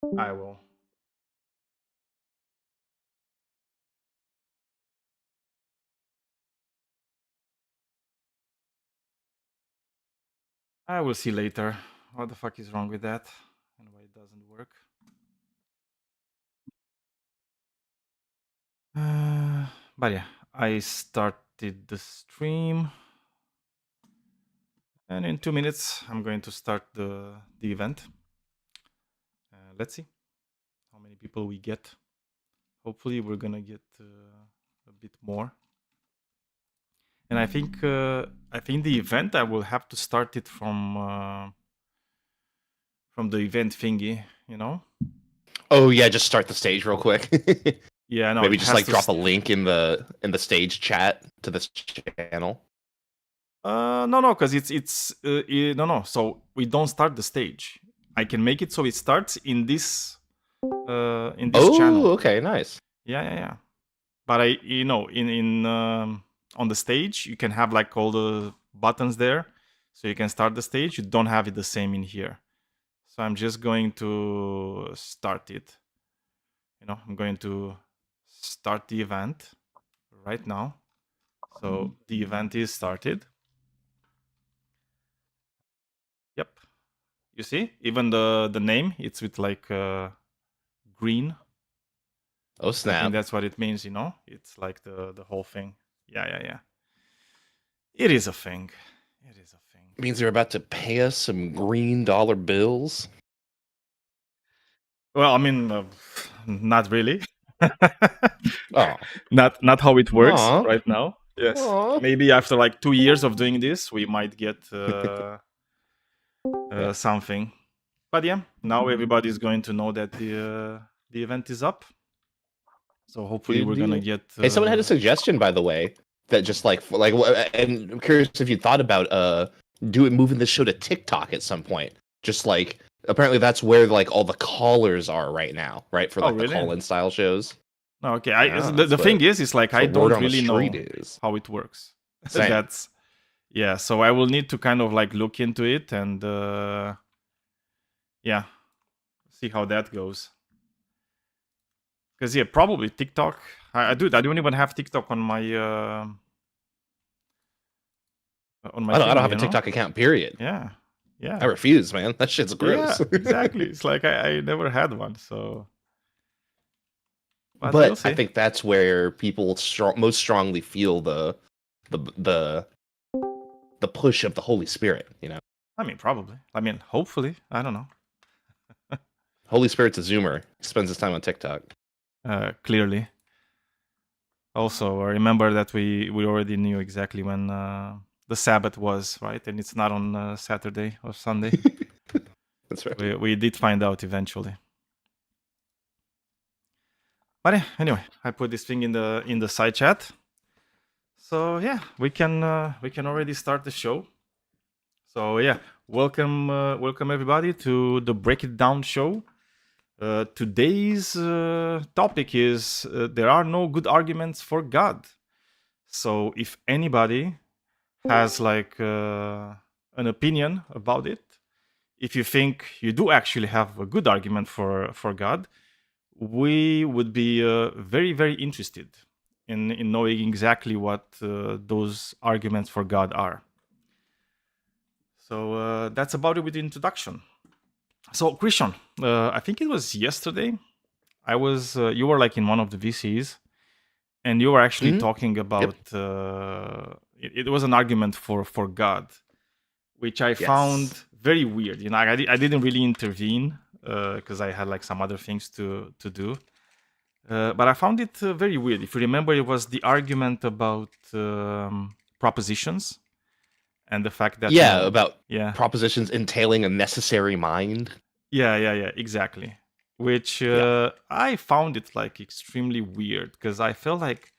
I will. I will see later. What the fuck is wrong with that? And why it doesn't work? But yeah, I started the stream, and in 2 minutes I'm going to start the event. Let's see how many people we get. Hopefully, we're gonna get a bit more. And I think the event I will have to start it from the event thingy. You know? Oh yeah, just start the stage real quick. Yeah, no. Maybe it just has like to drop a link in the stage chat to this channel. No, because no. So we don't start the stage. I can make it so it starts in this channel. Oh, okay, nice. Yeah. But in on the stage you can have like all the buttons there, so you can start the stage. You don't have it the same in here. So I'm just going to start it. I'm going to start the event right now. So the event is started. Yep. You see, even the name, it's with like green. Oh I think snap! that's what it means. It's like the whole thing. Yeah. It is a thing. It is a thing. It means they're about to pay us some green dollar bills. Well, I mean, not really. Oh, Not how it works aw, right now. Yes, aw. maybe after like 2 years of doing this, we might get Yeah. something. But yeah, now everybody's going to know that the event is up. So hopefully Good we're gonna deal. get. Hey, someone had a suggestion, by the way, that just like, and I'm curious if you thought about moving this show to TikTok at some point. Just like apparently that's where like all the callers are right now, right? For Oh, like the really? call-in style shows. No, okay. Yeah, The that's thing what is, like I word don't on the really street know is. how it works. Same. Yeah. So I will need to kind of like look into it and yeah, see how that goes. Because yeah, probably TikTok. I don't even have TikTok on my I don't thing. have a TikTok account. Period. Yeah. I refuse, man. That shit's gross. Yeah. Exactly. It's like I never had one, so. But we'll But I see. think that's where people most strongly feel the the push of the Holy Spirit. I mean, probably. I mean, hopefully. I don't know. Holy Spirit's a Zoomer. He spends his time on TikTok. Clearly. Also, remember that we already knew exactly when the Sabbath was, right? And it's not on Saturday or Sunday. That's right. We did find out eventually. But anyway, I put this thing in the side chat. So yeah, we can already start the show. So yeah, welcome everybody to the Break It Down show. Today's topic is there are no good arguments for God. So if anybody has like an opinion about it, if you think you do actually have a good argument for God, we would be very, very interested in knowing exactly what those arguments for God are. So that's about it with the introduction. So Christian, I think it was yesterday. You were like in one of the VCs, and you were actually talking about. Yep. It was an argument for God, which I found very weird. I didn't really intervene because I had like some other things to do. But I found it very weird. If you remember, it was the argument about propositions and the fact that about yeah, propositions entailing a necessary mind. yeah, exactly. Which I found it like extremely weird because I felt like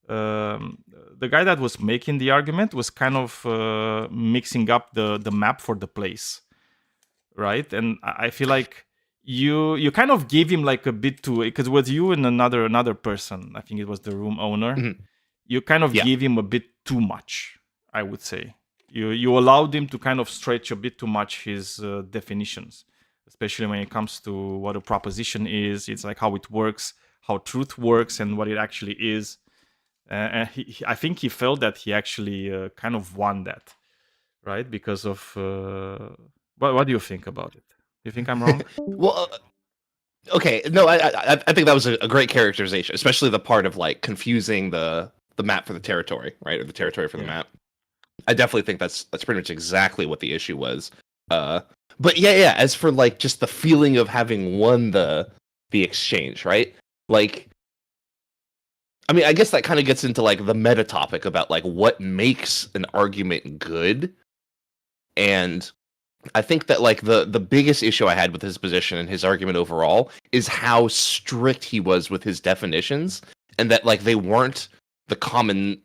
the guy that was making the argument was kind of mixing up the map for the place, right? And I feel like you kind of gave him like a bit too, because it was you and another person. I think it was the room owner. Mm-hmm. You kind of gave him a bit too much, I would say. You allowed him to kind of stretch a bit too much his definitions, especially when it comes to what a proposition is. It's like how it works, how truth works, and what it actually is. And I think he felt that he actually kind of won that, right? Because of what do you think about it? Do you think I'm wrong? Well, okay, no, I think that was a great characterization, especially the part of like confusing the map for the territory, right, or the territory for the Yeah. map. I definitely think that's pretty much exactly what the issue was. But yeah. As for like just the feeling of having won the exchange, right? Like, I mean, I guess that kind of gets into like the meta topic about like what makes an argument good, and I think that like the biggest issue I had with his position and his argument overall is how strict he was with his definitions, and that like they weren't the common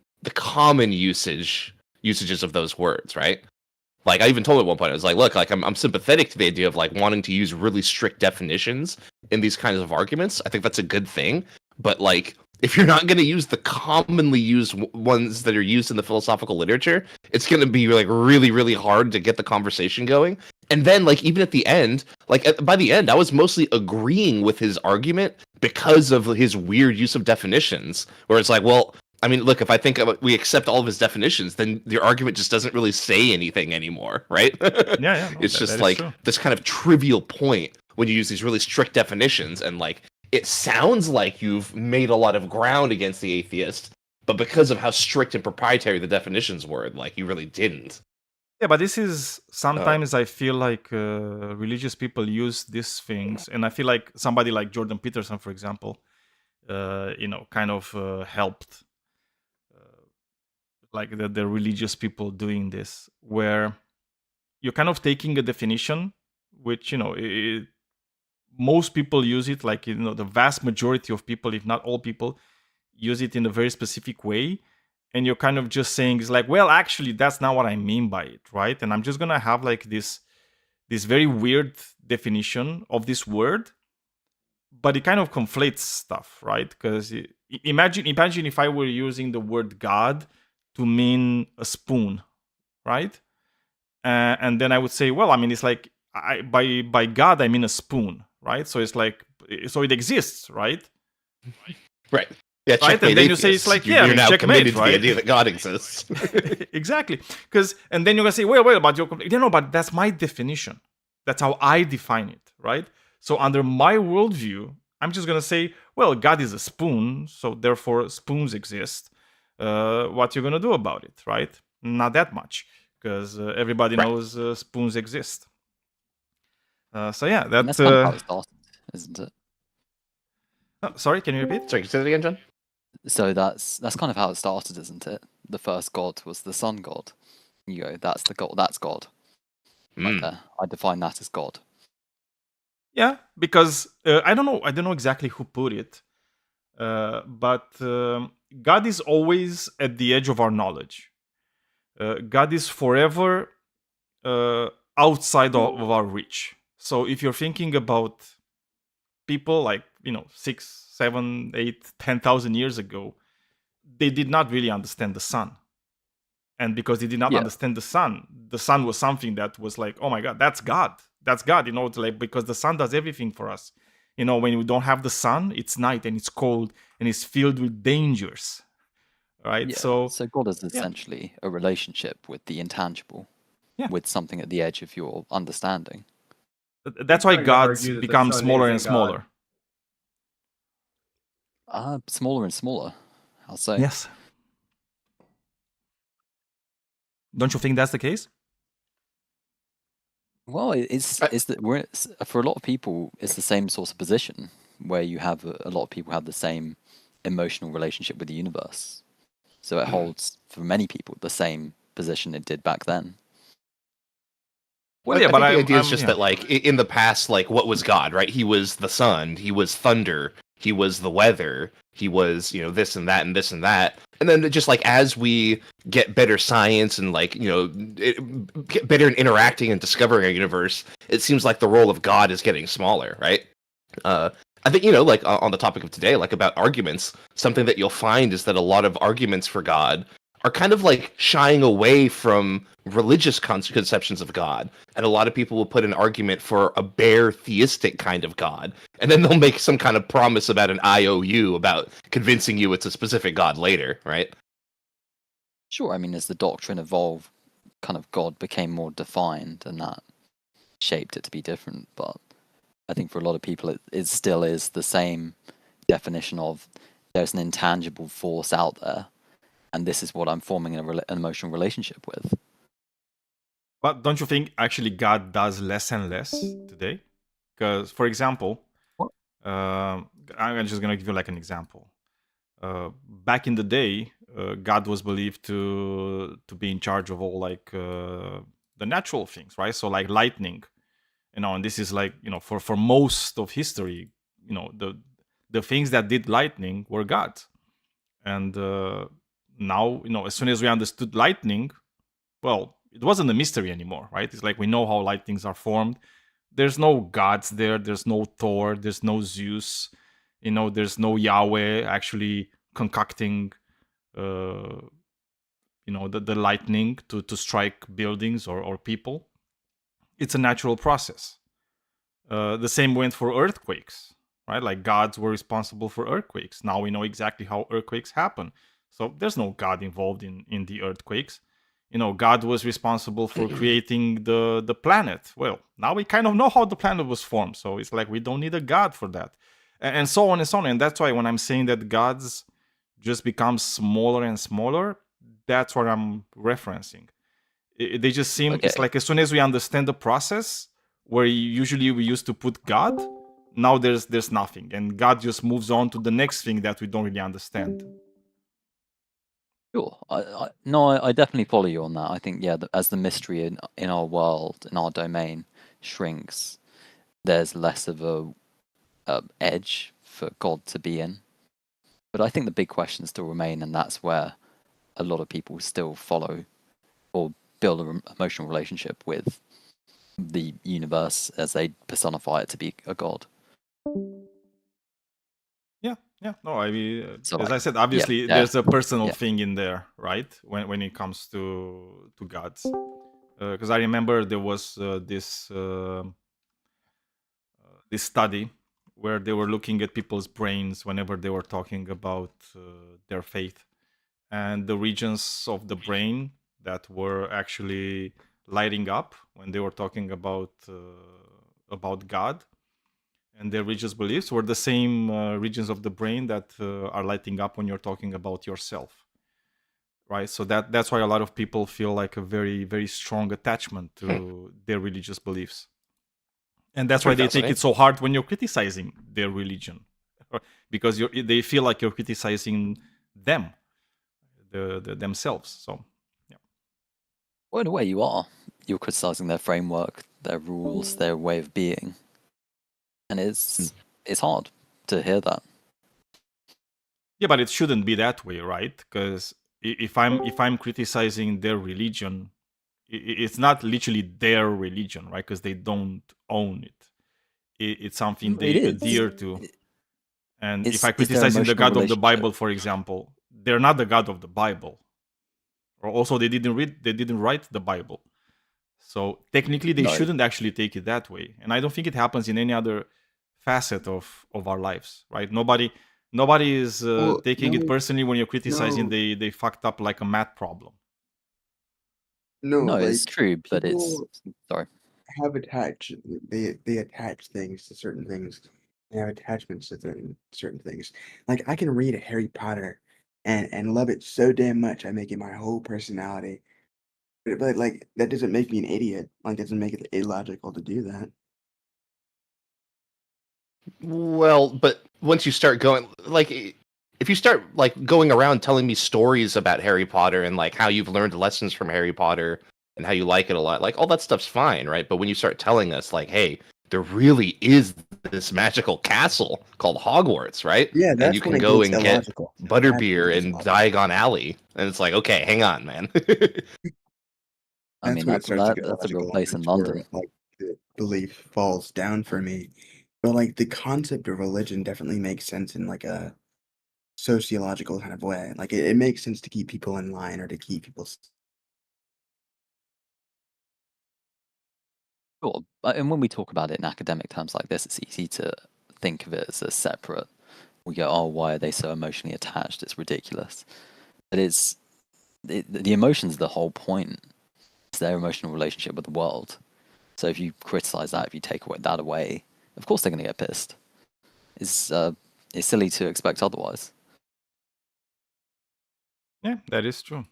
usages of those words, right? Like I even told him at one point, I was like, look, like I'm sympathetic to the idea of like wanting to use really strict definitions in these kinds of arguments. I think that's a good thing, but like if you're not going to use the commonly used ones that are used in the philosophical literature, it's going to be like really, really hard to get the conversation going. And then, like, even at the end, like by the end, I was mostly agreeing with his argument because of his weird use of definitions. Where it's like, well, I mean, look, if I think we accept all of his definitions, then the argument just doesn't really say anything anymore, right? Yeah. No, It's just that is like true. this kind of trivial point when you use these really strict definitions, and like it sounds like you've made a lot of ground against the atheist, but because of how strict and proprietary the definitions were, like you really didn't. Yeah, but this is sometimes I feel like religious people use these things, and I feel like somebody like Jordan Peterson, for example, kind of helped like the religious people doing this, where you're kind of taking a definition, which most people use it, like the vast majority of people, if not all people, use it in a very specific way, and you're kind of just saying it's like, well, actually that's not what I mean by it, right? And I'm just gonna have like this very weird definition of this word, but it kind of conflates stuff, right? Because imagine if I were using the word God to mean a spoon, right? And then I would say, well, I mean, it's like by God I mean a spoon, right? So it's like, so it exists, right? Right. Yeah, right? And then you say it's like, yeah, I mean, now checkmate, committed to right? the idea that God exists. Exactly. And then you're gonna say, well, but but that's my definition. That's how I define it, right? So under my worldview, I'm just gonna say, well, God is a spoon, so therefore spoons exist. What you're gonna do about it, right? Not that much, because everybody Right. knows spoons exist. So yeah, And that's kind of how it started, isn't it? Sorry, can you repeat? Sorry, can you say that again, John? So that's kind of how it started, isn't it? The first god was the sun god. You go, that's the god. That's God. Right there. I define that as God. Yeah, because I don't know exactly who put it, but God is always at the edge of our knowledge. God is forever outside of our reach. So if you're thinking about people like 6, 7, 8, 10,000 years ago, they did not really understand the sun. And because they did not understand the sun was something that was like, oh my God, that's God. That's God, like, because the sun does everything for us. When we don't have the sun, it's night and it's cold and it's filled with dangers. Right? Yeah. So God is essentially a relationship with the intangible, with something at the edge of your understanding. That's why God becomes smaller and smaller. Smaller and smaller, I'll say. Yes. Don't you think that's the case? Well, it's that for a lot of people, it's the same sort of position where you have a lot of people have the same emotional relationship with the universe. So it holds for many people the same position it did back then. Well, yeah, but the idea is just that, like, in the past, like, what was God, right? He was the sun, he was thunder, he was the weather, he was, this and that and this and that. And then just like as we get better science and like, get better in interacting and discovering our universe, it seems like the role of God is getting smaller, right? I think, like on the topic of today, like about arguments, something that you'll find is that a lot of arguments for God are kind of like shying away from religious conceptions of God. And a lot of people will put an argument for a bare theistic kind of God. And then they'll make some kind of promise about an IOU about convincing you it's a specific God later, right? Sure, I mean, as the doctrine evolved, kind of God became more defined, and that shaped it to be different. But I think for a lot of people, it still is the same definition of there's an intangible force out there, and this is what I'm forming an emotional relationship with. But don't you think actually God does less and less today? Because, for example, What? I'm just gonna give you like an example. Back in the day, God was believed to be in charge of all like the natural things, right? So like lightning, and this is like for most of history, the things that did lightning were God, and now as soon as we understood lightning, well, it wasn't a mystery anymore, right? It's like we know how lightnings are formed. There's no gods there. There's no Thor. There's no Zeus. There's no Yahweh actually concocting, the lightning to strike buildings or people. It's a natural process. The same went for earthquakes, right? Like gods were responsible for earthquakes. Now we know exactly how earthquakes happen. So there's no God involved in the earthquakes. God was responsible for creating the planet. Well, now we kind of know how the planet was formed. So it's like we don't need a God for that. And so on and so on. And that's why when I'm saying that gods just become smaller and smaller, that's what I'm referencing. They just seem, Okay. it's like as soon as we understand the process, where usually we used to put God, now there's nothing. And God just moves on to the next thing that we don't really understand. Sure. I definitely follow you on that. I think, yeah, as the mystery in our world, in our domain, shrinks, there's less of a edge for God to be in. But I think the big questions still remain, and that's where a lot of people still follow or build an emotional relationship with the universe as they personify it to be a god. Yeah. No, I mean, So, as like, I said, obviously yeah, there's a personal yeah. thing in there, right? When it comes to gods, because I remember there was this study where they were looking at people's brains whenever they were talking about their faith, and the regions of the brain that were actually lighting up when they were talking about God and their religious beliefs were the same regions of the brain that are lighting up when you're talking about yourself, right? So that's why a lot of people feel like a very, very strong attachment to their religious beliefs, and that's why they take it so hard when you're criticizing their religion, because they feel like you're criticizing them, themselves. So yeah. Well, in a way, you are. You're criticizing their framework, their rules, their way of being, and it's hard to hear that. Yeah, but it shouldn't be that way, right? Because if I'm criticizing their religion, it's not literally their religion, right? Because they don't own it. It's something they It is. adhere to. And if I It's their criticizing the emotional God of the relationship. Bible, for example, they're not the God of the Bible. Or also they didn't write the Bible. So technically they No. shouldn't actually take it that way. And I don't think it happens in any other facet of our lives, right? Nobody is taking it personally when you're criticizing they fucked up like a math problem. No, like, it's true, but it's people sorry. have attached they attach things to certain things. They have attachments to certain things. Like I can read a Harry Potter and love it so damn much I make it my whole personality. But like that doesn't make me an idiot. Like doesn't make it illogical to do that. Well, but once you start going, like, if you start like going around telling me stories about Harry Potter and like how you've learned lessons from Harry Potter and how you like it a lot, like all that stuff's fine, right? But when you start telling us like, hey, there really is this magical castle called Hogwarts, right? Yeah, and that's you when can it go gets and get illogical. butterbeer That's in illogical. Diagon Alley, and it's like, okay, hang on, man. I mean, When it starts to get that's a real illogical, place in that's where, London. like the belief falls down for me. But like the concept of religion definitely makes sense in like a sociological kind of way. Like it makes sense to keep people in line or to keep people. Sure. And when we talk about it in academic terms like this, it's easy to think of it as a separate. We go, oh, why are they so emotionally attached? It's ridiculous. But the emotions are the whole point. It's their emotional relationship with the world. So if you criticize that, if you take that away, of course they're going to get pissed. It's silly to expect otherwise. Yeah, that is true.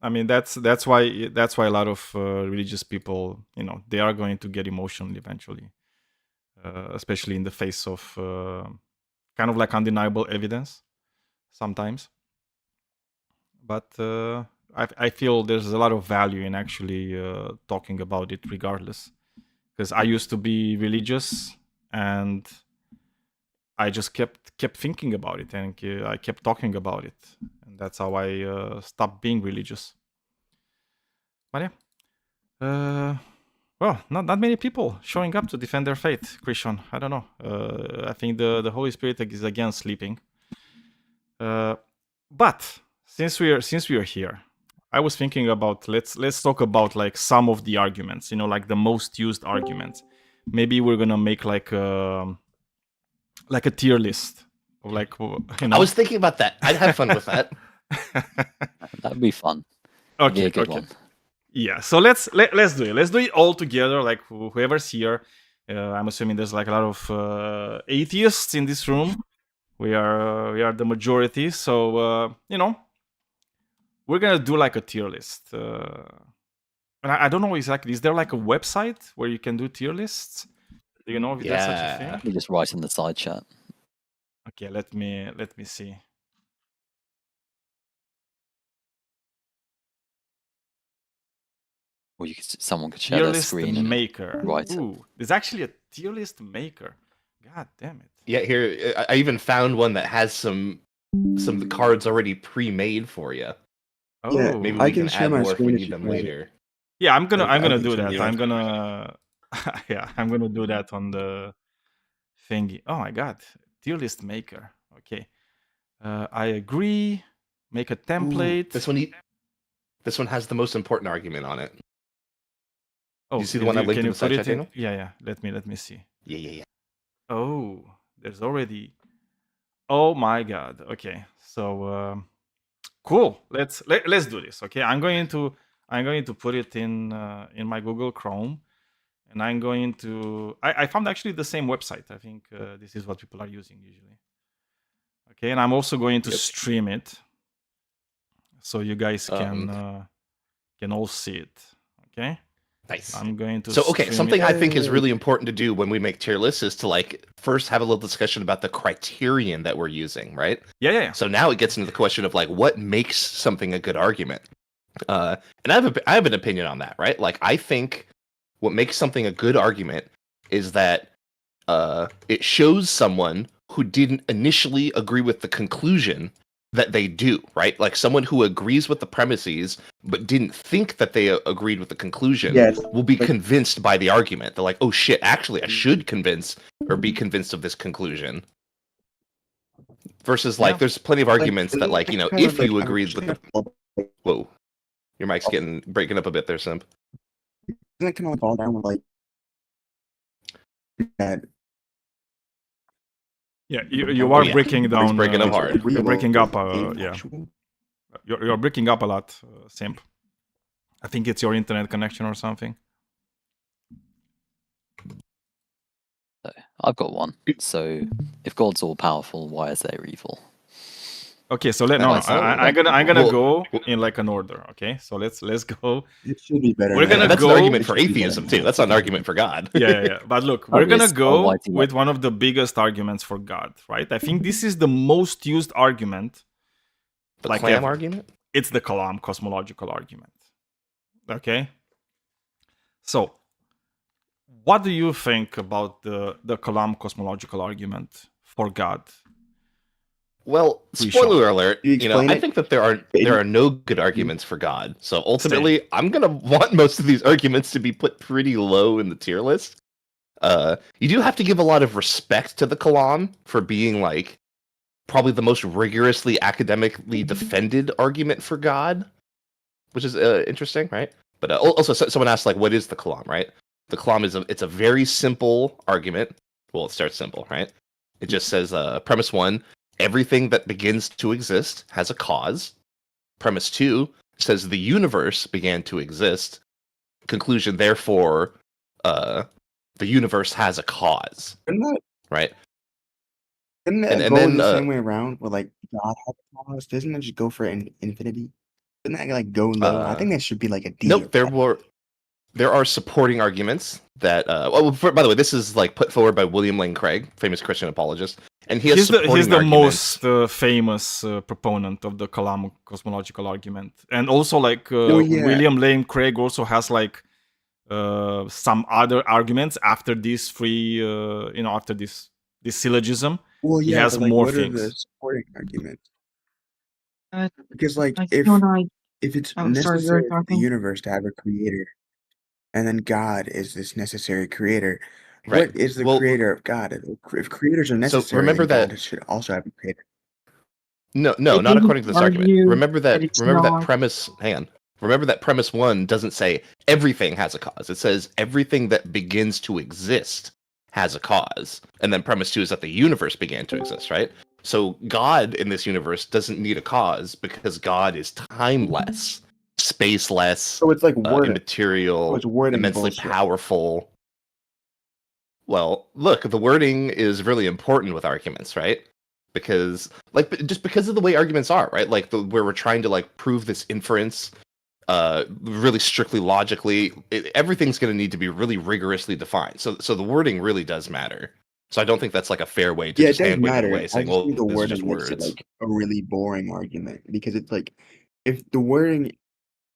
I mean, that's why a lot of religious people, they are going to get emotional eventually, especially in the face of kind of like undeniable evidence sometimes. But I feel there's a lot of value in actually talking about it regardless, because I used to be religious and I just kept thinking about it, and I kept talking about it, and that's how I stopped being religious. But yeah, well, not many people showing up to defend their faith, Christian. I don't know. I think the Holy Spirit is again sleeping. But since we are here, I was thinking about let's talk about like some of the arguments. Like the most used arguments. Maybe we're gonna make like a tier list of like I was thinking about that. I'd have fun with that. That would be fun. Okay, Be a good okay. one. Yeah, so let's do it. Let's do it all together. Like whoever's here. I'm assuming there's like a lot of atheists in this room. We are the majority, so we're gonna do like a tier list. And I don't know exactly. Is there like a website where you can do tier lists? Do you know if there's such a Yeah. thing? You just write in the side chat. Okay, let me see. Or someone could share Tier their list screen and maker. write it. Ooh, there's actually a tier list maker. God damn it. Yeah, here I even found one that has some cards already pre-made for you. Oh, Yeah, Maybe I we can can share add my more if we screen if need you them want. later. yeah. I'm gonna I do can that. share I'm my gonna I'm gonna do that on the thingy. Oh my god, tier list maker. Okay, I agree. Make a template. This one has the most important argument on it. Oh, you see the one I linked can in you the side put chat, it in? Daniel? Yeah. Let me see. Yeah. Oh, there's already. Oh my god. Okay, so cool. Let's do this. Okay, I'm going to put it in my Google Chrome, and I'm going to. I found actually the same website. I think this is what people are using usually. Okay, and I'm also going to stream it, so you guys can all see it. Okay. Nice. I'm going to. So okay, something I think is Yay. really important to do when we make tier lists is to like first have a little discussion about the criterion that we're using, right? Yeah. So now it gets into the question of like what makes something a good argument. And I have an opinion on that, right? Like I think what makes something a good argument is that it shows someone who didn't initially agree with the conclusion that they do, right? Like someone who agrees with the premises but didn't think that they agreed with the conclusion Yes. will be convinced by the argument. They're like, oh shit, actually I should be convinced of this conclusion. Versus like there's plenty of arguments that like, if you agreed with the whoa. Your mic's breaking up a bit there, Simp. Doesn't it kind of like all down with like that? Yeah, you are breaking down. He's breaking up hard. You're breaking up. Yeah. You're breaking up a lot, Simp. I think it's your internet connection or something. I've got one. So, if God's all powerful, why is there evil? Okay, so I'm gonna go in like an order. Okay, so let's go. It should be better. We're gonna That's go. an argument for atheism too. That's not an argument for God. Yeah. But look, we're gonna Obvious. go Almighty with one of the biggest arguments for God, right? I think this is the most used argument. The like clam ever. argument? It's the Kalam cosmological argument. Okay. So, what do you think about the Kalam cosmological argument for God? Well, Pretty spoiler alert, You explain I it? think that there are no good arguments for God. So ultimately, I'm gonna want most of these arguments to be put pretty low in the tier list. You do have to give a lot of respect to the Kalam for being like probably the most rigorously academically defended argument for God, which is interesting, right? But also, someone asked, like, what is the Kalam, right? The Kalam it's a very simple argument. Well, it starts simple, right? It just says, premise 1, everything that begins to exist has a cause. Premise 2 says the universe began to exist. Conclusion, therefore, the universe has a cause, Couldn't that, right? couldn't that And go then, the same way around where like God has a cause? Doesn't that just go for infinity? Doesn't that like go low? I think that should be like a D. Nope, there are supporting arguments that by the way, this is like put forward by William Lane Craig, famous Christian apologist, and he has He's supporting the arguments. most famous proponent of the Kalam cosmological argument, and also like Oh, yeah. William Lane Craig also has like some other arguments after these three, after this syllogism. Well, He yeah, has but, like, more what things. are the supporting arguments? Uh, Because like I if feel like it's Oh, sorry, you were necessary for the talking. universe to have a creator, and then God is this necessary creator, Right. what is the Well, creator of God? If creators are necessary, remember then that- God should also have a creator. No, I not think according to you this argument. argue Remember that it's that not. premise. Hang on. Remember that premise 1 doesn't say everything has a cause. It says everything that begins to exist has a cause. And then premise 2 is that the universe began to exist, right? So God in this universe doesn't need a cause because God is timeless, spaceless, So it's like wording. immaterial, So it's wording immensely bullshit. powerful. Well, look, the wording is really important with arguments, right? Because just because of the way arguments are, right? Like where we're trying to like prove this inference really strictly logically, everything's going to need to be really rigorously defined. So the wording really does matter. So I don't think that's like a fair way to Yeah, it just does hand wave it matter. away I saying, just well, think the this is just wording makes it words. like a really boring argument because it's like if the wording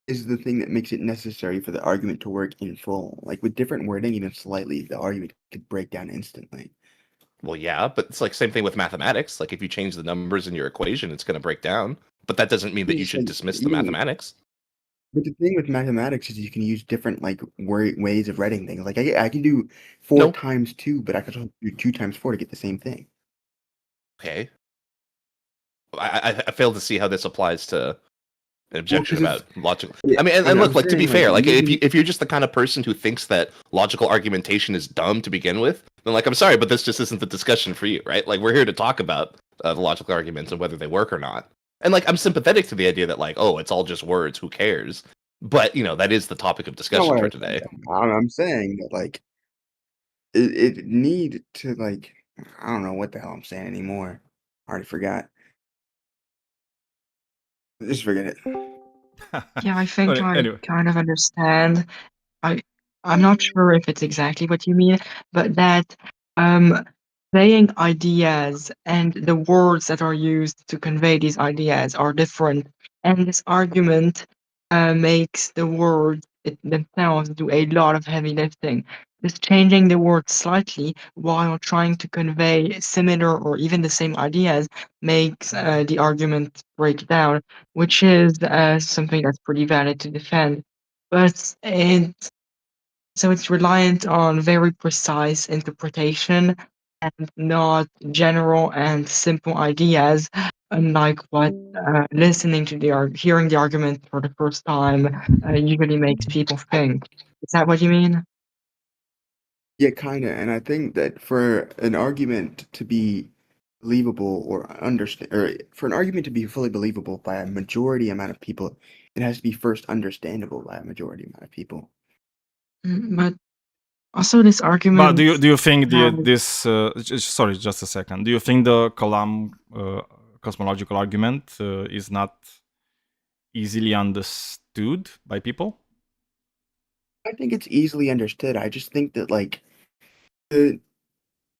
is the thing that makes it necessary for the argument to work in full. Like with different wording, even slightly, the argument could break down instantly. Well, yeah, but it's like same thing with mathematics. Like if you change the numbers in your equation, it's going to break down. But that doesn't mean that you It's should like dismiss the even- mathematics. But the thing with mathematics is you can use different like ways of writing things. Like I can do 4 No. times 2, but I could also do 2 times 4 to get the same thing. Okay. I fail to see how this applies to an objection 'cause about it's- logical. Yeah, I mean, and I'm look, like to be saying, fair, like even- if you're just the kind of person who thinks that logical argumentation is dumb to begin with, then like I'm sorry, but this just isn't the discussion for you, right? Like we're here to talk about the logical arguments and whether they work or not. And like I'm sympathetic to the idea that like, oh, it's all just words, who cares? But that is the topic of You know discussion what for I'm today. saying? I'm saying that like it need to like I don't know what the hell I'm saying anymore. I already forgot. Just forget it. Yeah, I think Okay, I anyway. kind of understand. I'm not sure if it's exactly what you mean, but that saying ideas and the words that are used to convey these ideas are different, and this argument makes the words themselves do a lot of heavy lifting. Just changing the words slightly while trying to convey similar or even the same ideas makes the argument break down, which is something that's pretty valid to defend. But it's reliant on very precise interpretation and not general and simple ideas, unlike what listening to hearing the argument for the first time usually makes people think. Is that what you mean? Yeah, kind of. And I think that for an argument to be believable or for an argument to be fully believable by a majority amount of people, it has to be first understandable by a majority amount of people. But also this argument. But do you think has- sorry, just a second. Do you think the Kalam cosmological argument is not easily understood by people? I think it's easily understood. I just think that like the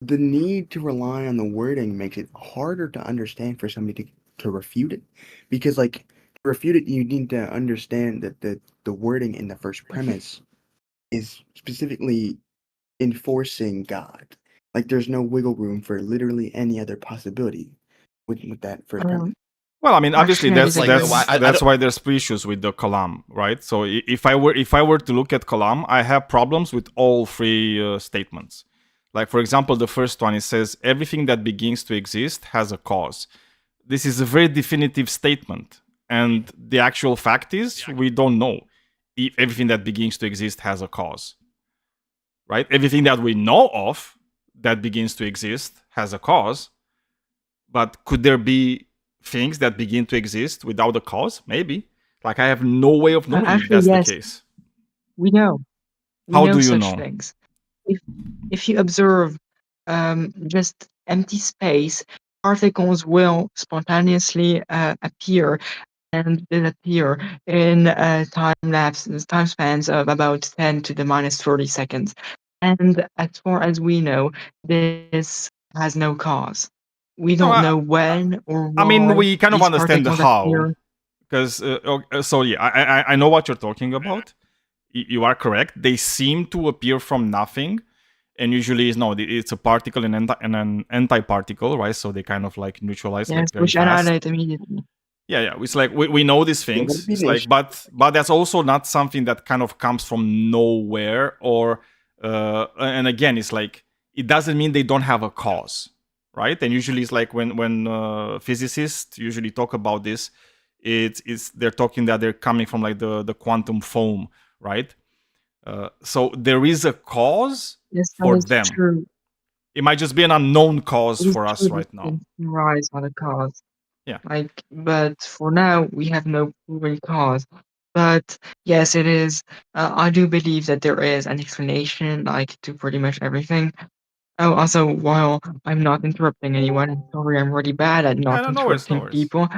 need to rely on the wording makes it harder to understand for somebody to refute it. Because like to refute it, you need to understand that the wording in the first premise is specifically enforcing God. Like there's no wiggle room for literally any other possibility with that first premise. Well, I mean, obviously Actually, I that's disagree. that's why there's issues with the Kalam, right? So if I were to look at Kalam, I have problems with all three statements. Like, for example, the first one, it says everything that begins to exist has a cause. This is a very definitive statement. And the actual fact is, we don't know if everything that begins to exist has a cause. Right? Everything that we know of that begins to exist has a cause. But could there be things that begin to exist without a cause? Maybe. Like, I have no way of knowing if Actually, that's yes, the case. we know. We How know do you such know? things. If you observe just empty space, particles will spontaneously appear and disappear in time spans of about 10 to the minus 30 seconds. And as far as we know, this has no cause. We No, don't know when or I mean, why we kind of these understand the particles how. appear. Because, so yeah, I know what you're talking about. You are correct. They seem to appear from nothing. And usually, it's a particle and an antiparticle, right? So they kind of like neutralize Yes, like very which fast. annihilate immediately. Yeah. It's like we know these Yeah, that'd things. be It's an like, issue. but that's also not something that kind of comes from nowhere. Or and again, it's like it doesn't mean they don't have a cause, right? And usually, it's like when physicists usually talk about this, it's they're talking that they're coming from like the quantum foam, right? So there is a cause Yes, that for is them. true. It might just be an unknown cause It is for true us that right now. things can rise on a cause. Yeah. But for now, we have no proven cause. But yes, it is. I do believe that there is an explanation, like, to pretty much everything. Oh, also, while I'm not interrupting anyone, I'm sorry, I'm really bad at not No worries. interrupting people.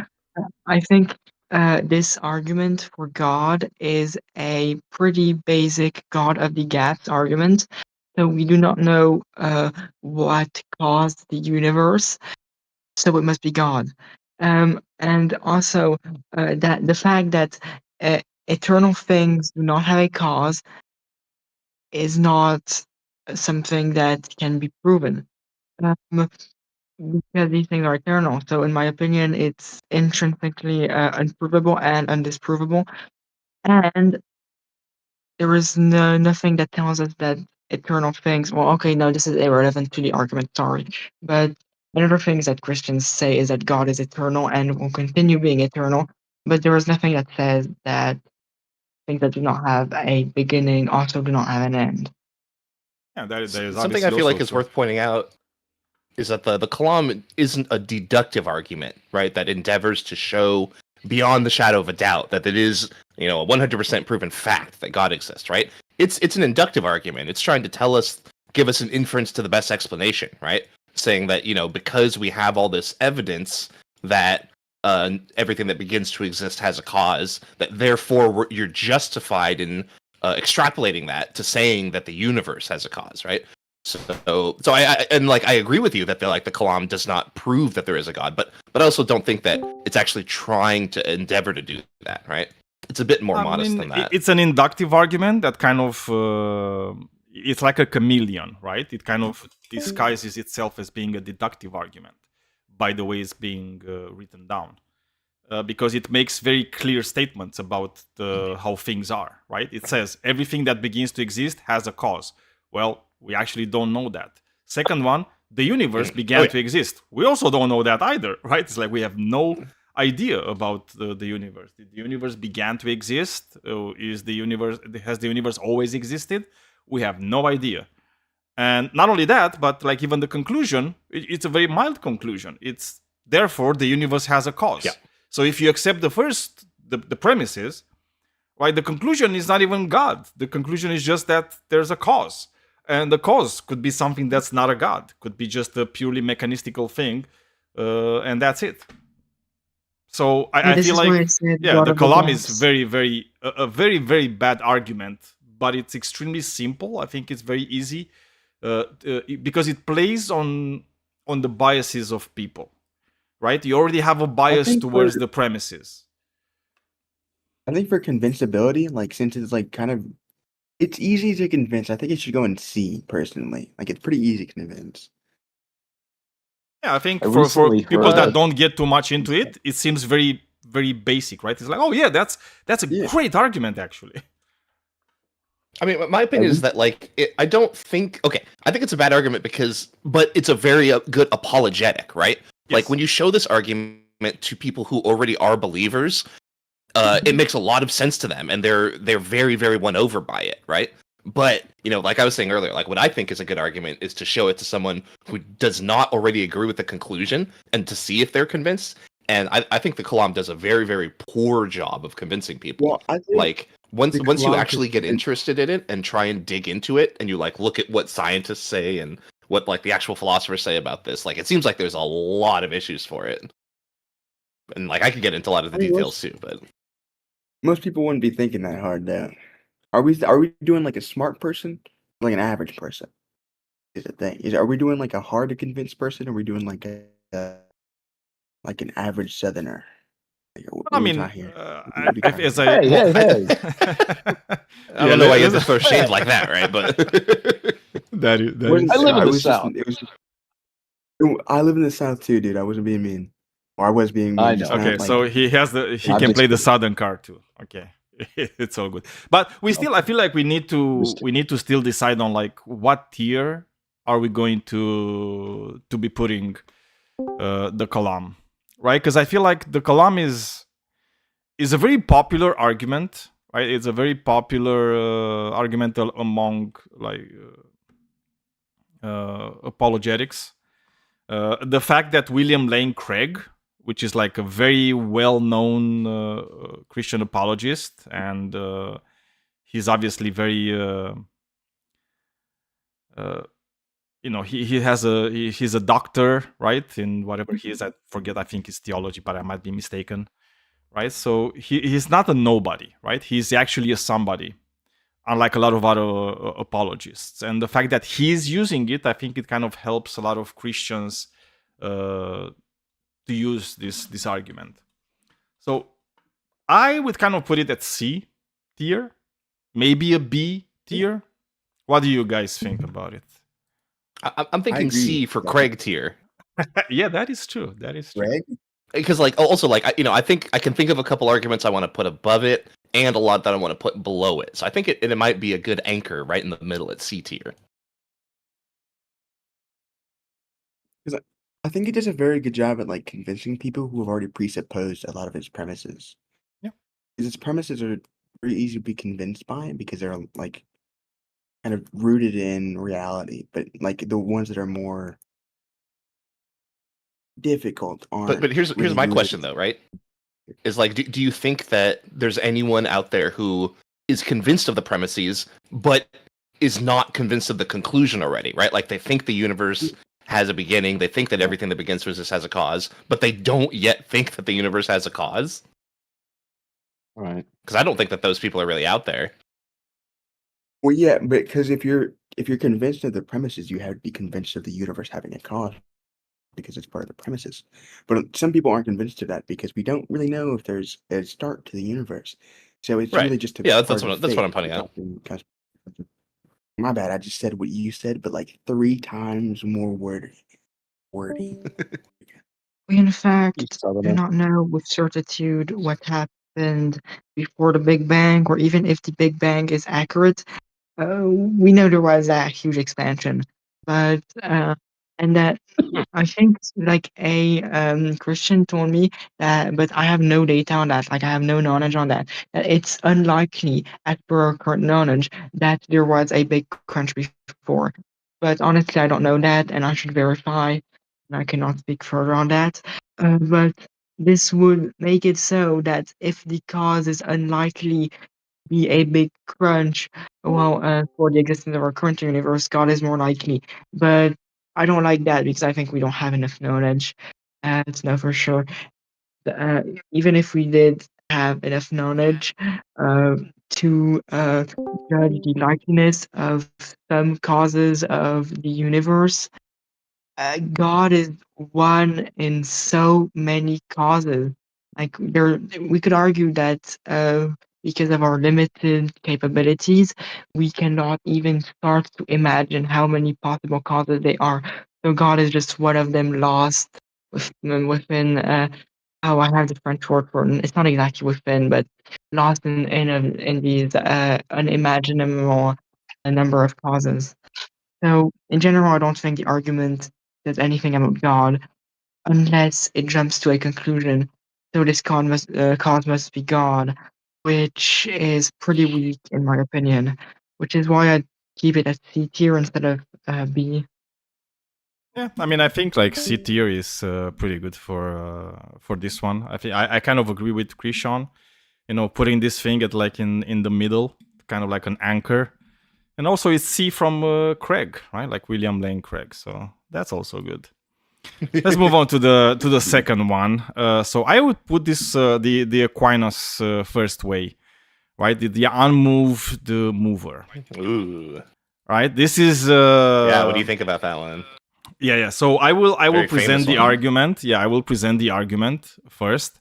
I think this argument for God is a pretty basic God of the gaps argument. So we do not know what caused the universe, so it must be God. And also that the fact that eternal things do not have a cause is not something that can be proven. Because these things are eternal. So in my opinion, it's intrinsically unprovable and undisprovable. And there is nothing that tells us that eternal things. Well, okay, no, this is irrelevant to the argument. Sorry, but another thing that Christians say is that God is eternal and will continue being eternal. But there is nothing that says that things that do not have a beginning also do not have an end. Yeah, that is Something I feel like is worth pointing out is that the Kalam isn't a deductive argument, right? That endeavors to show beyond the shadow of a doubt that it is, a 100% proven fact that God exists, right? It's an inductive argument. It's trying to give us an inference to the best explanation, right? Saying that, because we have all this evidence that everything that begins to exist has a cause, that therefore you're justified in extrapolating that to saying that the universe has a cause, right? So I agree with you that the Kalam does not prove that there is a God, but I also don't think that it's actually trying to endeavor to do that, right? It's a bit more modest than that. It's an inductive argument that kind of it's like a chameleon, right? It kind of disguises itself as being a deductive argument by the way it's being written down. Because it makes very clear statements about how things are, right? It says everything that begins to exist has a cause. Well, we actually don't know that. Second one, the universe began to exist. We also don't know that either, right? It's like we have no idea about the universe. Did the universe began to exist? Has the universe always existed? We have no idea. And not only that, but like even the conclusion, it's a very mild conclusion. It's therefore the universe has a cause. Yeah. So if you accept the premises, right, the conclusion is not even God. The conclusion is just that there's a cause. And the cause could be something that's not a God. Could be just a purely mechanistical thing. And that's it. So I feel like, the Kalam is very, very, a very, very bad argument. But it's extremely simple. I think it's very easy because it plays on the biases of people. Right? You already have a bias towards the premises. I think for convincibility, like, since it's like kind of, it's easy to convince. I think it should go in C personally. Like, it's pretty easy to convince. Yeah, I think for people that don't get too much into it, it seems very, very basic, right? It's like, oh yeah, that's a great argument actually. I mean, my opinion is that I don't think. Okay, I think it's a bad argument but it's a very good apologetic, right? Like Yes. when you show this argument to people who already are believers, it makes a lot of sense to them, and they're very very won over by it, right? But like I was saying earlier, like what I think is a good argument is to show it to someone who does not already agree with the conclusion, and to see if they're convinced. And I think the Kalam does a very very poor job of convincing people. Well, I think Like once the you Kalam actually get convince- interested in it and try and dig into it, and you like look at what scientists say and what like the actual philosophers say about this, like it seems like there's a lot of issues for it. And like I could get into a lot of the I mean, details too, but most people wouldn't be thinking that hard though. Are we doing like a smart person, like an average person? Is the thing? Are we doing like a hard to convince person, or are we doing like like an average Southerner? Like, what I are we mean, talking here? as I, Hey, well, hey, I don't know why you have to throw shade that like that, right? But is I live in it the was just- South. it was just- I live in the South too, dude. I wasn't being mean, or I was being mean. I just know. not, okay. like- So he I'm can just play the kidding. southern card too. Okay, it's all good. But I feel like we need to still decide on like what tier are we going to be putting the Kalam, right? Because I feel like the Kalam is a very popular argument, right? It's a very popular argument among like apologetics. The fact that William Lane Craig, which is like a very well-known Christian apologist, and he's obviously very he's a doctor, right, in whatever he is. I forget, I think it's theology, but I might be mistaken, right? So he's not a nobody, right? He's actually a somebody, unlike a lot of other apologists. And the fact that he's using it, I think it kind of helps a lot of Christians to use this argument. So I would kind of put it at C tier, maybe a B tier. What do you guys think about it? I'm thinking agree. C for Craig tier. Yeah, that is true. That is true. Greg? Because like also like I think I can think of a couple arguments I want to put above it and a lot that I want to put below it. So I think it might be a good anchor right in the middle at C tier. I think it does a very good job at like convincing people who have already presupposed a lot of his premises. Yeah. Because his premises are very easy to be convinced by because they're like kind of rooted in reality, but like the ones that are more difficult aren't. But here's really my rooted- question though, right? Is like do you think that there's anyone out there who is convinced of the premises but is not convinced of the conclusion already, right? Like they think the universe has a beginning, they think that everything that begins with this has a cause, but they don't yet think that the universe has a cause? Right. Because I don't think that those people are really out there. Well, yeah, because if you're convinced of the premises, you have to be convinced of the universe having a cause because it's part of the premises. But some people aren't convinced of that because we don't really know if there's a start to the universe. So it's Right. really just a Yeah, that's part what- of that's what faith I'm pointing out. because- My bad, I just said what you said, but like 3 times more wordy. We, in fact, do Southerner. not know with certitude what happened before the Big Bang, or even if the Big Bang is accurate. We know there was a huge expansion, but and that I think like a Christian told me that, but I have no data on that. Like I have no knowledge on that. That it's unlikely, as per our current knowledge, that there was a big crunch before. But honestly, I don't know that, and I should verify. And I cannot speak further on that. But this would make it so that if the cause is unlikely be a big crunch, well, for the existence of our current universe, God is more likely. But I don't like that because I think we don't have enough knowledge to know for sure. Even if we did have enough knowledge to judge the likeliness of some causes of the universe, God is one in so many causes. Like we could argue that because of our limited capabilities, we cannot even start to imagine how many possible causes they are. So God is just one of them, lost within Oh, I have the French word for it. It's not exactly within, but lost in these unimaginable number of causes. So in general, I don't think the argument says anything about God unless it jumps to a conclusion. So this cause must be God, which is pretty weak in my opinion. Which is why I keep it at C tier instead of B. Yeah, I mean, I think like C tier is pretty good for this one. I think I kind of agree with Krishan. You know, putting this thing at like in the middle, kind of like an anchor, and also it's C from Craig, right? Like William Lane Craig. So that's also good. Let's move on to the second one. So I would put this the Aquinas first way, right? The unmoved mover, Ooh. right? This is Yeah, what do you think about that one? Yeah. So I will Very present famous the one. argument. Yeah, I will present the argument first.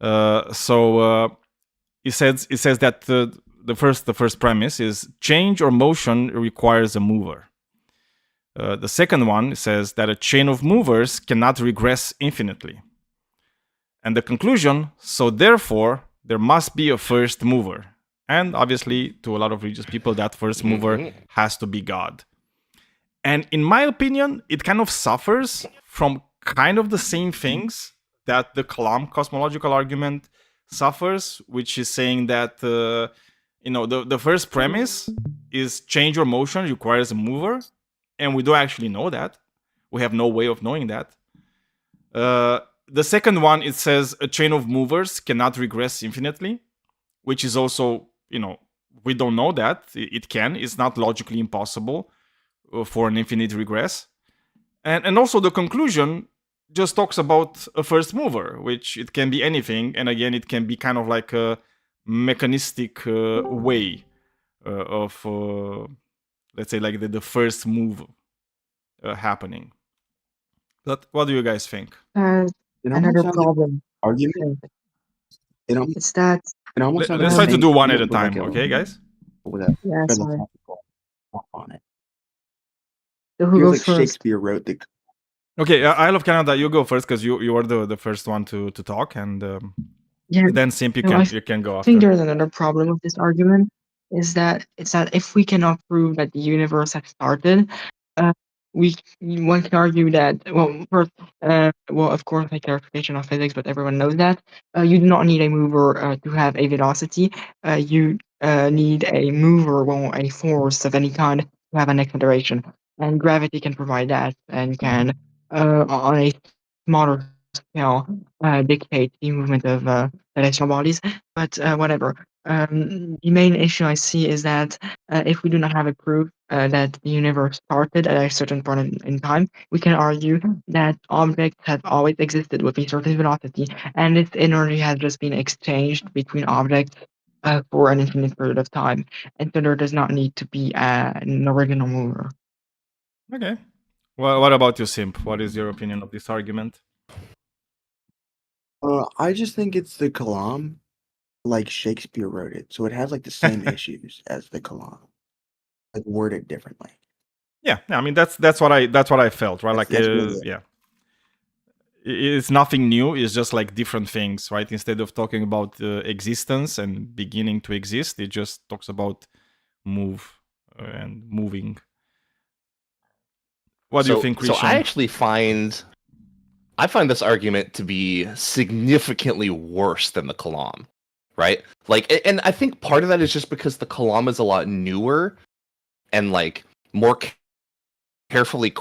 It says that the first premise is change or motion requires a mover. The second one says that a chain of movers cannot regress infinitely. And the conclusion, so therefore, there must be a first mover. And obviously, to a lot of religious people, that first mover has to be God. And in my opinion, it kind of suffers from kind of the same things that the Kalam cosmological argument suffers, which is saying that, the first premise is change or motion requires a mover. And we don't actually know that. We have no way of knowing that. The second one, it says a chain of movers cannot regress infinitely, which is also, we don't know that. It can. It's not logically impossible for an infinite regress. And also the conclusion just talks about a first mover, which it can be anything. And again, it can be kind of like a mechanistic way of... let's say like the first move happening. But what do you guys think? It almost Another sounds like problem argument. It almost, is that it almost sounds Let's like try to saying do one at a argument time, with okay, guys? with a yeah, sorry. philosophical thought on it. So who Feels goes like first? Shakespeare wrote the. Okay, Isle of Canada, you go first because you are the first one to talk, and Yeah, then Simp, you no, can go I think after. there's another problem with this argument is that if we cannot prove that the universe has started, one can argue that first, of course, like clarification of physics, but everyone knows that you do not need a mover to have a velocity. You need a mover, a force of any kind to have an acceleration, and gravity can provide that and can on a smaller scale dictate the movement of celestial bodies. But whatever. The main issue I see is that if we do not have a proof that the universe started at a certain point in time, we can argue that objects have always existed with a certain velocity, and its energy has just been exchanged between objects for an infinite period of time, and so there does not need to be an original mover. Okay. Well, what about you, Simp? What is your opinion of this argument? I just think it's the Kalam, like Shakespeare wrote it, so it has like the same issues as the Kalam, like worded differently. Yeah, I mean that's what I felt, right? Like That's really it. yeah. It's nothing new. It's just like different things, right? Instead of talking about existence and beginning to exist, it just talks about move and moving. What do you think, Christian? So I find this argument to be significantly worse than the Kalam, right? Like, and I think part of that is just because the Kalam is a lot newer and like more carefully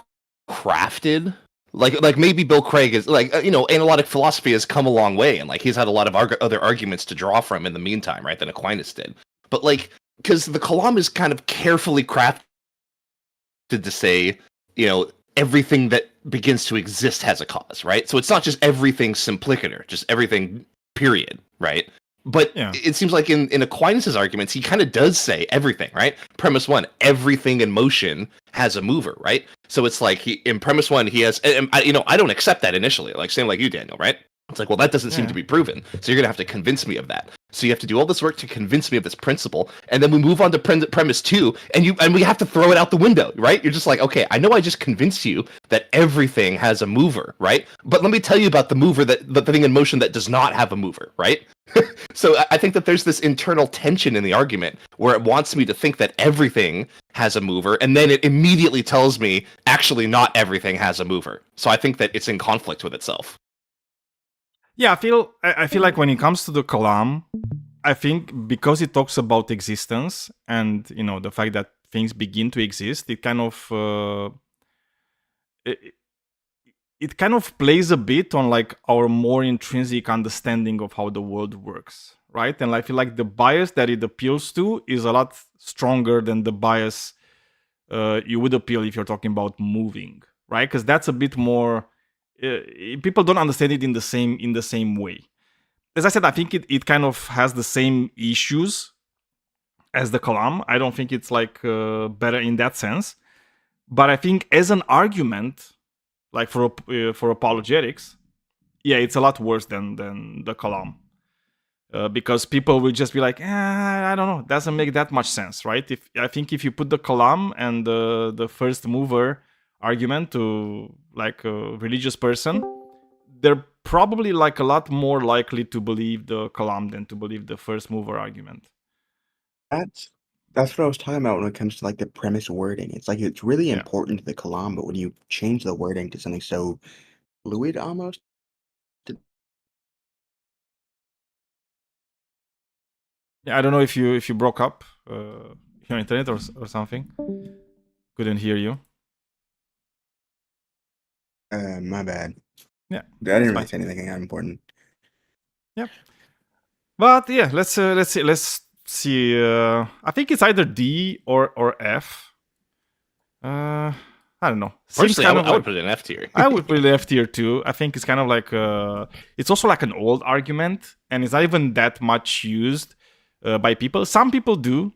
crafted. Like maybe Bill Craig is like analytic philosophy has come a long way, and like he's had a lot of other arguments to draw from in the meantime, right? Than Aquinas did. But like, because the Kalam is kind of carefully crafted to say, everything that begins to exist has a cause, right? So it's not just everything simplicator, just everything, period, right? But it seems like in Aquinas' arguments, he kind of does say everything, right? Premise one, everything in motion has a mover, right? So it's like in premise one, he has, I don't accept that initially, like same like you, Daniel, right? It's like, well, that doesn't seem Yeah. to be proven. So you're going to have to convince me of that. So you have to do all this work to convince me of this principle, and then we move on to premise 2, and we have to throw it out the window, right? You're just like, okay, I know I just convinced you that everything has a mover, right? But let me tell you about the mover, the thing in motion that does not have a mover, right? So I think that there's this internal tension in the argument where it wants me to think that everything has a mover, and then it immediately tells me actually not everything has a mover. So I think that it's in conflict with itself. Yeah, I feel like when it comes to the Kalam, I think because it talks about existence and the fact that things begin to exist, it kind of it kind of plays a bit on like our more intrinsic understanding of how the world works, right? And I feel like the bias that it appeals to is a lot stronger than the bias you would appeal if you're talking about moving, right? Because that's a bit more. People don't understand it in the same way. As I said, I think it kind of has the same issues as the Kalam. I don't think it's like better in that sense, but I think as an argument, like for apologetics, yeah, it's a lot worse than the Kalam. Because people will just be like, I don't know, doesn't make that much sense, right? I think if you put the Kalam and the first mover argument to like a religious person, they're probably like a lot more likely to believe the Kalam than to believe the first mover argument. That's what I was talking about when it comes to like the premise wording. It's like it's really important to the Kalam, but when you change the wording to something so fluid almost. Yeah, I don't know if you broke up your internet or something. Couldn't hear you. My bad. Yeah, I didn't really fine. say anything that important. Yep. But yeah, let's see. I think it's either D or F. I don't know. Personally, kind I of would like- put it in F tier. I would put it F tier too. I think it's kind of like it's also like an old argument, and it's not even that much used by people. Some people do,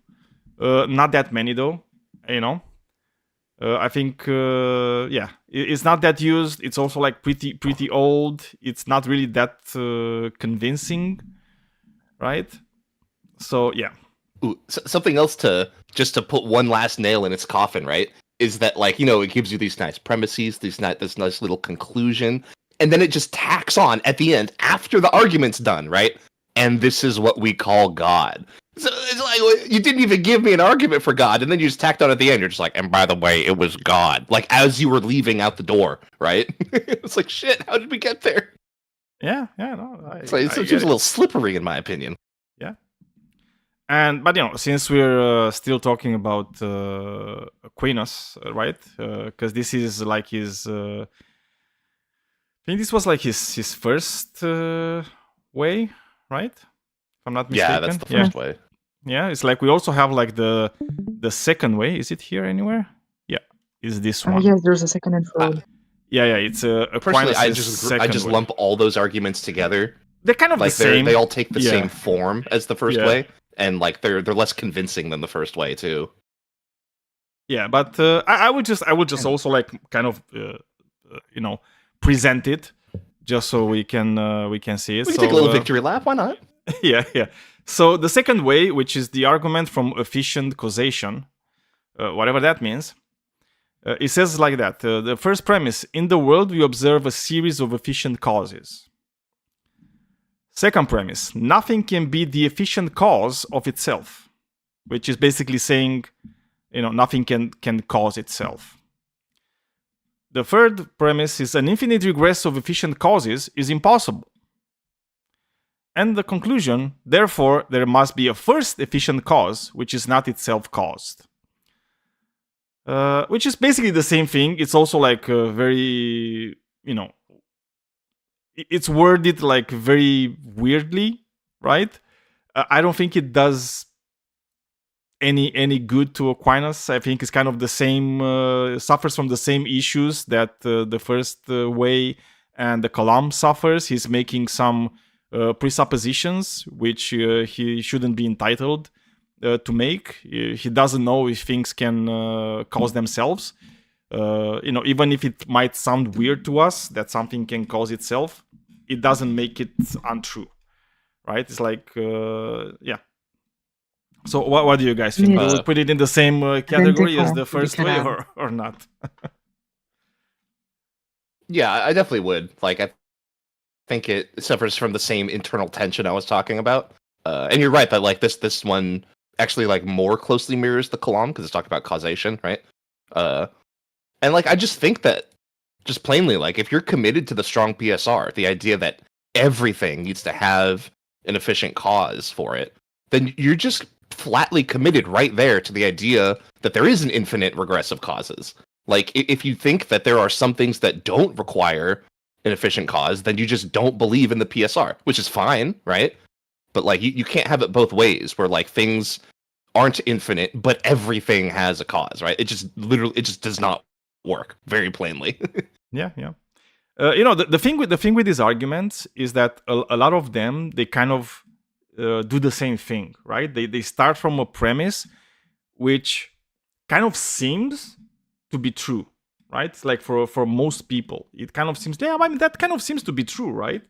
not that many though. I think it's not that used. It's also like pretty old. It's not really that convincing, right? So yeah. Ooh, something else to put one last nail in its coffin, right? Is that like, it gives you these nice premises, this nice little conclusion, and then it just tacks on at the end after the argument's done, right? And this is what we call God. So it's like you didn't even give me an argument for God, and then you just tacked on at the end. You're just like, and by the way, it was God. Like as you were leaving out the door, right? It's like, shit. How did we get there? Yeah. No. It's just a little slippery, in my opinion. Yeah. But since we're still talking about Aquinas, right? Because this is like his. I think this was like his first way, right? If I'm not mistaken. Yeah, that's the first way. Yeah, it's like we also have like the second way. Is it here anywhere? Yeah, is this one? Yes, there's a second and third. Yeah. It's Personally, Aquinas' I just way. lump all those arguments together. They're kind of Like the same. they all take the Yeah. same form as the first Yeah. way, and like they're less convincing than the first way too. Yeah, but I would just also like kind of present it just so we can see it. We can So, take a little victory lap. Why not? yeah. So the second way, which is the argument from efficient causation, whatever that means, it says like that. The first premise: in the world we observe a series of efficient causes. Second premise: nothing can be the efficient cause of itself, which is basically saying, nothing can cause itself. The third premise is an infinite regress of efficient causes is impossible. And the conclusion, therefore, there must be a first efficient cause, which is not itself caused. Which is basically the same thing. It's also like very, it's worded like very weirdly, right? I don't think it does any good to Aquinas. I think it's kind of the same, suffers from the same issues that the first way and the Kalam suffers. He's making some presuppositions which he shouldn't be entitled to make. He doesn't know if things can cause themselves. Even if it might sound weird to us that something can cause itself, it doesn't make it untrue, right? It's like yeah. So what do you guys think? Do we put it in the same category as the first way, or not? Yeah, I definitely would. Like, I think it suffers from the same internal tension I was talking about. And you're right that like this one actually like more closely mirrors the Kalam because it's talking about causation, right? And like I just think that just plainly like if you're committed to the strong PSR, the idea that everything needs to have an efficient cause for it, then you're just flatly committed right there to the idea that there is an infinite regressive causes. Like if you think that there are some things that don't require an efficient cause, then you just don't believe in the PSR, which is fine, right? But like you can't have it both ways where like things aren't infinite, but everything has a cause, right? It just does not work very plainly. Yeah. You know, the thing with these arguments is that a lot of them, they kind of do the same thing, right? They start from a premise which kind of seems to be true, right? It's like for most people, it kind of seems, yeah, I mean, that kind of seems to be true, right?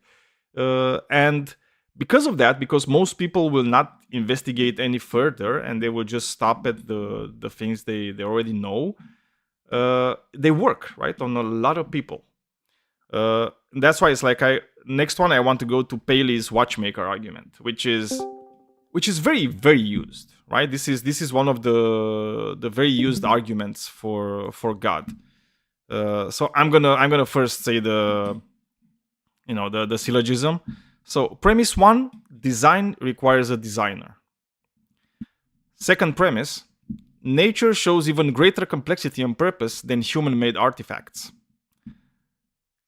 And because of that, because most people will not investigate any further and they will just stop at the things they already know, they work, right, on a lot of people. That's why it's like next one I want to go to Paley's watchmaker argument, which is very, very used, right? This is one of the very used arguments for God. So I'm gonna first say the syllogism. So premise 1, design requires a designer. Second premise, nature shows even greater complexity and purpose than human-made artifacts.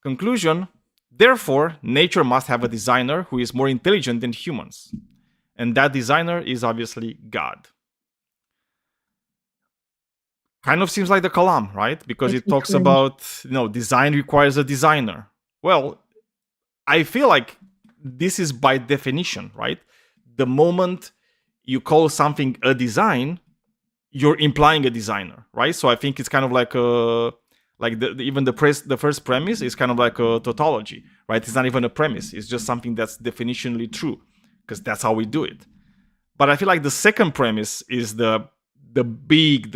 Conclusion, therefore, nature must have a designer who is more intelligent than humans. And that designer is obviously God. Kind of seems like the Kalam, right? Because it talks about, design requires a designer. Well, I feel like this is by definition, right? The moment you call something a design, you're implying a designer, right? So I think it's kind of like the first premise is kind of like a tautology, right? It's not even a premise. It's just something that's definitionally true because that's how we do it. But I feel like the second premise is the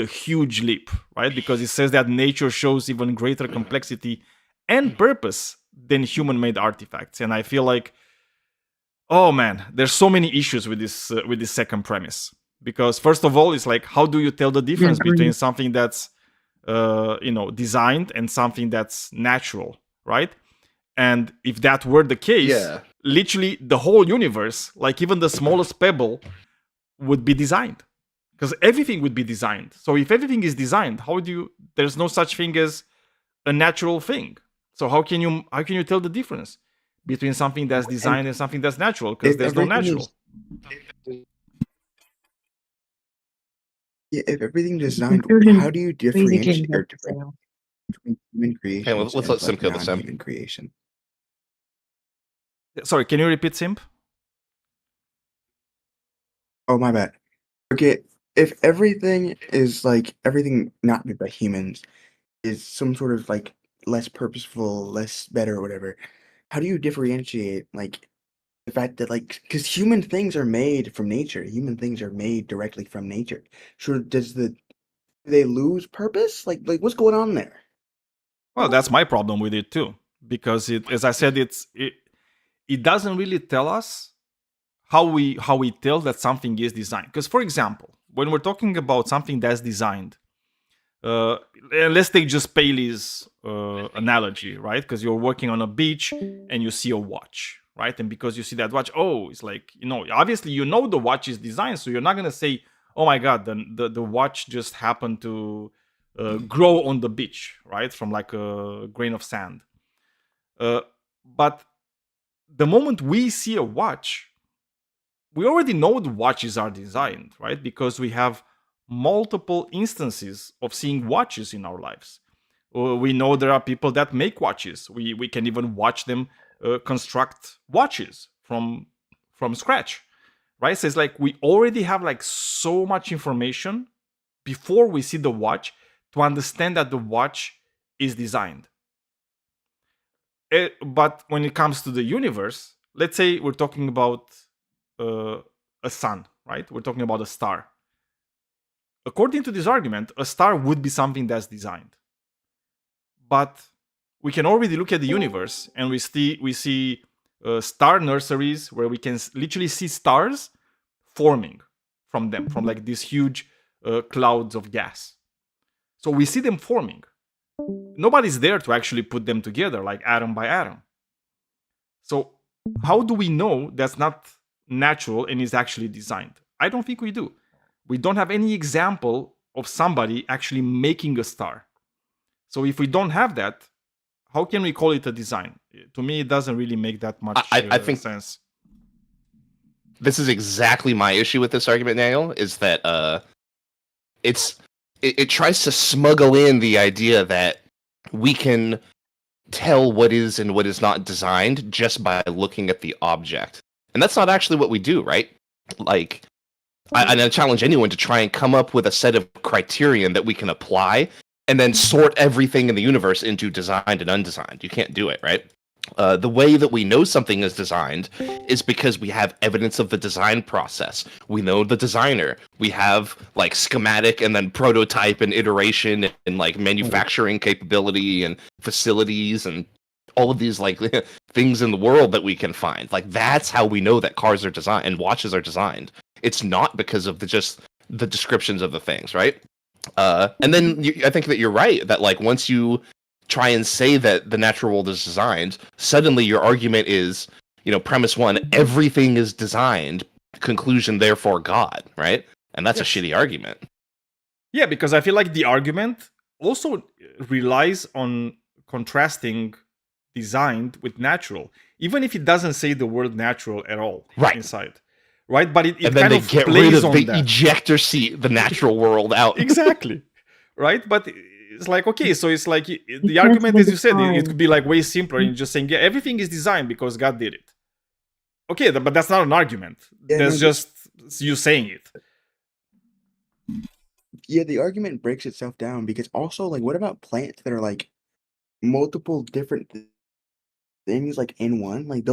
huge leap, right? Because it says that nature shows even greater complexity and purpose than human-made artifacts. And I feel like, oh man, there's so many issues with this second premise. Because first of all, it's like, how do you tell the difference between something that's designed and something that's natural, right? And if that were the case, literally the whole universe, like even the smallest pebble, would be designed. Because everything would be designed. So if everything is designed, there's no such thing as a natural thing. So how can you tell the difference between something that's designed and something that's natural? Because there's no natural. Yeah, if everything designed, how do you differentiate between human creation? Hey, let's let Simp kill the Simp. Human creation. Sorry, can you repeat, Simp? Oh, my bad. Okay, if everything is like everything not made by humans is some sort of like less purposeful, less better, or whatever, how do you differentiate like the fact that like because human things are made from nature, human things are made directly from nature. Sure, do they lose purpose? Like what's going on there? Well, that's my problem with it too, because as I said, it doesn't really tell us how we tell that something is designed. Because for example, when we're talking about something that's designed, let's take just Paley's analogy, right? Because you're working on a beach and you see a watch, right? And because you see that watch, it's like, obviously the watch is designed, so you're not gonna say, oh my god, the watch just happened to grow on the beach, right? From like a grain of sand. But the moment we see a watch, we already know the watches are designed, right? Because we have multiple instances of seeing watches in our lives. We know there are people that make watches. We can even watch them construct watches from scratch, right? So it's like we already have like so much information before we see the watch to understand that the watch is designed. But when it comes to the universe, let's say we're talking about a sun, right? We're talking about a star. According to this argument, a star would be something that's designed. But we can already look at the universe and we see star nurseries where we can literally see stars forming from them, from like these huge clouds of gas. So we see them forming. Nobody's there to actually put them together like atom by atom. So how do we know that's not natural and is actually designed? I don't think we do. We don't have any example of somebody actually making a star. So if we don't have that, how can we call it a design? To me, it doesn't really make that much I think sense. This is exactly my issue with this argument, Daniel, is that it tries to smuggle in the idea that we can tell what is and what is not designed just by looking at the object. And that's not actually what we do, right? Like, I challenge anyone to try and come up with a set of criterion that we can apply and then sort everything in the universe into designed and undesigned. You can't do it, right? The way that we know something is designed is because we have evidence of the design process. We know the designer. We have like schematic and then prototype and iteration and like manufacturing capability and facilities and all of these like things in the world that we can find. Like that's how we know that cars are designed and watches are designed. It's not because of just the descriptions of the things, right? And then I think that you're right that like once you try and say that the natural world is designed, suddenly your argument is, premise one, everything is designed, conclusion, therefore God, right? And that's a shitty argument. Yeah, because I feel like the argument also relies on contrasting designed with natural, even if it doesn't say the word natural at all inside. Right? But it and then kind they of get plays rid of on the that. ejector seat, the natural world out. Exactly. Right? But it's like, okay, so it's like the argument, as you said, it could be like way simpler in just saying, yeah, everything is designed because God did it. Okay, but that's not an argument. That's just you saying it. Yeah, the argument breaks itself down because also, like, what about plants that are like multiple different things, like in one? Like,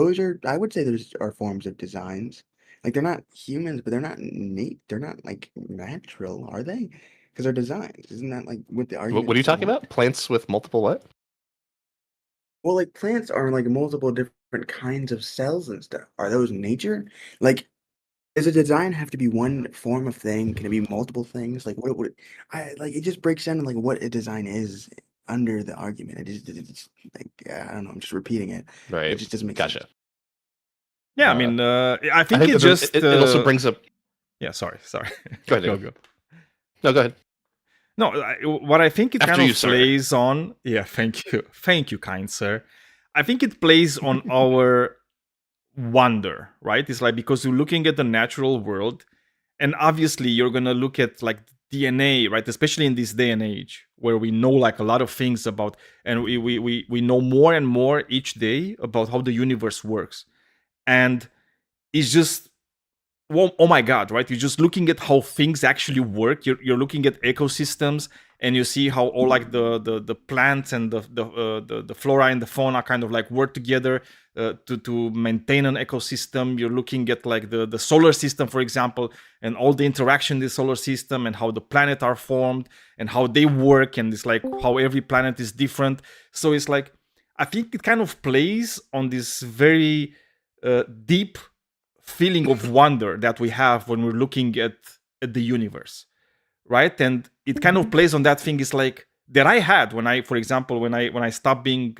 I would say those are forms of designs. Like, they're not humans, but they're not neat. They're not like natural, are they? Because they're designs. Isn't that like what the argument? What are you talking about? Plants with multiple what? Well, like plants are like multiple different kinds of cells and stuff. Are those nature? Like, does a design have to be one form of thing? Can it be multiple things? Like, what would I like? It just breaks down to like what a design is under the argument. It's like I don't know. I'm just repeating it. Right. It just doesn't make Gotcha. sense. Yeah, I mean, I think it just it also brings up. Yeah, sorry. Go ahead. Go. No, go ahead. No, what I think it After kind you, of sir. plays on. Yeah, thank you, kind sir. I think it plays on our wonder, right? It's like because you're looking at the natural world, and obviously you're gonna look at like DNA, right? Especially in this day and age where we know like a lot of things about, and we know more and more each day about how the universe works, and it's just. Well, oh my God, right? You're just looking at how things actually work. You're looking at ecosystems, and you see how all like the plants and the flora and the fauna kind of like work together to maintain an ecosystem. You're looking at like the solar system, for example, and all the interaction in the solar system and how the planets are formed and how they work, and it's like how every planet is different. So it's like I think it kind of plays on this very deep feeling of wonder that we have when we're looking at the universe, right? And it kind of plays on that thing is like that I had when I, for example, when I stopped being,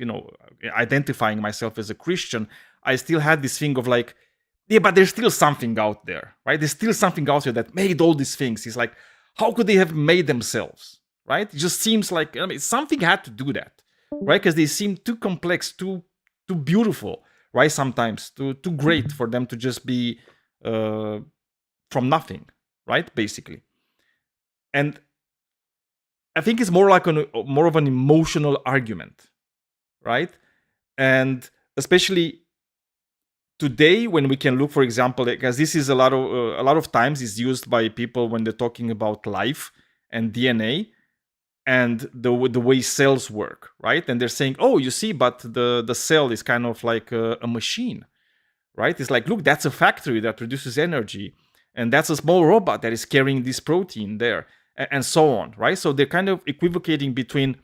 identifying myself as a Christian, I still had this thing of like, yeah, but there's still something out there, right? There's still something out there that made all these things. It's like, how could they have made themselves, right? It just seems like something had to do that, right? Because they seem too complex, too beautiful, right? Sometimes too great for them to just be from nothing, right? Basically, and I think it's more like more of an emotional argument, right? And especially today, when we can look, for example, because this is a lot of times is used by people when they're talking about life and DNA. and the way cells work, right? And they're saying, oh, you see, but the cell is kind of like a machine, right? It's like, look, that's a factory that produces energy, and that's a small robot that is carrying this protein there, and so on, right? So they're kind of equivocating between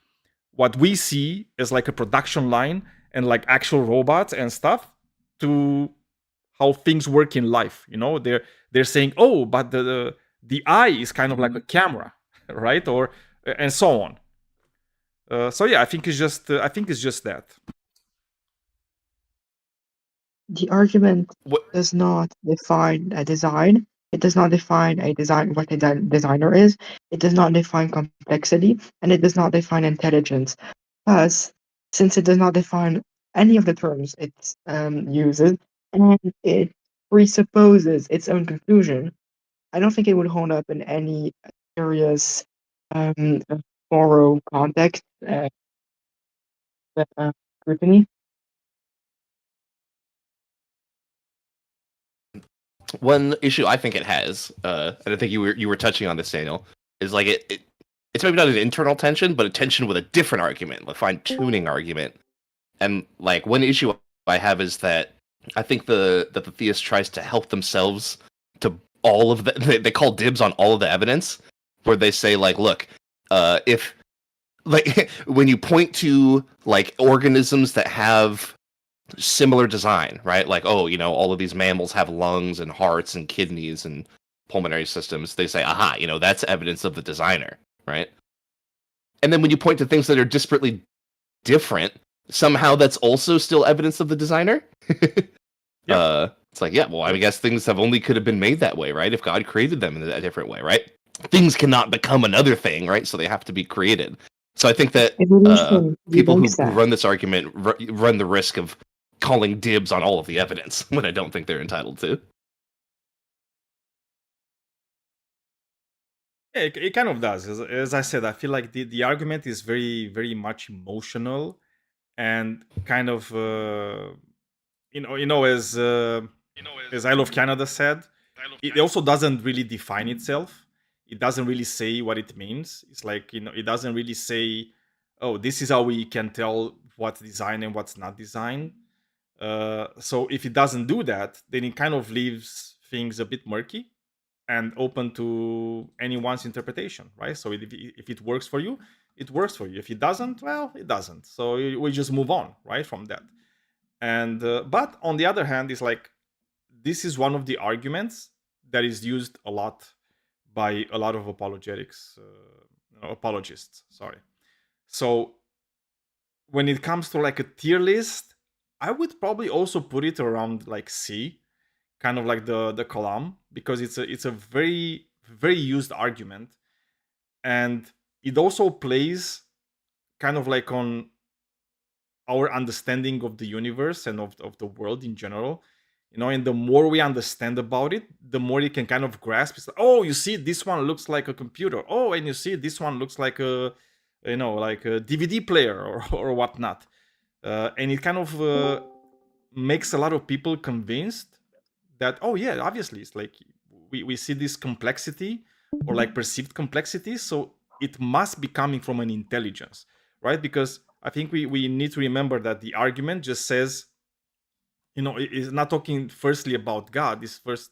what we see as like a production line and like actual robots and stuff to how things work in life. They're saying, oh, but the eye is kind of like a camera, right? Or and so on. So yeah, I think it's just that. The argument What? does not define a design. It does not define what a designer is. It does not define complexity, and it does not define intelligence. Thus, since it does not define any of the terms it uses, and it presupposes its own conclusion, I don't think it would hold up in any serious moral context scrutiny. One issue I think it has, and I think you were touching on this, Daniel, is like it's maybe not an internal tension, but a tension with a different argument, a fine tuning argument. And like one issue I have is that I think that the theist tries to help themselves to all of the they call dibs on all of the evidence, where they say like, look, if like when you point to like organisms that have similar design, right? Like, oh, all of these mammals have lungs and hearts and kidneys and pulmonary systems. They say, aha, that's evidence of the designer, right? And then when you point to things that are disparately different, somehow that's also still evidence of the designer. It's like, yeah, well, I guess things could have been made that way, right? If God created them in a different way, right? Things cannot become another thing, right? So they have to be created. So I think that people who run this argument run the risk of calling dibs on all of the evidence when I don't think they're entitled to. Yeah, it kind of does. As I said, I feel like the argument is very, very much emotional and kind of, as I Love Canada said, it also doesn't really define itself. It doesn't really say what it means. It's like, it doesn't really say, oh, this is how we can tell what's design and what's not design. So if it doesn't do that, then it kind of leaves things a bit murky and open to anyone's interpretation, right? So if it works for you, it works for you. If it doesn't, well, it doesn't. So we just move on, right, from that. And but on the other hand, it's like this is one of the arguments that is used a lot by a lot of apologists. Sorry. So when it comes to like a tier list, I would probably also put it around like C, kind of like the column, because it's a very, very used argument, and it also plays kind of like on our understanding of the universe and of the world in general. And the more we understand about it, the more you can kind of grasp. It's like, oh, you see, this one looks like a computer. Oh, and you see, this one looks like a DVD player or whatnot. And it kind of makes a lot of people convinced that, oh yeah, obviously it's like we see this complexity or like perceived complexity, so it must be coming from an intelligence, right? Because I think we need to remember that the argument just says, it is not talking firstly about God, it's first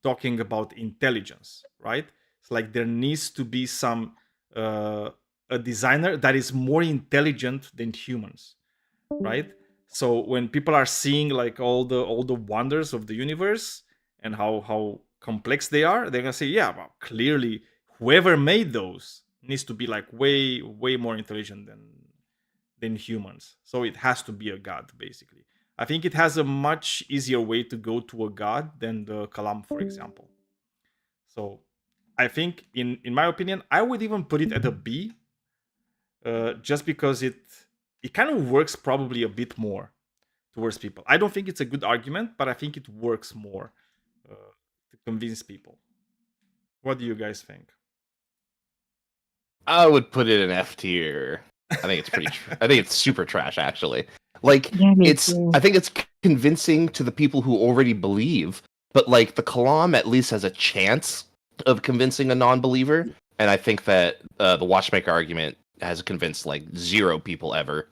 talking about intelligence, right? It's like there needs to be some a designer that is more intelligent than humans, right? So when people are seeing like all the wonders of the universe and how complex they are, they're gonna say, yeah, well, clearly whoever made those needs to be like way more intelligent than humans. So it has to be a god, basically. I think it has a much easier way to go to a god than the Kalam, for example. So I think, in my opinion, I would even put it at a B, just because it kind of works probably a bit more towards people. I don't think it's a good argument, but I think it works more to convince people. What do you guys think? I would put it in F tier. I think it's pretty. I think it's super trash, actually. Like Yeah, me it's. too. I think it's convincing to the people who already believe, but like the Kalam at least has a chance of convincing a non-believer. And I think that the Watchmaker argument has convinced like 0 people ever.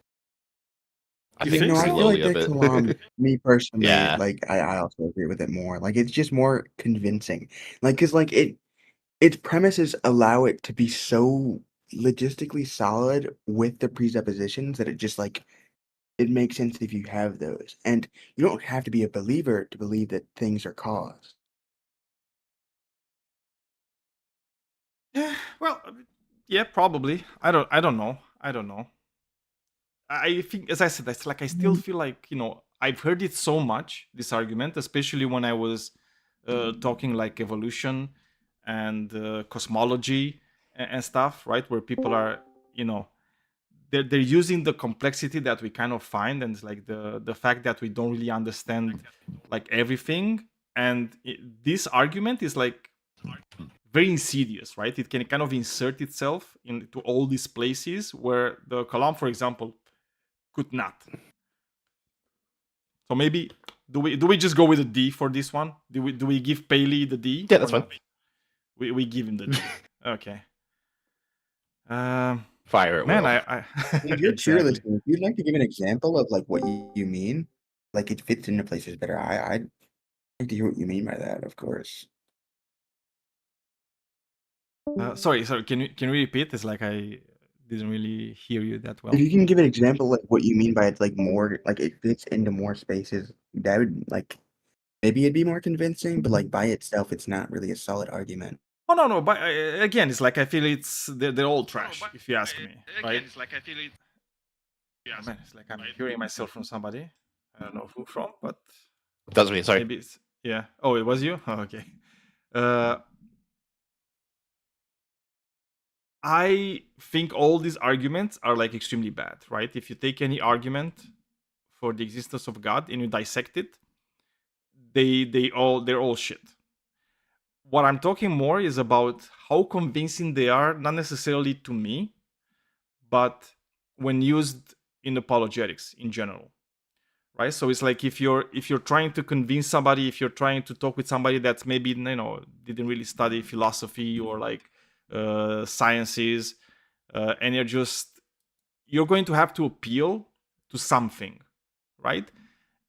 I You think think No, I so? feel like similarly of that it. Kalam, me personally, Yeah. like I also agree with it more. Like it's just more convincing. Like, cause like its premises allow it to be so logistically solid with the presuppositions that it just like it makes sense if you have those. And you don't have to be a believer to believe that things are caused. Yeah, well, yeah, probably. I don't know. I don't know. I think, as I said, it's like I still feel like, I've heard it so much, this argument, especially when I was talking like evolution and cosmology and stuff, right? Where people are, they're using the complexity that we kind of find, and it's like the fact that we don't really understand like everything. And this argument is like very insidious, right? It can kind of insert itself into all these places where the Kalam, for example, could not. So maybe do we just go with a D for this one? Do we give Paley the D? Yeah, or that's fine. not? We give him the D. Okay. Fire at Man, will. If you're cheerless, exactly. if you'd like to give an example of like what you mean, like it fits into places better. I'd like to hear what you mean by that, of course. Sorry. Can you repeat? It's like I didn't really hear you that well. If you can give an example, like what you mean by it's like more, like it fits into more spaces, that would like maybe it'd be more convincing, but like by itself, it's not really a solid argument. Oh no, but again, it's like I feel they're all trash. If you ask me, right? It's like I feel it. Oh, man, it's like I'm hearing myself from somebody. I don't know who from, but That's me. Sorry. maybe it's yeah. Oh, it was you. Oh, okay. Uh, I think all these arguments are like extremely bad, right? If you take any argument for the existence of God and you dissect it, they're all shit. What I'm talking more is about how convincing they are, not necessarily to me, but when used in apologetics in general. Right? So it's like if you're trying to convince somebody, if you're trying to talk with somebody that's maybe didn't really study philosophy or like sciences, and you're going to have to appeal to something, right?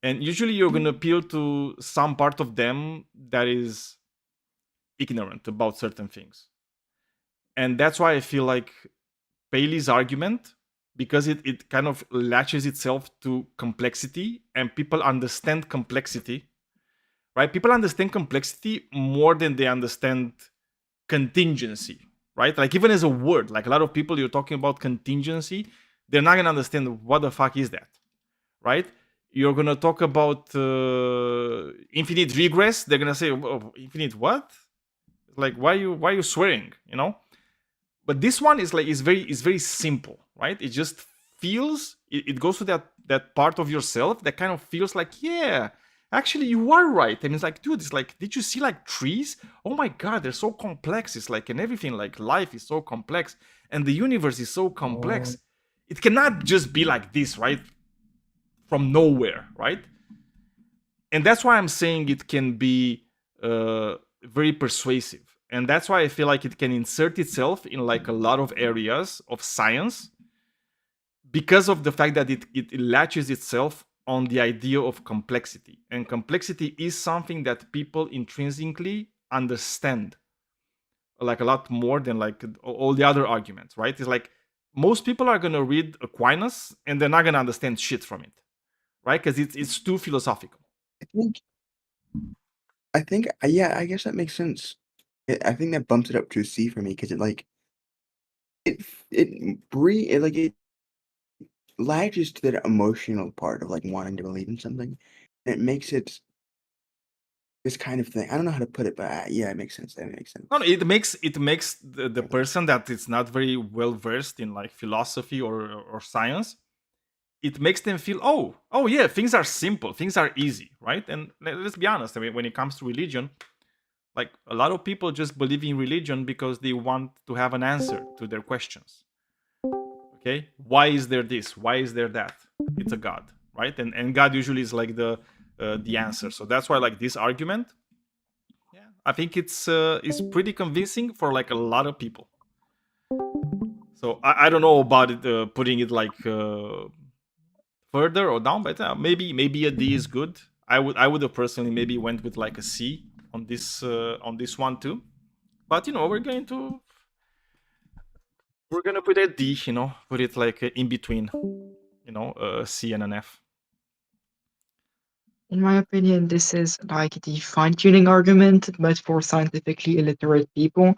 And usually you're going to appeal to some part of them that is ignorant about certain things. And that's why I feel like Paley's argument, because it kind of latches itself to complexity, and people understand complexity, right? People understand complexity more than they understand contingency, right? Like even as a word, like a lot of people, you're talking about contingency, they're not gonna understand what the fuck is that, right? You're gonna talk about infinite regress, they're gonna say, oh, infinite what? Like why you swearing, But this one is like is very simple, right? It just feels it goes to that part of yourself that kind of feels like, yeah, actually you are right. And it's like, dude, it's like, did you see like trees? Oh my god, they're so complex. It's like, and everything, like life is so complex and the universe is so complex. It cannot just be like this, right? From nowhere, right? And that's why I'm saying it can be very persuasive. And that's why I feel like it can insert itself in like a lot of areas of science, because of the fact that it latches itself on the idea of complexity. And complexity is something that people intrinsically understand, like a lot more than like all the other arguments, right? It's like most people are gonna read Aquinas and they're not gonna understand shit from it, right? Because it's too philosophical. I think, yeah, I guess that makes sense. I think that bumps it up to a C for me because it like it latches to that emotional part of like wanting to believe in something. And it makes it this kind of thing. I don't know how to put it, but yeah, it makes sense. That makes sense. No, it makes the person that is not very well versed in like philosophy or science, it makes them feel, oh yeah, things are simple, things are easy, right? And let's be honest, I mean, when it comes to religion, like a lot of people just believe in religion because they want to have an answer to their questions. Okay, why is there this? Why is there that? It's a God, right? And God usually is like the answer. So that's why like this argument, yeah, I think it's pretty convincing for like a lot of people. So I don't know about it, putting it like further or down, but maybe a D is good. I would have personally maybe went with like a C on this one too. But we're gonna put a D. Put it like in between. A C and an F. In my opinion, this is like the fine-tuning argument, but for scientifically illiterate people.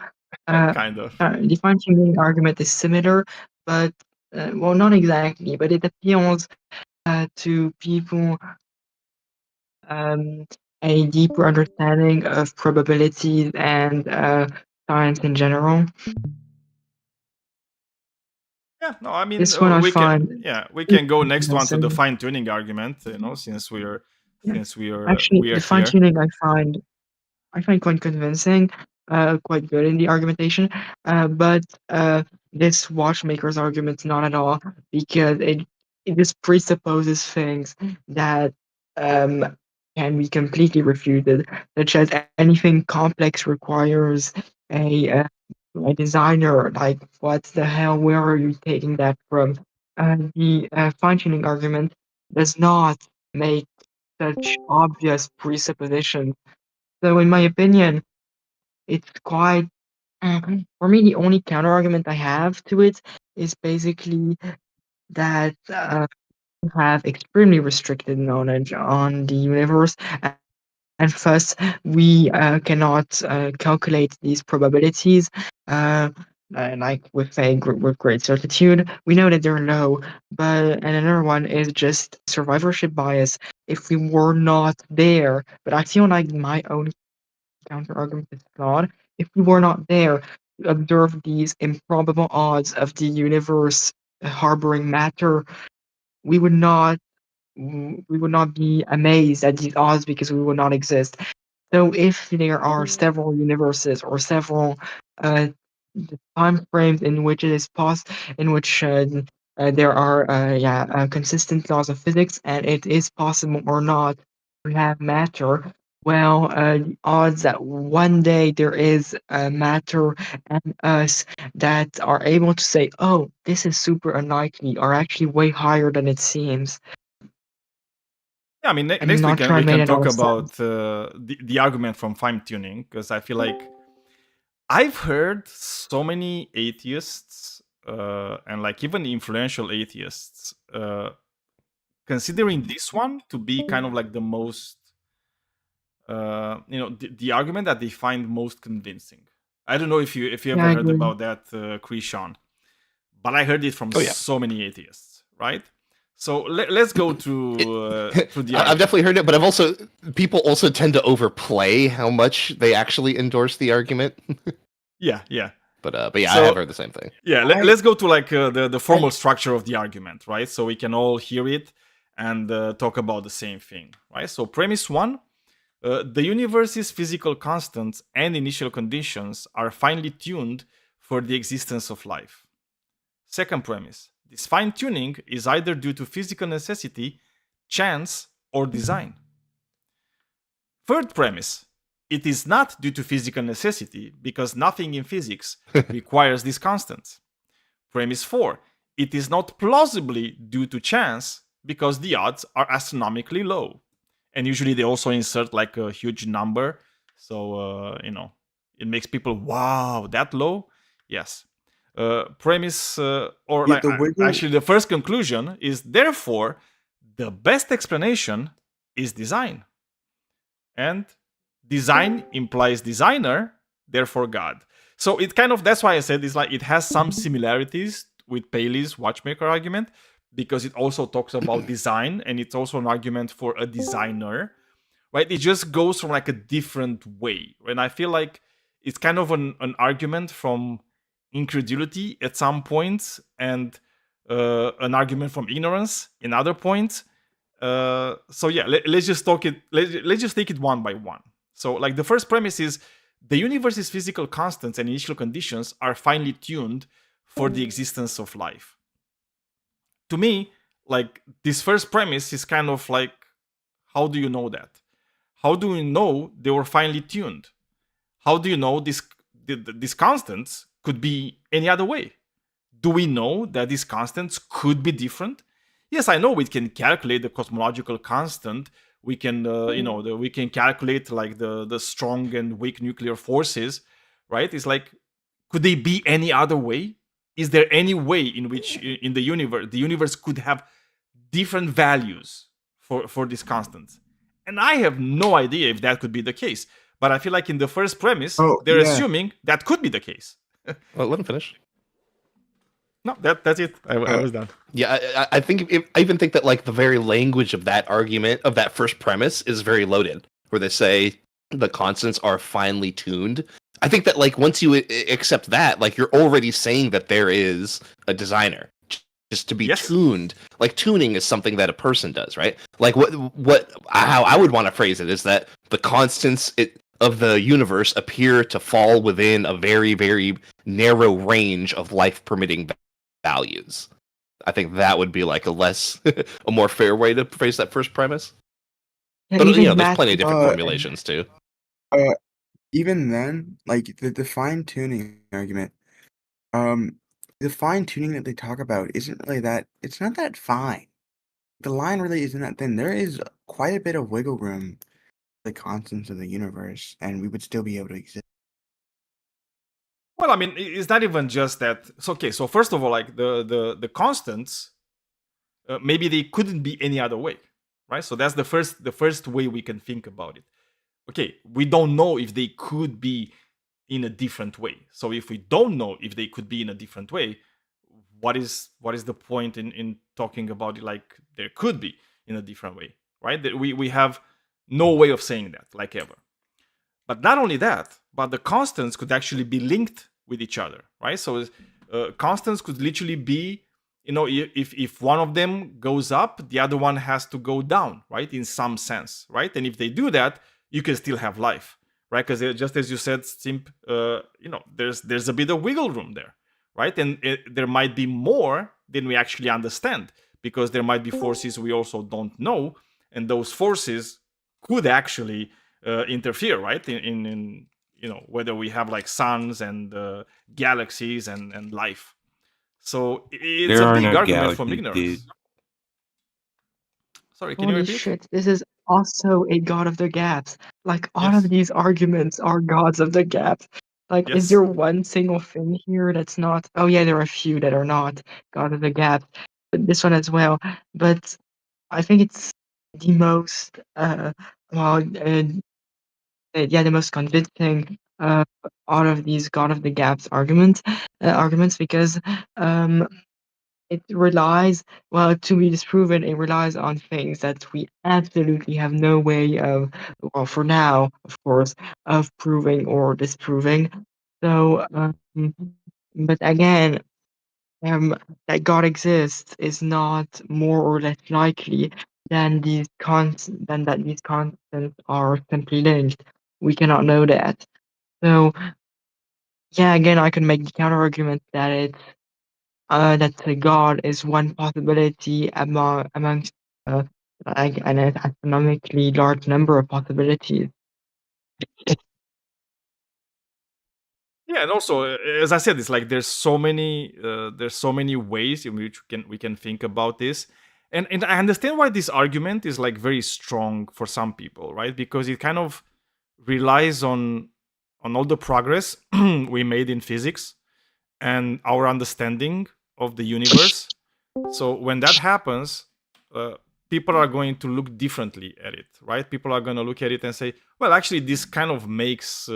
Kind of. The fine-tuning argument is similar, but well, not exactly. But it appeals to people a deeper understanding of probabilities and science in general. Yeah, no, I mean This one I we find can go next one to the convincing. fine tuning argument. Since we are Actually, we are the here. fine-tuning I find quite convincing, quite good in the argumentation. But this watchmaker's argument not at all, because it just presupposes things that can be completely refuted, such as anything complex requires a designer. Like, what the hell? Where are you taking that from? The fine-tuning argument does not make such obvious presuppositions. So, in my opinion, it's quite. For me, the only counter argument I have to it is basically that we have extremely restricted knowledge on the universe, and thus we cannot calculate these probabilities like with great certitude. We know that they're low, but another one is just survivorship bias. If we were not there, but I feel like my own counter argument is flawed. If we were not there to observe these improbable odds of the universe harboring matter, we would not be amazed at these odds because we would not exist. So if there are several universes or several time frames in which it is in which there are consistent laws of physics, and it is possible or not to have matter, well, the odds that one day there is matter and us that are able to say, oh, this is super unlikely, are actually way higher than it seems. Yeah, I mean, I'm next we not sure I made can it all talk sense. about the argument from fine tuning, because I feel like I've heard so many atheists and like even influential atheists considering this one to be kind of like the most the argument that they find most convincing. I don't know if you Yeah, ever I heard agree. about that, Krishan, but I heard it from Oh, yeah. so many atheists, right? So let's go through the I've argument. definitely heard it, but people also tend to overplay how much they actually endorse the argument. Yeah. But yeah, So- I have heard the same thing. Yeah, let's go to like the formal structure of the argument, right? So we can all hear it and talk about the same thing, right? So premise one, the universe's physical constants and initial conditions are finely tuned for the existence of life. Second premise, this fine tuning is either due to physical necessity, chance, or design. Third premise, it is not due to physical necessity because nothing in physics requires these constants. Premise 4, it is not plausibly due to chance because the odds are astronomically low. And usually they also insert like a huge number. So, it makes people, wow, that low? Yes. Premise, or Yeah, like, the wiggle- actually, the first conclusion is therefore the best explanation is design. And design implies designer, therefore God. So it kind of, that's why I said it's like it has some similarities with Paley's watchmaker argument, because it also talks about design and it's also an argument for a designer, right? It just goes from like a different way. And I feel like it's kind of an argument from incredulity at some points and an argument from ignorance in other points. So yeah, let's just talk it. Let's just take it one by one. So like the first premise is the universe's physical constants and initial conditions are finely tuned for the existence of life. To me, like this first premise is kind of like, how do you know that? How do you know they were finely tuned? How do you know these constants could be any other way? do we know that these constants could be different? Yes, I know we can calculate the cosmological constant. We can, we can calculate like the strong and weak nuclear forces, right? It's like, could they be any other way? Is there any way in which in the universe could have different values for these constants? And I have no idea if that could be the case. But I feel like in the first premise, Oh, they're yeah. assuming that could be the case. Well, let him finish. No, that's it. I was done. Yeah, I think I even think that like the very language of that argument of that first premise is very loaded, where they say the constants are finely tuned. I think that like once you accept that, like you're already saying that there is a designer just to be Yes. tuned. Like tuning is something that a person does, right? Like how I would want to phrase it is that the constants of the universe appear to fall within a very, very narrow range of life permitting values. I think that would be like a more fair way to phrase that first premise. Yeah, But even there's math- plenty of different Uh, formulations too. Even then, like the fine tuning argument, the fine tuning that they talk about isn't really that. It's not that fine. The line really isn't that thin. There is quite a bit of wiggle room, for the constants of the universe, and we would still be able to exist. Well, I mean, it's not even just that. So, okay, so first of all, like the constants, maybe they couldn't be any other way, right? So that's the first way we can think about it. Okay, we don't know if they could be in a different way. So if we don't know if they could be in a different way, what is the point in talking about it like there could be in a different way, right? That we have no way of saying that, like ever. But not only that, but the constants could actually be linked with each other, right? So constants could literally be, if one of them goes up, the other one has to go down, right? In some sense, right? And if they do that, you can still have life, right? Because just as you said, Simp, there's a bit of wiggle room there, right? And there might be more than we actually understand, because there might be forces we also don't know, and those forces could actually interfere, right? In whether we have like suns and galaxies and life. So it's There a are big no argument from galaxies, ignorance. dude. Sorry, can you Holy repeat? shit, this is also a god of the gaps. Like, all Yes. of these arguments are gods of the gaps. Like, Yes. is there one single thing here that's not? Oh, yeah, there are a few that are not god of the gaps, but this one as well. But I think it's the most, the most convincing out of these god of the gaps arguments, because it relies, well, to be disproven, it relies on things that we absolutely have no way of, well, for now, of course, of proving or disproving. So, but again, that God exists is not more or less likely than these constants are simply linked. We cannot know that. So, yeah, again, I can make the counter argument that that God is one possibility amongst an astronomically large number of possibilities. Yeah, and also, as I said, it's like there's so many ways in which we can think about this, and I understand why this argument is like very strong for some people, right? Because it kind of relies on all the progress we made in physics and our understanding of the universe. So when that happens, people are going to look differently at it, right? People are going to look at it and say, well, actually, this kind of makes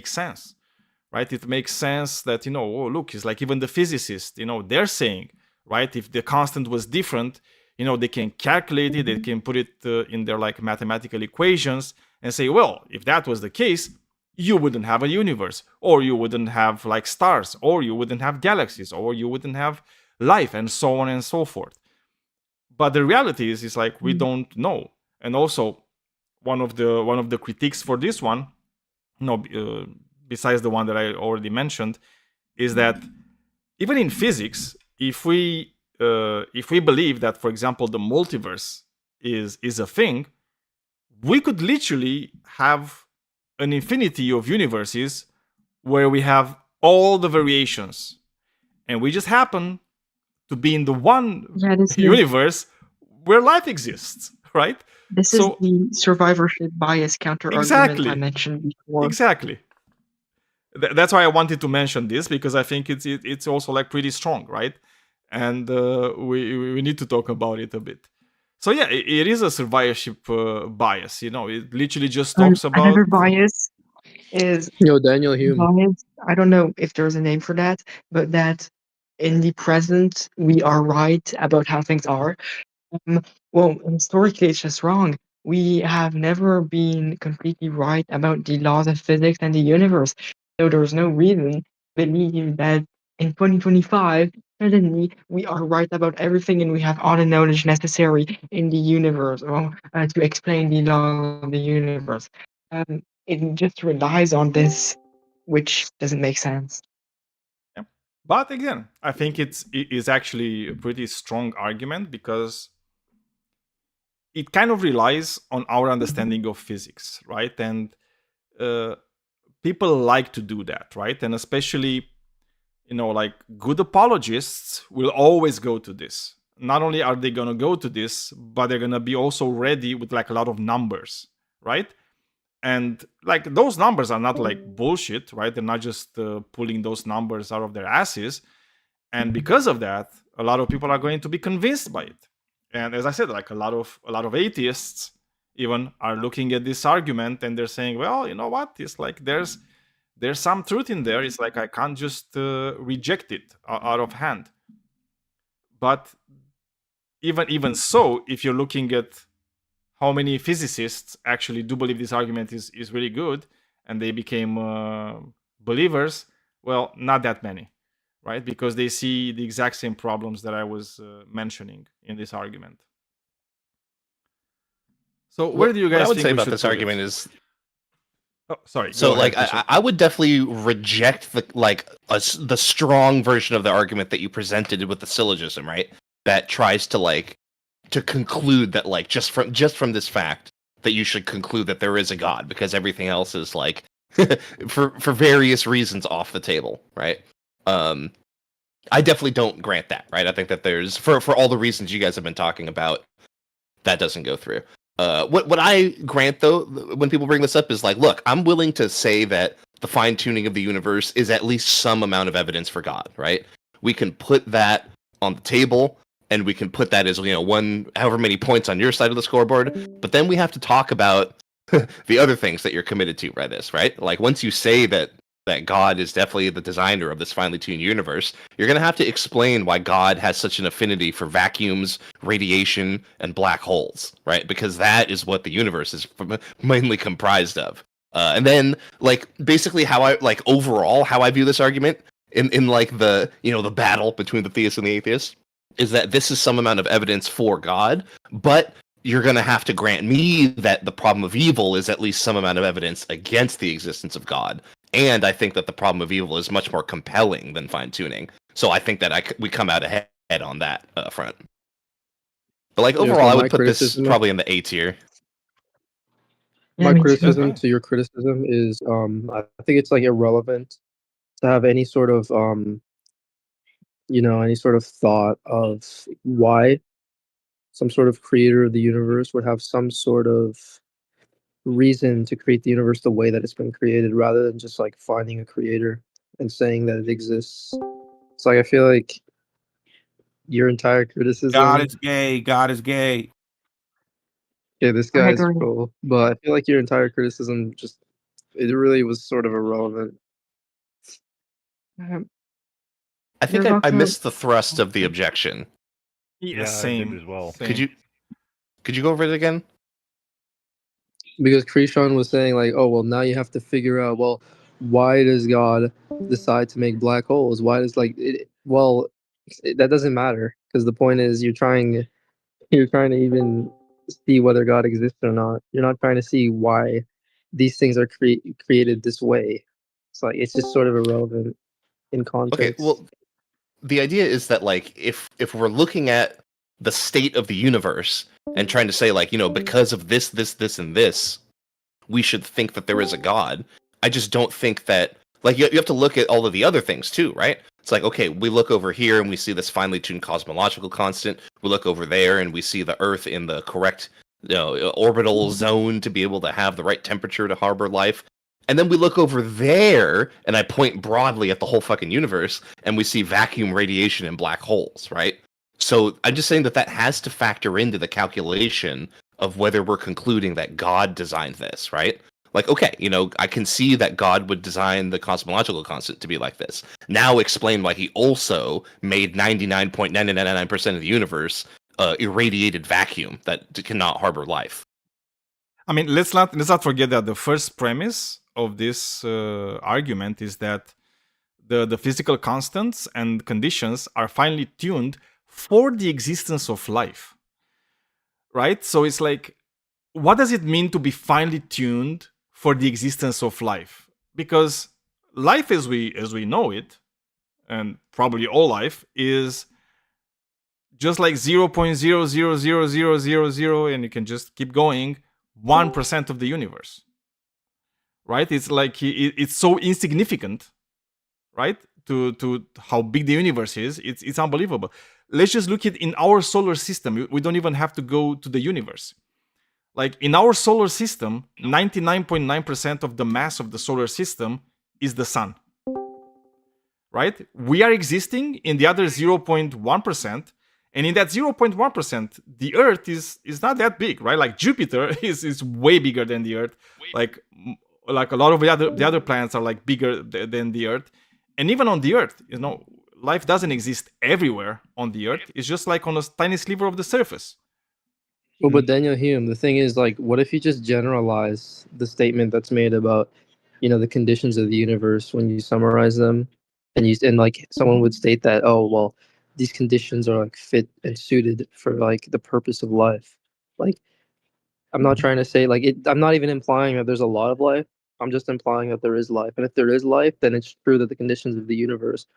sense, right? It makes sense that, oh, look, it's like even the physicists, they're saying, right, if the constant was different, they can calculate it, they can put it in their like mathematical equations and say, well, if that was the case, you wouldn't have a universe, or you wouldn't have like stars, or you wouldn't have galaxies, or you wouldn't have life, and so on and so forth. But the reality is like we don't know. And also, one of the critiques for this one, besides the one that I already mentioned, is that even in physics, if we believe that, for example, the multiverse is a thing, we could literally have an infinity of universes where we have all the variations, and we just happen to be in the one Yeah, this is universe where life exists, right? this is So the survivorship bias counter argument I exactly, mentioned before. exactly. That's why I wanted to mention this, because I think it's also like pretty strong, right? And we need to talk about it a bit. So yeah, it is a survivorship bias. You know, it literally just talks about Another bias is Yo, Daniel Hume. bias. I don't know if there's a name for that, but that in the present we are right about how things are. Well, historically, it's just wrong. We have never been completely right about the laws of physics and the universe. So there's no reason to believe that in 2025, suddenly we are right about everything and we have all the knowledge necessary in the universe or to explain the law of the universe. It just relies on this, which doesn't make sense. Yeah. But again, I think it is actually a pretty strong argument, because it kind of relies on our understanding of physics, right? And people like to do that, right? And especially, you know, like good apologists will always go to this. Not only are they going to go to this, but they're going to be also ready with like a lot of numbers, right? And like those numbers are not like bullshit, right? They're not just pulling those numbers out of their asses. And because of that, a lot of people are going to be convinced by it. And as I said, like a lot of atheists even are looking at this argument and they're saying, well, you know what? It's like there's some truth in there. It's like I can't just reject it out of hand. But even so, if you're looking at how many physicists actually do believe this argument is really good and they became believers, well, not that many, right? Because they see the exact same problems that I was mentioning in this argument. So where do you guys what I would think say we about should this put argument it? is Oh, sorry. so go like ahead, Christian. I would definitely reject the strong version of the argument that you presented with the syllogism, right? That tries to conclude that like just from this fact that you should conclude that there is a God, because everything else is like for various reasons off the table, right? I definitely don't grant that, right? I think that there's for all the reasons you guys have been talking about, that doesn't go through. What I grant though, when people bring this up, is like, look, I'm willing to say that the fine tuning of the universe is at least some amount of evidence for God, right? We can put that on the table, and we can put that as, you know, however many points on your side of the scoreboard. But then we have to talk about the other things that you're committed to by this, right? Like once you say that God is definitely the designer of this finely tuned universe, you're going to have to explain why God has such an affinity for vacuums, radiation, and black holes, right? Because that is what the universe is mainly comprised of. And then, like, basically how I view this argument in like the, you know, the battle between the theist and the atheist is that this is some amount of evidence for God, but you're going to have to grant me that the problem of evil is at least some amount of evidence against the existence of God. And I think that the problem of evil is much more compelling than fine-tuning. So I think that we come out ahead on that front. But like overall, I would put this probably in the A tier. Yeah, My me too. criticism to your criticism is I think it's like irrelevant to have any sort of any sort of thought of why some sort of creator of the universe would have some sort of reason to create the universe the way that it's been created, rather than just like finding a creator and saying that it exists. It's like I feel like your entire criticism. God is gay. God is gay. Yeah, this I guy is agree. cool, but I feel like your entire criticism it really was sort of irrelevant. I think You're I welcome. missed the thrust of the objection. Yeah, I same did as well. same. Could you go over it again? Because Krishan was saying like, oh well, now you have to figure out, well, why does God decide to make black holes? Why does that doesn't matter, because the point is you're trying to even see whether God exists or not. You're not trying to see why these things are created this way. It's like it's just sort of irrelevant in context. Okay, well, the idea is that like if we're looking at the state of the universe and trying to say like, you know, because of this, and this, we should think that there is a God. I just don't think that, like, you have to look at all of the other things too, right? It's like, okay, we look over here and we see this finely tuned cosmological constant. We look over there and we see the Earth in the correct orbital zone to be able to have the right temperature to harbor life. And then we look over there, and I point broadly at the whole fucking universe, and we see vacuum radiation and black holes, right? So I'm just saying that has to factor into the calculation of whether we're concluding that God designed this, right? Like, okay, I can see that God would design the cosmological constant to be like this. Now explain why he also made 99.999% of the universe irradiated vacuum that cannot harbor life. I mean, let's not forget that the first premise of this argument is that the physical constants and conditions are finely tuned for the existence of life, right? So it's like, what does it mean to be finely tuned for the existence of life? Because life as we know it, and probably all life, is just like 0.0000000, and you can just keep going, 1% of the universe, right? It's like it's so insignificant, right, to how big the universe is. It's unbelievable. Let's just look at in our solar system. We don't even have to go to the universe. Like in our solar system, 99.9% of the mass of the solar system is the sun, right? We are existing in the other 0.1%. And in that 0.1%, the Earth is not that big, right? Like Jupiter is way bigger than the Earth. Like a lot of the other planets are like bigger than the Earth. And even on the Earth, life doesn't exist everywhere on the Earth. It's just like on a tiny sliver of the surface. Well, but Daniel Hume, the thing is, like, what if you just generalize the statement that's made about, the conditions of the universe when you summarize them, and like someone would state that, oh well, these conditions are like fit and suited for like the purpose of life. Like, I'm not trying to say like it. I'm not even implying that there's a lot of life. I'm just implying that there is life, and if there is life, then it's true that the conditions of the universe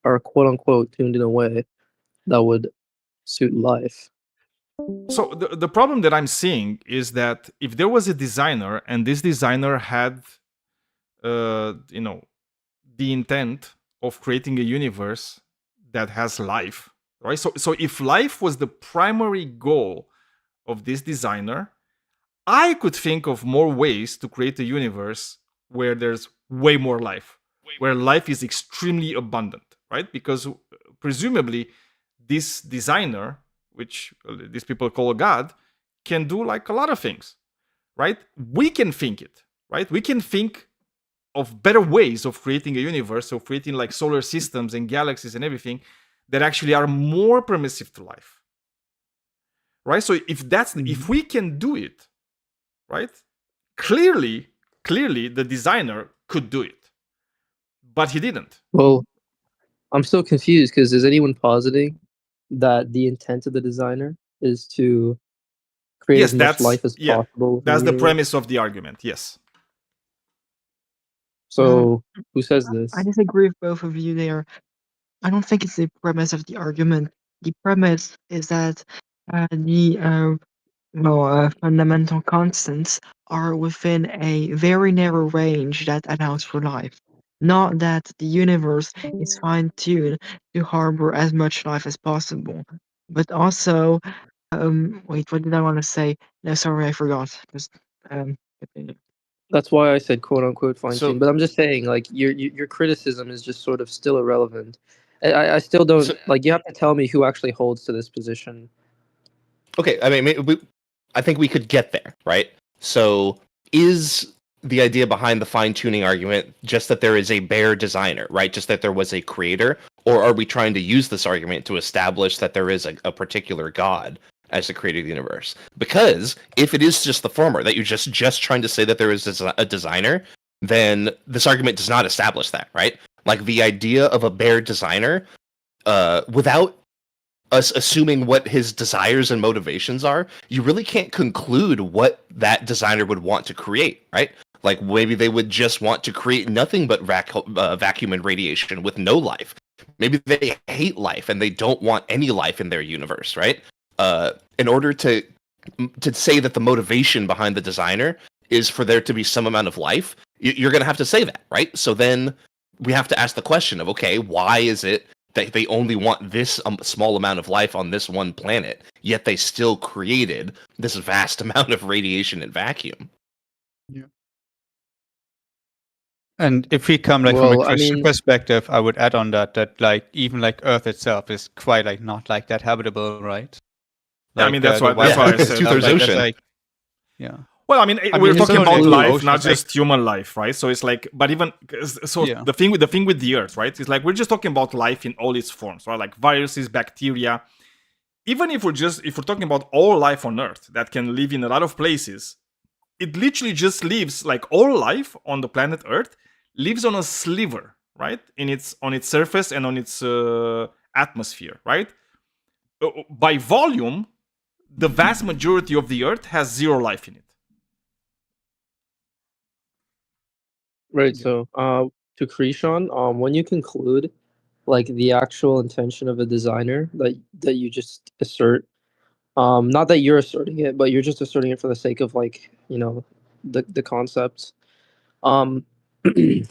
are quote unquote tuned in a way that would suit life. So the problem that I'm seeing is that if there was a designer and this designer had, the intent of creating a universe that has life, right? So if life was the primary goal of this designer, I could think of more ways to create a universe where there's way more life, where life is extremely abundant, right? Because presumably this designer, which these people call God, can do like a lot of things, right? We can think it, right? We can think of better ways of creating a universe, of creating like solar systems and galaxies and everything that actually are more permissive to life, right? So if we can do it, right? Clearly, the designer could do it, but he didn't. Well, I'm still confused because is anyone positing that the intent of the designer is to create as much life as possible? That's the premise of the argument. Yes. So who says this? I disagree with both of you there. I don't think it's the premise of the argument. The premise is that the fundamental constants are within a very narrow range that allows for life. Not that the universe is fine-tuned to harbor as much life as possible. But also, wait, what did I want to say? No, sorry, I forgot. Just continue. That's why I said "quote unquote" fine-tuned. But I'm just saying, like, your criticism is just sort of still irrelevant. I still don't like. You have to tell me who actually holds to this position. Okay, I mean, I think we could get there, right? So, is the idea behind the fine-tuning argument just that there is a bare designer, right? Just that there was a creator, or are we trying to use this argument to establish that there is a particular God as the creator of the universe? Because if it is just the former, that you're just trying to say that there is a designer, then this argument does not establish that, right? Like the idea of a bare designer, without us assuming what his desires and motivations are, you really can't conclude what that designer would want to create, right? Like maybe they would just want to create nothing but vacuum and radiation with no life. Maybe they hate life and they don't want any life in their universe, right? In order to say that the motivation behind the designer is for there to be some amount of life, you're going to have to say that, right? So then we have to ask the question of, okay, why is it that they only want this small amount of life on this one planet, yet they still created this vast amount of radiation and vacuum? And if we come like from Well, a I Christian mean- perspective, I would add on that like even like Earth itself is quite like not like that habitable, right? Yeah, I mean, that's the why- white that's why I dwarf said stuff, two-thirds like, that's, ocean. like, yeah. Well, I mean, I we're mean, talking it's about only life, ocean, not like- just human life, right? So it's like, but even so, Yeah. the thing with the Earth, right? It's like we're just talking about life in all its forms, right? Like viruses, bacteria. Even if we're talking about all life on Earth that can live in a lot of places, it literally just lives, like all life on the planet Earth lives on a sliver, right? On its surface and on its atmosphere, right? By volume, the vast majority of the Earth has zero life in it. Right. So, to Krishan, when you conclude like the actual intention of a designer that you just assert, not that you're asserting it, but you're just asserting it for the sake of like, you know, the concepts.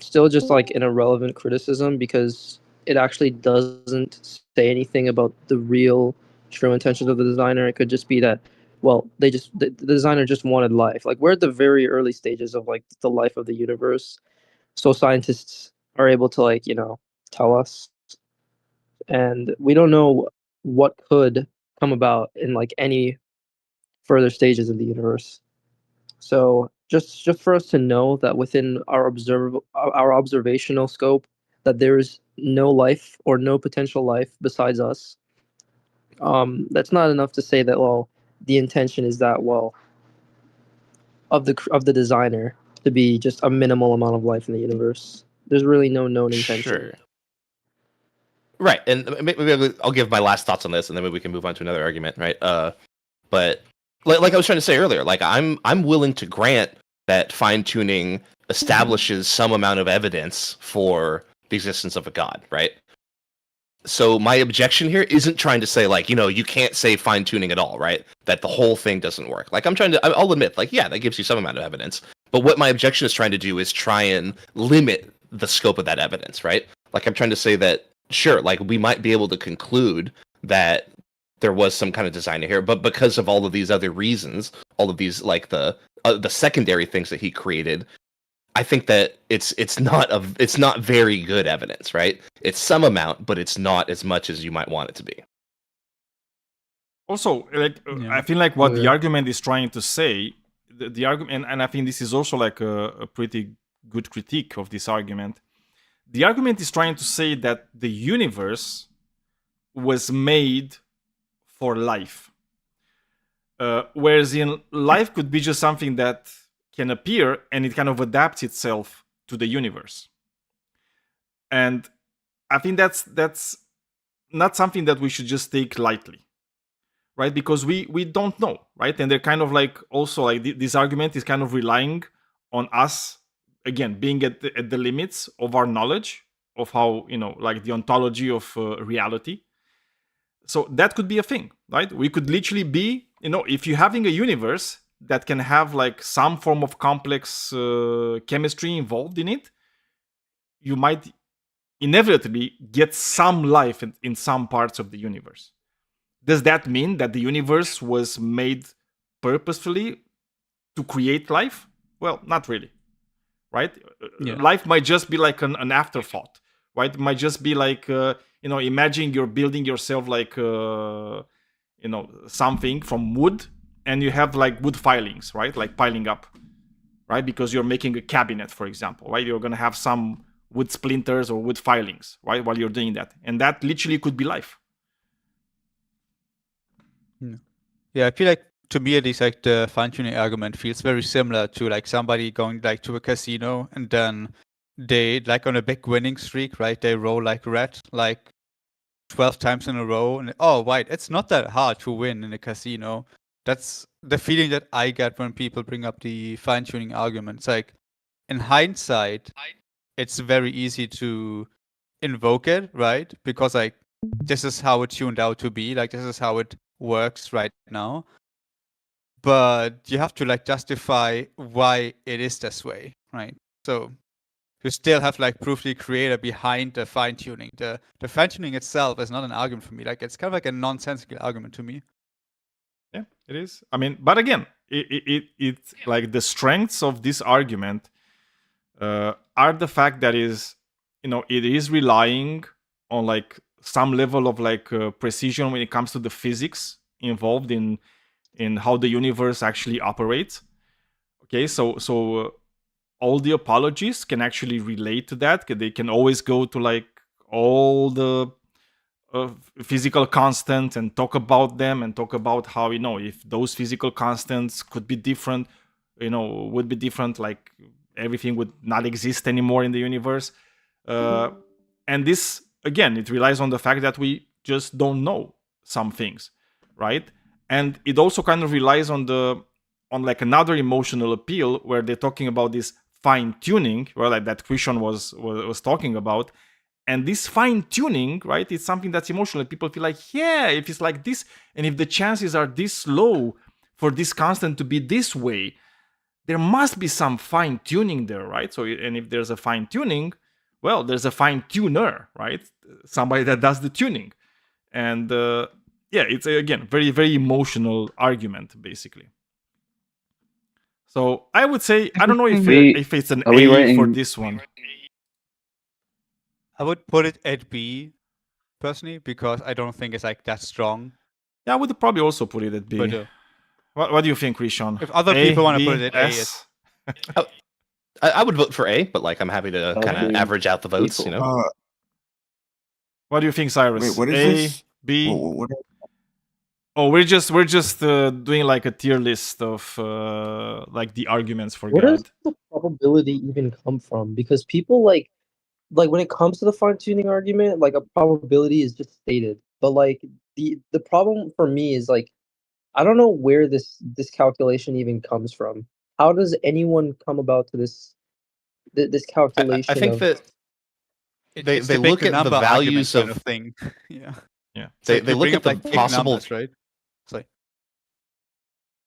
Still just like an irrelevant criticism because it actually doesn't say anything about the real true intentions of the designer. It could just be that, well, the designer just wanted life. Like we're at the very early stages of like the life of the universe. So scientists are able to like, you know, tell us, and we don't know what could come about in like any further stages of the universe. So just for us to know that within our observational scope that there is no life or no potential life besides us, that's not enough to say that, well, the intention is that, well, of the designer to be just a minimal amount of life in the universe. There's really no known intention. Sure. Right, and maybe I'll give my last thoughts on this, and then maybe we can move on to another argument, right? But like I was trying to say earlier, like I'm willing to grant that fine tuning establishes some amount of evidence for the existence of a god, right? So my objection here isn't trying to say like, you know, you can't say fine tuning at all, right? That the whole thing doesn't work. Like I'll admit, like, yeah, that gives you some amount of evidence. But what my objection is trying to do is try and limit the scope of that evidence, right? Like I'm trying to say that, sure, like we might be able to conclude that there was some kind of designer here, but because of all of these other reasons, all of these like the secondary things that he created, I think that it's not very good evidence, right? It's some amount, but it's not as much as you might want it to be. Also, like Yeah. I feel like what the Yeah. argument is trying to say, the argument, and I think this is also like a pretty good critique of this argument. The argument is trying to say that the universe was made for life, whereas in life could be just something that can appear and it kind of adapts itself to the universe. And I think that's not something that we should just take lightly, right? Because we don't know, right? And they're kind of like also like this argument is kind of relying on us again being at the limits of our knowledge of how, you know, like the ontology of reality. So that could be a thing, right? We could literally be, you know, if you're having a universe that can have like some form of complex chemistry involved in it, you might inevitably get some life in some parts of the universe. Does that mean that the universe was made purposefully to create life? Well, not really, right? Yeah. Life might just be like an afterthought, right? It might just be like, you know, imagine you're building yourself like, you know, something from wood, and you have like wood filings, right? Like piling up, right? Because you're making a cabinet, for example, right? You're going to have some wood splinters or wood filings, right? While you're doing that. And that literally could be life. Yeah, I feel like to me at least like the fine-tuning argument feels very similar to like somebody going like to a casino and then they like on a big winning streak, right? They roll like red like 12 times in a row and oh right, it's not that hard to win in a casino. That's the feeling that I get when people bring up the fine-tuning argument. It's like in hindsight, it's very easy to invoke it, right? Because like this is how it tuned out to be, like this is how it works right now. But you have to like justify why it is this way, right? So you still have like proof the creator behind the fine tuning. The fine tuning itself is not an argument for me. Like it's kind of like a nonsensical argument to me. Yeah, it is. I mean, but again, it's like the strengths of this argument are the fact that it is relying on like some level of like precision when it comes to the physics involved in how the universe actually operates. Okay, so all the apologists can actually relate to that. They can always go to like all the physical constants and talk about them and talk about how if those physical constants could be different, would be different, like everything would not exist anymore in the universe. And this again, it relies on the fact that we just don't know some things, right? And it also kind of relies on like another emotional appeal where they're talking about this fine tuning, well, like that Christian was talking about. And this fine tuning, right, it's something that's emotional. People feel like, yeah, if it's like this, and if the chances are this low for this constant to be this way, there must be some fine tuning there, right? So, and if there's a fine tuning, well, there's a fine tuner, right? Somebody that does the tuning. And yeah, it's again, very, very emotional argument, basically. So I would say, I don't know if it's an A for this one. I would put it at B, personally, because I don't think it's like that strong. Yeah, I would probably also put it at B. But, what do you think, Rishon? If other people want to put it at A, S? I would vote for A, but like I'm happy to kind of average out the votes. What do you think, Cyrus? Wait, what is A, this? B? What? Oh, we're just doing like a tier list of like the arguments for Where does God. the probability even come from? Because people like when it comes to the fine tuning argument, like a probability is just stated. But like the problem for me is like I don't know where this calculation even comes from. How does anyone come about to this calculation? I think that they look at the values of thing. Yeah. Yeah. They look at the like possible numbers, right? Sorry.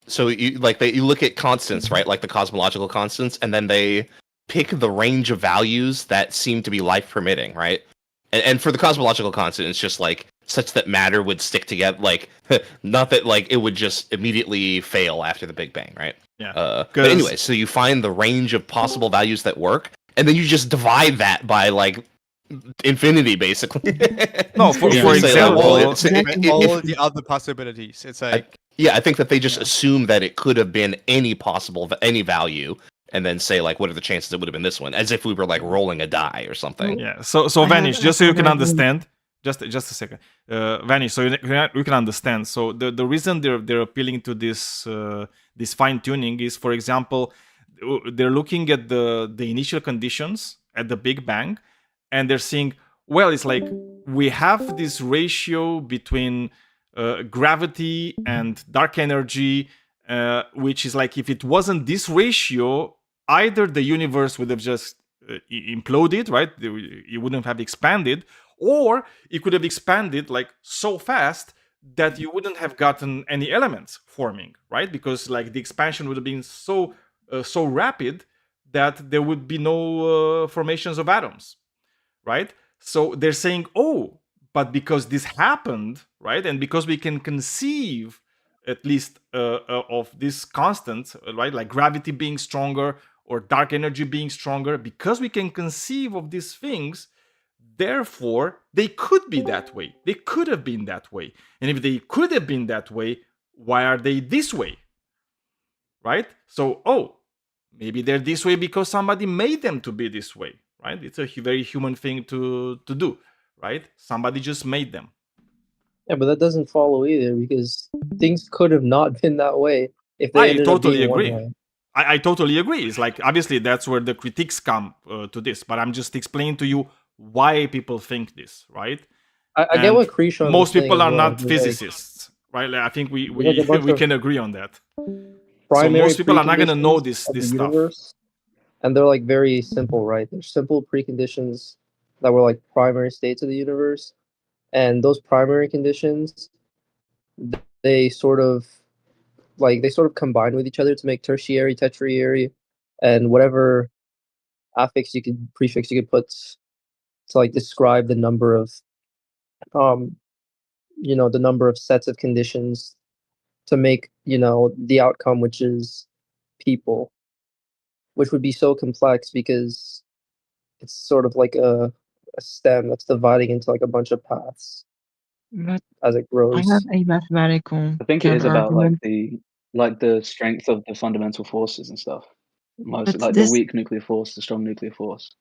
So you look at constants, right? Like the cosmological constants, and then they pick the range of values that seem to be life permitting, right? And for the cosmological constant, it's just like such that matter would stick together, like not that like it would just immediately fail after the Big Bang, right? Yeah. But anyway, so you find the range of possible values that work, and then you just divide that by like infinity, basically. No, for example, all the other possibilities. It's like I think that they just assume that it could have been any value, and then say like, what are the chances it would have been this one, as if we were like rolling a die or something. Yeah. So Vanish, just so you can understand. Just a second, Vanish. So you can understand. So the reason they're appealing to this this fine tuning is, for example, they're looking at the initial conditions at the Big Bang, and they're seeing, well, it's like we have this ratio between gravity and dark energy, which is like if it wasn't this ratio, either the universe would have just imploded, right? It wouldn't have expanded, or it could have expanded like so fast that you wouldn't have gotten any elements forming, right? Because like the expansion would have been so rapid that there would be no formations of atoms, right? So they're saying, oh, but because this happened, right, and because we can conceive at least of this constant, right, like gravity being stronger or dark energy being stronger, because we can conceive of these things, therefore they could be that way. They could have been that way. And if they could have been that way, why are they this way? Right? So, oh, maybe they're this way because somebody made them to be this way, right? It's a very human thing to do, right? Somebody just made them. Yeah, but that doesn't follow either, because things could have not been that way if they ended up being one way. I totally agree. It's like, obviously, that's where the critiques come to this, but I'm just explaining to you why people think this, right? I get what Krishan most was people saying are as not well, physicists, right? Like, I think we can agree on that. So primary most people are not going to know this of the stuff. universe, and they're like very simple, right? They're simple preconditions that were like primary states of the universe, and those primary conditions, they sort of combine with each other to make tertiary, and whatever affix prefix you could put to like describe the number of the number of sets of conditions to make the outcome, which is people, which would be so complex because it's sort of like a stem that's dividing into like a bunch of paths But as it I grows. have a mathematical I think it is about like counter-argument. the strength of the fundamental forces and stuff. Mostly But like the this weak nuclear force, the strong nuclear force.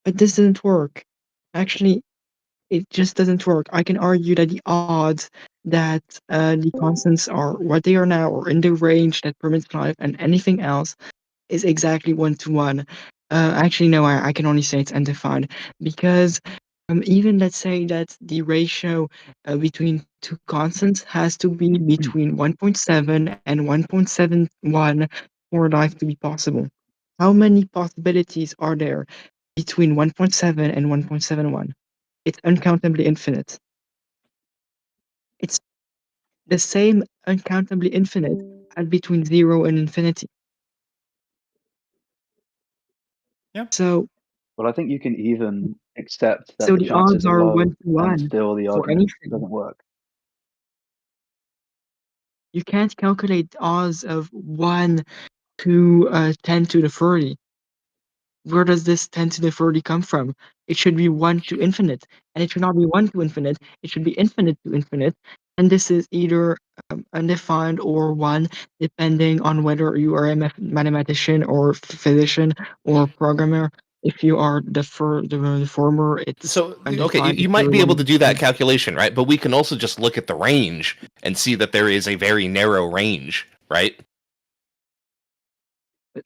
but this doesn't work. Actually, it just doesn't work. I can argue that the odds that the constants are what they are now or in the range that permits life and anything else is exactly 1-to-1. Actually, no, I can only say it's undefined because even let's say that the ratio between two constants has to be between 1.7 and 1.71 for life to be possible. How many possibilities are there between 1.7 and 1.71? It's uncountably infinite. It's the same uncountably infinite as between 0 and infinity. Yeah. So Well, I think you can even accept that so the the chances odds are are low, and 1-to-1 still the for argument anything. doesn't work. You can't calculate the odds of 1 to 10 to the 30. Where does this 10 to the 30 come from? It should be 1 to infinite, and it should not be 1 to infinite. It should be infinite to infinite, and this is either undefined or 1, depending on whether you are a mathematician or physician or programmer. If you are the former, it's So okay, undefined. you If might you're be able one, to do that calculation, right? But we can also just look at the range and see that there is a very narrow range, right?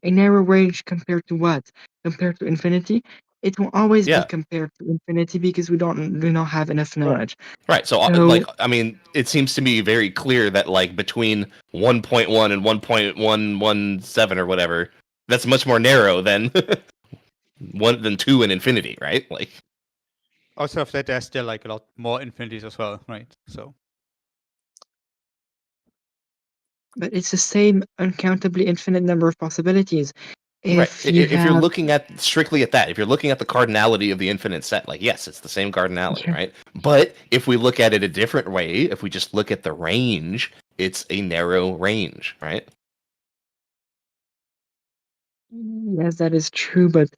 a narrow range compared to what? Compared to infinity? It will always be Yeah. compared to infinity because we do not have enough knowledge. Right. So, So- like, I mean, it seems to me very clear that, like, between 1.1 and 1.117 or whatever, that's much more narrow than 2 and infinity, right? Like, Also, of that, there's still like a lot more infinities as well, right? So, But it's the same uncountably infinite number of possibilities. If right. you If you're have, looking at strictly at that, if you're looking at the cardinality of the infinite set, like, yes, it's the same cardinality, Yeah. right? But if we look at it a different way, if we just look at the range, it's a narrow range, right? yes, that is true, but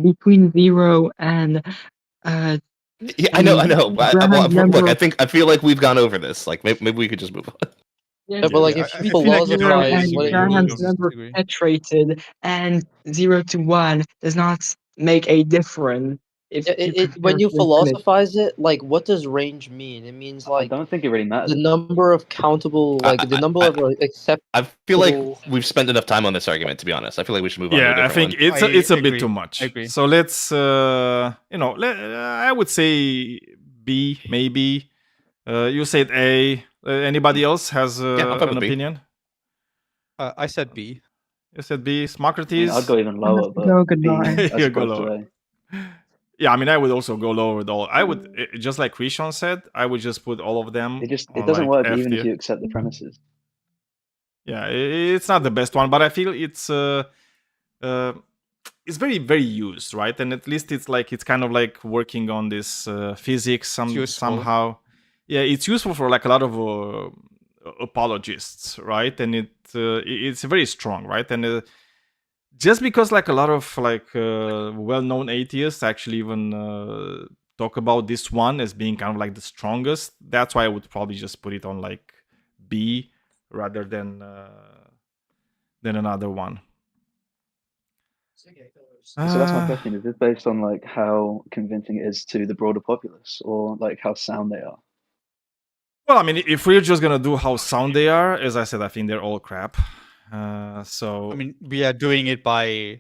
between 0 and Yeah, I know. grand number Look, I feel like we've gone over this. Like, maybe we could just move on. Yeah, but like Yeah, if I you feel like we zero philosophize and what it Graham's means, number Disagree. saturated and 0 to 1 does not make a difference. If you compare when you to infinite. philosophize it, like what does range mean? It means I like don't think it really matters. the number of countable, like the number of acceptable. I feel like we've spent enough time on this argument. To be honest, I feel like we should move on to a Yeah, I different think one. it's a bit agree. too much. I agree. So let's I would say B maybe. You said A. Anybody else has Yeah, I'm fine an with B. opinion? I said B. You said B. I mean, Socrates. I'd go even lower, but go B goodbye. as You go opposed to lower. A. Yeah, I mean, I would also go lower with all. I would just like Krishan said. I would just put all of them. It on, doesn't like, work F even if tier. you accept the premises. Yeah, it's not the best one, but I feel it's very very used, right? And at least it's kind of like working on this physics useful. somehow. Yeah, it's useful for like a lot of apologists, right? And it's very strong, right? And just because like a lot of like well-known atheists actually even talk about this one as being kind of like the strongest, that's why I would probably just put it on like B rather than another one. So that's my question: is this based on like how convincing it is to the broader populace, or like how sound they are? Well, I mean, if we're just gonna do how sound they are, as I said, I think they're all crap. So I mean, we are doing it by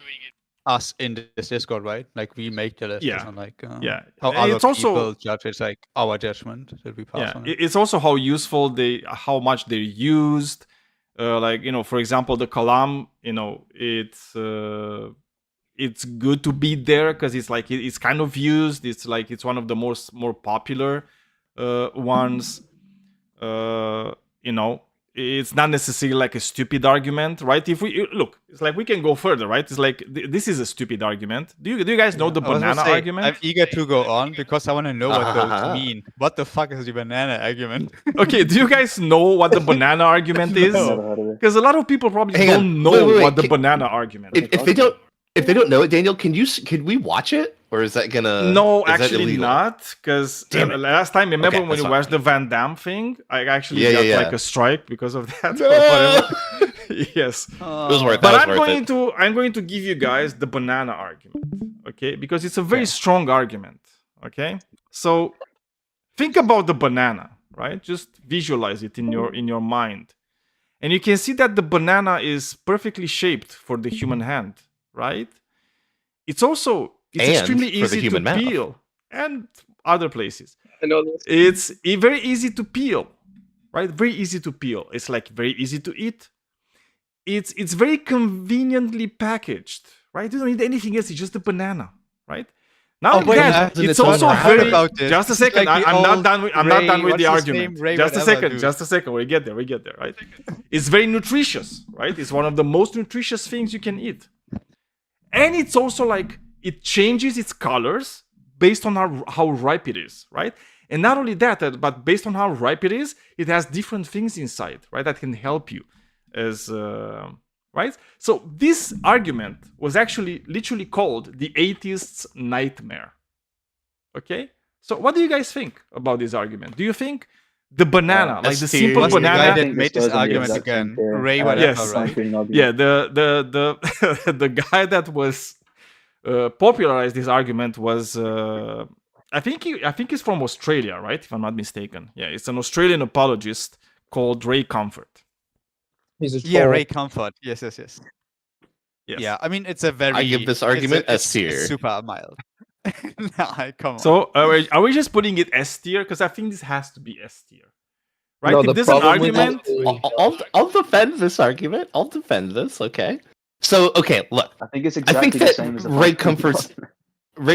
us in this Discord, right? Like we make the list, Yeah. it's not like yeah, how And other it's also people judge. It's like our judgment that we pass on. It. it's also how useful how much they're used. Like, for example, the Kalam, it's good to be there because it's like it's kind of used. It's like it's one of the more popular ones. it's not necessarily like a stupid argument, right? If we look, it's like we can go further, right? It's like this is a stupid argument. Do you guys know the I was gonna banana say, argument? I'm eager to go on because I want to know what those Uh-huh. mean. What the fuck is the banana argument? Okay, do you guys know what the banana argument is? No. Never heard of it. Because a lot of people probably Hang on. don't know Wait, what the can- banana argument is. If they don't know it, Daniel, can we watch it, or is that gonna? No, is that actually illegal? not. Because Damn it. last time, remember Okay, when that's you fine. watched the Van Damme thing? I actually Yeah, got yeah, like yeah. a strike because of that. No! Or whatever. Yes. It was worth it. But That was worth it. I'm going to give you guys the banana argument. Okay? Because it's a very strong argument. Okay? So think about the banana, right? Just visualize it in your mind. And you can see that the banana is perfectly shaped for the human hand, right? It's And extremely for the easy to human mouth. peel and other places. I know this. It's very easy to peel, right? Very easy to peel. It's like very easy to eat. It's very conveniently packaged, right? You don't need anything else. It's just a banana, right? Not only wait, that, isn't it's it so also hard very. about this? Just a This is second. like the I'm not old done. I'm not Ray- done with the what's his argument. name? Ray Just a whatever, second. dude. Just a second. We get there. Right? It's very nutritious, right? It's one of the most nutritious things you can eat, and it's also like it changes its colors based on how ripe it is, right? And not only that, but based on how ripe it is, it has different things inside, right? That can help you, as right. So this argument was actually literally called the atheist's nightmare. Okay. So what do you guys think about this argument? Do you think the banana, like the S tier. simple What's the guy banana? that think made this this goes on the argument exact same again? theory. Ray Uh, whatever, Yes. right? Yeah, the guy that was popularized this argument was I think he's from Australia, right? If I'm not mistaken. Yeah, it's an Australian apologist called Ray Comfort. He's a Yeah, troll. Ray Comfort. Yes. Yes. Yeah, I mean it's a very. I give this it's a- argument it's S tier. Super mild. Nah, come on. So are we just putting it S tier? Because I think this has to be S tier, right? No, if the there's an problem with argument, it- I'll defend this argument. I'll defend this. Okay. So okay, look. I think it's I exactly think the that same as the Ray functioning Comfort's document.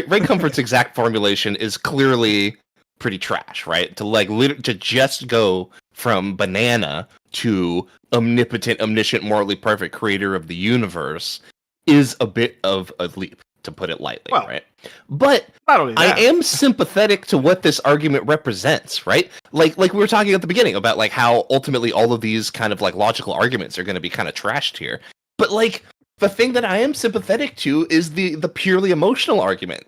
Ray Comfort's exact formulation is clearly pretty trash, right? To like to just go from banana to omnipotent, omniscient, morally perfect creator of the universe is a bit of a leap, to put it lightly, Well, right? But not only that. I am sympathetic to what this argument represents, right? Like we were talking at the beginning about like how ultimately all of these kind of like logical arguments are going to be kind of trashed here. But like the thing that I am sympathetic to is the purely emotional argument.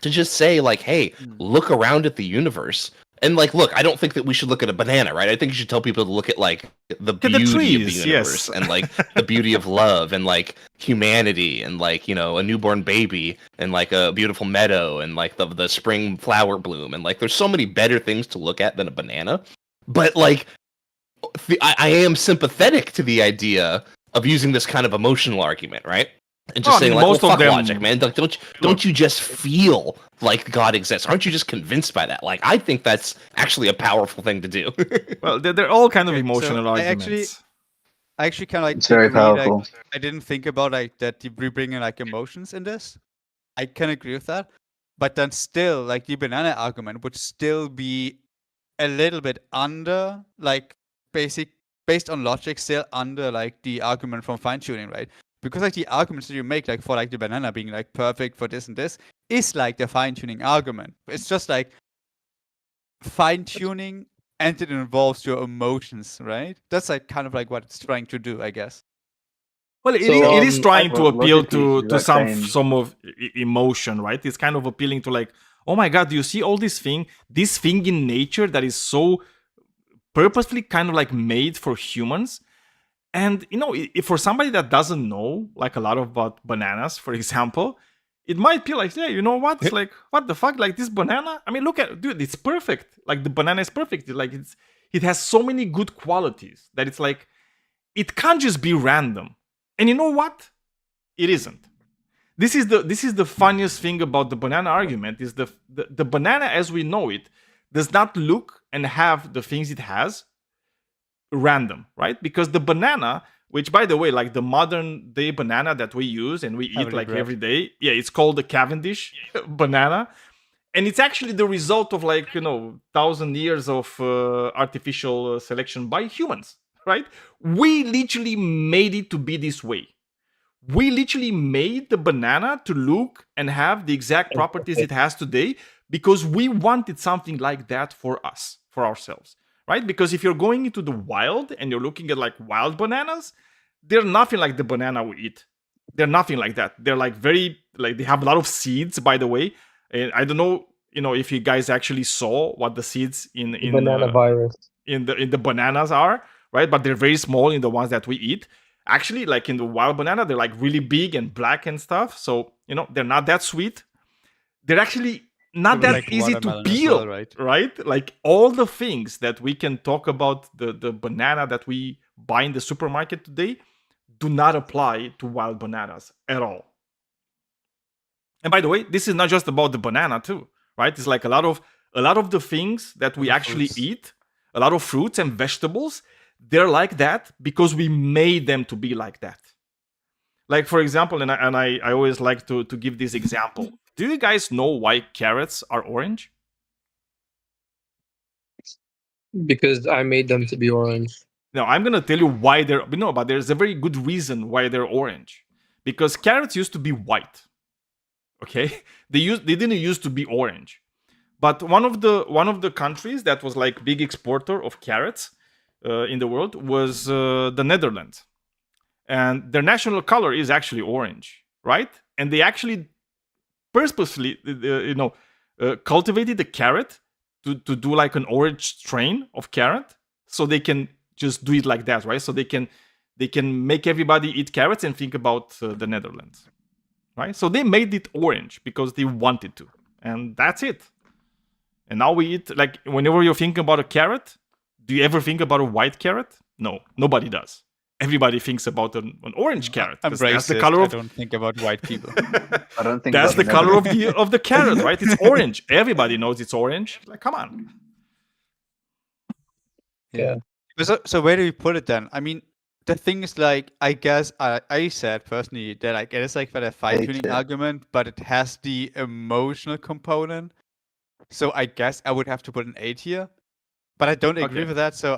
To just say like, hey, look around at the universe. And like, look, I don't think that we should look at a banana, right? I think you should tell people to look at like the at the beauty of trees, the universe yes. and like the beauty of love and like humanity and like, you know, a newborn baby and like a beautiful meadow and like the spring flower bloom and like there's so many better things to look at than a banana. But like I am sympathetic to the idea of using this kind of emotional argument, right? And just Oh, saying like, most well, of fuck them- logic, man. Like, don't you just feel like God exists? Aren't you just convinced by that? Like, I think that's actually a powerful thing to do. Well, they're all kind of Okay, so emotional I arguments. actually kind of like It's very agree, like, powerful. I didn't think about like that we bring in like emotions in this. I can agree with that, but then still like the banana argument would still be a little bit under like based on logic, still under like the argument from fine tuning, right? Because like the arguments that you make like for like the banana being like perfect for this and this is like the fine tuning argument. It's just like fine tuning and it involves your emotions, right? That's like kind of like what it's trying to do, I guess. Well, it So, is trying to well, appeal logically, to it's the some exact same. some of emotion, right? It's kind of appealing to like, oh my god, do you see all this thing in nature that is so purposefully kind of like made for humans? And you know, if for somebody that doesn't know like a lot about bananas, for example, it might be like, yeah, you know what? It's like, what the fuck? Like this banana? I mean, look at dude, it's perfect. Like the banana is perfect. Like it has so many good qualities that it's like it can't just be random. And you know what? It isn't. This is the funniest thing about the banana argument is the banana as we know it does not look and have the things it has random, right? Because the banana, which by the way, like the modern day banana that we use and we eat Heavily like bred. every day, yeah, it's called the Cavendish banana. And it's actually the result of like, 1,000 years of artificial selection by humans, right? We literally made it to be this way. We literally made the banana to look and have the exact properties it has today because we wanted something like that for us, for ourselves, right? Because if you're going into the wild and you're looking at like wild bananas, they're nothing like the banana we eat. They're nothing like that. They're like very, like they have a lot of seeds, by the way. And I don't know, if you guys actually saw what the seeds in Banana virus. in the bananas are, right? But they're very small in the ones that we eat. Actually, like in the wild banana, they're like really big and black and stuff. So, they're not that sweet. They're actually not Even that like easy to watermelon as peel, well, right? Like all the things that we can talk about the banana that we buy in the supermarket today do not apply to wild bananas at all. And by the way, this is not just about the banana too, right? It's like a lot of the things that we the actually fruits. eat, a lot of fruits and vegetables, they're like that because we made them to be like that. Like for example, and I always like to give this example. Do you guys know why carrots are orange? Because I made them to be orange. No, I'm gonna tell you why they're but there's a very good reason why they're orange. Because carrots used to be white. Okay? They didn't used to be orange. But one of the countries that was like big exporter of carrots in the world was the Netherlands. And their national color is actually orange, right? And they actually purposely cultivated the carrot to do like an orange strain of carrot so they can just do it like that, right? So they can make everybody eat carrots and think about the Netherlands, right? So they made it orange because they wanted to, and that's it. And now we eat, like, whenever you're thinking about a carrot, do you ever think about a white carrot? No, nobody does. Everybody thinks about an orange carrot. I'm 'cause that's the racist. color I of don't think about white people. I don't think that's about the color of Netherlands. the carrot, right? It's orange. Everybody knows it's orange. Like, come on. Yeah. So where do you put it then? I mean, the thing is, like, I guess I said personally that like it is like for the fine tuning yeah. argument, but it has the emotional component. So I guess I would have to put an A tier, but I don't agree Okay. with that. So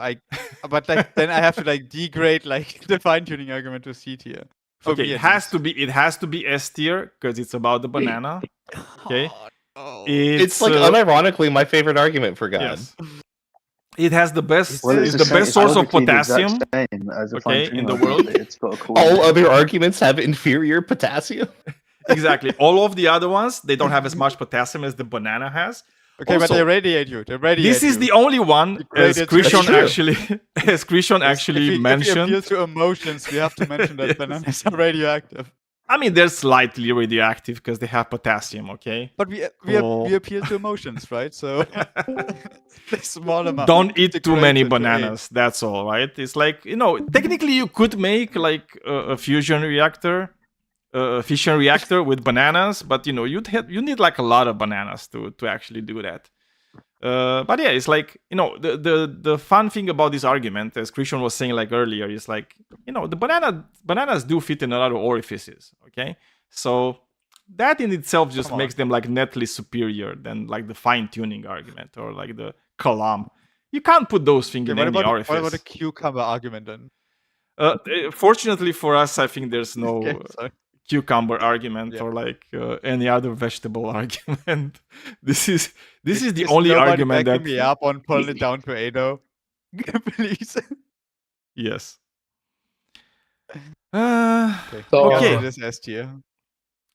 but like then I have to like degrade like the fine tuning argument to C tier. For Okay, me, it has to be S tier because it's about the banana. Okay. It's like unironically my favorite argument for God. Yes. It has the best. Well, It's it's the same- best it's source of logically the exact potassium. same as a Okay, fine-tuning in the argument, world. but it's got a cool All other arguments have inferior potassium. Exactly. All of the other ones, they don't have as much potassium as the banana has. Okay, but Also, they radiate you. They radiate This is you. the only one, as Degraded Christian true. actually, as Christian actually if we mentioned. appeal to emotions, we have to mention that Yes. bananas are radioactive. I mean, they're slightly radioactive because they have potassium. Okay. But we Cool. appeal to emotions, right? So the small amount. Don't eat too many degraded to A. bananas. That's all, right? It's like, technically you could make like a fusion reactor, a fission reactor with bananas, but you need like a lot of bananas to actually do that. But yeah, it's like, the fun thing about this argument, as Christian was saying like earlier, is like, the bananas do fit in a lot of orifices. Okay, so that in itself just Come makes them like netly superior than like the fine tuning argument or like the Kalam. You can't put those things Okay, in what any about orifice. the cucumber argument then? Fortunately for us, I think there's no Okay, sorry. cucumber argument Yeah. or like any other vegetable argument. This is the Is only nobody argument backing that me up on pulling it down to A though? Please. yes. So, Okay. It is S tier.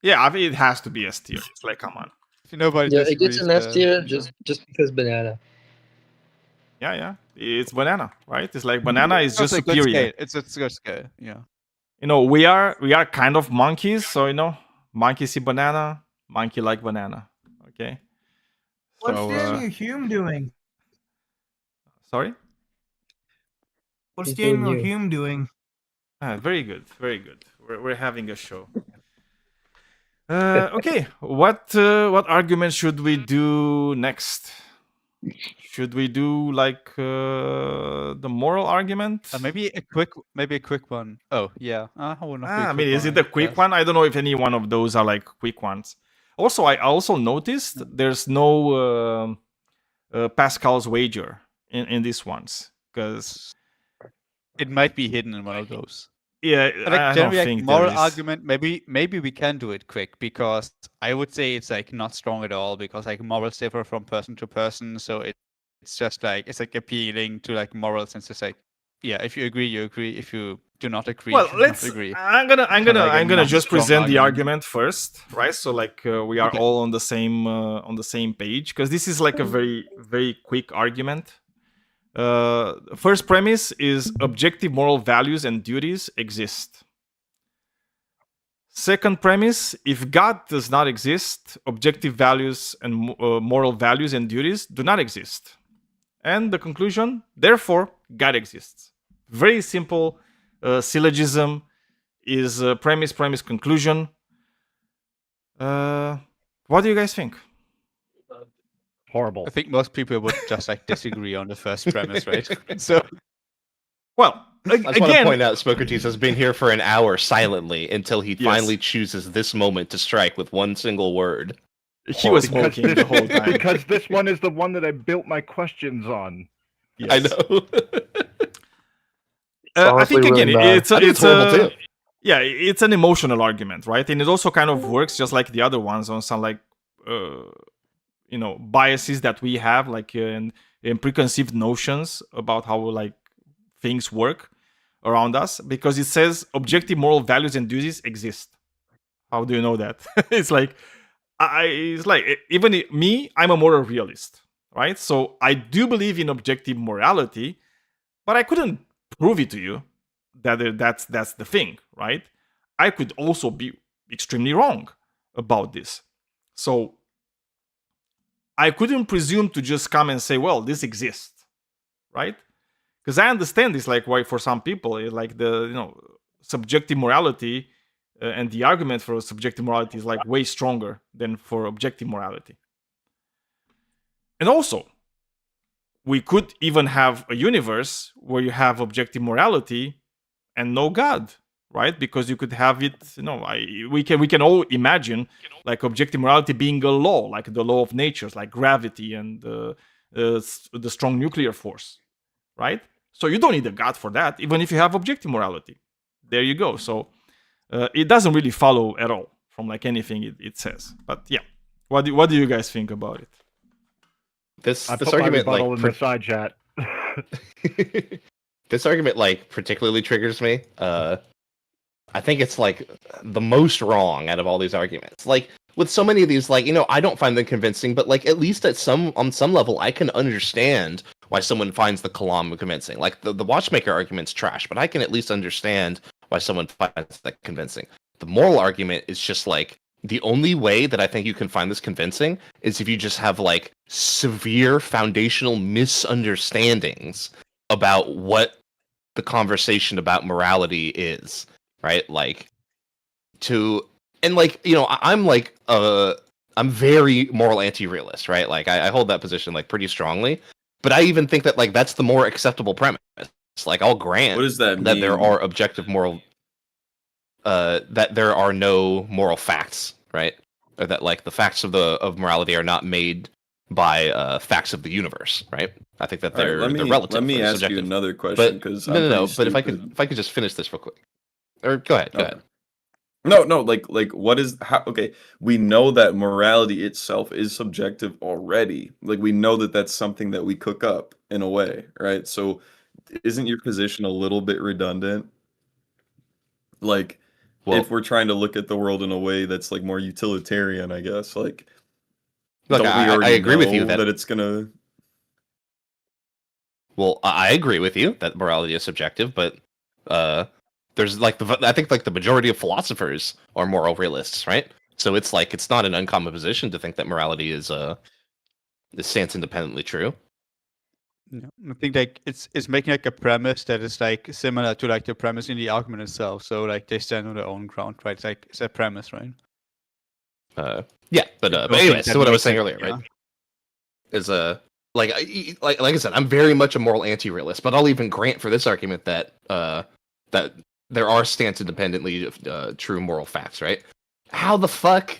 Yeah, I mean it has to be S tier. It's like, come on. If nobody yeah, it gets disagrees, an S tier then- just because banana. Yeah. It's banana, right? It's like banana is just It's a good superior. scale. It's a good scale. Yeah. We are kind of monkeys, so monkey see banana, monkey like banana. Okay. What's So, Daniel Hume doing? sorry. What's He's doing Daniel you. Hume doing? Very good, very good. We're having a show. Okay, what argument should we do next? Should we do like the moral argument? Maybe a quick one. Oh yeah. Will not be a I quick mean, is one, it a I quick guess. one? I don't know if any one of those are like quick ones. Also, I also noticed there's no Pascal's wager in these ones because it might be hidden in one of those. Yeah, But like I don't generally, like think there moral is. argument, maybe we can do it quick because I would say it's like not strong at all because like morals differ from person to person. So it's just like it's like appealing to like morals and it's just like if you agree, you agree. If you do not agree, Well, you do let's. not agree. I'm Kinda like a gonna just non-strong present the argument. argument first, right? So like we are Okay. all on the same page because this is like a very very quick argument. First premise is objective moral values and duties exist. Second premise: if God does not exist, objective values and moral values and duties do not exist. And the conclusion: therefore, God exists. Very simple syllogism is premise, conclusion. What do you guys think? Horrible. I think most people would just like disagree on the first premise, right? So Well, I just want to again, point out Socrates has been here for an hour silently until he Yes. finally chooses this moment to strike with one single word. he was Because smoking the whole time. because this one is the one that I built my questions on. I Yes. know. I honestly think again, really bad. it's I think it's horrible too. yeah, it's an emotional argument, right? And it also kind of works just like the other ones on some like biases that we have, like in preconceived notions about how like things work around us, because it says objective moral values and duties exist. How do you know that? It's like even me, I'm a moral realist, right? So I do believe in objective morality, but I couldn't prove it to you that that's the thing, right? I could also be extremely wrong about this. So I couldn't presume to just come and say, well, this exists, right? Because I understand this, like why for some people, like the subjective morality and the argument for subjective morality is like way stronger than for objective morality. And also, we could even have a universe where you have objective morality and no God, right? Because you could have it, we can all imagine like objective morality being a law, like the law of nature, like gravity and the strong nuclear force, right? So you don't need a God for that, even if you have objective morality. There you go. So it doesn't really follow at all from like anything it says. But yeah, what do you guys think about it? This I this put my argument rebuttal like in the side chat. this argument like particularly triggers me. I think it's like the most wrong out of all these arguments. Like with so many of these, like I don't find them convincing, but like at least on some level, I can understand why someone finds the Kalam convincing. Like the watchmaker argument's trash, but I can at least understand why someone finds that convincing. The moral argument is just like the only way that I think you can find this convincing is if you just have like severe foundational misunderstandings about what the conversation about morality is, right? Like I'm very moral anti-realist, right? Like I hold that position like pretty strongly, but I even think that like that's the more acceptable premise. Like I'll grant What does that mean? that there are objective moral that there are no moral facts, right? Or that like the facts of morality are not made by facts of the universe, right? I think that All right, they're let me relative. let me or ask subjective. you another question But because no. But if I could just finish this real quick, or go ahead. No, like what is how? Okay, we know that morality itself is subjective already. Like we know that that's something that we cook up in a way, right? So, isn't your position a little bit redundant? Like, Well, if we're trying to look at the world in a way that's like more utilitarian, I guess. Like, Look, don't we I already agree with you know that it's gonna. Well, I agree with you that morality is subjective, but there's like I think like the majority of philosophers are moral realists, right? So it's like it's not an uncommon position to think that morality is stands independently true. Yeah, I think like it's making like a premise that is like similar to like the premise in the argument itself. So like they stand on their own ground, right? It's a premise, right? Yeah, but don't anyway, think that so what I was makes saying it- earlier, yeah. right, is like I said, I'm very much a moral anti-realist, but I'll even grant for this argument that that there are stance independently true moral facts, right? How the fuck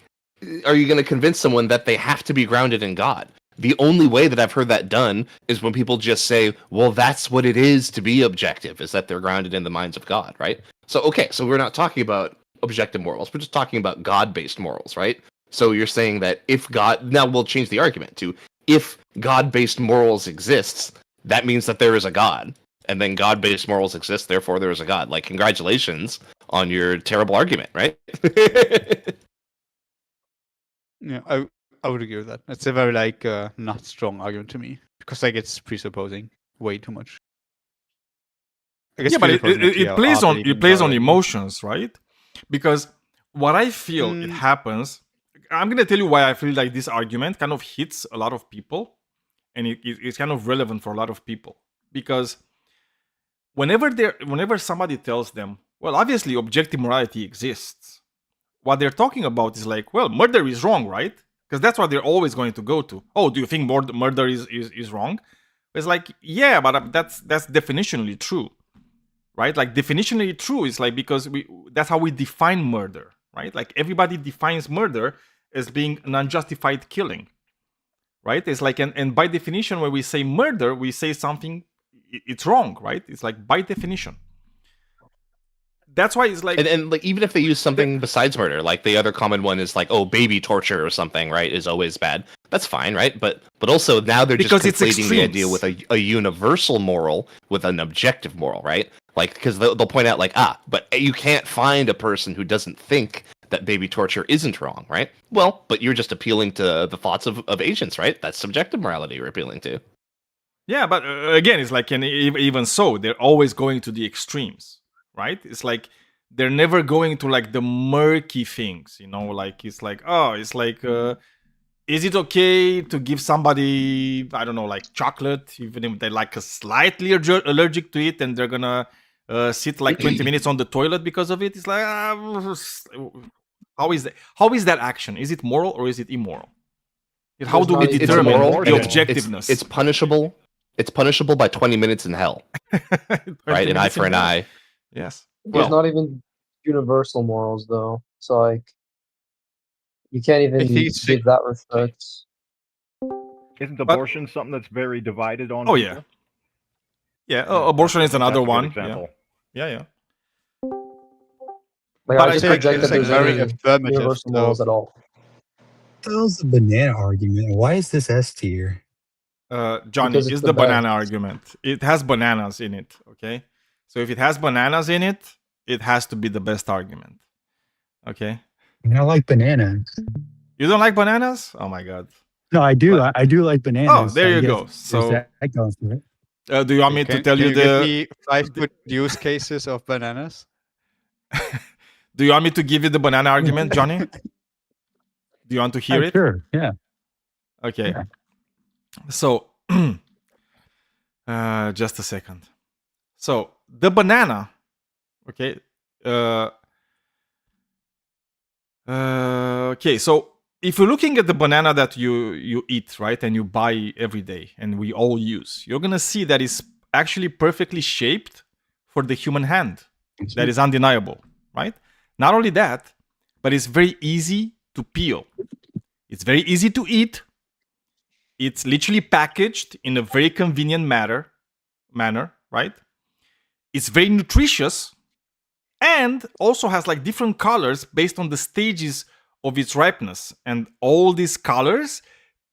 are you going to convince someone that they have to be grounded in God? The only way that I've heard that done is when people just say, well, that's what it is to be objective, is that they're grounded in the minds of God, right? So, okay, so we're not talking about objective morals. We're just talking about God-based morals, right? So you're saying that if God, now we'll change the argument to, if God-based morals exists, that means that there is a God. And then God-based morals exist, therefore there is a God. Like, congratulations on your terrible argument, right? Yeah, I would agree with that. It's a very like not strong argument to me because like it's presupposing way too much. I guess Yeah, but presupposing that we it are plays on believing emotions, right? Because what I feel it happens. I'm gonna tell you why I feel like this argument kind of hits a lot of people, and it's kind of relevant for a lot of people. Because whenever somebody tells them, well, obviously objective morality exists, what they're talking about is like, well, murder is wrong, right? Because that's what they're always going to go to. Oh, do you think murder is wrong? It's like, yeah, but that's definitionally true, right? Like definitionally true is like because that's how we define murder, right? Like everybody defines murder as being an unjustified killing, right? It's like, and by definition, when we say murder, we say something, it's wrong, right? It's like by definition. That's why it's like, and like even if they use something besides murder, like the other common one is like, oh, baby torture or something, right? Is always bad. That's fine, right? But also now they're because just conflating the idea extremes. with a universal moral with an objective moral, right? Like because they'll point out like, but you can't find a person who doesn't think that baby torture isn't wrong, right? Well, but you're just appealing to the thoughts of agents, right? That's subjective morality you're appealing to. Yeah, but again, it's like, and even so, they're always going to the extremes, right? It's like they're never going to like the murky things, you know, like it's like, oh, it's like, is it okay to give somebody, I don't know, like chocolate, even if they're like slightly allergic to it and they're gonna sit like 20 minutes on the toilet because of it? It's like, how is that action? Is it moral or is it immoral? How do we determine the objectiveness? It's punishable. It's punishable by 20 minutes in hell. Right? An eye for an eye. Yes. There's not even universal morals though. So like you can't even give that respect. Isn't abortion something that's very divided on? Oh people? yeah. Abortion is another That's a good one. example. Yeah. Like, But I I just think reject it's that like there's very any affirmative. universal morals at all. That was the banana argument. Why is this S tier? Johnny, Because it's is the the banana best. argument. It has bananas in it, okay? So if it has bananas in it, it has to be the best argument. Okay? I like bananas. You don't like bananas? Oh my god. No, I do. I do like bananas. Oh, there you I guess go. there's So that goes for it. do you want me to tell you give me 5 good use cases of bananas? Do you want me to give you the banana argument, Johnny? Do you want to hear it? Sure, yeah. Okay. Yeah. So, just a second. So, the banana, okay. Okay, so if you're looking at the banana that you eat, right, and you buy every day, and we all use, you're gonna see that it's actually perfectly shaped for the human hand. That is undeniable, right? Not only that, but it's very easy to peel. It's very easy to eat. It's literally packaged in a very convenient manner, right? It's very nutritious and also has like different colors based on the stages of its ripeness. And all these colors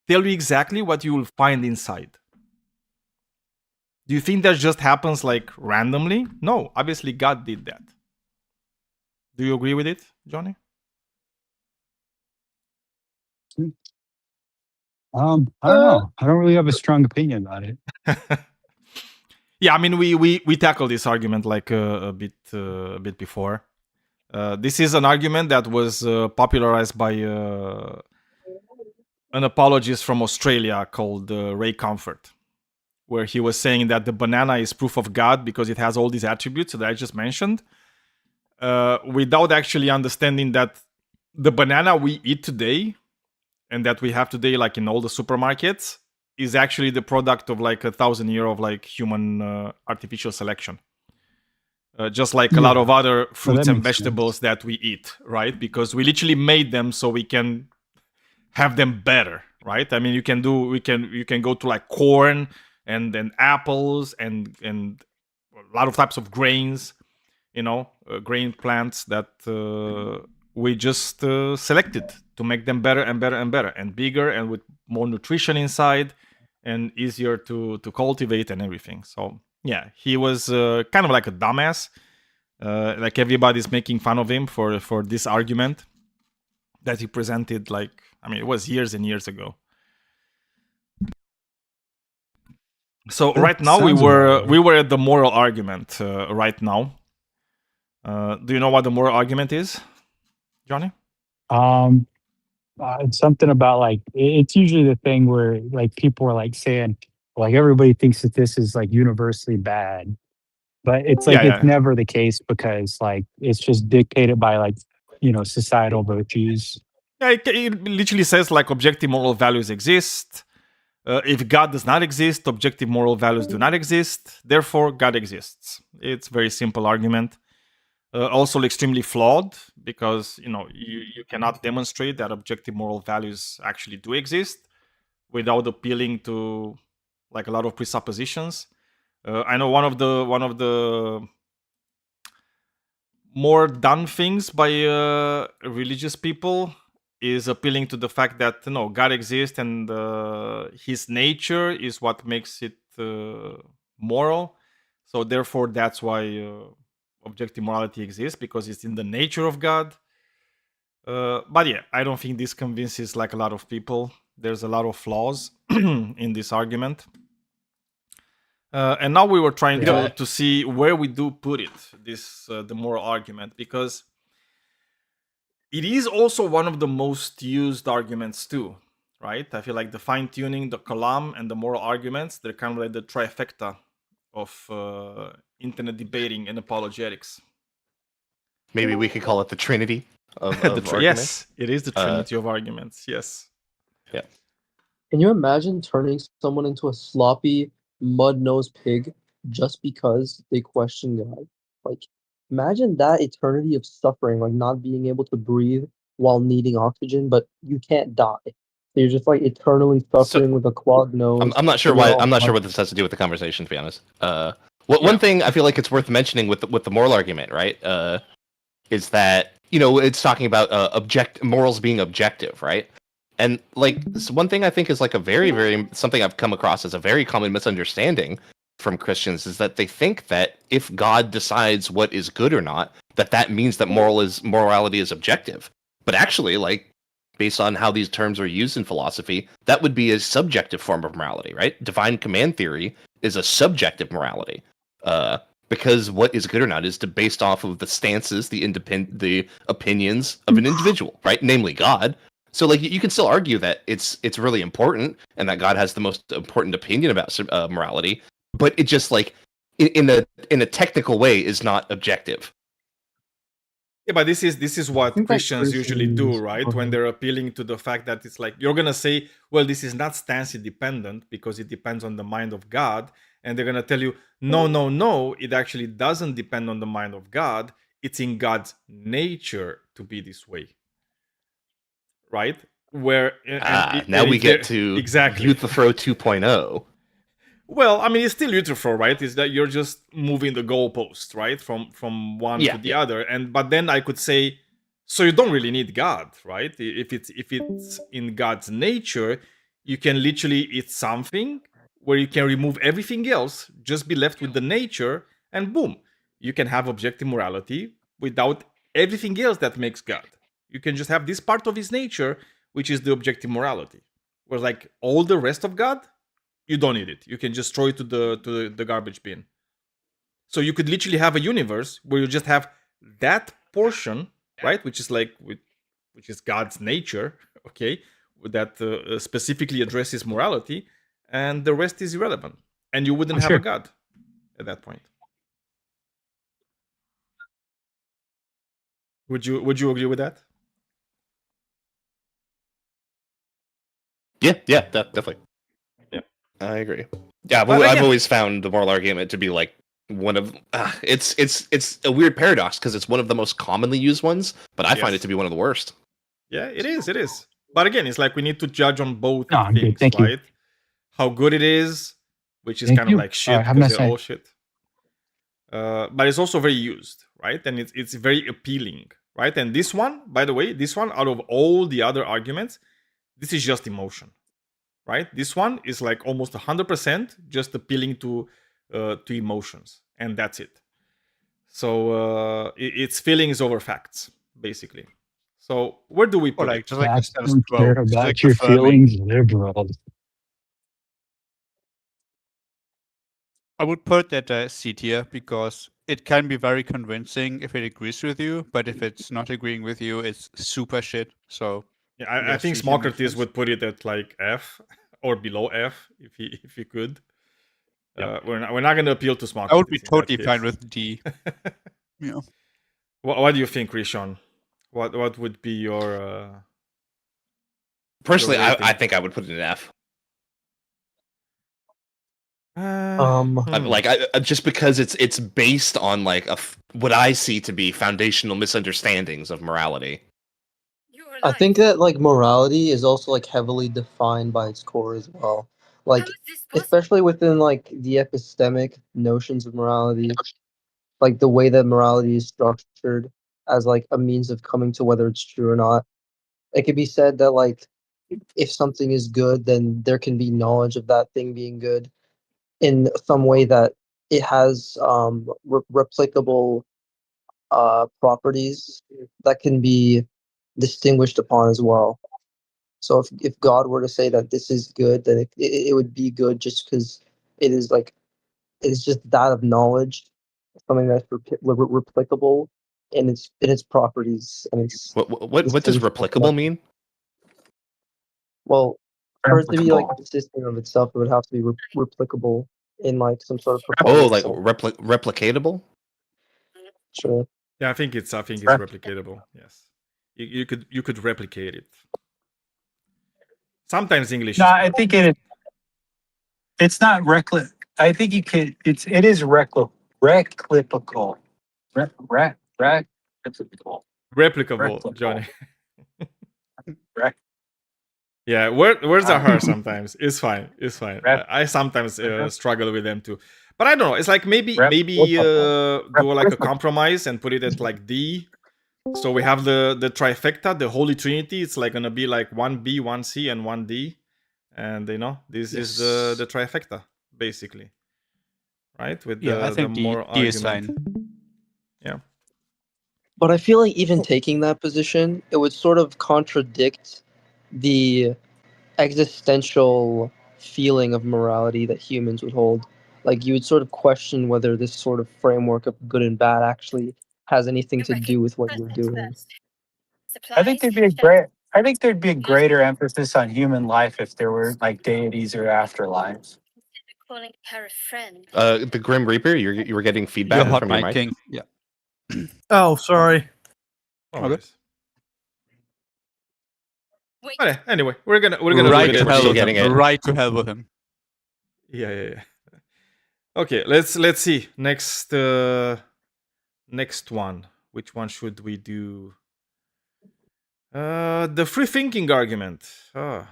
tell you exactly what you will find inside. Do you think that just happens like randomly? No, obviously God did that. Do you agree with it, Johnny? I don't know. I don't really have a strong opinion about it. Yeah, I mean, we tackled this argument like a bit before. This is an argument that was popularized by an apologist from Australia called Ray Comfort, where he was saying that the banana is proof of God because it has all these attributes that I just mentioned, without actually understanding that the banana we eat today and that we have today, like in all the supermarkets, is actually the product of like 1,000 years of like human artificial selection. Just like a lot of other fruits and vegetables that we eat, right? Because we literally made them so we can have them better, right? I mean, you can go to like corn and then apples and a lot of types of grains, grain plants that we just selected to make them better and better and better and bigger and with more nutrition inside and easier to cultivate and everything. So yeah, he was kind of like a dumbass. Like everybody's making fun of him for this argument that he presented. Like, I mean, it was years and years ago. So right now we were at the moral argument. Right now, do you know what the moral argument is, Johnny? It's something about like it's usually the thing where like people are like saying like everybody thinks that this is like universally bad, but it's like it's never the case because like it's just dictated by like societal virtues. Yeah, it literally says like objective moral values exist. If God does not exist, objective moral values do not exist. Therefore, God exists. It's a very simple argument. Also extremely flawed because you cannot demonstrate that objective moral values actually do exist without appealing to like a lot of presuppositions. I know one of the more done things by religious people is appealing to the fact that God exists and his nature is what makes it moral. So therefore, that's why objective morality exists, because it's in the nature of God. But yeah, I don't think this convinces like a lot of people. There's a lot of flaws in this argument. And now we were trying to see where we do put it, the moral argument, because it is also one of the most used arguments too, right? I feel like the fine-tuning, the kalam, and the moral arguments, they're kind of like the trifecta of internet debating and apologetics. Maybe we could call it the Trinity of yes, it is the Trinity of arguments, yes. Yeah. Can you imagine turning someone into a sloppy, mud-nosed pig just because they question God? Like, imagine that eternity of suffering, like not being able to breathe while needing oxygen, but you can't die. So you're just like eternally suffering with a clogged nose. I'm not sure why. I'm not sure what this has to do with the conversation, to be honest. One thing I feel like it's worth mentioning with the moral argument, right? Is that it's talking about morals being objective, right? And like one thing I think is like a very something I've come across as a very common misunderstanding from Christians is that they think that if God decides what is good or not, that means that morality is objective. But actually, like based on how these terms are used in philosophy, that would be a subjective form of morality, right? Divine command theory is a subjective morality. Because what is good or not is based off of the stances, the opinions of an individual, right? Namely God. So like you can still argue that it's really important and that God has the most important opinion about morality, but it just like in a technical way is not objective. Yeah, but this is what Christians usually do, right? When they're appealing to the fact that it's like you're gonna say, well, this is not stance independent because it depends on the mind of God, and they're gonna tell you, no, it actually doesn't depend on the mind of God. It's in God's nature to be this way, right? Where now we get to exactly Euthyphro 2.0. Well, I mean, it's still Euthyphro, right? Is that you're just moving the goalpost, right, from one to the other, but then I could say, so you don't really need God, right? If it's in God's nature, you can literally eat something where you can remove everything else, just be left with the nature, and boom, you can have objective morality without everything else that makes God. You can just have this part of his nature, which is the objective morality. Where like all the rest of God, you don't need it. You can just throw it to the garbage bin. So you could literally have a universe where you just have that portion, right, which is God's nature, okay, that specifically addresses morality, and the rest is irrelevant, and you wouldn't have a God at that point. Would you agree with that? Yeah, definitely. Yeah, I agree. Yeah, but I've always found the moral argument to be like one of it's a weird paradox because it's one of the most commonly used ones, but I find it to be one of the worst. Yeah, it is. But again, it's like we need to judge on both No, I'm good. things, Thank you. right? How good it is, which is Thank kind you. of like shit Have a because nice they're night. all shit. But it's also very used, right? And it's very appealing, right? And this one, by the way, this one out of all the other arguments, this is just emotion, right? This one is like almost 100% just appealing to emotions, and that's it. So it's feelings over facts, basically. So where do we Or put like it? just like the Facts status don't quo. care Just about like your affirming. feelings, liberals. I would put that C tier because it can be very convincing if it agrees with you, but if it's not agreeing with you, it's super shit. So Yeah, I guess think C tier makes Smallcrates sense. would put it at like F or below F if he could. We're not going to appeal to Smallcrates. I would be in that totally case. fine with D. Yeah. What do you think, Rishon? What would be your Personally, your rating? I think I would put it in F. Hmm. Just because it's based on like what I see to be foundational misunderstandings of morality. I think that like morality is also like heavily defined by its core as well. Like especially within like the epistemic notions of morality, like the way that morality is structured as like a means of coming to whether it's true or not. It could be said that like if something is good, then there can be knowledge of that thing being good in some way that it has replicable properties that can be distinguished upon as well. So if God were to say that this is good, then it would be good just because it is like it is just that of knowledge, something that's replicable in its properties and its. What does replicable mean? Well, for it to be like consistent of itself, it would have to be replicable in like some sort of Oh, performance. like replicatable? Sure. Yeah, I think it's replicatable. Yes, you could replicate it. Sometimes English. No, I think it's not reckless. I think you can. It is replicable. Replicable. Replicable, Johnny. Yeah, words are hard sometimes. It's fine. It's fine. I sometimes struggle with them too. But I don't know. It's like maybe do like a compromise and put it at like D. So we have the trifecta, the Holy Trinity. It's like gonna be like 1B, 1C, and 1D. And this is the trifecta, basically. Right? With I think the more D is argument. fine. Yeah. But I feel like even taking that position, it would sort of contradict the existential feeling of morality that humans would hold. Like you would sort of question whether this sort of framework of good and bad actually has anything to do with what you're doing. I think there'd be a greater emphasis on human life if there were like deities or afterlives. The Grim Reaper, you were getting feedback You're hot from your mic. micing. Yeah. Oh, sorry. Okay. Okay, anyway, we're gonna right do to it. hell Still with getting him. it. Right to hell with him. Yeah. Okay, let's see. Next one. Which one should we do? The free thinking argument. The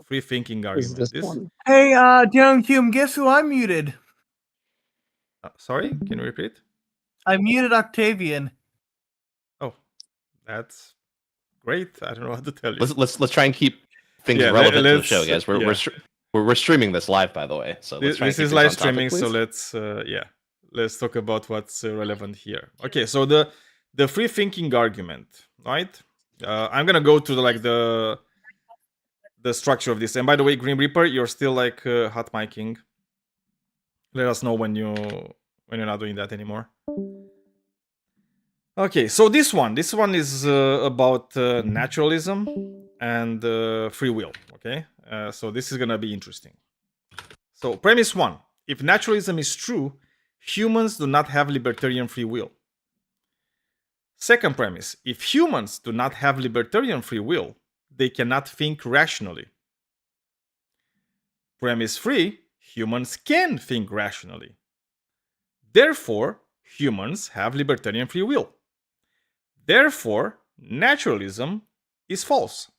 free thinking argument. Hey, Young Hume, guess who I muted? Sorry, can you repeat? I muted Octavian. Oh, that's great. I don't know what to tell you. Let's try and keep things relevant to the show, guys. We're streaming this live, by the way. So let's try and this keep is things live on topic, streaming, so let's talk about what's relevant here. Okay, so the free thinking argument, right? I'm gonna go to the structure of this. And by the way, Grim Reaper, you're still like hot micing. Let us know when you're not doing that anymore. Okay, so this one is about naturalism and free will. Okay, so this is gonna be interesting. So premise 1: if naturalism is true, humans do not have libertarian free will. Second premise: if humans do not have libertarian free will, they cannot think rationally. Premise 3: humans can think rationally. Therefore, humans have libertarian free will. Therefore, naturalism is false.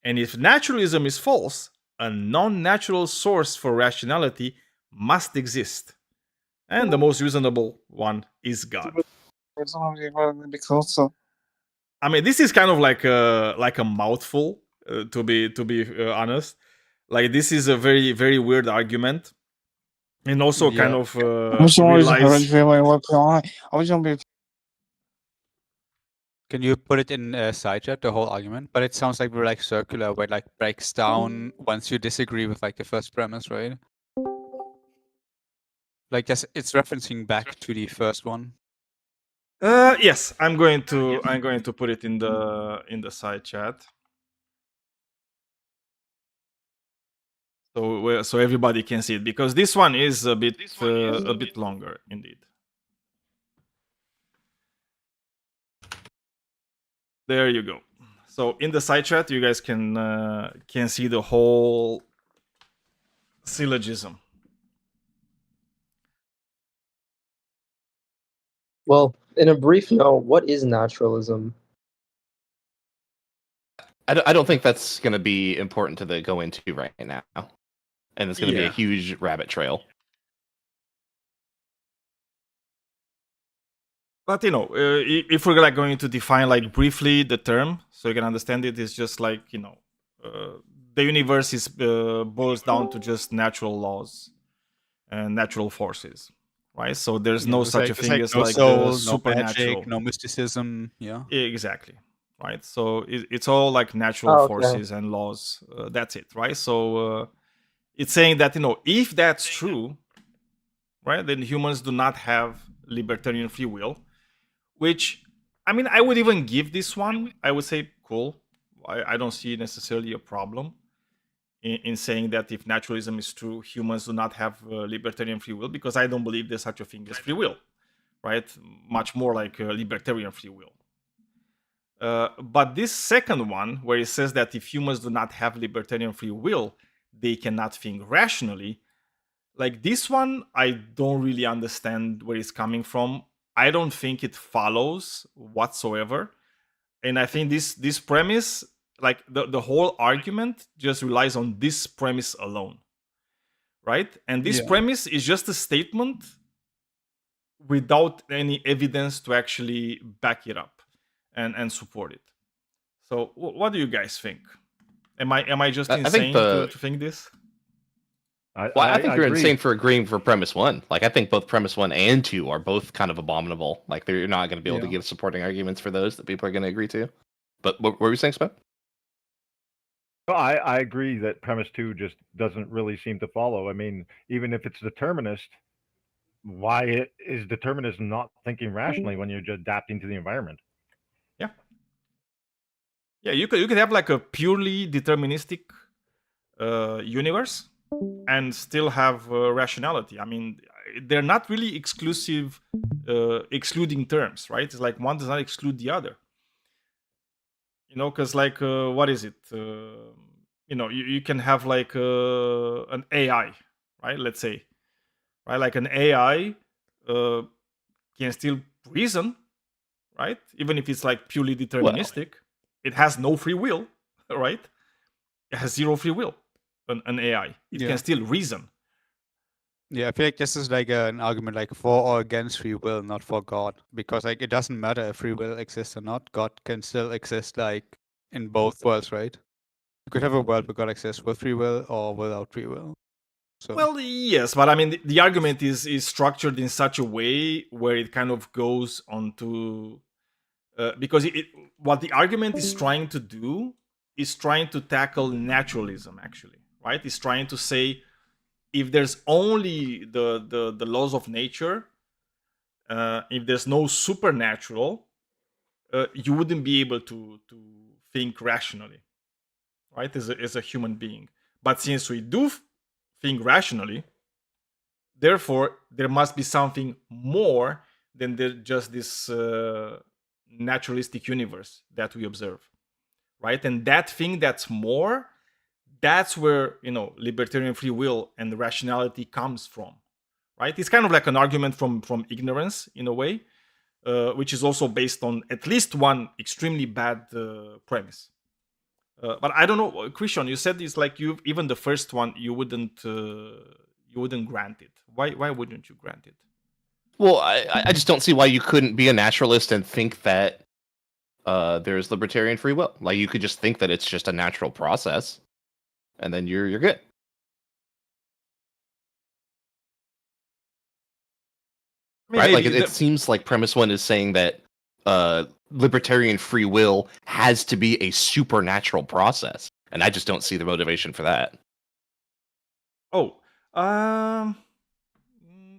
And if naturalism is false, a non-natural source for rationality must exist. And the most reasonable one is God. I mean, this is kind of like a mouthful, to be honest. Like, this is a very, very weird argument, and also kind of relies. Can you put it in side chat, the whole argument? But it sounds like we're like circular, where it like breaks down once you disagree with like the first premise, right? Like, yes, it's referencing back to the first one. Yes, I'm going to put it in the side chat. So everybody can see it, because this one is a bit longer indeed. There you go. So in the side chat, you guys can see the whole syllogism. Well, in a brief note, what is naturalism? I don't think that's going to be important to go into right now, and it's going to be a huge rabbit trail. But if we're like going to define like briefly the term, so you can understand it, is just like the universe is boils down to just natural laws and natural forces, right? So there's no such a thing as no like soul, the supernatural, no magic, no mysticism. Yeah, exactly, right? So it's all like natural forces and laws. That's it, right? So it's saying that if that's true, right, then humans do not have libertarian free will. Which, I mean, I would even give this one. I would say, cool. I don't see necessarily a problem in saying that if naturalism is true, humans do not have libertarian free will, because I don't believe there's such a thing as free will, right? Much more like libertarian free will. But this second one, where it says that if humans do not have libertarian free will, they cannot think rationally. Like, this one, I don't really understand where it's coming from. I don't think it follows whatsoever. And I think this premise, like the whole argument just relies on this premise alone, right? And this premise is just a statement without any evidence to actually back it up and support it. So what do you guys think? Am I just insane to think this? I think you're insane for agreeing for premise one. Like, I think both premise 1 and 2 are both kind of abominable. Like, you're not going to be able to give supporting arguments for those that people are going to agree to. But what were you saying, Spud? Well, I agree that premise 2 just doesn't really seem to follow. I mean, even if it's determinist, why is determinism not thinking rationally when you're just adapting to the environment? Yeah, you could have like a purely deterministic universe and still have rationality. I mean, they're not really exclusive, excluding terms, right? It's like one does not exclude the other. Because like, what is it? You can have like an AI, right? Let's say, right? Like an AI can still reason, right? Even if it's like purely deterministic, it has no free will, right? It has zero free will. An AI, it can still reason. Yeah, I feel like this is like an argument like for or against free will, not for God, because like it doesn't matter if free will exists or not. God can still exist like in both worlds, right? You could have a world where God exists with free will or without free will. So well, yes, but I mean the argument is structured in such a way where it kind of goes on to because what the argument is trying to do is trying to tackle naturalism, actually. Right? It's trying to say, if there's only the laws of nature, if there's no supernatural, you wouldn't be able to think rationally, right? As a human being. But since we do think rationally, therefore there must be something more than just this naturalistic universe that we observe, right? And that thing that's more, that's where libertarian free will and rationality comes from, right? It's kind of like an argument from ignorance in a way, which is also based on at least one extremely bad premise. But I don't know, Christian. You said it's like you even the first one you wouldn't grant it. Why wouldn't you grant it? Well, I just don't see why you couldn't be a naturalist and think that there's libertarian free will. Like you could just think that it's just a natural process, and then you're good. Right? Like it seems like premise one is saying that libertarian free will has to be a supernatural process, and I just don't see the motivation for that. Oh,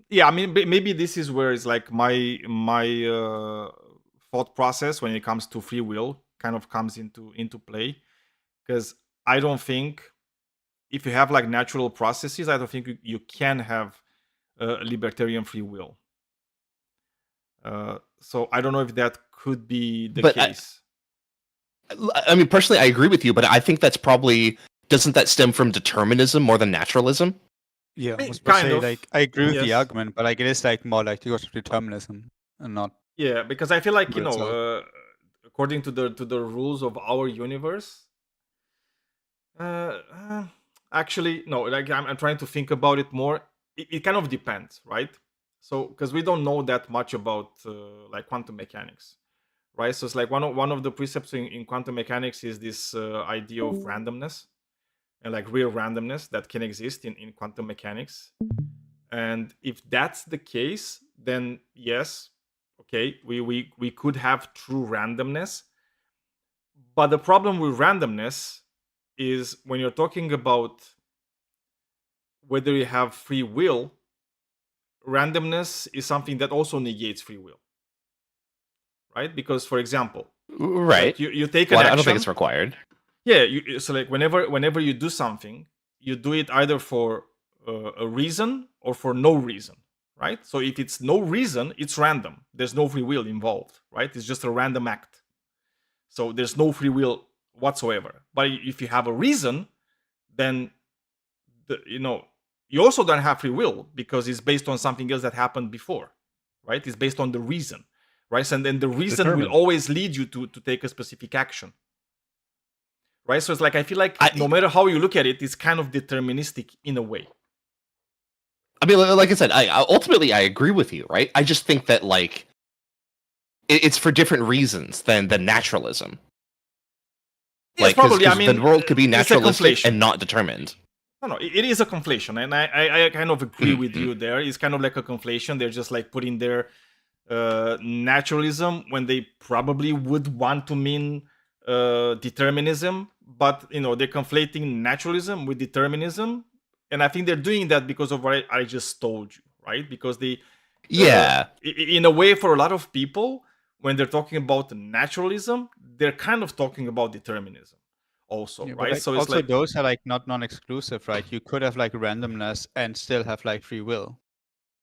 yeah. I mean, maybe this is where it's like my thought process when it comes to free will kind of comes into play, because I don't think if you have like natural processes, I don't think you can have libertarian free will. So I don't know if that could be the case. I mean, personally, I agree with you, but I think that's probably doesn't that stem from determinism more than naturalism? Yeah, I was about to say, like, I agree with the argument, but like it is like more like because of determinism and not. Yeah, because I feel like according to the rules of our universe. Actually, no. Like I'm trying to think about it more. It kind of depends, right? So because we don't know that much about like quantum mechanics, right? So it's like one of the precepts in quantum mechanics is this idea of randomness and like real randomness that can exist in quantum mechanics. And if that's the case, then yes, okay, we could have true randomness. But the problem with randomness is when you're talking about whether you have free will, randomness is something that also negates free will, right? Because, for example, right, like you take an action. I don't think it's required. Yeah, so like whenever you do something, you do it either for a reason or for no reason, right? So if it's no reason, it's random. There's no free will involved, right? It's just a random act. So there's no free will whatsoever. But if you have a reason, then you also don't have free will because it's based on something else that happened before, right? It's based on the reason, right? And then the reason will always lead you to take a specific action, right? So it's like I feel like no matter how you look at it, it's kind of deterministic in a way. I mean, like I said, I ultimately I agree with you, right? I just think that like it's for different reasons than naturalism. Yes, like, probably. Cause I mean, the world could be naturalistic and not determined. No, it is a conflation, and I kind of agree with you there. It's kind of like a conflation. They're just like putting their naturalism when they probably would want to mean determinism, but they're conflating naturalism with determinism, and I think they're doing that because of what I just told you, right? Because they, in a way, for a lot of people, when they're talking about naturalism, they're kind of talking about determinism. Also, right? Like, so it's also like those are like not non-exclusive, right? You could have like randomness and still have like free will.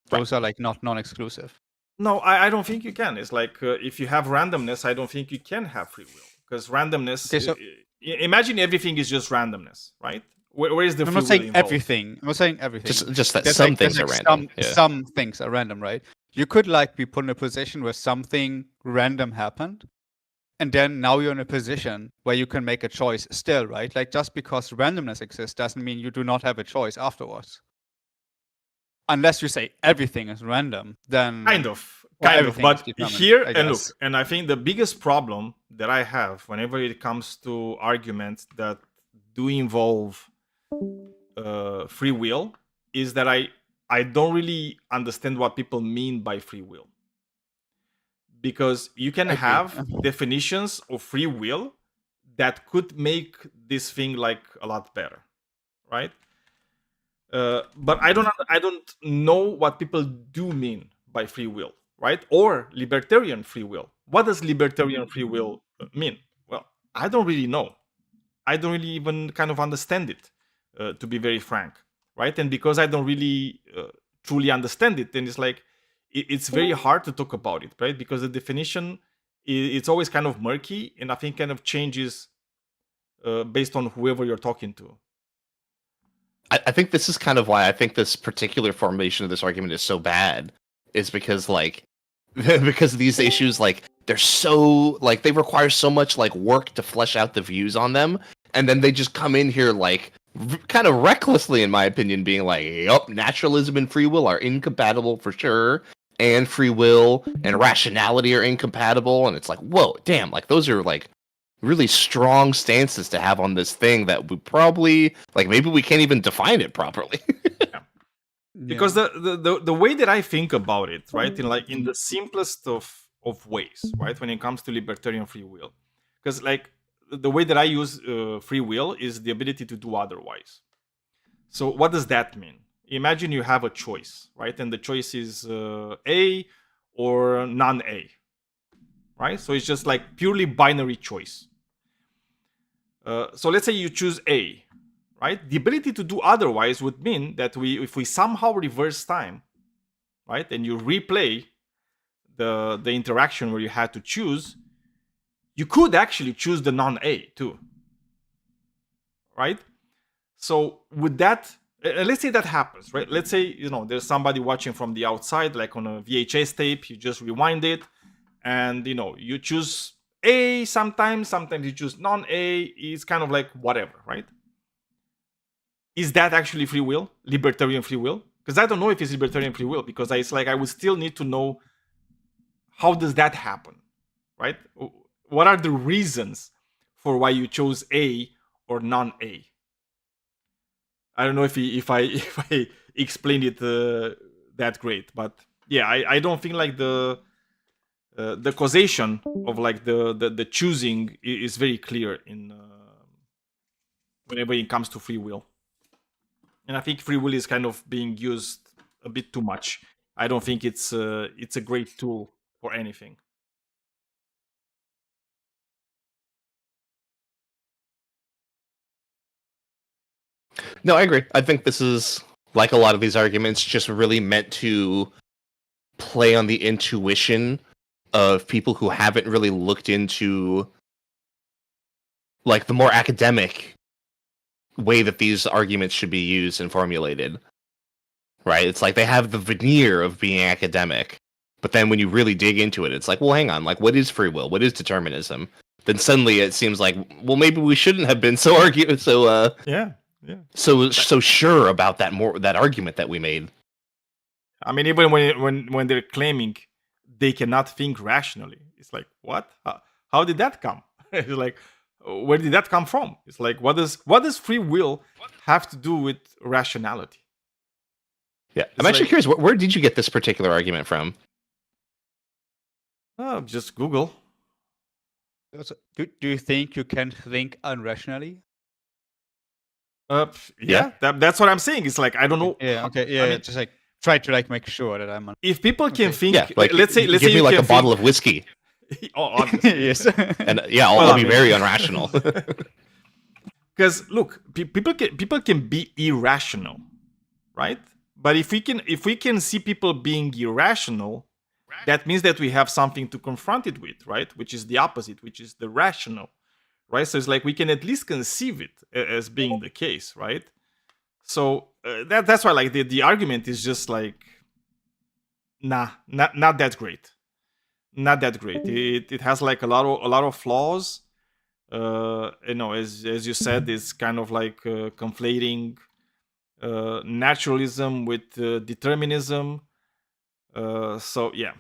Those are like not non-exclusive. No, I don't think you can. It's like if you have randomness, I don't think you can have free will because randomness. Okay, so imagine everything is just randomness, right? Where is the? I'm free not saying will involved? everything. I'm not saying everything. Just that some things are random. Some things are random, right? You could like be put in a position where something random happened. And then now you're in a position where you can make a choice still, right? Like just because randomness exists doesn't mean you do not have a choice afterwards. Unless you say everything is random, then kind of. But here and look, and I think the biggest problem that I have whenever it comes to arguments that do involve free will is that I don't really understand what people mean by free will. Because you can have definitions of free will that could make this thing like a lot better, right? But I don't know what people do mean by free will, right? Or libertarian free will. What does libertarian free will mean? Well, I don't really know. I don't really even kind of understand it, to be very frank, right? And because I don't really truly understand it, then it's like it's very hard to talk about it, right? Because the definition, it's always kind of murky, and I think kind of changes based on whoever you're talking to. I think this is kind of why I think this particular formation of this argument is so bad, is because like because these issues like they're so like they require so much like work to flesh out the views on them and then they just come in here like kind of recklessly, in my opinion, being like, "Yup, naturalism and free will are incompatible for sure, and free will and rationality are incompatible." And it's like, whoa, damn! Like those are like really strong stances to have on this thing that we probably like. Maybe we can't even define it properly. Because the way that I think about it, right, in the simplest of ways, right, when it comes to libertarian free will, because like the way that I use free will is the ability to do otherwise. So what does that mean? Imagine you have a choice, right, and the choice is A or non-A, right? So it's just like purely binary choice. So let's say you choose A, right? The ability to do otherwise would mean that if we somehow reverse time, right, and you replay the interaction where you had to choose, you could actually choose the non-A too, right? So would that, let's say that happens, right? Let's say, there's somebody watching from the outside, like on a VHS tape, you just rewind it, and, you choose A sometimes you choose non-A, it's kind of like whatever, right? Is that actually free will, libertarian free will? Because I don't know if it's libertarian free will, because it's like I would still need to know how does that happen, right? What are the reasons for why you chose A or non-A? I don't know if I explained it that great, but yeah, I don't think like the causation of like the choosing is very clear in whenever it comes to free will. And I think free will is kind of being used a bit too much. I don't think it's a great tool for anything. No, I agree. I think this is, like a lot of these arguments, just really meant to play on the intuition of people who haven't really looked into like the more academic way that these arguments should be used and formulated. Right? It's like they have the veneer of being academic, but then when you really dig into it, it's like, well, hang on, like what is free will? What is determinism? Then suddenly it seems like, well, maybe we shouldn't have been so so sure about that argument that we made. I mean, even when they're claiming they cannot think rationally, it's like, what? How did that come? It's like, where did that come from? It's like, what does free will have to do with rationality? Yeah, I'm actually curious. Where did you get this particular argument from? Just Google. Do you think you can think unrationally? Yeah. That's what I'm saying. It's like, I don't know. Yeah. Okay. Yeah. I mean, just like try to like make sure that I'm. If people can think, yeah, like let's say give me like a bottle of whiskey. Oh, yes. And yeah, I'll be very irrational. Because look, people can be irrational, right? But if we can see people being irrational, that means that we have something to confront it with, right? Which is the opposite, which is the rational, right? So it's like we can at least conceive it as being the case, right? So that's why like the argument is just like, not that great, not that great. It has like a lot of flaws. As you said, it's kind of like conflating naturalism with determinism. So yeah.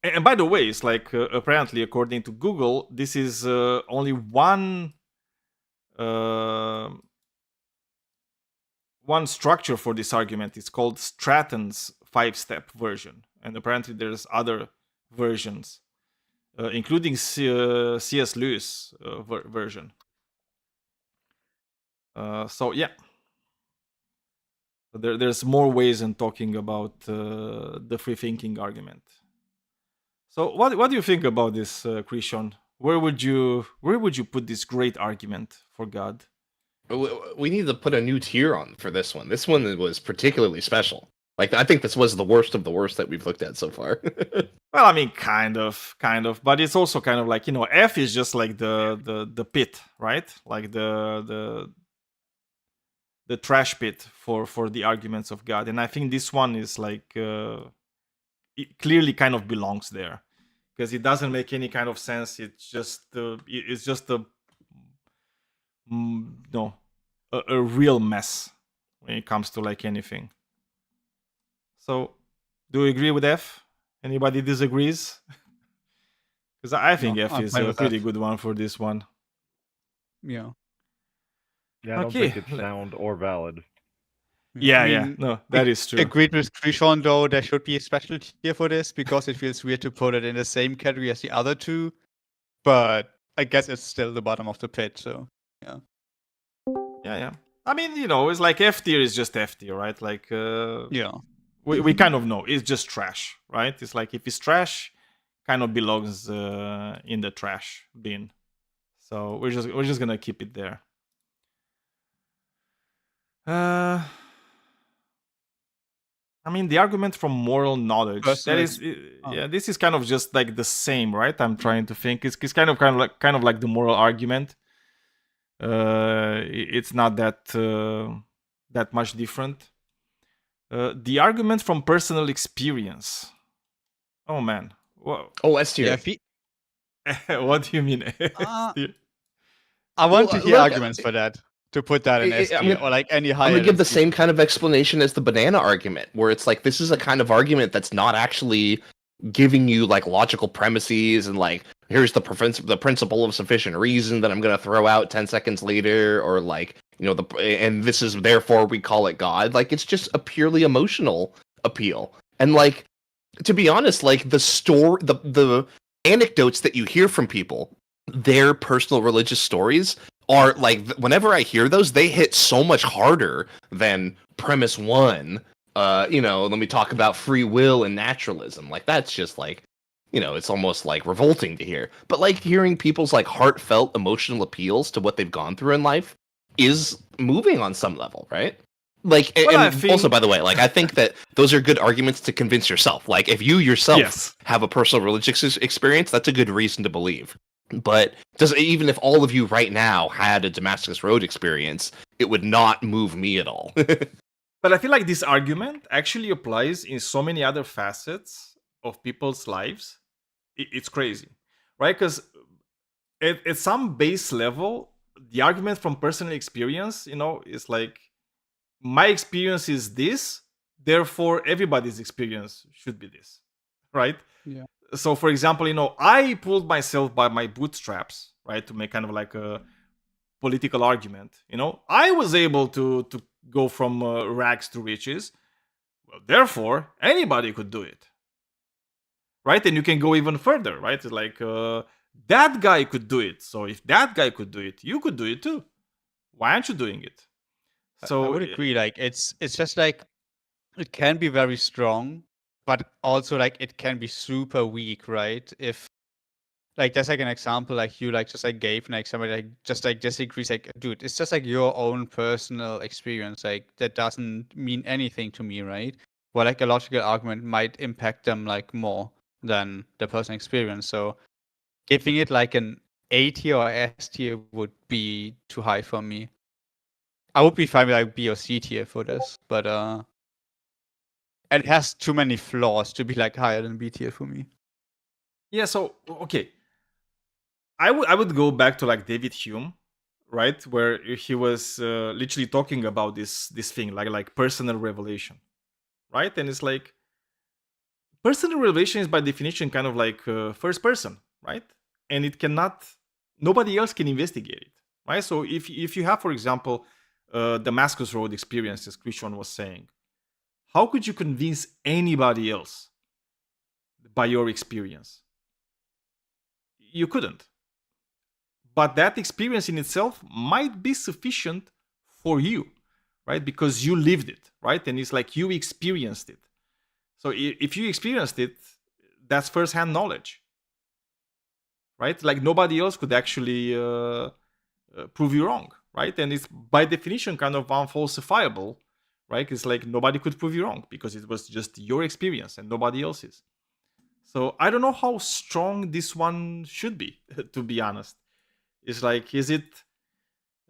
And by the way, it's like apparently, according to Google, this is only one structure for this argument. It's called Stratton's 5-step version, and apparently there's other versions, including C.S. Lewis version. So yeah, there's more ways in talking about the free thinking argument. So what do you think about this, Krishan? Where would you put this great argument for God? We need to put a new tier on for this one. This one was particularly special. Like, I think this was the worst of the worst that we've looked at so far. Well, I mean, kind of, but it's also kind of like, F is just like the pit, right? Like the trash pit for the arguments of God. And I think this one is like it clearly kind of belongs there, because it doesn't make any kind of sense. It's just a no, a real mess when it comes to like anything. So, do you agree with F? Anybody disagrees? Because I think No, F I'm is fine a with pretty F. good one for this one. Yeah. Yeah, I don't Okay. think it's sound or valid. Yeah, I yeah. mean, No, that is true. Agreed with Krishon, though, there should be a special tier for this because it feels weird to put it in the same category as the other two. But I guess it's still the bottom of the pit, so yeah. Yeah, yeah. I mean, you know, it's like F tier is just F tier, right? Like, Yeah. we kind of know it's just trash, right? It's like if it's trash, kind of belongs in the trash bin. So we're just gonna keep it there. I mean, the argument from moral knowledge, Personal that is, yeah, this is kind of just like the same, right? I'm trying to think. It's kind of like the moral argument. It's not that much different. The argument from personal experience. Oh man. Whoa. Oh, S tier. What do you mean? I want to Well, hear look, arguments for that. To put that in S tier or like any higher. I'm gonna give the than C. same kind of explanation as the banana argument, where it's like this is a kind of argument that's not actually giving you like logical premises and like here's the principle of sufficient reason that I'm gonna throw out 10 seconds later, or like and this is therefore we call it God. Like it's just a purely emotional appeal, and like to be honest, like the anecdotes that you hear from people, their personal religious stories are like whenever I hear those, they hit so much harder than premise one. Let me talk about free will and naturalism. Like that's just like, it's almost like revolting to hear. But like hearing people's like heartfelt emotional appeals to what they've gone through in life is moving on some level, right? Like, also, by the way, like I think that those are good arguments to convince yourself. Like if you yourself have a personal religious experience, that's a good reason to believe. But even if all of you right now had a Damascus Road experience, it would not move me at all. But I feel like this argument actually applies in so many other facets of people's lives. It's crazy, right? Because at some base level, the argument from personal experience, is like, my experience is this, therefore everybody's experience should be this, right? Yeah. So, for example, I pulled myself by my bootstraps, right, to make kind of like a political argument. I was able to go from rags to riches. Well, therefore, anybody could do it, right? And you can go even further, right? It's like that guy could do it. So if that guy could do it, you could do it too. Why aren't you doing it? So I would agree. Like it's just like it can be very strong, but also like it can be super weak, right? If like there's like an example like you like just like gave like somebody like just like disagrees, like dude, it's just like your own personal experience, like that doesn't mean anything to me, right? Well, like a logical argument might impact them like more than the personal experience. So giving it like an A tier or S tier would be too high for me. I would be fine with like B or C tier for this, but it has too many flaws to be like higher than B tier for me. Yeah, so okay. I would go back to like David Hume, right? Where he was literally talking about this thing, like personal revelation. Right? And it's like personal revelation is by definition kind of like first person, right? And nobody else can investigate it, right? So if you have, for example, Damascus Road experience, as Krishon was saying, how could you convince anybody else by your experience? You couldn't. But that experience in itself might be sufficient for you, right? Because you lived it, right? And it's like you experienced it. So if you experienced it, that's firsthand knowledge, right? Like nobody else could actually prove you wrong, right? And it's by definition kind of unfalsifiable, right? It's like nobody could prove you wrong because it was just your experience and nobody else's. So I don't know how strong this one should be, to be honest. It's like, is it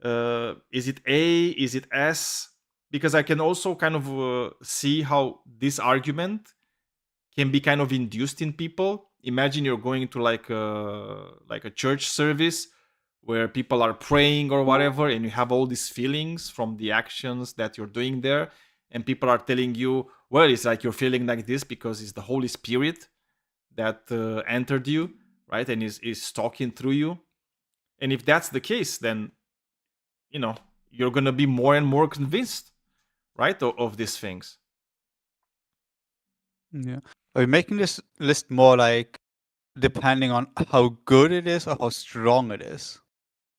A? Is it S? Because I can also kind of see how this argument can be kind of induced in people. Imagine you're going to like a church service where people are praying or whatever, and you have all these feelings from the actions that you're doing there, and people are telling you, well, it's like you're feeling like this because it's the Holy Spirit that entered you, right, and is talking through you. And if that's the case, then you're gonna be more and more convinced, right, of these things. Yeah. Are you making this list more like depending on how good it is or how strong it is?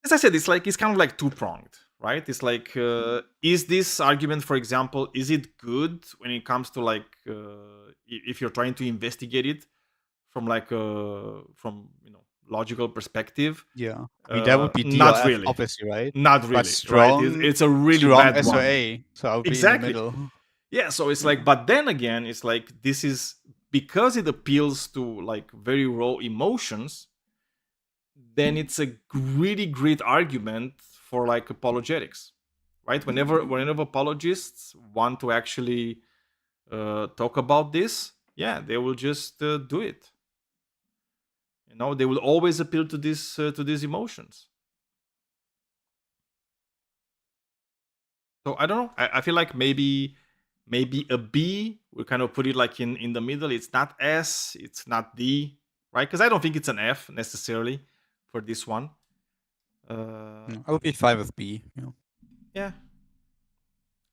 As I said, it's kind of like two-pronged, right? It's like, is this argument, for example, is it good when it comes to like if you're trying to investigate it from logical perspective? Yeah, I mean that would be not DLF, really, obviously, right? not really, But strong, right? It's a really strong bad SOA, one. so I would Exactly. be in the middle. Yeah, so it's like, but then again, it's like this is because it appeals to like very raw emotions. Then it's a really great argument for like apologetics, right? Whenever apologists want to actually talk about this, yeah, they will just do it. They will always appeal to these emotions. So I don't know. I feel like maybe a B. We kind of put it like in the middle. It's not S. It's not D, right? Because I don't think it's an F necessarily for this one. I would be fine with B. Yeah.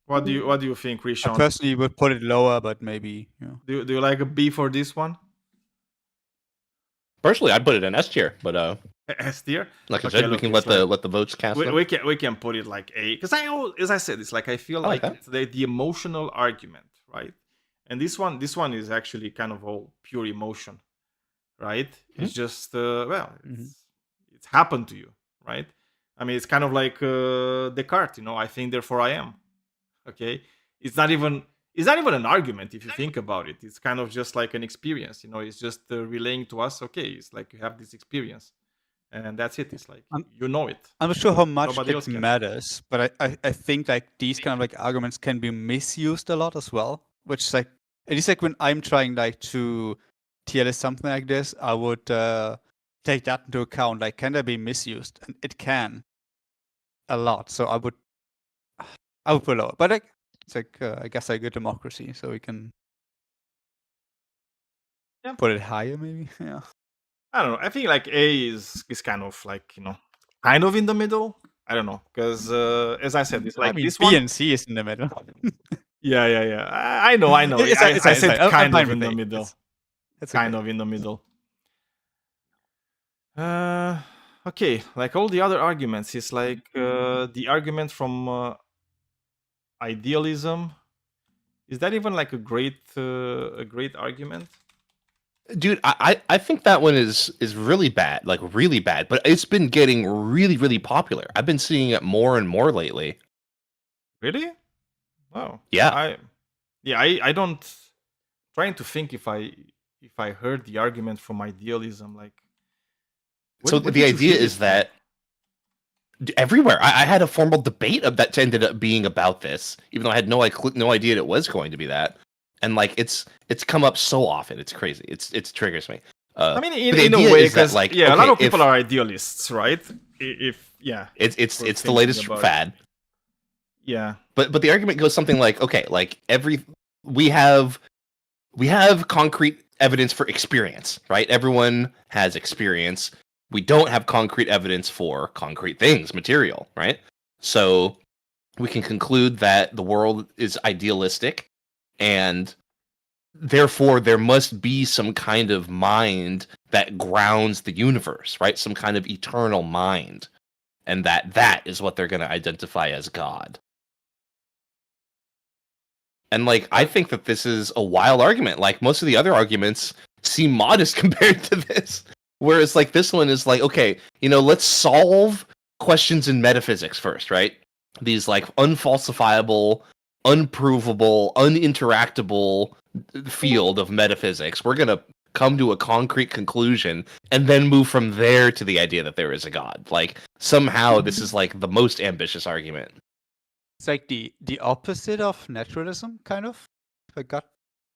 What do you think, I Rishon? personally would put it lower, but maybe. Do you like a B for this one? Personally, I'd put it in S tier, but S tier. like I Okay, said, we look, can it's let the votes cast. them. we can put it like A, because as I said, it's like I feel like Okay. it's the emotional argument, right? And this one is actually kind of all pure emotion, right? It's just it's happened to you, right? I mean, it's kind of like Descartes, I think therefore I am. Okay, it's not even an argument if you think about it. It's kind of just like an experience, it's just relaying to us, okay, it's like you have this experience, and that's it. It's like you know it. I'm not sure how much Nobody else it can. matters, but I think like these kind of like arguments can be misused a lot as well. Which is like, at least like when I'm trying like to tier list something like this, I would take that into account. Like, can they be misused? And it can a lot. So I would put lower. But like, it's like I guess like a democracy, so we can put it higher maybe. Yeah. I don't know. I think like A is kind of like kind of in the middle. I don't know, because as I said, it's like I mean, this B one. and C is in the middle. Yeah. I know. It's I fine, said I'm kind fine of in with the A. middle. It's Kind okay. of in the middle. Okay. Like all the other arguments, it's like the argument from idealism. Is that even like a great argument? Dude, I think that one is really bad, like really bad. But it's been getting really, really popular. I've been seeing it more and more lately. Really? Wow. Yeah. I don't. Trying to think if I heard the argument from idealism, like. So the idea is that everywhere I had a formal debate that ended up being about this, even though I had no idea it was going to be that. And like it's come up so often, it's crazy. It triggers me. I mean, in a way, because like, a lot of people are idealists, right? It's the latest fad. Yeah. But the argument goes something like, okay, like we have concrete evidence for experience, right? Everyone has experience. We don't have concrete evidence for concrete things, material, right? So we can conclude that the world is idealistic, and therefore there must be some kind of mind that grounds the universe, right? Some kind of eternal mind, and that is what they're going to identify as God. And like, I think that this is a wild argument. Like, most of the other arguments seem modest compared to this. Whereas like this one is like, okay, let's solve questions in metaphysics first, right? These like unfalsifiable, unprovable, uninteractable field of metaphysics. We're going to come to a concrete conclusion and then move from there to the idea that there is a God. Like, somehow this is like the most ambitious argument. It's like the opposite of naturalism, kind of. If I got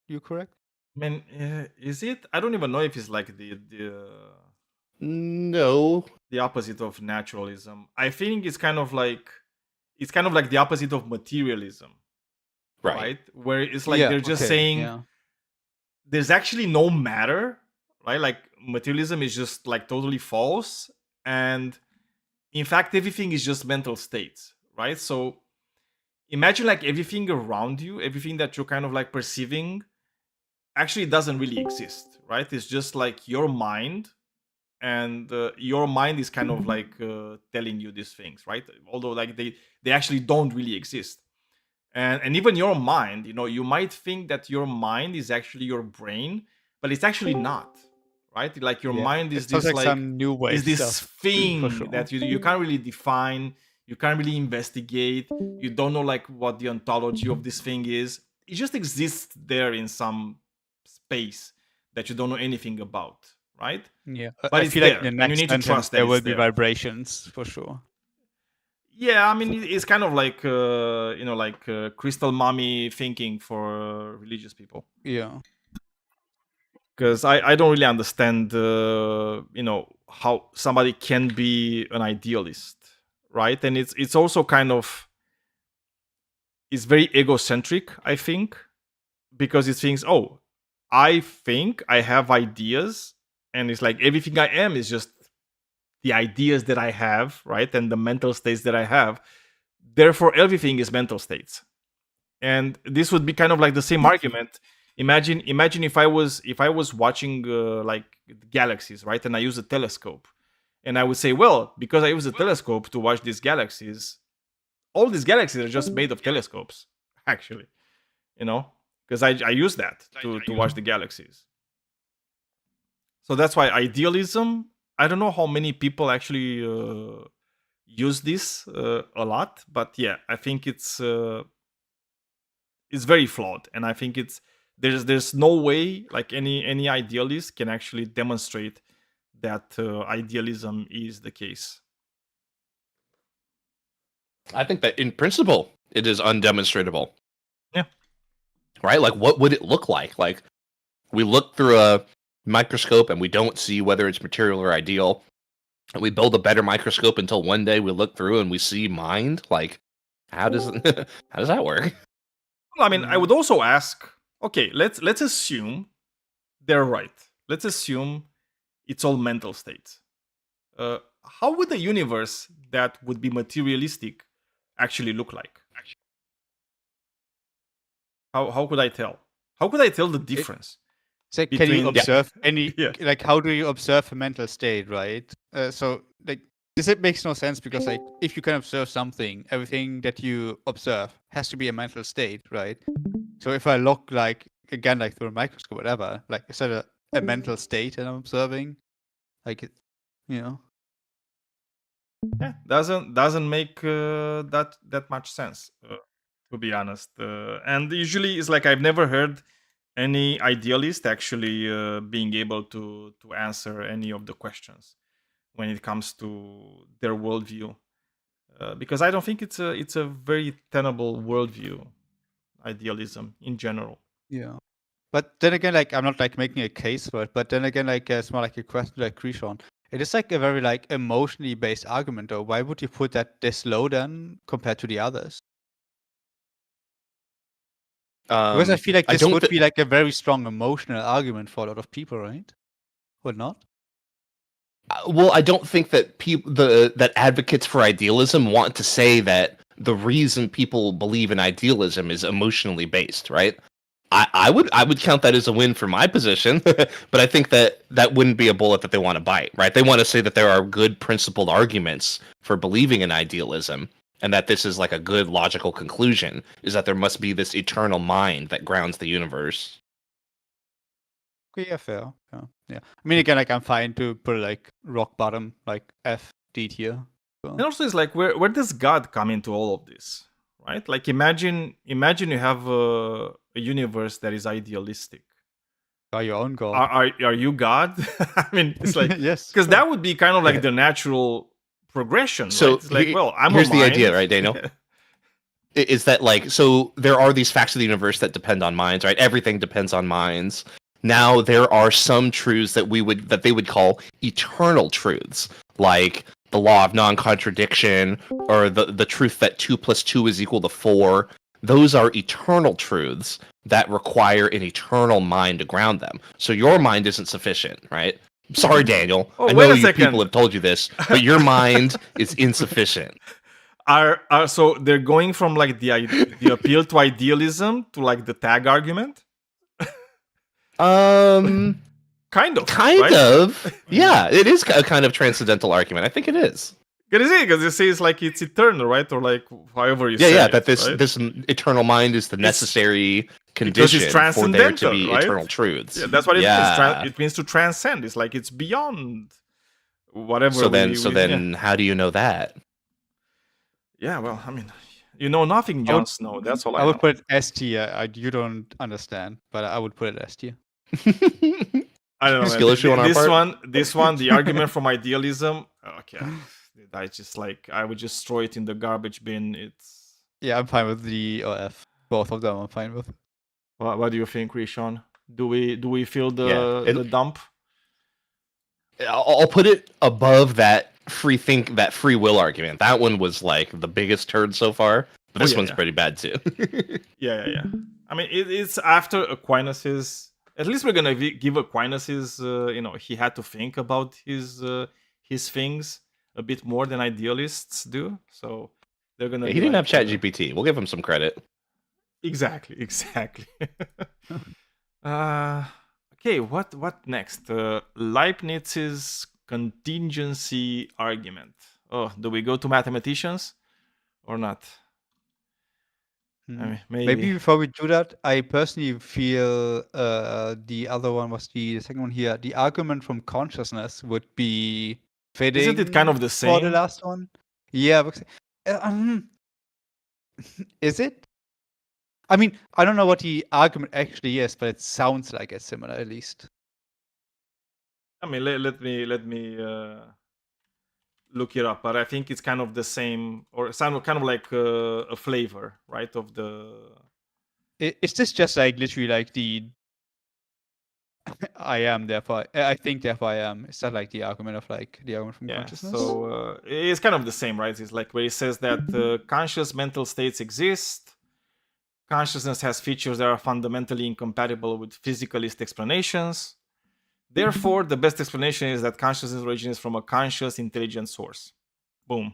you correct. I mean, is it? I don't even know if it's like the No. The opposite of naturalism. I think it's kind of like the opposite of materialism, right? Where it's like they're just saying there's actually no matter, right? Like materialism is just like totally false, and in fact everything is just mental states, right? So imagine like everything around you, everything that you're kind of like perceiving actually doesn't really exist, right? It's just like your mind, and your mind is kind of like telling you these things, right? Although like they actually don't really exist. And even your mind, you might think that your mind is actually your brain, but it's actually not, right? Like your mind is this like some new way is this stuff, thing for sure. that you can't really define, you can't really investigate, you don't know like what the ontology of this thing is. It just exists there in some space that you don't know anything about, right? Yeah, but I it's feel there, like in the and you next need to sentence trust that there it's will be there. vibrations for sure. Yeah, I mean, it's kind of like crystal mommy thinking for religious people. Yeah. Because I don't really understand, how somebody can be an idealist, right? And it's also kind of, it's very egocentric, I think, because it thinks, oh, I think I have ideas, and it's like everything I am is just the ideas that I have, right? And the mental states that I have. Therefore, everything is mental states. And this would be kind of like the same argument. Imagine if I was watching like galaxies, right? And I use a telescope, and I would say, well, because I use a telescope to watch these galaxies, all these galaxies are just made of telescopes, actually, because I use that to watch the galaxies. So that's why idealism, I don't know how many people actually use this a lot, but yeah, I think it's very flawed, and I think there's no way like any idealist can actually demonstrate that idealism is the case. I think that in principle it is undemonstratable. Yeah. Right? Like what would it look like? Like we look through a microscope and we don't see whether it's material or ideal. And we build a better microscope until one day we look through and we see mind. Like how does that work? Well, I mean, I would also ask, okay, let's assume they're right. Let's assume it's all mental states. How would a universe that would be materialistic actually look like? How could I tell? How could I tell the difference? So can you observe any like how do you observe a mental state, right? So like it makes no sense because like if you can observe something, everything that you observe has to be a mental state, right? So if I look like again like through a microscope, whatever, like is that a mental state that I'm observing? Like Yeah, doesn't make that much sense, to be honest. And usually it's like I've never heard any idealist actually being able to answer any of the questions when it comes to their worldview, because I don't think it's a very tenable worldview, idealism in general. Yeah. But then again, like I'm not like making a case for it, but then again, like it's more like a question like Krishan. It is like a very like emotionally based argument though. Why would you put that this low then compared to the others? Because I feel like this would be like a very strong emotional argument for a lot of people, right? Would not? Well, I don't think that that advocates for idealism want to say that the reason people believe in idealism is emotionally based, right? I would count that as a win for my position, but I think that wouldn't be a bullet that they want to bite, right? They want to say that there are good principled arguments for believing in idealism, and that this is like a good logical conclusion, is that there must be this eternal mind that grounds the universe. Okay, yeah, fair. Yeah. I mean, again, like I'm fine to put like rock bottom, like F D tier. So. And also, it's like where does God come into all of this, right? Like imagine you have a universe that is idealistic. Are your own God? Are you God? I mean, it's like yes, because that would be kind of like the natural progression. So right? It's like, well, here's the idea, right, Daniel? Is that like so? There are these facts of the universe that depend on minds, right? Everything depends on minds. now there are some truths that they would call eternal truths, like the law of non-contradiction, or the truth that 2 + 2 is equal to 4. Those are eternal truths that require an eternal mind to ground them. So your mind isn't sufficient, right? Sorry, Daniel. Oh, I wait know a you second. people have told you this, but your mind is insufficient. Are so they're going from like the appeal to idealism to like the tag argument? Kind of. Right? Yeah, it is a kind of transcendental argument. I think it is. Because it says like it's eternal, right? Or like however you Yeah, say yeah. it, That this right? this eternal mind is the necessary Because condition it's for there to transcendental, be right? eternal truths. Yeah, that's what it Yeah. means. It means to transcend. It's like it's beyond whatever. So then, yeah. how do you know that? Yeah, well, I mean, you know nothing, Jon Snow. That's all I I know. would put it S tier. You don't understand, but I would put it S tier. I don't know. Skill Man. issue on our part? This one, the argument from idealism. Okay, I just like I would just throw it in the garbage bin. It's Yeah, I'm fine with the OF. Both of them I'm fine with. what do you think, Rishon? Do we feel Yeah, the dump? I'll put it above that free will argument. That one was like the biggest turd so far, but this one's pretty bad too. Yeah. I mean, it's after Aquinas's. At least we're gonna give Aquinas's. He had to think about his things a bit more than idealists do. So they're gonna. He be didn't like, have ChatGPT. We'll give him some credit. Exactly. Okay, what next? Leibniz's contingency argument. Oh, do we go to mathematicians or not? I mean, Maybe before we do that, I personally feel the other one was the second one here. The argument from consciousness would be fitting. Isn't it kind of the for the same? last one? Yeah. Is it? I mean, I don't know what the argument actually is, but it sounds like it's similar at least. I mean, let me look it up, but I think it's kind of the same, or sound kind of like a flavor, right? Of the. Is this just like literally like the I am therefore I think therefore I am? Is that like the argument of like the argument from consciousness? So it's kind of the same, right? It's like where it says that conscious mental states exist. Consciousness has features that are fundamentally incompatible with physicalist explanations. Therefore, the best explanation is that consciousness originates from a conscious, intelligent source. Boom.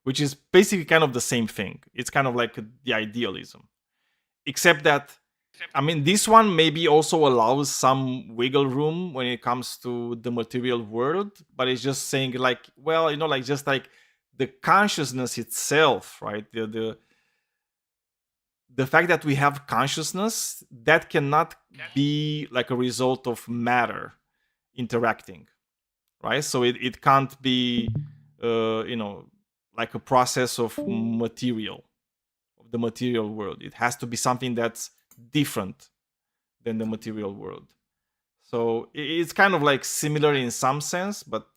Which is basically kind of the same thing. It's kind of like the idealism. Except that, I mean, this one maybe also allows some wiggle room when it comes to the material world, but it's just saying like, well, like just like the consciousness itself, right? The fact that we have consciousness, that cannot be like a result of matter interacting, right? So it can't be, like a process of material, of the material world. It has to be something that's different than the material world. So it's kind of like similar in some sense, but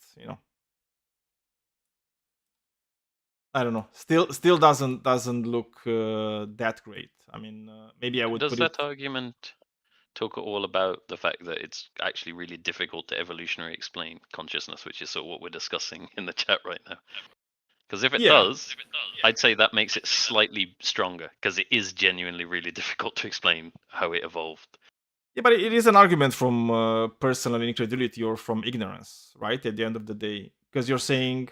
I don't know. Still doesn't look that great. I mean, maybe I would. Does put that it... argument talk all about the fact that it's actually really difficult to evolutionary explain consciousness, which is sort of what we're discussing in the chat right now? Because if it does, I'd say that makes it slightly stronger, because it is genuinely really difficult to explain how it evolved. Yeah, but it is an argument from personal incredulity or from ignorance, right? At the end of the day, because you're saying,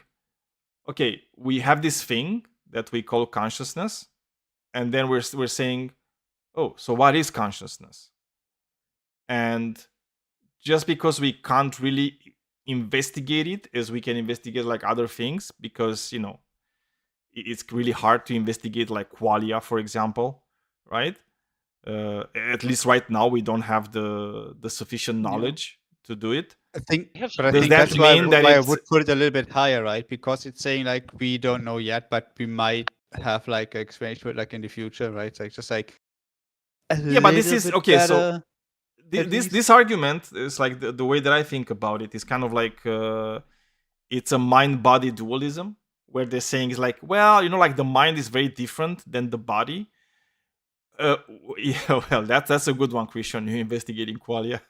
okay, we have this thing that we call consciousness, and then we're saying, oh, so what is consciousness? And just because we can't really investigate it as we can investigate like other things, because it's really hard to investigate like qualia, for example, right? At least right now we don't have the sufficient knowledge to do it. I think, but I Does think that that's why, mean that I it's... would put it a little bit higher, right? Because it's saying like we don't know yet, but we might have like an explanation to it like in the future, right? It's like just like yeah, but this is okay. Better, so this argument is like the way that I think about it is kind of like it's a mind-body dualism, where they're saying is like, well, like the mind is very different than the body. Yeah, well, that's a good one, Christian. You're investigating qualia.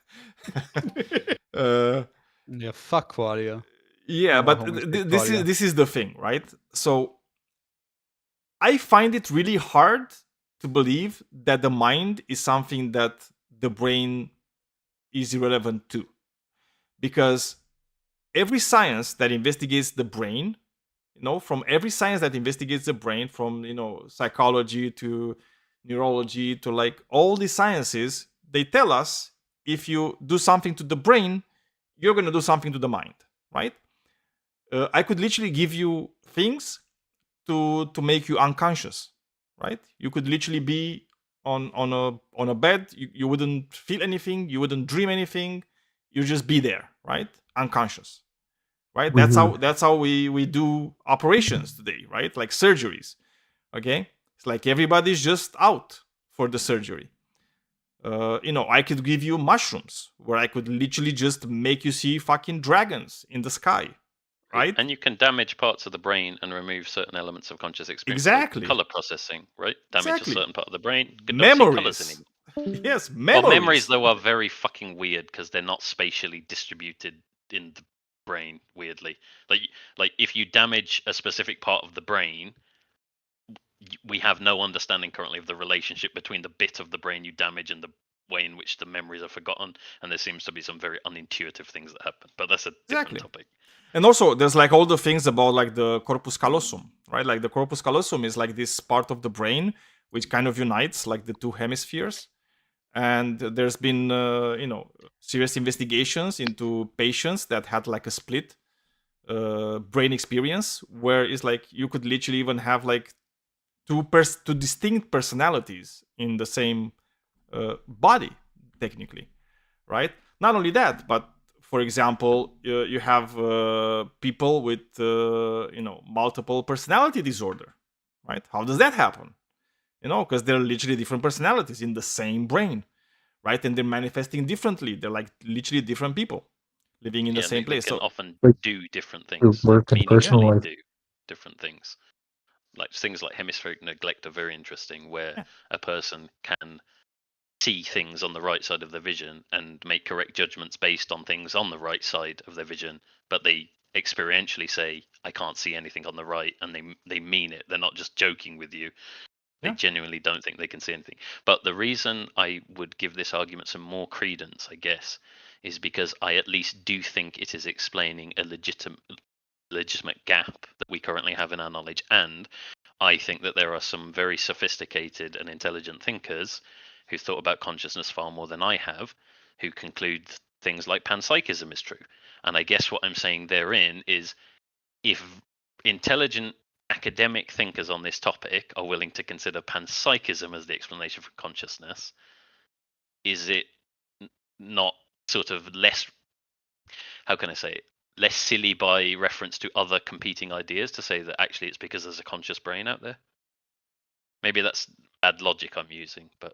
Yeah, fuck qualia. Yeah, I'm a but homophobe this qualia. is the thing, right? So I find it really hard to believe that the mind is something that the brain is irrelevant to, because every science that investigates the brain, from every science that investigates the brain, from psychology to neurology to like all these sciences, they tell us if you do something to the brain, you're going to do something to the mind, right? I could literally give you things to make you unconscious, right? You could literally be on a bed, you wouldn't feel anything, you wouldn't dream anything, you just be there, right? Unconscious, right? That's how we do operations today, right? Like surgeries. Okay, it's like everybody's just out for the surgery. I could give you mushrooms where I could literally just make you see fucking dragons in the sky, right? And you can damage parts of the brain and remove certain elements of conscious experience. Exactly. Like color processing, right? Damage Exactly. a certain part of the brain. Memories. Yes, memories. Well, memories though are very fucking weird because they're not spatially distributed in the brain. Weirdly, like if you damage a specific part of the brain, we have no understanding currently of the relationship between the bit of the brain you damage and the way in which the memories are forgotten. And there seems to be some very unintuitive things that happen. But that's a different topic. And also, there's like all the things about like the corpus callosum, right? Like the corpus callosum is like this part of the brain which kind of unites like the two hemispheres. And there's been, serious investigations into patients that had like a split brain experience, where it's like you could literally even have like two distinct personalities in the same body, technically, right? Not only that, but for example, you have people with multiple personality disorder, right? How does that happen? Because they're literally different personalities in the same brain, right? And they're manifesting differently. They're like literally different people living in the same place. They can So often do different Their things. work and personal Meaningfully life. do different things. Like things like hemispheric neglect are very interesting, where a person can see things on the right side of their vision and make correct judgments based on things on the right side of their vision, but they experientially say, I can't see anything on the right, and they mean it. They're not just joking with you. They genuinely don't think they can see anything. But the reason I would give this argument some more credence, I guess, is because I at least do think it is explaining a legitimate gap that we currently have in our knowledge. And I think that there are some very sophisticated and intelligent thinkers who thought about consciousness far more than I have, who conclude things like panpsychism is true. And I guess what I'm saying therein is, if intelligent academic thinkers on this topic are willing to consider panpsychism as the explanation for consciousness, is it not sort of less, how can I say it, less silly by reference to other competing ideas to say that actually it's because there's a conscious brain out there? Maybe that's bad logic I'm using, but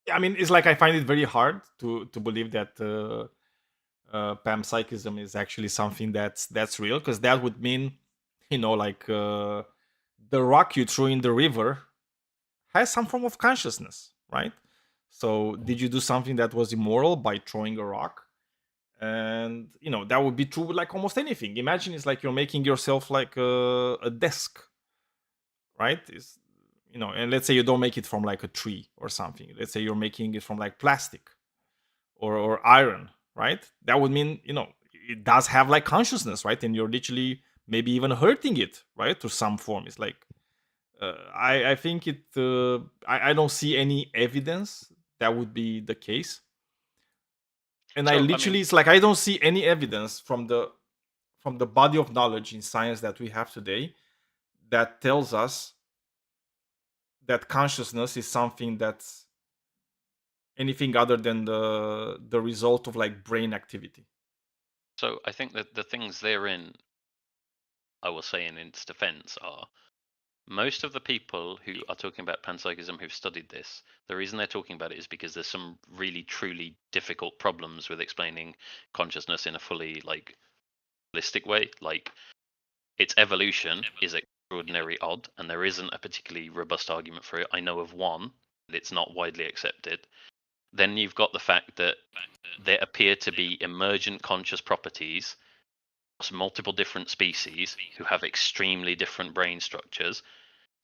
yeah, I mean, it's like I find it very hard to believe that panpsychism is actually something that's real, because that would mean, like the rock you threw in the river has some form of consciousness, right? So did you do something that was immoral by throwing a rock? And that would be true with like almost anything. Imagine it's like you're making yourself like a desk, right? And let's say you don't make it from like a tree or something. Let's say you're making it from like plastic or iron, right? That would mean it does have like consciousness, right? And you're literally maybe even hurting it, right, to some form. It's like I think it. I don't see any evidence that would be the case. And I literally, it's like I don't see any evidence from the body of knowledge in science that we have today that tells us that consciousness is something that's anything other than the result of like brain activity. So I think that the things therein, I will say in its defense, are most of the people who are talking about panpsychism who've studied this, the reason they're talking about it is because there's some really truly difficult problems with explaining consciousness in a fully like holistic way. Like its evolution is extraordinarily odd, and there isn't a particularly robust argument for it. I know of one it's not widely accepted. Then you've got the fact that there appear to be emergent conscious properties across multiple different species who have extremely different brain structures,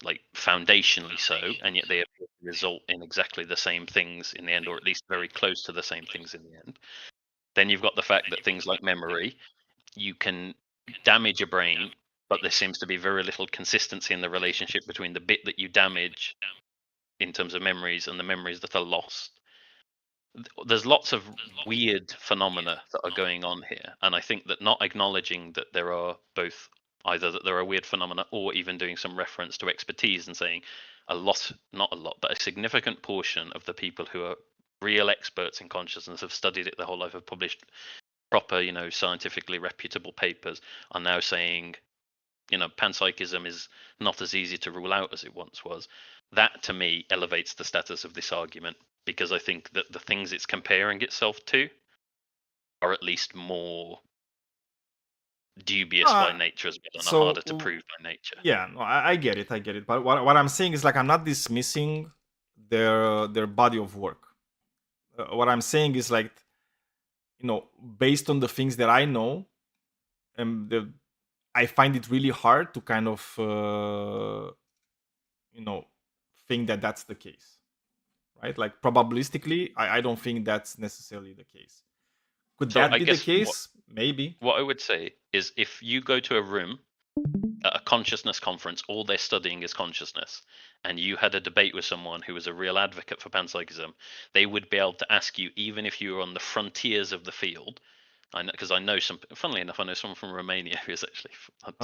like foundationally so, and yet they appear to result in exactly the same things in the end, or at least very close to the same things in the end. Then you've got the fact that things like memory, you can damage a brain, but there seems to be very little consistency in the relationship between the bit that you damage in terms of memories and the memories that are lost. There's lots of weird phenomena that are going on here, and I think that not acknowledging that there are both either that there are weird phenomena or even doing some reference to expertise and saying not a lot, but a significant portion of the people who are real experts in consciousness, have studied it their whole life, have published proper, scientifically reputable papers, are now saying, panpsychism is not as easy to rule out as it once was. That, to me, elevates the status of this argument, because I think that the things it's comparing itself to are at least more dubious by nature as well, and are harder to prove by nature. Yeah, no, I get it. But what I'm saying is, like, I'm not dismissing their body of work. What I'm saying is, like, based on the things that I know, I find it really hard to kind of think that that's the case, right? Like, probabilistically, I don't think that's necessarily the case. Could that be the case? Maybe. What I would say is, if you go to a room at a consciousness conference, all they're studying is consciousness, and you had a debate with someone who was a real advocate for panpsychism, they would be able to ask you, even if you were on the frontiers of the field. I know, because I know some. Funnily enough, I know someone from Romania who is actually.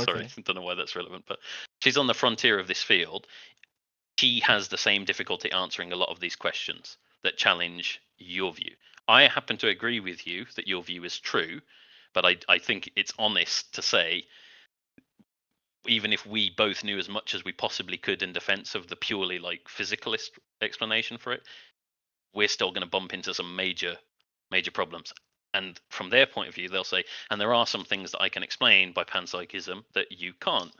Sorry, I don't know why that's relevant, but she's on the frontier of this field. She has the same difficulty answering a lot of these questions that challenge your view. I happen to agree with you that your view is true, but I think it's honest to say, even if we both knew as much as we possibly could in defense of the purely like physicalist explanation for it, we're still going to bump into some major problems. And from their point of view, they'll say, and there are some things that I can explain by panpsychism that you can't.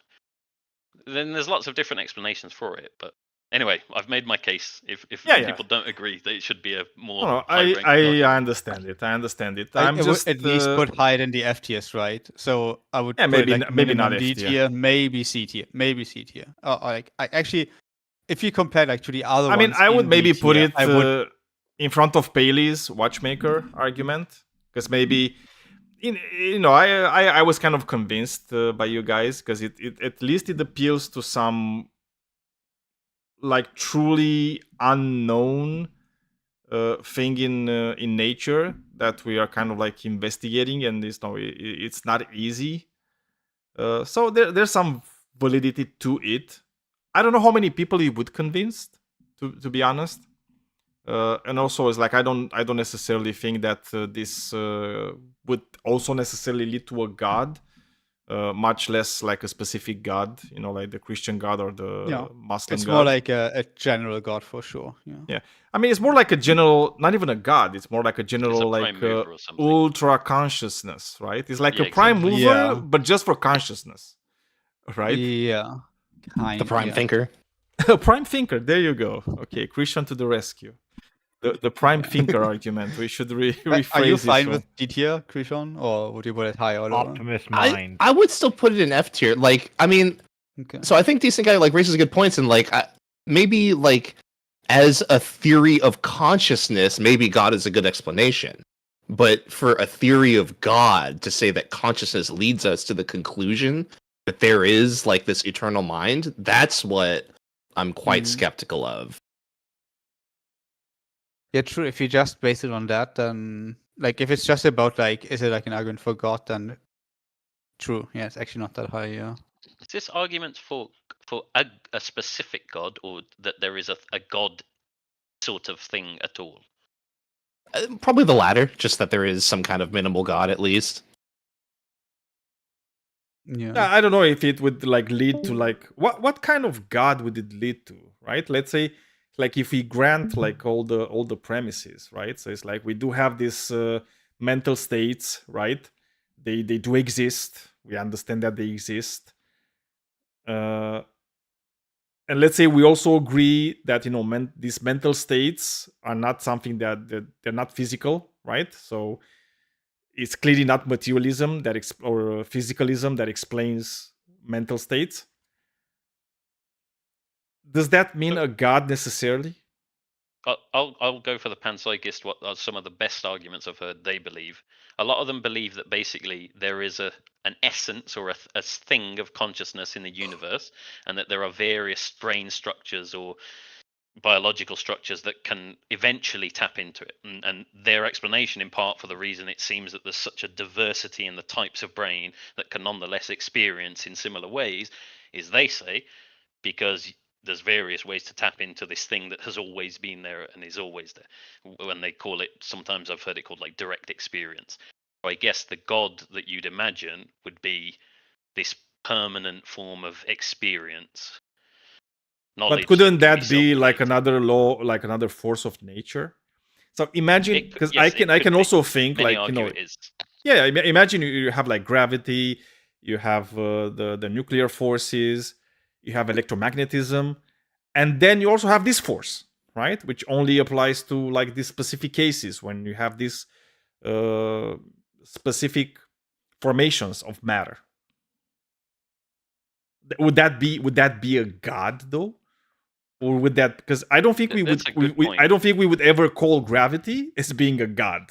Then there's lots of different explanations for it, but anyway, I've made my case. If people don't agree, that it should be a more. I understand it. I'm just at least put higher in the F tiers, right? So I would put maybe like maybe not D F tier, tier, maybe C tier, like I actually, if you compare like to the other, I mean, ones I would in maybe D put tier, it I would in front of Paley's Watchmaker argument, because maybe I was kind of convinced by you guys, because it at least it appeals to some like truly unknown thing in nature that we are kind of like investigating, and it's not easy. So there's some validity to it. I don't know how many people you would convince, to be honest. And also, it's like I don't necessarily think that this would also necessarily lead to a god, much less like a specific god, like the Christian god or the Muslim it's god. more like a general god for sure. Yeah, I mean, it's more like a general, not even a god. It's more like a general, like ultra consciousness, right? It's like a prime mover, but just for consciousness, right? Yeah, the prime thinker. Prime thinker. There you go. Okay, Christian to the rescue. The prime thinker argument. We should rephrase. Are you this fine one. with D tier, Christian, or would you put it higher or lower? Optimist mind. I would still put it in F tier. Like, I mean, so I think Decent Guy like raises good points, and like maybe like as a theory of consciousness, maybe God is a good explanation. But for a theory of God to say that consciousness leads us to the conclusion that there is like this eternal mind, that's what I'm quite skeptical of. Yeah, true. If you just base it on that, then like if it's just about like, is it like an argument for God, then true. Yeah, it's actually not that high. Yeah. Is this argument for a specific god, or that there is a god sort of thing at all? Probably the latter, just that there is some kind of minimal god at least. Yeah. I don't know if it would like lead to like what kind of god would it lead to, right? Let's say like if we grant like all the premises, right? So it's like we do have these mental states, right? They do exist. We understand that they exist. and let's say we also agree that these mental states are not something that they're not physical, right? So it's clearly not materialism or physicalism that explains mental states. Does that mean a god necessarily? I'll go for the panpsychist. What are some of the best arguments I've heard? They believe a lot of them believe that basically there is an essence or a thing of consciousness in the universe, and that there are various brain structures or biological structures that can eventually tap into it. And their explanation, in part for the reason it seems that there's such a diversity in the types of brain that can nonetheless experience in similar ways, is they say because there's various ways to tap into this thing that has always been there and is always there. When they call it, sometimes I've heard it called like direct experience. So I guess the god that you'd imagine would be this permanent form of experience. But couldn't that be like another law, like another force of nature? So imagine, because I can also think like, yeah, imagine you have like gravity, you have the nuclear forces, you have electromagnetism, and then you also have this force, right? Which only applies to like these specific cases when you have these specific formations of matter. Would that be a god though? Or would that, because I don't think I don't think we would ever call gravity as being a god.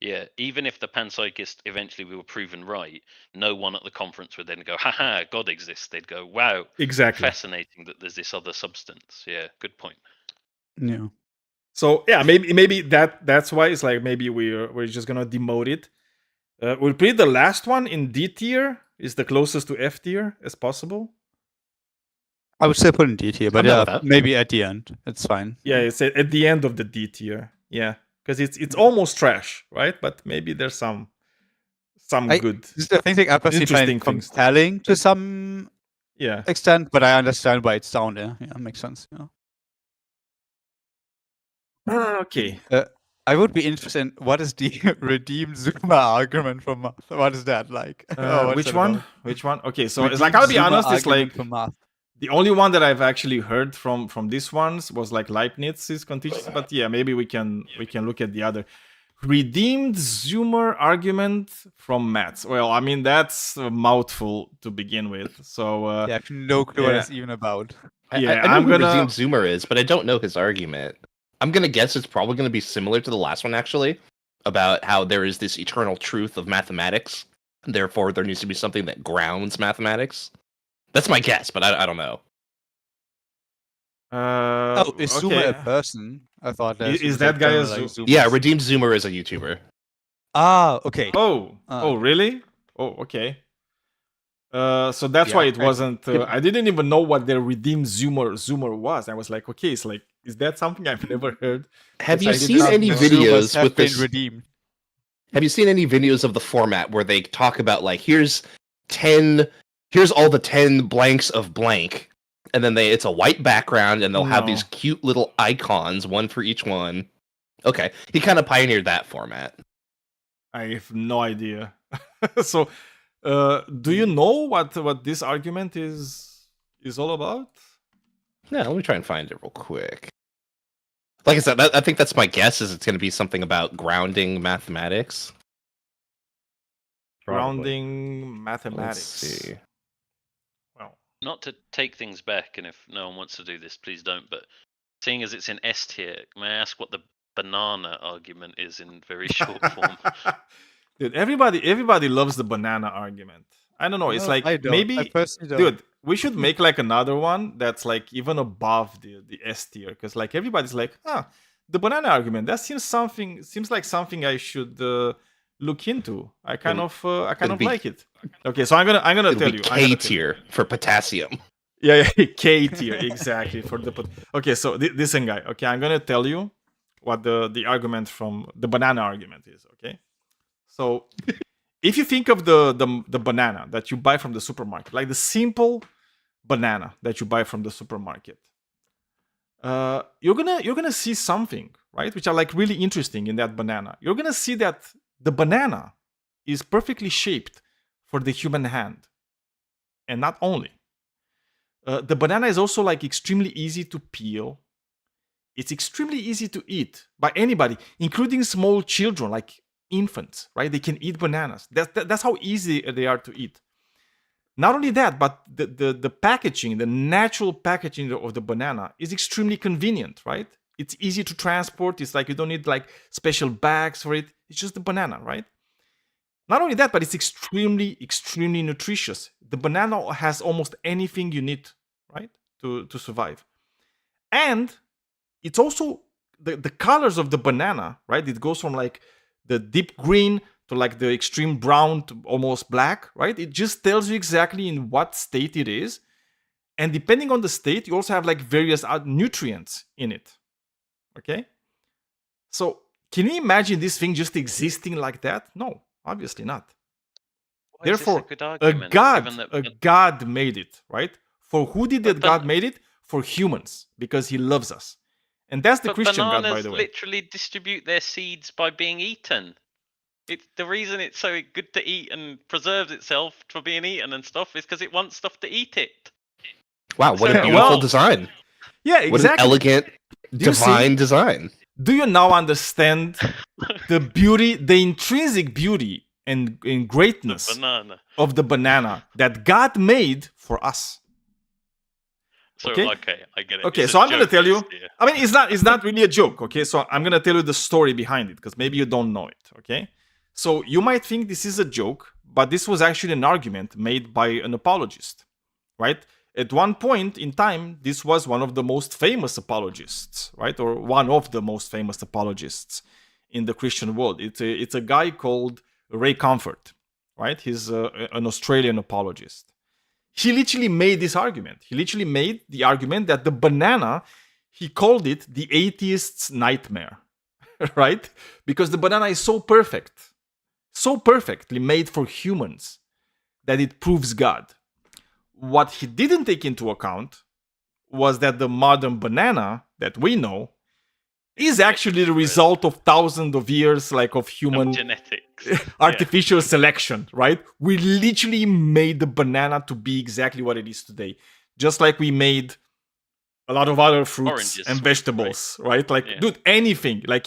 Yeah, even if the panpsychist eventually we were proven right, no one at the conference would then go, haha, God exists. They'd go, wow, exactly, fascinating that there's this other substance. Yeah, good point. Yeah. So yeah, maybe that's why it's like maybe we're just gonna demote it. We'll put the last one in D tier, is the closest to F tier as possible. I would still put in D tier, but yeah, maybe at the end. It's fine. Yeah, it's at the end of the D tier. Yeah, because it's almost trash, right? But maybe there's some good. I think I personally find compelling to some extent, but I understand why it's down there. Yeah, makes sense. Yeah. Okay. I would be interested in what is the redeem Zuma argument from Math? What is that like? Which one? About? Which one? Okay, so it's like, I'll be honest, it's like the only one that I've actually heard from these ones was like Leibniz's contingency, but yeah, maybe we can look at the other. Redeemed Zoomer argument from Matt. Well, I mean, that's a mouthful to begin with. So yeah, I have no clue what it's even about. Yeah, I know who Redeemed Zoomer is, but I don't know his argument. I'm gonna guess it's probably gonna be similar to the last one, actually, about how there is this eternal truth of mathematics, and therefore there needs to be something that grounds mathematics. That's my guess, but I don't know. Is Zoomer a person? I thought is that guy a Zoomer? Yeah, Redeemed Zoomer is a YouTuber. Ah, okay. Oh, really? Oh, okay. So that's why it wasn't. I didn't even know what the Redeemed Zoomer was. I was like, okay, it's like, is that something I've never heard? Have you seen any videos with this? Redeemed. Have you seen any videos of the format where they talk about like, here's all the 10 blanks of blank, and then it's a white background, and they'll have these cute little icons, one for each one. Okay, he kind of pioneered that format. I have no idea. So, do you know what this argument is all about? Yeah, let me try and find it real quick. Like I said, I think that's my guess. Is it's going to be something about grounding mathematics. Grounding mathematics. Let's see. Well, not to take things back, and if no one wants to do this, please don't. But seeing as it's in S tier, may I ask what the banana argument is in very short form? Dude, everybody loves the banana argument. I don't know. It's like maybe, dude, we should make like another one that's like even above the S tier, because like everybody's like, the banana argument. That seems like something I should look into. I kind of like it. Okay, so I'm gonna tell you. K tier for potassium. Yeah, K tier exactly for the. Okay, so this guy. Okay, I'm gonna tell you what the argument from the banana argument is. Okay, so if you think of the banana that you buy from the supermarket, like the simple banana that you buy from the supermarket, you're gonna see something, right, which are like really interesting in that banana. You're gonna see that the banana is perfectly shaped for the human hand, and not only, The banana is also like extremely easy to peel. It's extremely easy to eat by anybody, including small children, like infants, right? They can eat bananas. That's how easy they are to eat. Not only that, but the packaging, the natural packaging of the banana is extremely convenient, right? It's easy to transport. It's like you don't need like special bags for it. It's just the banana, right? Not only that, but it's extremely, extremely nutritious. The banana has almost anything you need, right, to survive. And it's also the colors of the banana, right? It goes from like the deep green to like the extreme brown to almost black, right? It just tells you exactly in what state it is. And depending on the state, you also have like various nutrients in it. Okay? So can you imagine this thing just existing like that? No, obviously not. Why is this Therefore, a good argument, given that a God made it, right? For who did that God made it? For humans, because he loves us. And that's the but Christian God, by bananas the way. literally distribute their seeds by being eaten. It's the reason it's so good to eat and preserves itself for being eaten and stuff is because it wants stuff to eat it. Wow, what a Yeah, beautiful well, design. Yeah, exactly. What an elegant, Do you see? divine design. Do you now understand the beauty, the intrinsic beauty and greatness Banana. of the banana that God made for us? So Okay? okay, I get it. Okay, It's so a I'm gonna joke, tell you. yeah. I mean, it's not really a joke. Okay, so I'm gonna tell you the story behind it because maybe you don't know it. Okay, so you might think this is a joke, but this was actually an argument made by an apologist, right? At one point in time, this was one of the most famous apologists, right, or one of the most famous apologists in the Christian world. It's a guy called Ray Comfort, right? He's an Australian apologist. He literally made this argument. He literally made the argument that the banana, he called it the atheist's nightmare, right? Because the banana is so perfect, so perfectly made for humans that it proves God. What he didn't take into account was that the modern banana that we know is actually the result of thousands of years like of human genetics. artificial selection, right? We literally made the banana to be exactly what it is today. Just like we made a lot of other fruits Oranges, and vegetables, right? Like, Yeah. dude, anything. Like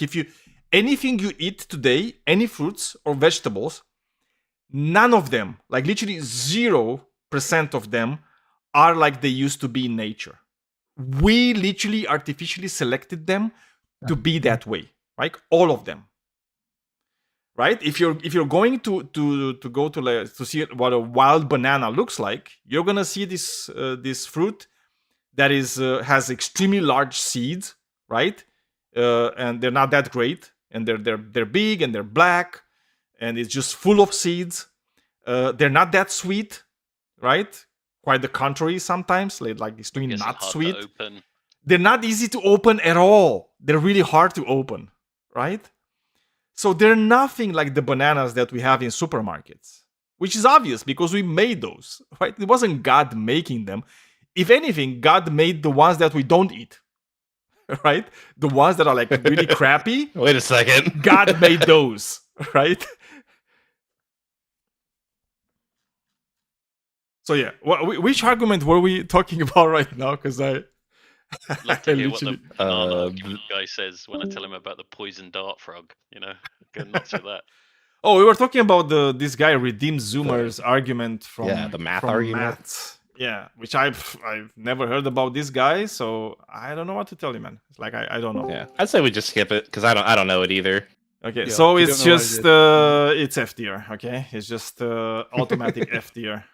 anything you eat today, any fruits or vegetables, none of them, like literally 0% of them are like they used to be in nature. We literally artificially selected them to be that way, right? All of them, right? If you're going to go to see what a wild banana looks like, you're gonna see this fruit that is has extremely large seeds, right? And they're not that great, and they're big and they're black, and it's just full of seeds. They're not that sweet, right? Quite the contrary sometimes, like extremely not Hard sweet. to open. They're not easy to open at all. They're really hard to open, right? So they're nothing like the bananas that we have in supermarkets, which is obvious because we made those, right? It wasn't God making them. If anything, God made the ones that we don't eat, right? The ones that are like really crappy. Wait a second. God made those, right? So yeah, which argument were we talking about right now? Because Love to hear what the literally- banana argument guy says when I tell him about the poison dart frog. You know, go nuts with that. Oh, we were talking about this guy Redeem Zoomer's argument from the math from argument. math. Yeah, which I've never heard about this guy, so I don't know what to tell you, man. It's like I don't know. Yeah, I'd say we just skip it because I don't know it either. Okay, Yeah, so we it's don't know what it just is. it's F tier. Okay, it's just automatic F tier.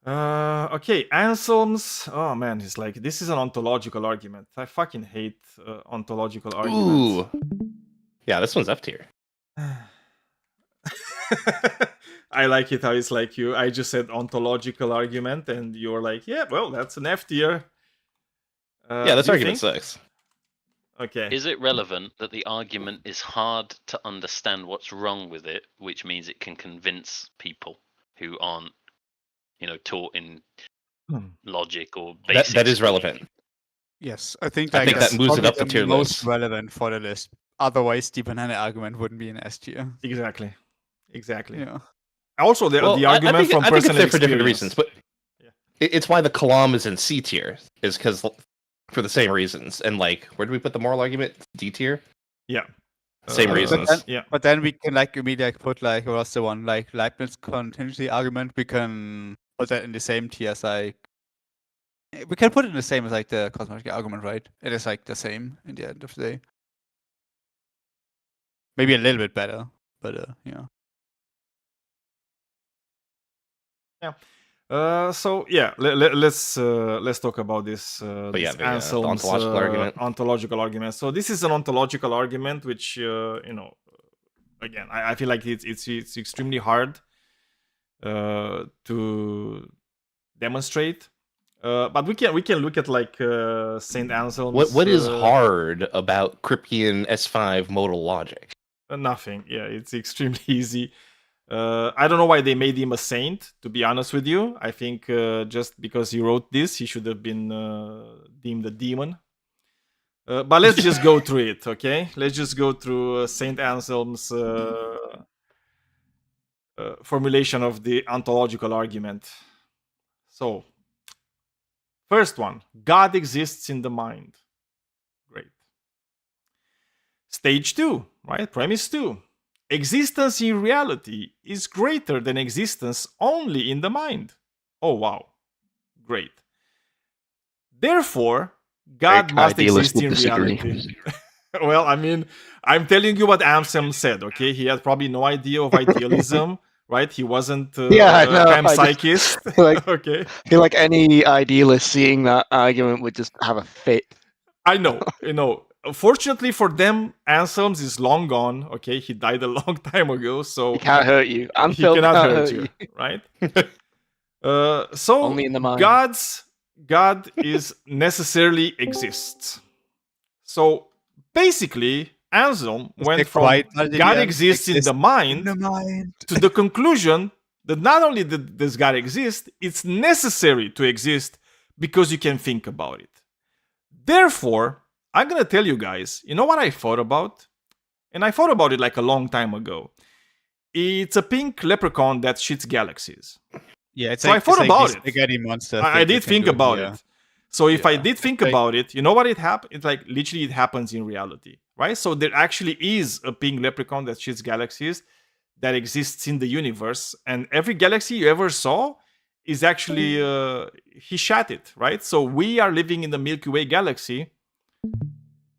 Okay, Anselm's. Oh man, it's like this is an ontological argument. I fucking hate ontological arguments. Ooh. Yeah, this one's F tier. I like it how it's like I just said ontological argument, and you're like, yeah, well, that's an F tier. Yeah, that's do you argument think? 6. Okay. Is it relevant that the argument is hard to understand what's wrong with it, which means it can convince people who aren't, taught in logic or basic? That is relevant. Yes, I think I think that that's moves it probably up the tier most list. relevant for the list. Otherwise, the banana argument wouldn't be an S tier. Exactly. Yeah. Also, the Well, argument from I think it's personal there for different experience. reasons, but it's why the Kalam is in C tier, is because for the same reasons. And like, where do we put the moral argument? D tier. Yeah. Same reasons. But then we can like immediately put like what's the one like Leibniz contingency argument. We can put that in the same tier as like we can put it in the same as like the cosmological argument, right? It is like the same in the end of the day. Maybe a little bit better, but yeah. Yeah. So yeah, let's talk about this. Yeah, this the Anselm's, ontological argument. Ontological argument. So this is an ontological argument, which again, I feel like it's extremely hard to demonstrate. But we can look at like Saint Anselm's. What is hard about Kripkean S5 modal logic? Nothing. Yeah, it's extremely easy. I don't know why they made him a saint, to be honest with you. I think just because he wrote this, he should have been deemed a demon. But let's just go through it, okay? Let's just go through Saint Anselm's formulation of the ontological argument. So, first one, God exists in the mind. Great. Stage 2, right? Premise 2. Existence in reality is greater than existence only in the mind. Oh, wow. Great. Therefore, God must exist in reality. Well, I mean, I'm telling you what Anselm said, okay? He had probably no idea of idealism, right? He wasn't a panpsychist. Okay. I feel like any idealist seeing that argument would just have a fit. I know. Fortunately for them, Anselm's is long gone. Okay, he died a long time ago, so he can't hurt you. He cannot hurt you, right? So only in the mind. God is necessarily exists. So basically, Anselm went from God exists in the mind to the conclusion that not only does God exist, it's necessary to exist because you can think about it. Therefore, I'm going to tell you guys, you know what I thought about? And I thought about it like a long time ago. It's a pink leprechaun that shits galaxies. Yeah, it's so like, I thought about it. Spaghetti monster. I did think about it. So if I did think about it, you know what it happened? It's like literally it happens in reality, right? So there actually is a pink leprechaun that shits galaxies that exists in the universe. And every galaxy you ever saw is actually, he shat it, right? So we are living in the Milky Way galaxy.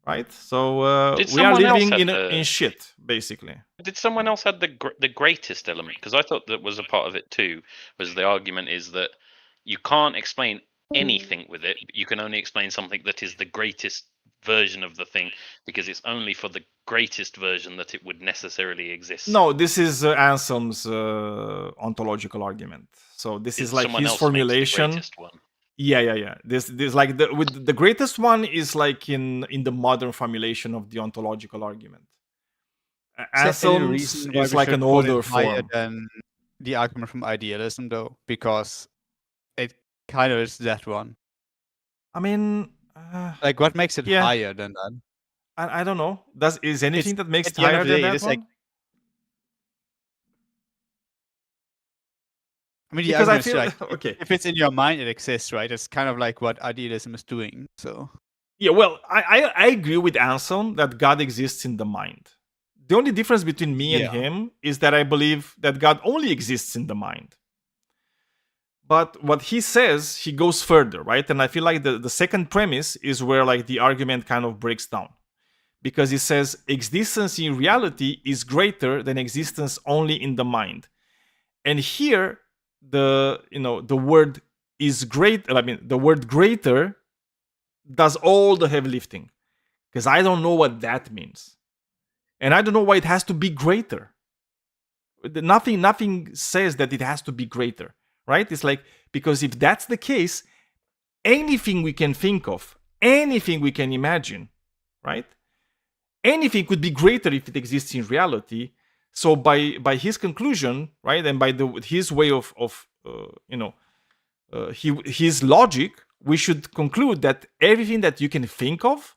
Right, so we are living in shit, basically. Did someone else have the greatest element? Because I thought that was a part of it too. Was the argument is that you can't explain anything with it. You can only explain something that is the greatest version of the thing, because it's only for the greatest version that it would necessarily exist. No, this is Anselm's ontological argument. So this is like his formulation. Yeah. This like with the greatest one is like in the modern formulation of the ontological argument. Anselm's is like an older form than the argument from idealism, though, because it kind of is that one. I mean, like what makes it higher than that? I don't know. Is anything that makes it higher than that one? Like, I mean, because I feel like, okay. If it's in your mind, it exists, right? It's kind of like what idealism is doing. So yeah, well, I agree with Anselm that God exists in the mind. The only difference between me and him is that I believe that God only exists in the mind. But what he says, he goes further, right? And I feel like the second premise is where like the argument kind of breaks down. Because he says existence in reality is greater than existence only in the mind. And here the word is great. I mean, the word greater does all the heavy lifting, because I don't know what that means, and I don't know why it has to be greater. Nothing says that it has to be greater, right? It's like, because if that's the case, anything we can think of, anything we can imagine, right? Anything could be greater if it exists in reality. So by his conclusion, right, and by his way of his logic, we should conclude that everything that you can think of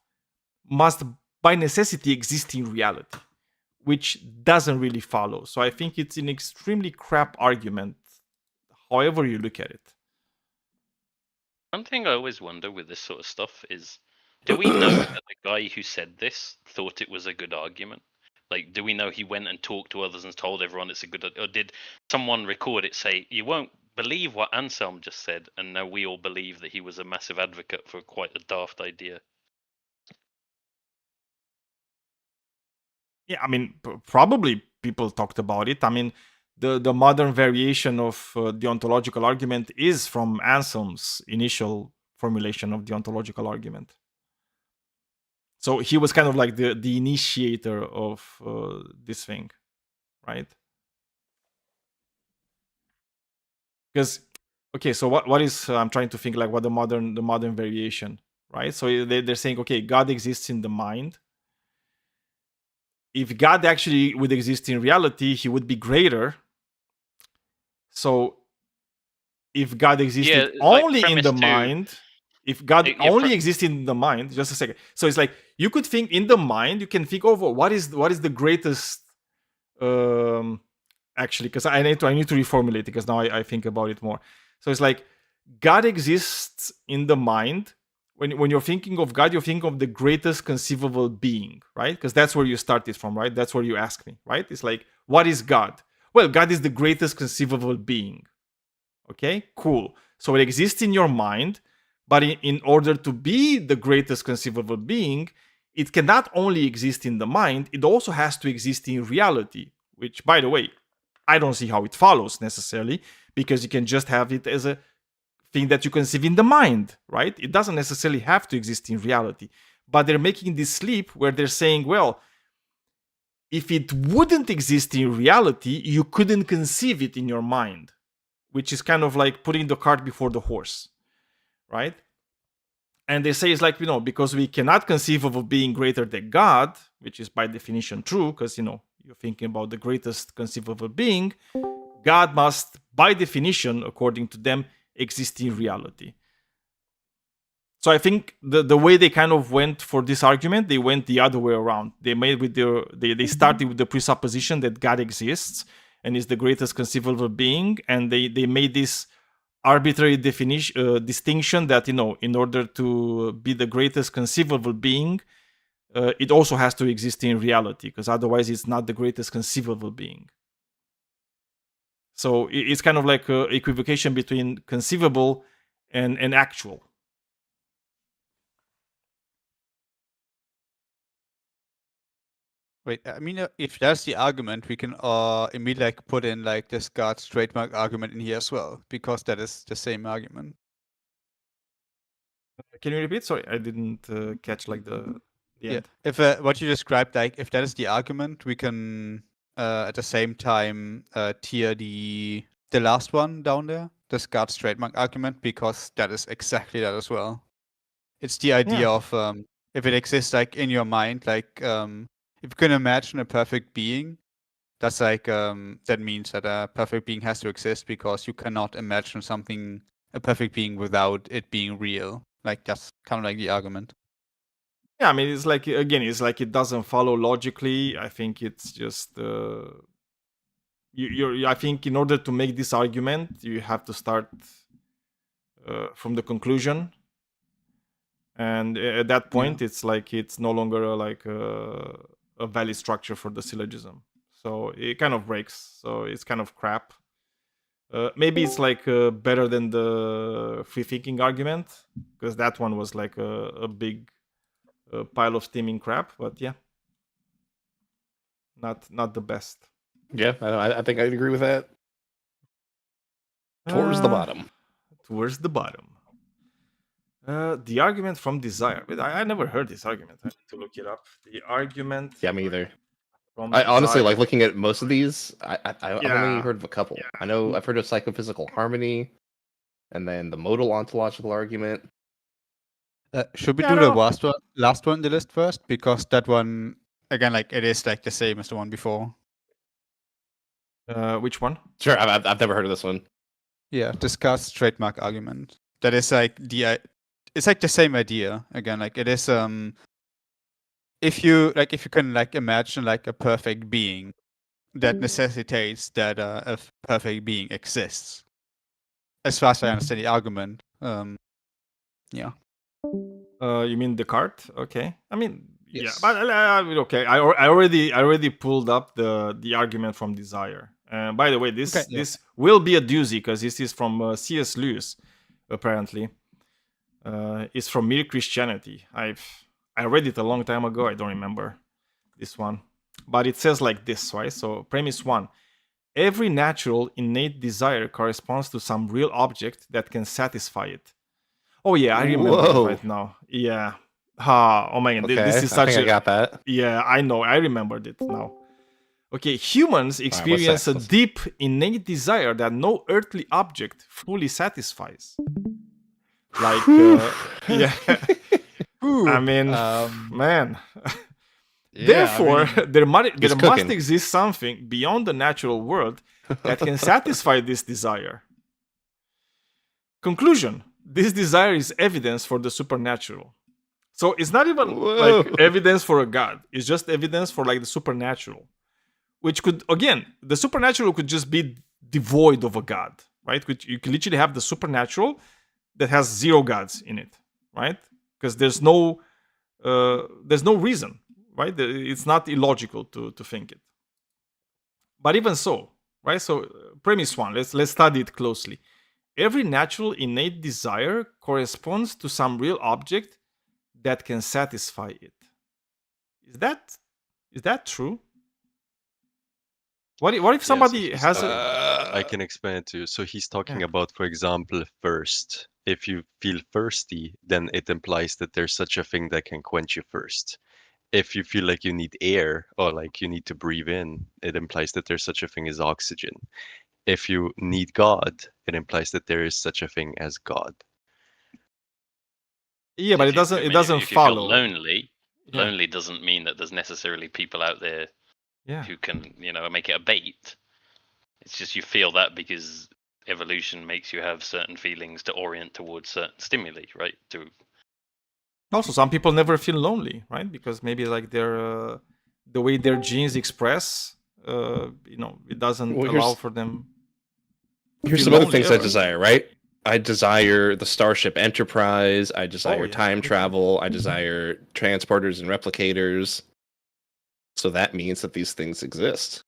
must by necessity exist in reality, which doesn't really follow. So I think it's an extremely crap argument, however you look at it. One thing I always wonder with this sort of stuff is, do we know that the guy who said this thought it was a good argument? Like, do we know he went and talked to others and told everyone it's a good, or did someone record it say, you won't believe what Anselm just said, and now we all believe that he was a massive advocate for quite a daft idea? Yeah, I mean, probably people talked about it. I mean, the modern variation of the ontological argument is from Anselm's initial formulation of the ontological argument. So he was kind of like the initiator of this thing, right? Because okay, so what is I'm trying to think like what the modern variation, right? So they're saying, okay, God exists in the mind. If God actually would exist in reality, he would be greater. So if God existed only in the mind, if God only existed in the mind, just a second. So it's like you could think in the mind, you can think over what is the greatest actually, because I need to reformulate it because now I think about it more. So it's like God exists in the mind. When you're thinking of God, you're thinking of the greatest conceivable being, right? Because that's where you started from, right? That's where you ask me, right? It's like, what is God? Well, God is the greatest conceivable being. Okay, cool. So it exists in your mind, but in order to be the greatest conceivable being, it cannot only exist in the mind, it also has to exist in reality, which, by the way, I don't see how it follows necessarily, because you can just have it as a thing that you conceive in the mind, right? It doesn't necessarily have to exist in reality. But they're making this leap where they're saying, well, if it wouldn't exist in reality, you couldn't conceive it in your mind, which is kind of like putting the cart before the horse, right? And they say it's like, because we cannot conceive of a being greater than God, which is by definition true, because, you're thinking about the greatest conceivable being, God must, by definition, according to them, exist in reality. So I think the way they kind of went for this argument, they went the other way around. They made with they started with the presupposition that God exists and is the greatest conceivable being, and they made this arbitrary distinction that in order to be the greatest conceivable being, it also has to exist in reality, because otherwise it's not the greatest conceivable being. So it's kind of like an equivocation between conceivable and actual. Wait, I mean, if that's the argument, we can immediately put in like this God's trademark argument in here as well, because that is the same argument. Can you repeat? Sorry, I didn't catch like the end. If what you described, like if that is the argument, we can at the same time tier the last one down there, this God's trademark argument, because that is exactly that as well. It's the idea of if it exists like in your mind, like if you can imagine a perfect being, that's like that means that a perfect being has to exist, because you cannot imagine a perfect being without it being real. Like that's kind of like the argument. Yeah, I mean, it's like, again, it's like it doesn't follow logically. I think it's just I think in order to make this argument, you have to start from the conclusion, and at that point, it's like it's no longer like a valid structure for the syllogism. So it kind of breaks. So it's kind of crap. Maybe it's like better than the free thinking argument, because that one was like a big pile of steaming crap. But yeah, not the best. Yeah, I think I'd agree with that. Towards the bottom. Towards the bottom. The argument from desire. I never heard this argument. I need to look it up. The argument. Yeah, me either. I honestly like looking at most of these. I've only heard of a couple. I know I've heard of psychophysical harmony, and then the modal ontological argument. Should we do the last one in the list first? Because that one, again, like it is like the same as the one before. Which one? Sure, I've never heard of this one. Yeah, discuss trademark argument. That is like it's like the same idea again. Like it is if you can like imagine like a perfect being, that necessitates that a perfect being exists. As far as I understand the argument, Yeah. You mean Descartes? Okay. I mean, yeah, Yes. but okay. I already pulled up the argument from Desire. By the way, this will be a doozy because this is from C.S. Lewis, apparently. It's from Mere Christianity. I read it a long time ago. I don't remember this one, but it says like this, right? So premise 1: every natural innate desire corresponds to some real object that can satisfy it. Oh yeah, I remember it right now. Yeah. Oh my god, this is such I got that. Yeah, I know. I remembered it now. Okay, humans experience a deep innate desire that no earthly object fully satisfies. Like, yeah. I mean, man. Therefore, there must exist something beyond the natural world that can satisfy this desire. Conclusion: this desire is evidence for the supernatural. So it's not even like evidence for a god. It's just evidence for like the supernatural, which could, again, the supernatural could just be devoid of a god, right? Which you can literally have the supernatural that has zero gods in it, right? Because there's no reason, right? It's not illogical to think it. But even so, right? So premise 1, let's study it closely. Every natural innate desire corresponds to some real object that can satisfy it. Is that true? What if somebody has I can explain it to you. So he's talking about, for example, thirst. If you feel thirsty, then it implies that there's such a thing that can quench your thirst. If you feel like you need air or like you need to breathe in, it implies that there's such a thing as oxygen. If you need God, it implies that there is such a thing as God. Yeah, but it doesn't If you follow. feel lonely doesn't mean that there's necessarily people out there who can, make it a bait. It's just you feel that because evolution makes you have certain feelings to orient towards certain stimuli, right? Also, some people never feel lonely, right? Because maybe like their the way their genes express, it doesn't allow for them. Here's some other things I desire, right? I desire the Starship Enterprise. I desire time travel. I desire transporters and replicators. So that means that these things exist.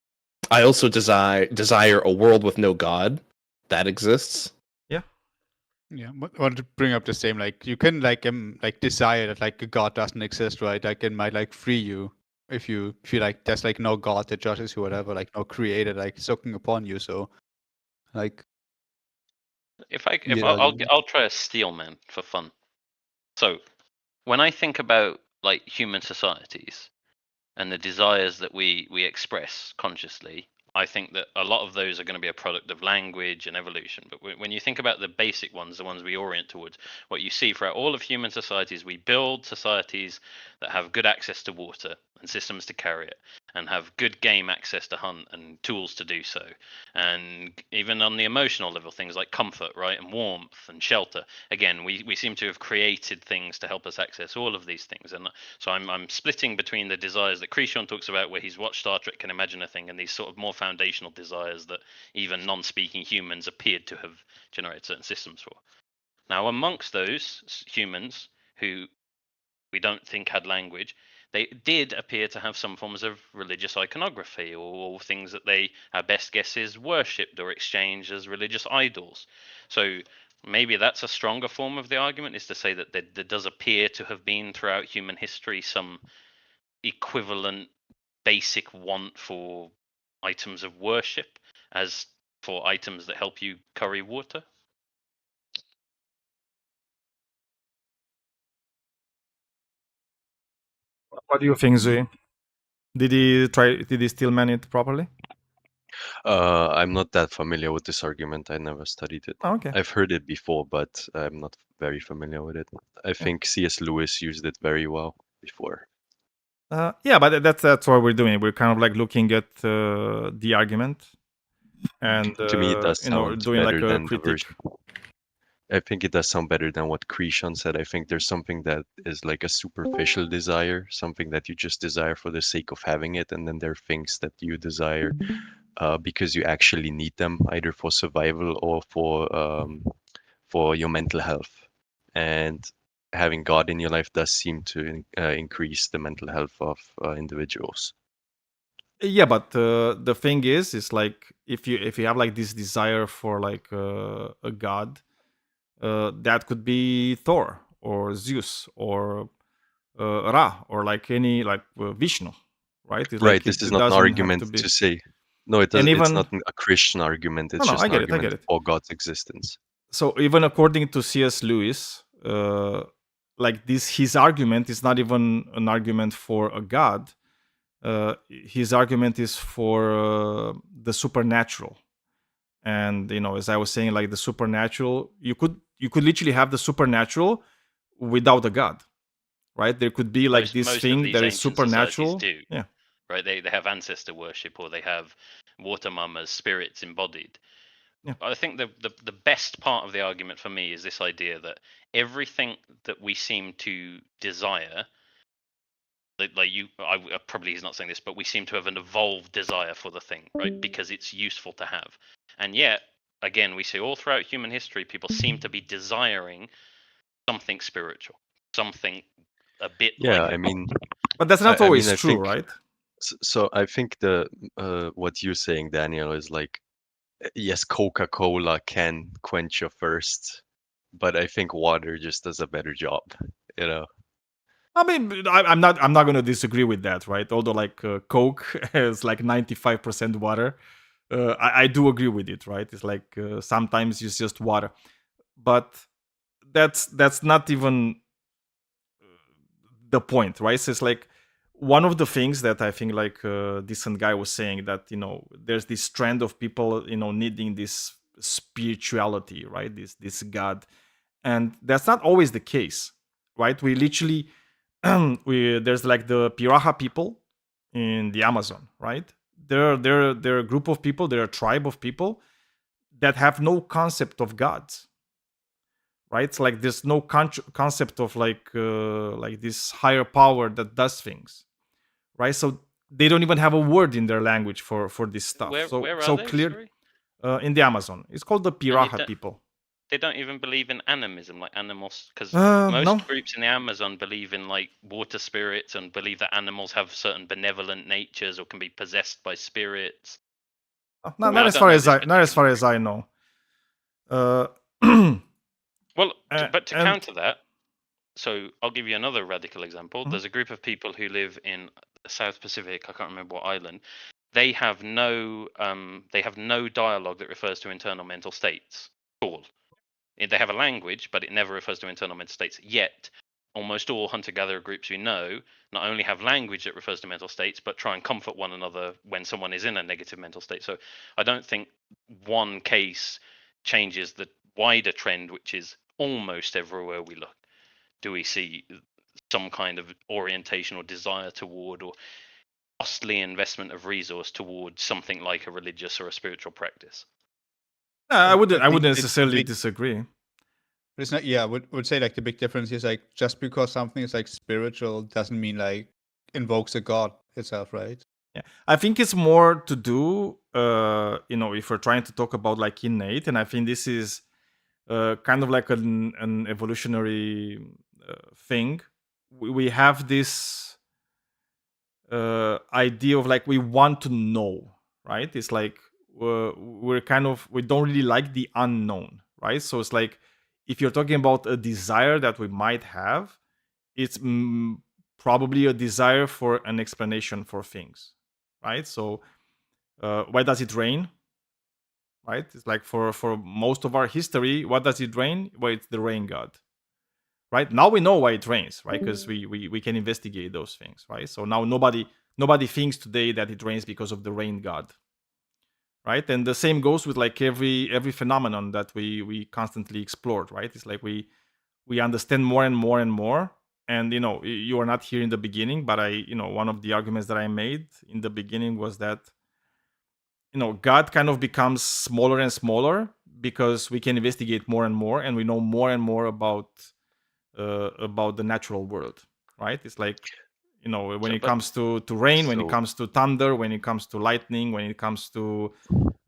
I also desire a world with no God. That exists. Yeah, but I wanted to bring up the same. Like you can desire that like a God doesn't exist, right? Like it might like free you if you feel like there's like no God that judges you, whatever, like no creator like soaking upon you. So, like, I'll try a steel man for fun. So, when I think about like human societies and the desires that we express consciously, I think that a lot of those are going to be a product of language and evolution. But when you think about the basic ones, the ones we orient towards, what you see throughout all of human societies, we build societies that have good access to water and systems to carry it, and have good game access to hunt and tools to do so. And even on the emotional level, things like comfort, right, and warmth and shelter. Again, we seem to have created things to help us access all of these things. And so I'm splitting between the desires that Krishan talks about, where he's watched Star Trek, can imagine a thing, and these sort of more foundational desires that even non-speaking humans appeared to have generated certain systems for. Now, amongst those humans who we don't think had language, they did appear to have some forms of religious iconography, or things that they, our best guess is, worshipped or exchanged as religious idols. So maybe that's a stronger form of the argument, is to say that there does appear to have been throughout human history some equivalent basic want for items of worship as for items that help you curry water. What do you think, Zui? Did he still man it properly? I'm not that familiar with this argument. I never studied it. Oh, okay. I've heard it before, but I'm not very familiar with it. I think C.S. Lewis used it very well before. Yeah, but that's what we're doing. We're kind of like looking at the argument, and To me, it does sound doing like better a than the critique. version. I think it does sound better than what Krishan said. I think there's something that is like a superficial desire, something that you just desire for the sake of having it, and then there are things that you desire because you actually need them, either for survival or for your mental health. and having God in your life does seem to increase the mental health of individuals. Yeah, but the thing is like if you have like this desire for like a god, that could be Thor or Zeus or Ra or like any like Vishnu, right? It's Right. like This is it not an doesn't have argument to be. to say. No, it does. And It's even not a Christian argument. It's no, just I an get it. I argument get it. for God's existence. So even according to C.S. Lewis, like this, his argument is not even an argument for a god. His argument is for the supernatural, and as I was saying, like the supernatural, you could literally have the supernatural without a god, right? There could be like this Most of thing these that is ancient societies supernatural. do. Yeah. Right. They have ancestor worship, or they have water mummas, spirits embodied. Yeah. I think the best part of the argument for me is this idea that everything that we seem to desire, like you, probably he's not saying this, but we seem to have an evolved desire for the thing, right? Because it's useful to have. And yet, again, we see all throughout human history, people seem to be desiring something spiritual, something a bit Yeah, like. I mean, But that's not I always mean, I true, think, right? So I think the what you're saying, Daniel, is like, yes, Coca-Cola can quench your thirst, but I think water just does a better job, you know. I mean, I'm not going to disagree with that, right? Although like Coke is like 95% water, I do agree with it, right? It's like sometimes it's just water, but that's not even the point, right? So it's like one of the things that I think like Decent Guy was saying, that there's this trend of people needing this spirituality, right? This God, and that's not always the case, right? We literally there's like the Piraha people in the Amazon, right? They're a group of people, they're a tribe of people that have no concept of gods, right? It's like there's no concept of like this higher power that does things, right? So they don't even have a word in their language for this stuff. Where are so they? clear in the Amazon. It's called the Piraha people. They don't even believe in animism, like animals, because no. most groups in the Amazon believe in like water spirits and believe that animals have certain benevolent natures or can be possessed by spirits. Not as far as I know. Well, but to counter that, so I'll give you another radical example. There's a group of people who live in the South Pacific. I can't remember what island. They have no dialogue that refers to internal mental states at all. They have a language, but it never refers to internal mental states. Yet, almost all hunter-gatherer groups we know not only have language that refers to mental states, but try and comfort one another when someone is in a negative mental state. So I don't think one case changes the wider trend, which is almost everywhere we look. Do we see some kind of orientation or desire toward, or costly investment of resource towards something like a religious or a spiritual practice? I wouldn't necessarily disagree. But it's not. Yeah, I would say like the big difference is like just because something is like spiritual doesn't mean like invokes a god itself, right? Yeah, I think it's more to do, if we're trying to talk about like innate, and I think this is kind of like an evolutionary thing. We have this idea of like we want to know, right? It's like we don't really like the unknown, right? So it's like if you're talking about a desire that we might have, it's probably a desire for an explanation for things, right? So why does it rain? Right? It's like for most of our history, what does it rain? Well, it's the rain god. Right? Now we know why it rains, right? Because we can investigate those things, right? So now nobody thinks today that it rains because of the rain god. Right? And the same goes with like every phenomenon that we constantly explored, right? It's like we understand more and more and more. And you are not here in the beginning, but one of the arguments that I made in the beginning was that God kind of becomes smaller and smaller because we can investigate more and more, and we know more and more about the natural world, right? It's like when it comes to rain, when it comes to thunder, when it comes to lightning, when it comes to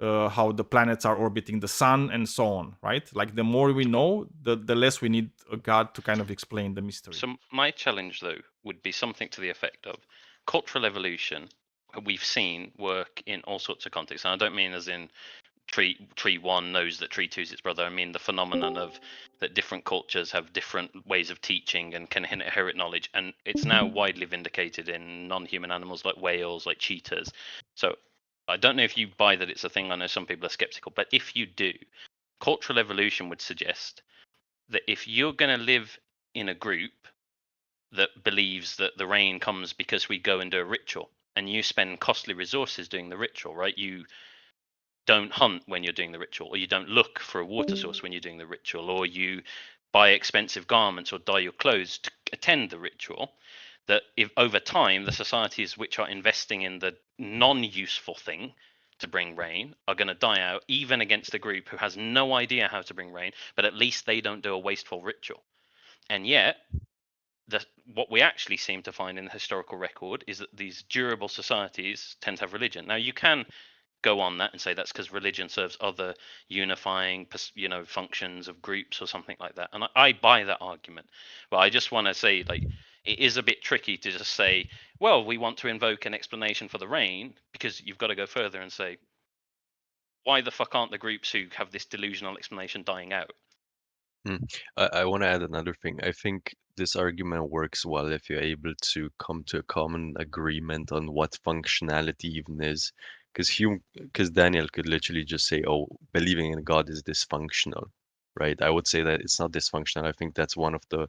how the planets are orbiting the sun, and so on, right? Like the more we know, the less we need a god to kind of explain the mystery. So my challenge, though, would be something to the effect of cultural evolution. We've seen work in all sorts of contexts, and I don't mean as in tree one knows that tree two is its brother. I mean the phenomenon of that different cultures have different ways of teaching and can inherit knowledge, and it's now widely vindicated in non-human animals like whales, like cheetahs. So I don't know if you buy that it's a thing. I know some people are skeptical, but if you do, cultural evolution would suggest that if you're going to live in a group that believes that the rain comes because we go and do a ritual, and you spend costly resources doing the ritual, right? You don't hunt when you're doing the ritual, or you don't look for a water source when you're doing the ritual, or you buy expensive garments or dye your clothes to attend the ritual, that if over time the societies which are investing in the non-useful thing to bring rain are going to die out, even against a group who has no idea how to bring rain, but at least they don't do a wasteful ritual. And yet what we actually seem to find in the historical record is that these durable societies tend to have religion. Now you can go on that and say that's because religion serves other unifying, functions of groups or something like that, and I buy that argument. But I just want to say, like, it is a bit tricky to just say, well, we want to invoke an explanation for the rain, because you've got to go further and say, why the fuck aren't the groups who have this delusional explanation dying out? I want to add another thing. I think this argument works well if you're able to come to a common agreement on what functionality even is. Because Daniel could literally just say, oh, believing in God is dysfunctional, right? I would say that it's not dysfunctional. I think that's one of the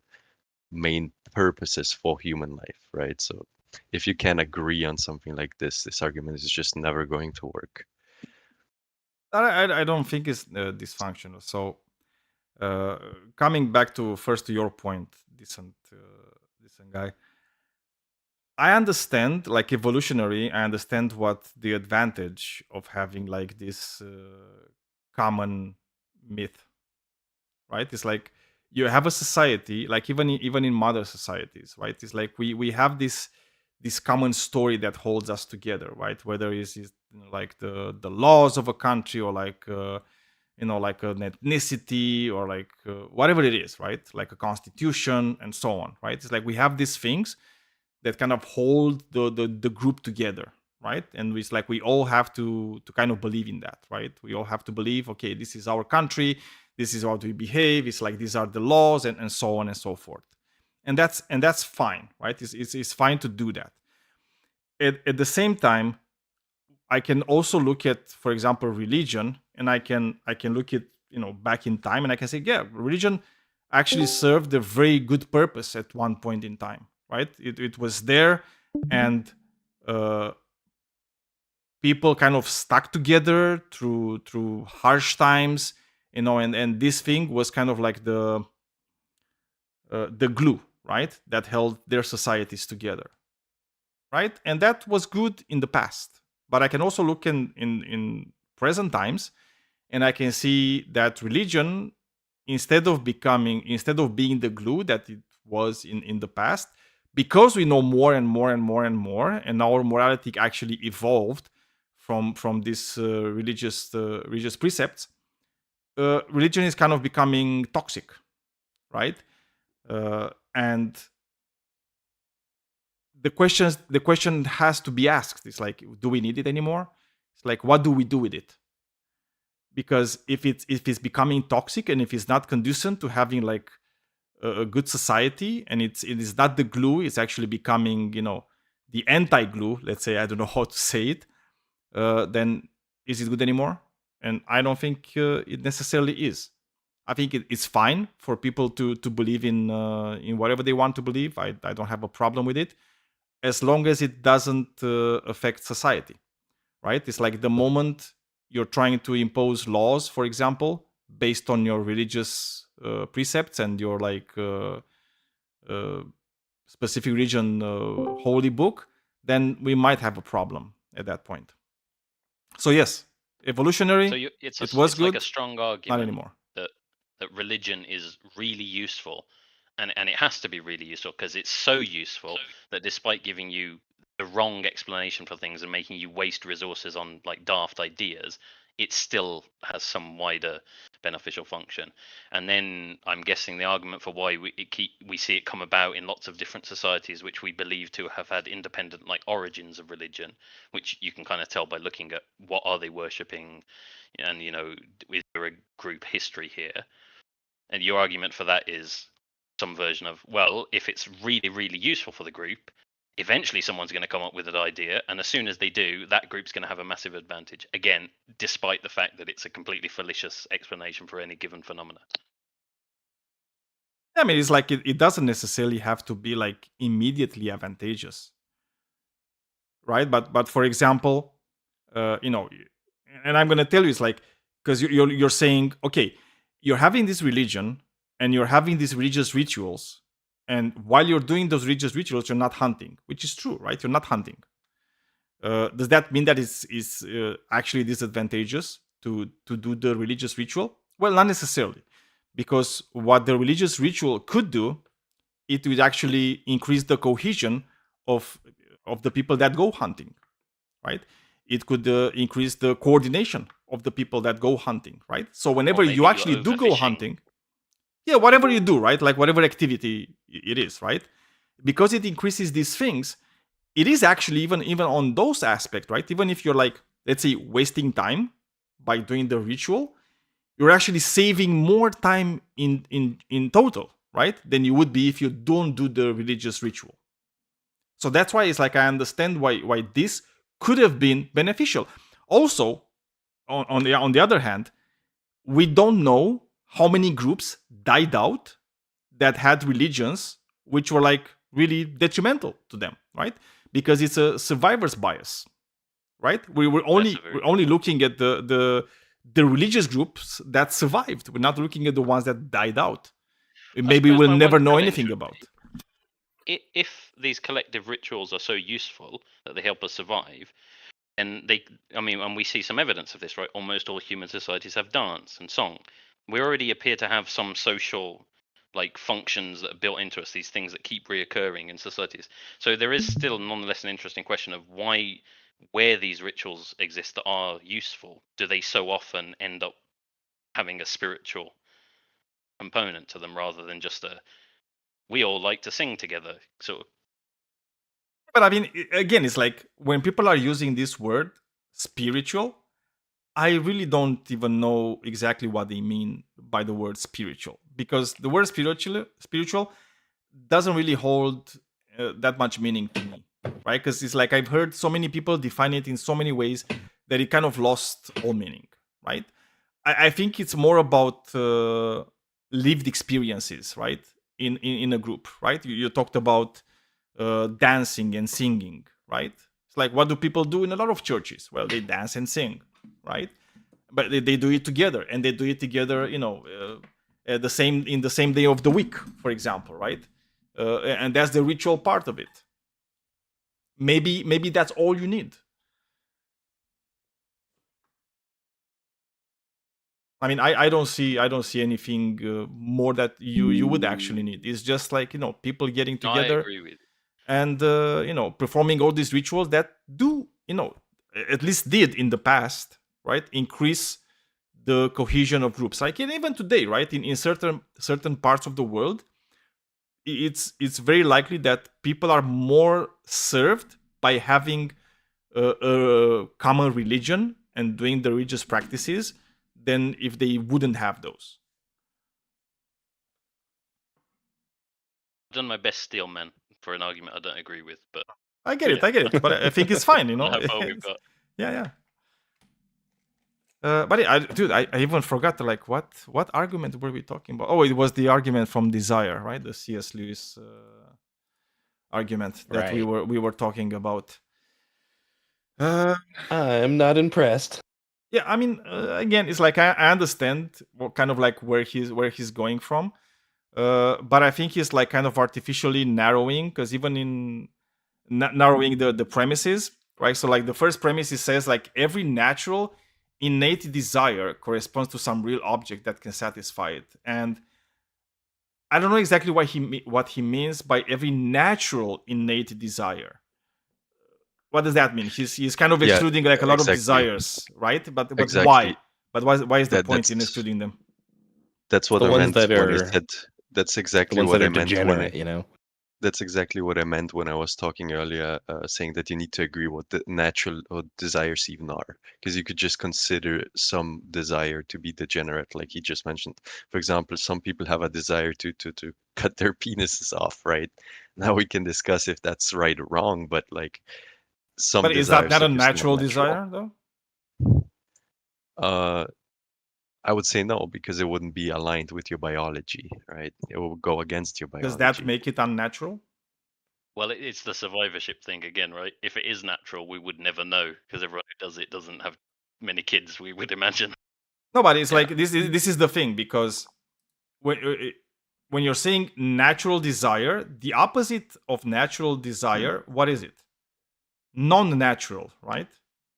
main purposes for human life, right? So if you can agree on something like this argument is just never going to work. I don't think it's dysfunctional. So coming back to your point, decent guy, I understand, like, evolutionary, I understand what the advantage of having like this common myth, right? It's like you have a society, like even in modern societies, right? It's like we have this common story that holds us together, right? Whether it's like the laws of a country, or like like an ethnicity, or like whatever it is, right? Like a constitution and so on, right? It's like we have these things that kind of hold the group together, right? And it's like we all have to kind of believe in that, right? We all have to believe, okay, this is our country, this is how we behave, it's like these are the laws, and so on and so forth. And that's fine, right? It's fine to do that. At the same time, I can also look at, for example, religion, and I can look at back in time, and I can say, yeah, religion actually served a very good purpose at one point in time, right? It was there, and people kind of stuck together through harsh times, and this thing was kind of like the glue, right, that held their societies together, right? And that was good in the past. But I can also look in present times, and I can see that religion, instead of being the glue that it was in the past, because we know more and more and more and more, and our morality actually evolved from these religious precepts, religion is kind of becoming toxic, right? And the question has to be asked. It's like, do we need it anymore? It's like, what do we do with it? Because if it's becoming toxic, and if it's not conducive to having like a good society, and it is not the glue, it's actually becoming the anti-glue, let's say, I don't know how to say it, then is it good anymore? And I don't think it necessarily is. I think it's fine for people to believe in whatever they want to believe. I don't have a problem with it, as long as it doesn't affect society, right? It's like the moment you're trying to impose laws, for example, based on your religious precepts and your like specific religion holy book, then we might have a problem at that point. So yes, evolutionary, So it was good. like a strong argument Not anymore. that religion is really useful, and it has to be really useful because it's so useful that despite giving you the wrong explanation for things and making you waste resources on like daft ideas, it still has some wider beneficial function. And then I'm guessing the argument for why we see it come about in lots of different societies, which we believe to have had independent like origins of religion, which you can kind of tell by looking at what are they worshipping, and is there a group history here? And your argument for that is some version of, well, if it's really, really useful for the group, eventually someone's going to come up with an idea, and as soon as they do, that group's going to have a massive advantage. Again, despite the fact that it's a completely fallacious explanation for any given phenomena. I mean, it's like it doesn't necessarily have to be like immediately advantageous, right? But for example, and I'm going to tell you, it's like, because you're saying, okay, you're having this religion and you're having these religious rituals, and while you're doing those religious rituals, you're not hunting, which is true, right? You're not hunting. Does that mean that it's actually disadvantageous to do the religious ritual? Well, not necessarily, because what the religious ritual could do, it would actually increase the cohesion of the people that go hunting, right? It could increase the coordination of the people that go hunting, right? So whenever you actually do go hunting, yeah, whatever you do, right? Like whatever activity it is, right? Because it increases these things, it is actually even on those aspects, right? Even if you're like, let's say, wasting time by doing the ritual, you're actually saving more time in total, right? Than you would be if you don't do the religious ritual. So that's why it's like I understand why this could have been beneficial. Also, on the other hand, we don't know how many groups died out that had religions which were like really detrimental to them, right? Because it's a survivor's bias, right? We're only looking at the religious groups that survived. We're not looking at the ones that died out. Maybe we'll never know anything about. If these collective rituals are so useful that they help us survive, and and we see some evidence of this, right? Almost all human societies have dance and song. We already appear to have some social like functions that are built into us, these things that keep reoccurring in societies. So there is still nonetheless an interesting question of where these rituals exist that are useful, do they so often end up having a spiritual component to them rather than just we all like to sing together sort of. But I mean, again, it's like when people are using this word spiritual, I really don't even know exactly what they mean by the word spiritual, because the word spiritual doesn't really hold that much meaning to me, right? Because it's like I've heard so many people define it in so many ways that it kind of lost all meaning, right? I think it's more about lived experiences, right? In a group, right? You talked about dancing and singing, right? It's like, what do people do in a lot of churches? Well, they dance and sing, right? But they do it together, and they do it together, in the same day of the week, for example, right? And that's the ritual part of it. Maybe that's all you need. I mean, I don't see anything more that you would actually need. It's just like, people getting together. I agree with you. And performing all these rituals that do, at least did in the past, right, increase the cohesion of groups. Like even today, right, in certain parts of the world, it's very likely that people are more served by having a common religion and doing the religious practices than if they wouldn't have those. I've done my best, steel man, for an argument I don't agree with, but I get it, but I think it's fine, That's all we've got. Yeah. But I even forgot like what argument were we talking about? Oh, it was the argument from Desire, right? The C.S. Lewis argument that we were talking about. I'm not impressed. Yeah, I mean, again, it's like I understand what kind of like where he's going from, but I think he's like kind of artificially narrowing, because even in narrowing the premises, right? So like the first premise, it says like every natural innate desire corresponds to some real object that can satisfy it, and I don't know exactly what he means by every natural innate desire. What does that mean? He's kind of Yeah, excluding like a lot exactly. of desires, right? But Exactly. why? But why is the That- point in that's- excluding them? That's what The I ones meant that when I are- said. That's The exactly ones what that I are meant when I, degenerate, you know. That's exactly what I meant when I was talking earlier, saying that you need to agree what the natural or desires even are, because you could just consider some desire to be degenerate, like he just mentioned. For example, some people have a desire to cut their penises off, right? Now we can discuss if that's right or wrong, but like some. But is that desires not are a just not natural desire though? I would say no, because it wouldn't be aligned with your biology, right? It will go against your biology. Does that make it unnatural? Well, it's the survivorship thing again, right? If it is natural, we would never know because everyone who does it doesn't have many kids, we would imagine. No, but it's like this is the thing, because when you're saying natural desire, the opposite of natural desire, what is it? Non-natural, right?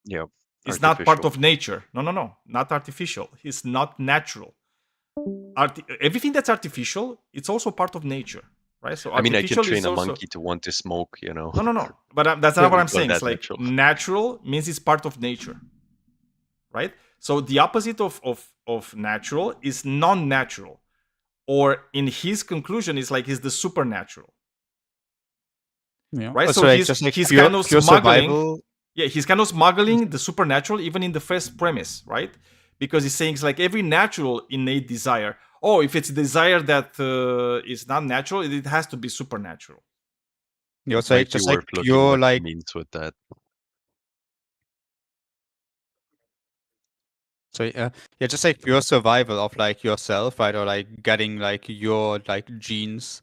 Yeah. It's not part of nature. No, not artificial. It's not natural. Everything that's artificial, it's also part of nature, right? So I mean, I can artificial train is a also... monkey to want to smoke, you know. No. But that's not what I'm We call saying. that It's like natural. natural means it's part of nature, right? So the opposite of natural is non-natural, or in his conclusion, is like is the supernatural. Yeah. Right. Also, So like, he's just like he's pure- kind of pure smuggling. survival. Yeah, he's kind of smuggling the supernatural even in the first premise, right? Because he's saying it's like every natural innate desire. Oh, if it's a desire that is not natural, it has to be supernatural. Yeah, it's like Might be just like worth looking pure what he like means with that. so yeah, just like pure survival of like yourself, right? Or like getting like your like genes,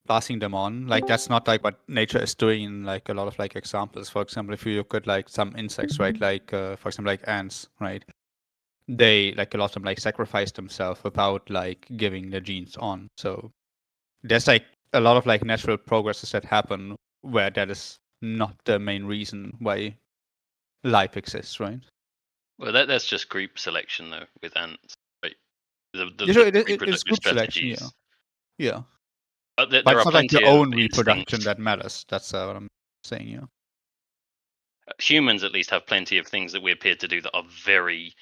passing them on. Like that's not like what nature is doing in like a lot of like examples. For example, if you look at like some insects, right? Like for example, like ants, right? They like a lot of them like sacrifice themselves without like giving their genes on. So there's like a lot of like natural progresses that happen where that is not the main reason why life exists, right? Well, that's just group selection though with ants, right? The Yeah, sure, it is reproductive group selection, yeah. strategies. Yeah. But there But are it's not like plenty your of own reproduction instincts. that matters. That's what I'm saying, yeah. Humans at least have plenty of things that we appear to do that are very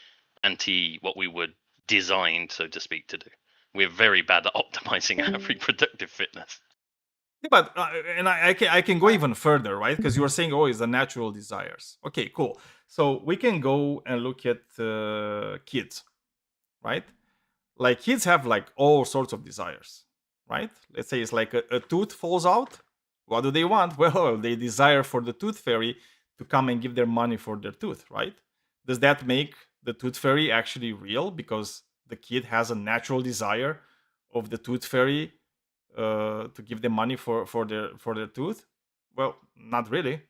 anti what we were designed, so to speak, to do. We're very bad at optimizing our reproductive fitness. Yeah, but and I can go even further, right? Because you were saying, oh, it's the natural desires. Okay, cool. So we can go and look at kids, right? Like kids have like all sorts of desires, right? Let's say it's like a tooth falls out. What do they want? Well, they desire for the tooth fairy to come and give their money for their tooth, right? Does that make the tooth fairy actually real because the kid has a natural desire of the tooth fairy to give them money for their tooth? Well, not really,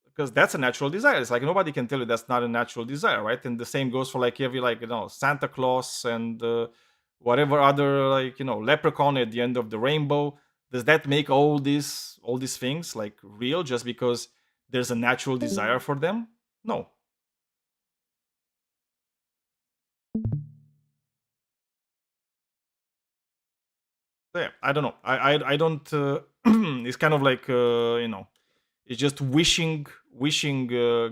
because that's a natural desire. It's like nobody can tell you that's not a natural desire, right? And the same goes for like every like Santa Claus and whatever other like leprechaun at the end of the rainbow. Does that make all these things like real just because there's a natural desire for them? No. So yeah, I don't know. I don't. It's kind of like it's just wishing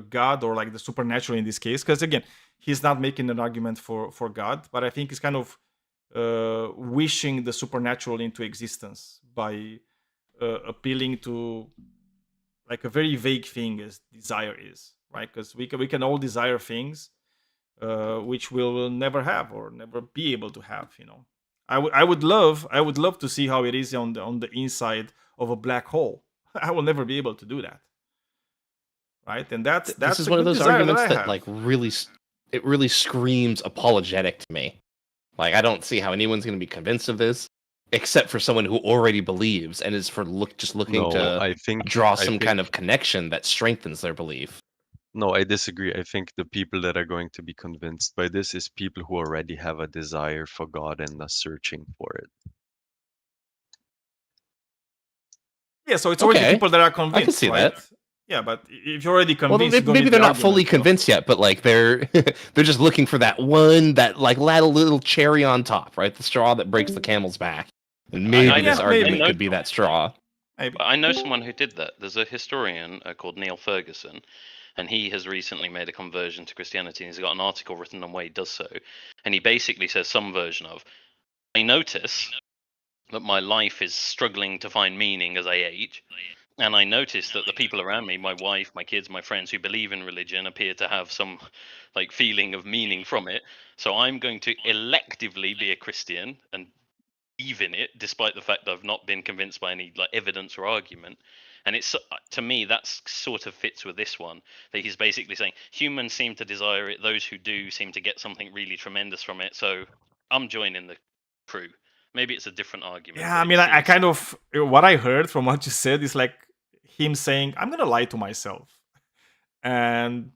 God or like the supernatural in this case, because again, he's not making an argument for God, but I think he's kind of wishing the supernatural into existence by appealing to like a very vague thing as desire is, right? Because we can all desire things which we will never have or never be able to have. I would love to see how it is on the inside of a black hole. I will never be able to do that, right? And that's This is a one of good those desire arguments I that have. like really screams apologetic to me. Like I don't see how anyone's going to be convinced of this, except for someone who already believes and is just looking No, to I think draw I some think- kind of connection that strengthens their belief. No, I disagree. I think the people that are going to be convinced by this is people who already have a desire for God and are searching for it. Yeah, so it's already Okay, people that are I convinced, can see right? that. Yeah, but if you're already Well, convinced, you don't maybe need they're the not fully argument, so- convinced yet, but like they're just looking for that like little cherry on top, right? The straw that breaks the camel's back, and maybe I this know, argument maybe. could be that straw. Maybe. But I know someone who did that. There's a historian called Neil Ferguson, and he has recently made a conversion to Christianity, and he's got an article written on why he does so. And he basically says some version of, I notice that my life is struggling to find meaning as I age, and I notice that the people around me, my wife, my kids, my friends who believe in religion appear to have some like feeling of meaning from it. So I'm going to electively be a Christian and believe in it, despite the fact that I've not been convinced by any like evidence or argument. And it's to me that's sort of fits with this one, that he's basically saying humans seem to desire it, those who do seem to get something really tremendous from it, so I'm joining the crew. Maybe it's a different argument. Yeah, I mean, I kind of what I heard from what you said is like him saying, "I'm gonna lie to myself," and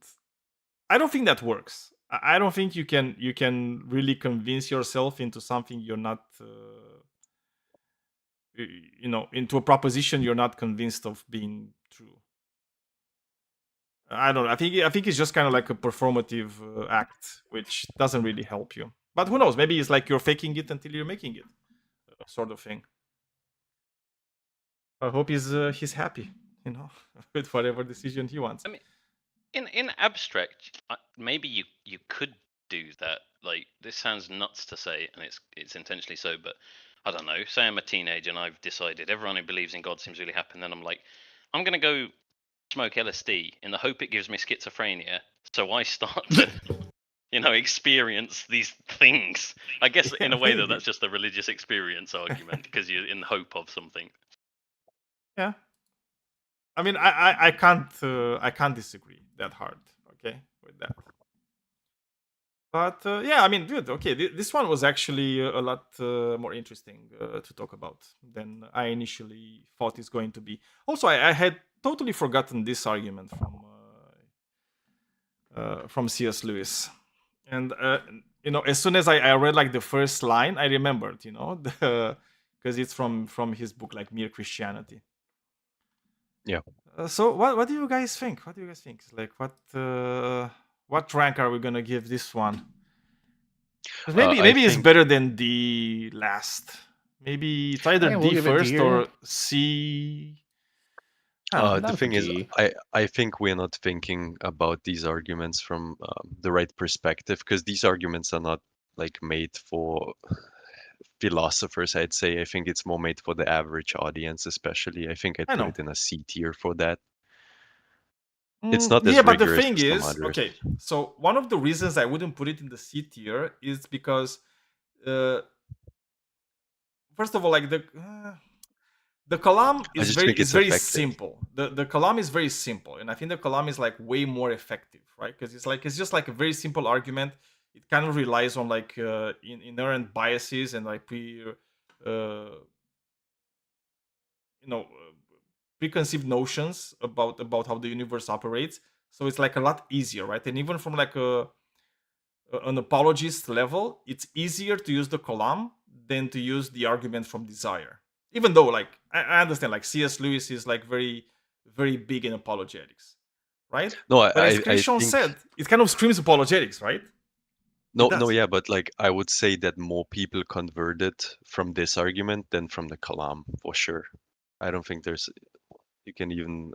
I don't think that works. I don't think you can really convince yourself into something you're not, into a proposition you're not convinced of being true. I don't know. I think it's just kind of like a performative act, which doesn't really help you. But who knows? Maybe it's like you're faking it until you're making it, sort of thing. I hope he's happy, with whatever decision he wants. I mean, in abstract, maybe you could do that. Like, this sounds nuts to say, and it's intentionally so, but I don't know. Say I'm a teenager and I've decided everyone who believes in God seems really happy, and then I'm like, I'm gonna go smoke LSD in the hope it gives me schizophrenia, so I start to experience these things. I guess in a way that's just a religious experience argument, because you're in hope of something. Yeah, I mean, I can't disagree that hard, okay, with that. But yeah, I mean, dude, okay, this one was actually a lot more interesting to talk about than I initially thought it's going to be. Also, I had totally forgotten this argument from C.S. Lewis, and as soon as I read like the first line, I remembered, because it's from his book, like Mere Christianity. Yeah. So what do you guys think? What do you guys think? Like, what rank are we gonna give this one? 'Cause maybe it's better than the last. Maybe it's either Yeah, we'll D give it first D, or C. I don't know. The thing is, I think we're not thinking about these arguments from the right perspective, because these arguments are not like made for philosophers, I'd say. I think it's more made for the average audience, especially. I think I'd I put know. it in a C tier for that. It's not Yeah, as but the rigorous thing as some is, others. okay, so one of the reasons I wouldn't put it in the C tier is because, first of all, like the Kalam I is just very think is it's very effective. simple. The Kalam is very simple, and I think the Kalam is like way more effective, right? Because it's just like a very simple argument. It kind of relies on like inherent biases and like preconceived notions about how the universe operates. So it's like a lot easier, right? And even from like an apologist level, it's easier to use the Kalam than to use the argument from desire. Even though, like, I understand, like C.S. Lewis is like very, very big in apologetics, right? No, But as I Christian think said, it kind of screams apologetics, right? no, does. yeah, but like I would say that more people converted from this argument than from the Kalam, for sure. I don't think you can even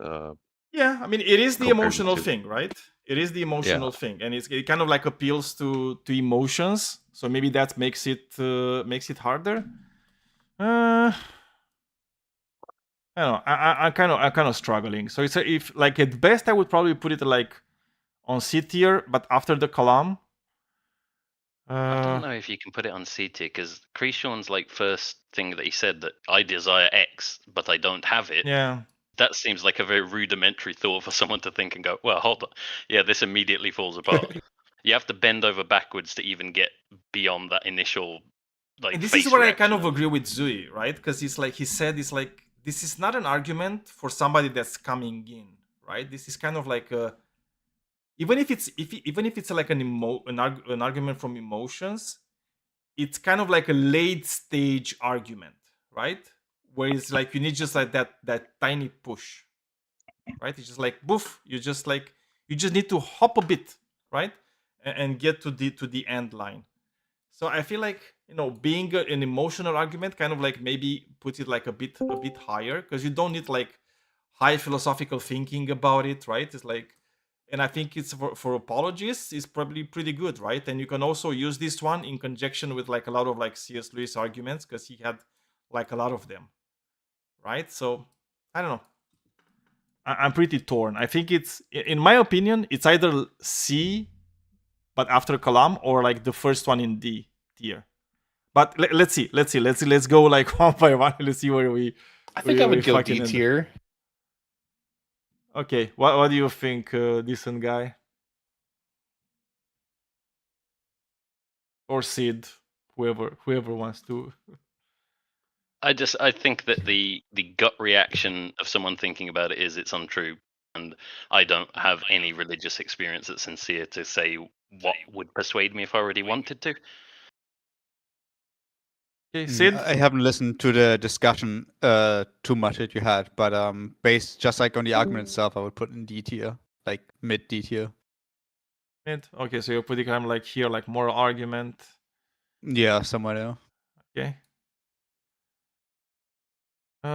Yeah, I mean, it is the compare the emotional two. thing, right? It is the emotional thing, and it kind of like appeals to emotions. So maybe that makes it harder. I don't know. I'm kind of struggling. So it's if like at best I would probably put it like on C tier, but after the Kalam. I don't know if you can put it on C tier, because Krishan's like first thing that he said, that I desire X, but I don't have it. Yeah. That seems like a very rudimentary thought for someone to think and go, well, hold on. Yeah, this immediately falls apart. You have to bend over backwards to even get beyond that initial like. And this face is where I reaction. kind of agree with Zui, right? Because it's like he said, it's like this is not an argument for somebody that's coming in, right? This is kind of like a even if it's like an argument from emotions, it's kind of like a late stage argument, right? Where it's like you need just like that tiny push, right? It's just like boof. You just need to hop a bit, right, and get to the end line. So I feel like being an emotional argument kind of like maybe puts it like a bit higher, because you don't need like high philosophical thinking about it, right? It's like, and I think it's for apologists, it's probably pretty good, right? And you can also use this one in conjunction with like a lot of like C.S. Lewis arguments, because he had like a lot of them, right? So I don't know. I'm pretty torn. I think it's, in my opinion, it's either C, but after Kalam, or like the first one in D tier. But let's see. Let's go like one by one. Let's see where we. I think I would go D tier. Okay, what do you think, decent guy? Or Sid, whoever wants to. I think that the gut reaction of someone thinking about it is it's untrue, and I don't have any religious experience that's sincere to say what would persuade me if I already wanted to. Okay, Sid? I haven't listened to the discussion too much that you had, but based just like on the argument itself, I would put in D tier, like mid D tier. Mid. Okay, so you're putting him like here, like moral argument. Yeah, somewhere there. Okay.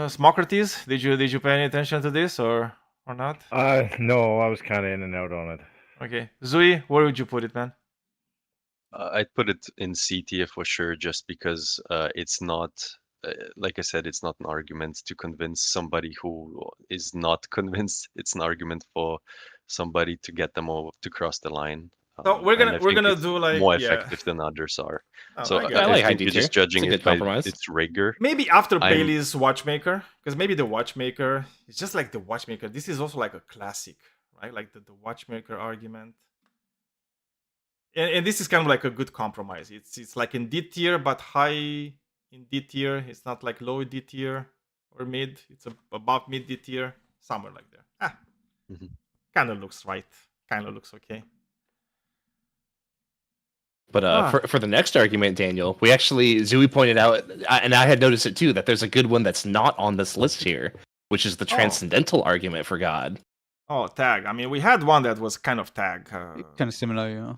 Smocrates, did you pay any attention to this or not? No, I was kind of in and out on it. Okay, Zui, where would you put it, man? I'd put it in C tier for sure, just because it's not, like I said, it's not an argument to convince somebody who is not convinced. It's an argument for somebody to get them over to cross the line. So we're gonna do like more effective than others are. Oh, so I like think you're just judging it by its rigor. Maybe after Bailey's Watchmaker, because maybe the Watchmaker is just like the Watchmaker. This is also like a classic, right? Like the Watchmaker argument. And this is kind of like a good compromise. It's like in D tier, but high in D tier. It's not like low D tier or mid. It's above mid D tier, somewhere like there. Kind of looks right. Kind of looks okay. But for the next argument, Daniel, we actually, Zui pointed out, and I had noticed it too, that there's a good one that's not on this list here, which is the transcendental argument for God. Oh, tag. I mean, we had one that was kind of tag. Kind of similar, yeah.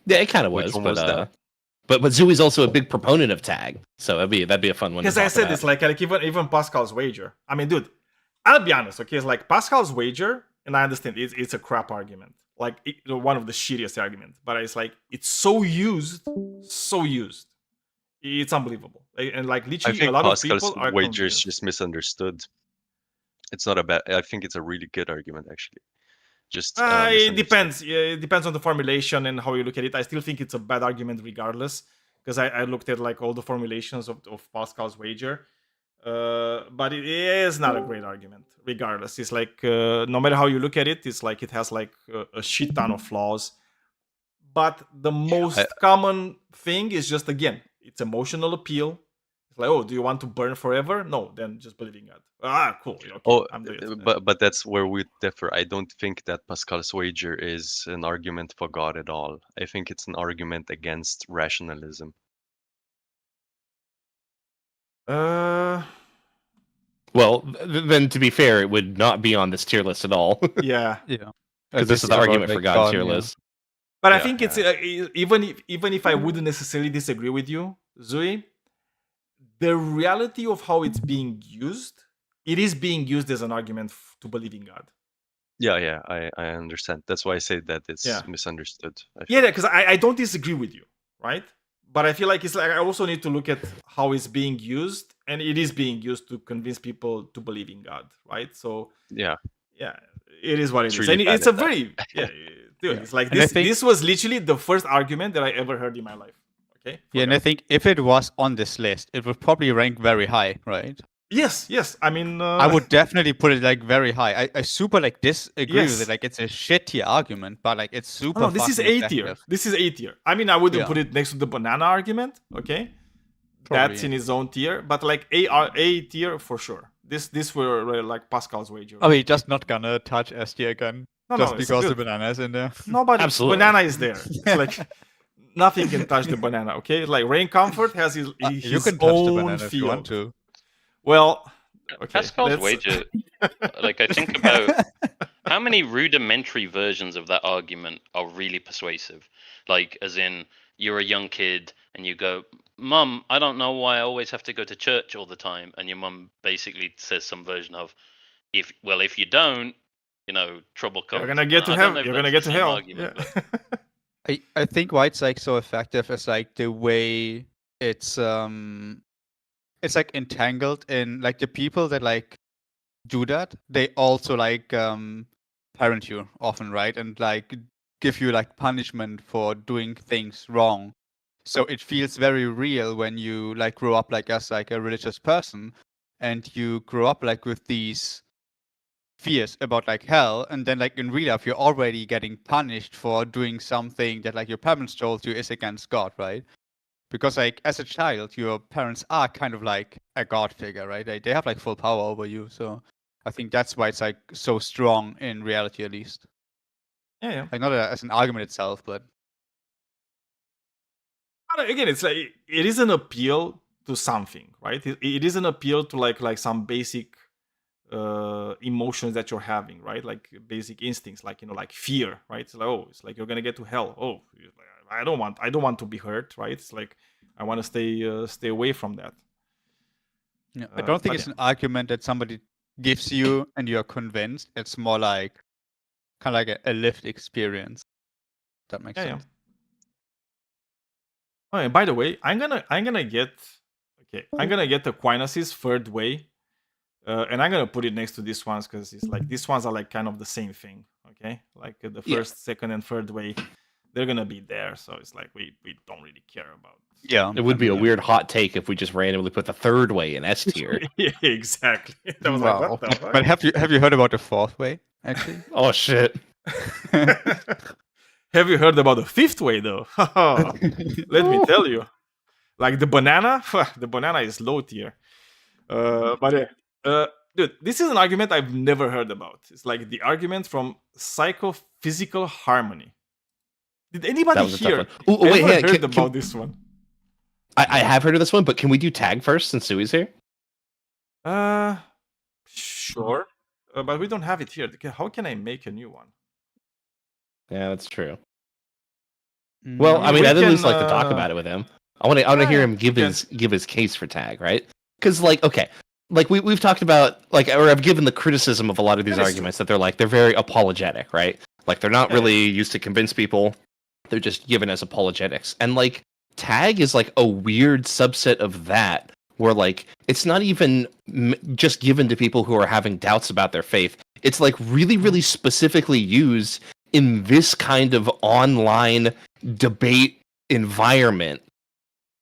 Yeah, it kind of was. But Zui's also a big proponent of tag, so that'd be a fun one. Because I said it's like even Pascal's wager. I mean, dude, I'll be honest. Okay, it's like Pascal's wager, and I understand it's a crap argument, like one of the shittiest arguments. But it's like it's so used. It's unbelievable, and like literally a lot of people are wager is just misunderstood. It's not a bad. I think it's a really good argument, actually. Just it depends. It depends on the formulation and how you look at it. I still think it's a bad argument regardless, because I looked at like all the formulations of Pascal's wager, but it is not a great argument regardless. It's like no matter how you look at it, it's like it has like a shit ton of flaws. But the most common thing is just, again, it's emotional appeal. It's like, oh, do you want to burn forever? No, then just believe in God. Ah, cool. Okay, I'm doing it. But that's where we differ. I don't think that Pascal's wager is an argument for God at all. I think it's an argument against rationalism. Well, then to be fair, it would not be on this tier list at all. Yeah. Because this is the argument for God tier list. But I think it's even if I wouldn't necessarily disagree with you, Zui, the reality of how it's being used, it is being used as an argument to believe in God. Yeah, I understand. That's why I say that it's misunderstood. Because I don't disagree with you, right? But I feel like it's like I also need to look at how it's being used, and it is being used to convince people to believe in God, right? So yeah, it is what it is, really and it's a very dude. It's like this. This was literally the first argument that I ever heard in my life. Okay. Yeah, and I think if it was on this list, it would probably rank very high, right? Yes. I mean, I would definitely put it like very high. I super like disagree with it. Like it's a shitty argument, but like it's super. No, this is A tier. This is A tier. I mean, I wouldn't put it next to the banana argument. Okay, probably, that's in its own tier. But like A tier for sure. This were like Pascal's wager. Oh, we're just not gonna touch S tier again, just because the banana is in there. Nobody. Banana is there. It's like. Nothing can touch the banana, okay? Like Rain Comfort has his you can touch the banana if you want to. Well, okay. Pascal's wager, like I think about how many rudimentary versions of that argument are really persuasive. Like, as in, you're a young kid and you go, Mum, I don't know why I always have to go to church all the time. And your mum basically says some version of, if you don't, trouble comes. You're gonna get to hell. You're gonna get to hell. Yeah. I think why it's like so effective is like the way it's like entangled in like the people that like do that, they also like parent you often, right? And like give you like punishment for doing things wrong. So it feels very real when you like grow up like as like a religious person and you grow up like with these fears about like hell, and then like in real life you're already getting punished for doing something that like your parents told you is against God, right? Because like as a child your parents are kind of like a God figure, right? They have like full power over you. So I think that's why it's like so strong in reality, at least. Yeah. Like not as an argument itself, but again, it's like it is an appeal to something, right? It is an appeal to like some basic emotions that you're having, right? Like basic instincts, like like fear, right? It's like, oh, it's like you're gonna get to hell. Oh, I don't want to be hurt, right? It's like I want to stay away from that. Yeah, I don't think it's an argument that somebody gives you and you're convinced. It's more like kind of like a lived experience. That makes sense. Yeah. Oh, and by the way, I'm gonna get Aquinas' third way, and I'm gonna put it next to these ones because it's like these ones are like kind of the same thing. Okay, like the first, second, and third way, they're gonna be there. So it's like we don't really care about. Yeah, it would be a weird hot take if we just randomly put the third way in S tier. Yeah, exactly. That was like, what the fuck? But have you heard about the fourth way? Actually, oh shit. Have you heard about the fifth way though? Let me tell you, like the banana is low tier. But dude, this is an argument I've never heard about. It's like the argument from psychophysical harmony. Did anybody here heard about this one? I have heard of this one, but can we do tag first since Sui's here? Sure. But we don't have it here. How can I make a new one? Yeah, that's true. Well, I mean, I'd at least like to talk about it with him. I want to hear him give his case for tag, right? Because like, okay, like we've talked about, like, or I've given the criticism of a lot of these arguments that they're very apologetic, right? Like they're not really used to convince people; they're just given as apologetics. And like tag is like a weird subset of that, where like it's not even just given to people who are having doubts about their faith. It's like really, really specifically used in this kind of online debate environment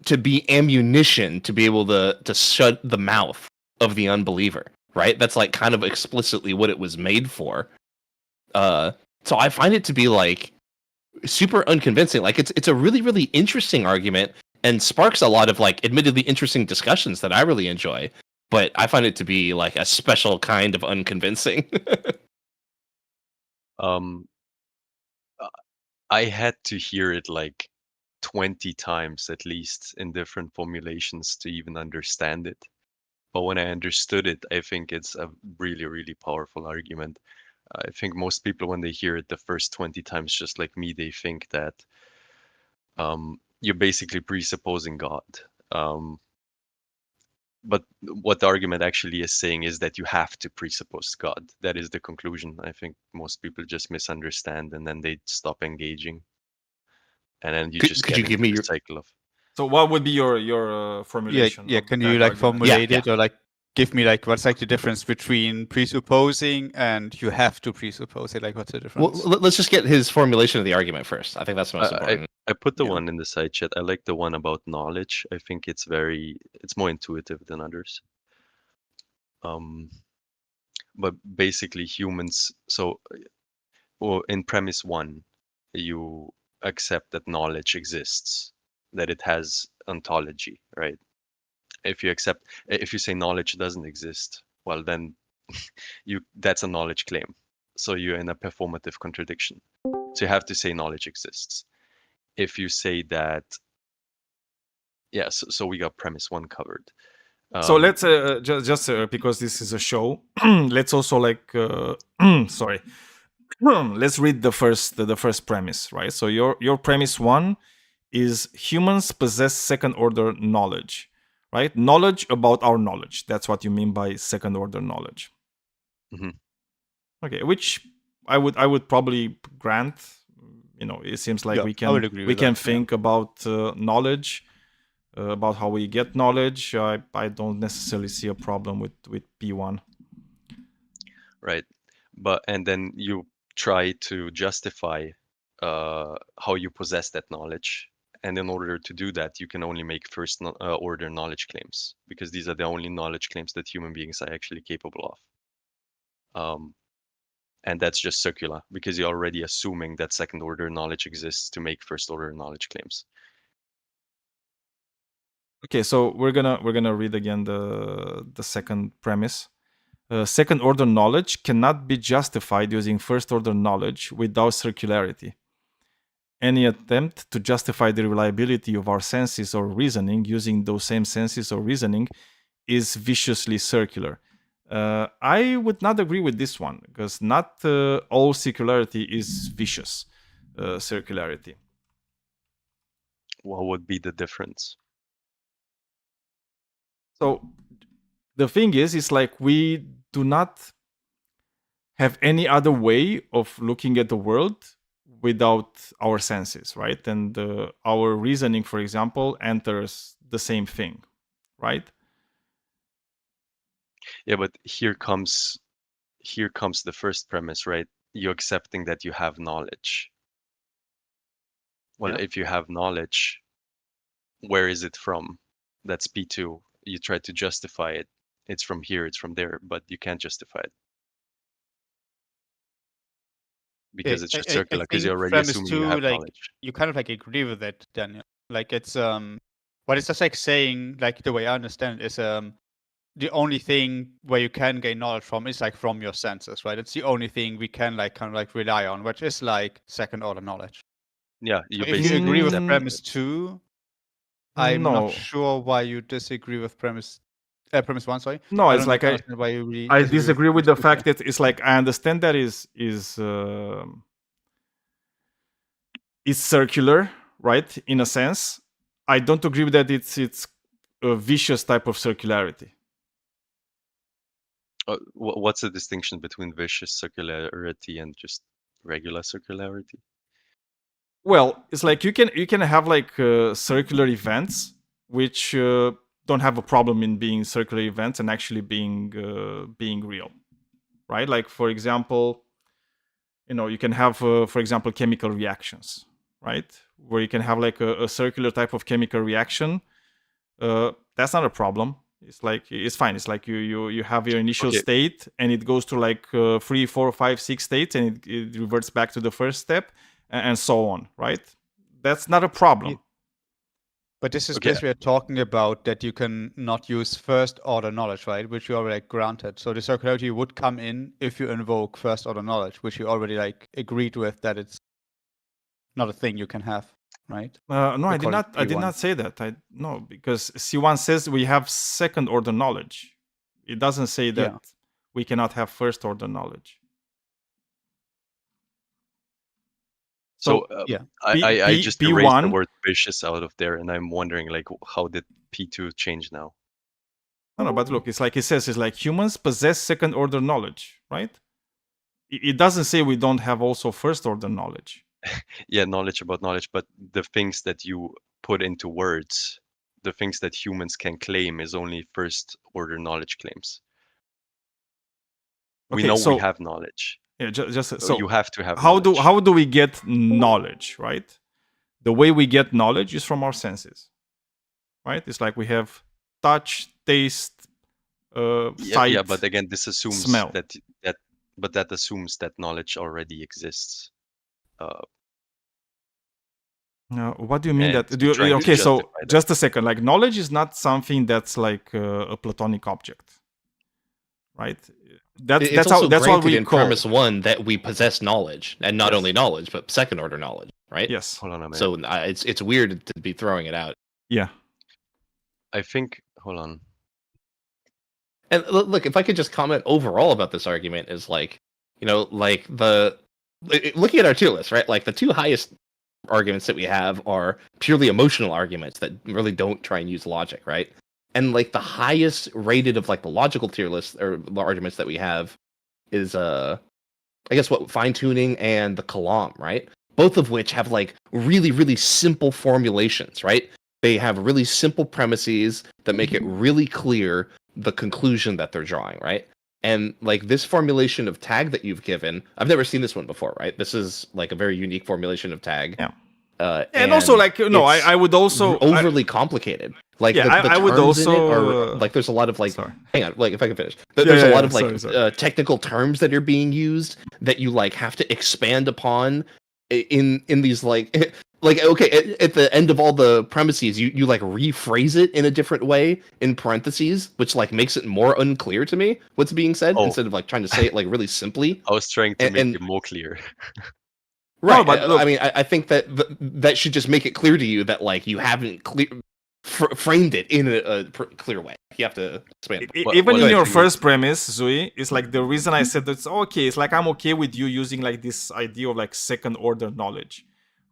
to be ammunition to be able to shut the mouth of the unbeliever, right? That's like kind of explicitly what it was made for. So I find it to be like super unconvincing. Like it's a really, really interesting argument and sparks a lot of like admittedly interesting discussions that I really enjoy, but I find it to be like a special kind of unconvincing. I had to hear it like 20 times at least in different formulations to even understand it. But when I understood it, I think it's a really, really powerful argument. I think most people, when they hear it the first 20 times, just like me, they think that you're basically presupposing God. But what the argument actually is saying is that you have to presuppose God. That is the conclusion. I think most people just misunderstand and then they stop engaging. And then you could you give me your cycle of. So what would be your formulation? Yeah. Can you like formulate it or like give me like what's like the difference between presupposing and you have to presuppose it? Like what's the difference? Well, let's just get his formulation of the argument first. I think that's the most important. I put the one in the side chat. I like the one about knowledge. I think it's more intuitive than others. But basically humans. So, in premise 1, you accept that knowledge exists, that it has ontology, right? If you say knowledge doesn't exist, well then that's a knowledge claim. So you're in a performative contradiction. So you have to say knowledge exists. If you say that, so we got premise 1 covered. So let's just because this is a show, let's also like sorry. Let's read the first premise, right? So your premise 1 is humans possess second order knowledge, right? Knowledge about our knowledge. That's what you mean by second order knowledge. Okay, which I would probably grant. It seems like Yeah, we I would can agree we with can that, yeah. think about knowledge, about how we get knowledge. I don't necessarily see a problem with P1. Right. And then you try to justify how you possess that knowledge. And in order to do that, you can only make first order knowledge claims, because these are the only knowledge claims that human beings are actually capable of. And that's just circular, because you're already assuming that second order knowledge exists to make first order knowledge claims. Okay, so we're gonna read again the second premise. Second order knowledge cannot be justified using first order knowledge without circularity. Any attempt to justify the reliability of our senses or reasoning using those same senses or reasoning is viciously circular. I would not agree with this one, because not all circularity is vicious circularity. What would be the difference? So the thing is, it's like we do not have any other way of looking at the world without our senses, right? And our reasoning, for example, enters the same thing, right? Yeah, but here comes the first premise, right? You're accepting that you have knowledge. Well, Yeah. if you have knowledge, where is it from? That's P2. You try to justify it. It's from here, it's from there, but you can't justify it. Because it's just circular, because you're already premise assuming two, you have like, knowledge. you kind of like agree with it, Daniel. Like it's what it's just like saying, like the way I understand it is the only thing where you can gain knowledge from is like from your senses, right? It's the only thing we can like kind of like rely on, which is like second order knowledge. Yeah, So you if you basically agree with accept premise it. 2, I'm No. not sure why you disagree with premise 1, sorry. No, I it's don't like I understand why you really disagree with the premise 2, fact that it's like I understand that is it's circular, right? In a sense, I don't agree with that. It's a vicious type of circularity. What's the distinction between vicious circularity and just regular circularity? Well, it's like you can have like circular events which don't have a problem in being circular events and actually being real, right? Like for example, you can have for example chemical reactions, right? Where you can have like a circular type of chemical reaction. That's not a problem. It's like it's fine. It's like you have your initial state and it goes to like 3, 4, 5, 6 states and it reverts back to the first step and so on, right? That's not a problem. But this is this we are talking about, that you can not use first order knowledge, right? Which you already granted. So the circularity would come in if you invoke first order knowledge, which you already like agreed with that it's not a thing you can have, right? No, I did not say that. No, because C1 says we have second order knowledge. It doesn't say that we cannot have first order knowledge. So I just P1, erased the word vicious out of there, and I'm wondering like how did P2 change now? No, but look, it's like it says, it's like humans possess second order knowledge, right? It doesn't say we don't have also first order knowledge. Yeah, knowledge about knowledge, but the things that you put into words, the things that humans can claim is only first order knowledge claims. We know we have knowledge. Yeah, just so you have to have how do we get knowledge, right? The way we get knowledge is from our senses, right? It's like we have touch, taste, sight. Yeah, but again, this assumes smell. that assumes that knowledge already exists. What do you mean that? Okay, so just a second. Like knowledge is not something that's like a platonic object, right? That's what we in call premise 1 that we possess knowledge, and not only knowledge but second order knowledge, right? Yes. Hold on a minute. So it's weird to be throwing it out. Yeah. I think. Hold on. And look, if I could just comment overall about this argument is like, like looking at our tier list, right? Like the two highest arguments that we have are purely emotional arguments that really don't try and use logic, right? And like the highest rated of like the logical tier list or the arguments that we have is I guess what fine tuning and the Kalam, right? Both of which have like really, really simple formulations, right? They have really simple premises that make it really clear the conclusion that they're drawing, right? And like this formulation of tag that you've given, I've never seen this one before, right? This is like a very unique formulation of tag. Yeah. And also, like, no, I would also overly complicated. Like, yeah, the I would terms in it also are, like, there's a lot of like, hang on, like, if I can finish, there's a lot of like sorry. technical terms that are being used that you like have to expand upon in these like. Like, okay, at the end of all the premises, you like rephrase it in a different way in parentheses, which like makes it more unclear to me what's being said instead of like trying to say it like really simply. I was trying to make it more clear. Right, No, but look, I mean, I think that that should just make it clear to you that like you haven't framed it in a clear way. You have to expand. Even in your first premise, Zui, it's like the reason I said that's okay. It's like I'm okay with you using like this idea of like second order knowledge.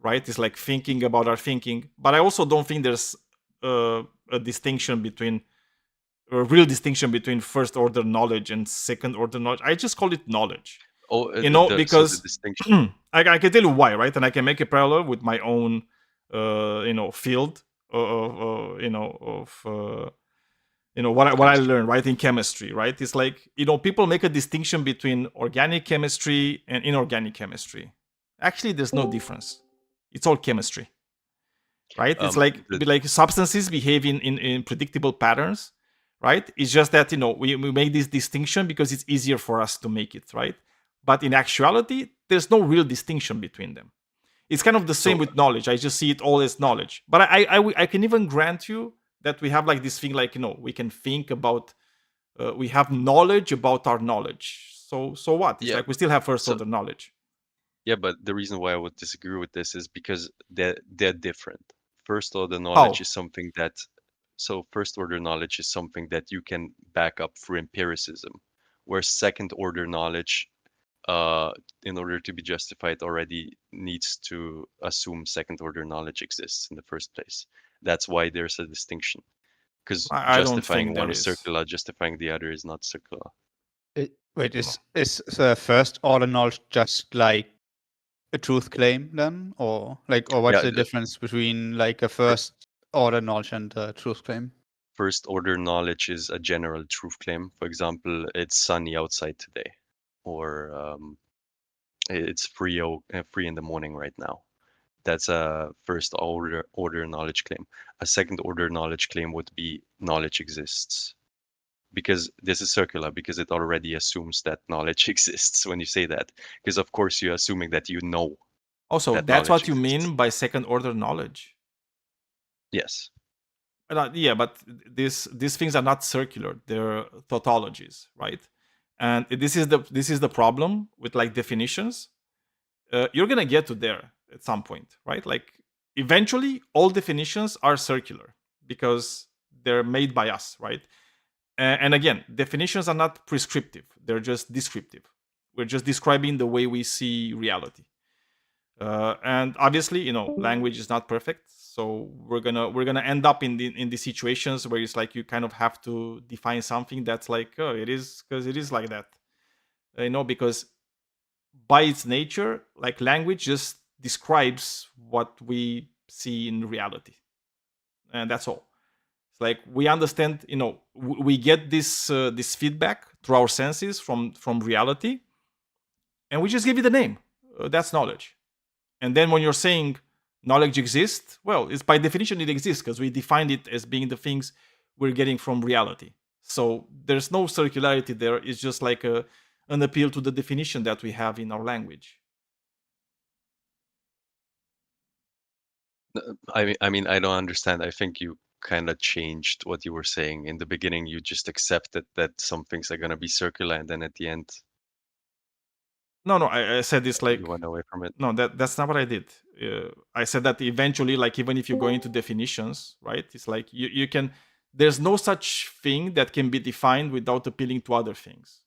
Right? It's like thinking about our thinking. But I also don't think there's a distinction between, a real distinction between first order knowledge and second order knowledge. I just call it knowledge. Oh, because so the distinction. I can tell you why, right? And I can make a parallel with my own, field of what I learned, right, in chemistry, right? It's like, people make a distinction between organic chemistry and inorganic chemistry. Actually, there's no difference. It's all chemistry, right? It's like substances behave in predictable patterns, right? It's just that, we make this distinction because it's easier for us to make it, right? But in actuality, there's no real distinction between them. It's kind of the same with knowledge. I just see it all as knowledge. But I can even grant you that we have like this thing, like, we can think about, we have knowledge about our knowledge. So what? It's like we still have first order knowledge. Yeah, but the reason why I would disagree with this is because they're different. First order knowledge is something that, first order knowledge is something that you can back up through empiricism, where second order knowledge, in order to be justified, already needs to assume second order knowledge exists in the first place. That's why there's a distinction, because justifying one is circular, justifying the other is not circular. Wait, is first order knowledge just like a truth claim then, or what's the difference between like a first order knowledge and a truth claim? First order knowledge is a general truth claim. For example, it's sunny outside today, or it's free in the morning right now. That's a first order knowledge claim. A second order knowledge claim would be knowledge exists. Because this is circular, because it already assumes that knowledge exists when you say that. Because of course you're assuming that you know. Also, that's what you mean by second order knowledge. Yes. Yeah, but these things are not circular; they're tautologies, right? And this is the problem with like definitions. You're gonna get to there at some point, right? Like eventually, all definitions are circular because they're made by us, right? And again, definitions are not prescriptive; they're just descriptive. We're just describing the way we see reality. And obviously, language is not perfect, so we're gonna end up in the situations where it's like you kind of have to define something that's like, oh, it is because it is like that, because by its nature, like language just describes what we see in reality, and that's all. It's like we understand, we get this feedback through our senses from reality, and we just give it a name. That's knowledge. And then when you're saying knowledge exists, well, it's by definition it exists because we defined it as being the things we're getting from reality. So there's no circularity there. It's just like an appeal to the definition that we have in our language. I mean, I don't understand. I think you kind of changed what you were saying. In the beginning, you just accepted that some things are going to be circular, and then at the end... No, I said this like... You went away from it. No, that's not what I did. I said that eventually, like even if you go into definitions, right? It's like you can... There's no such thing that can be defined without appealing to other things,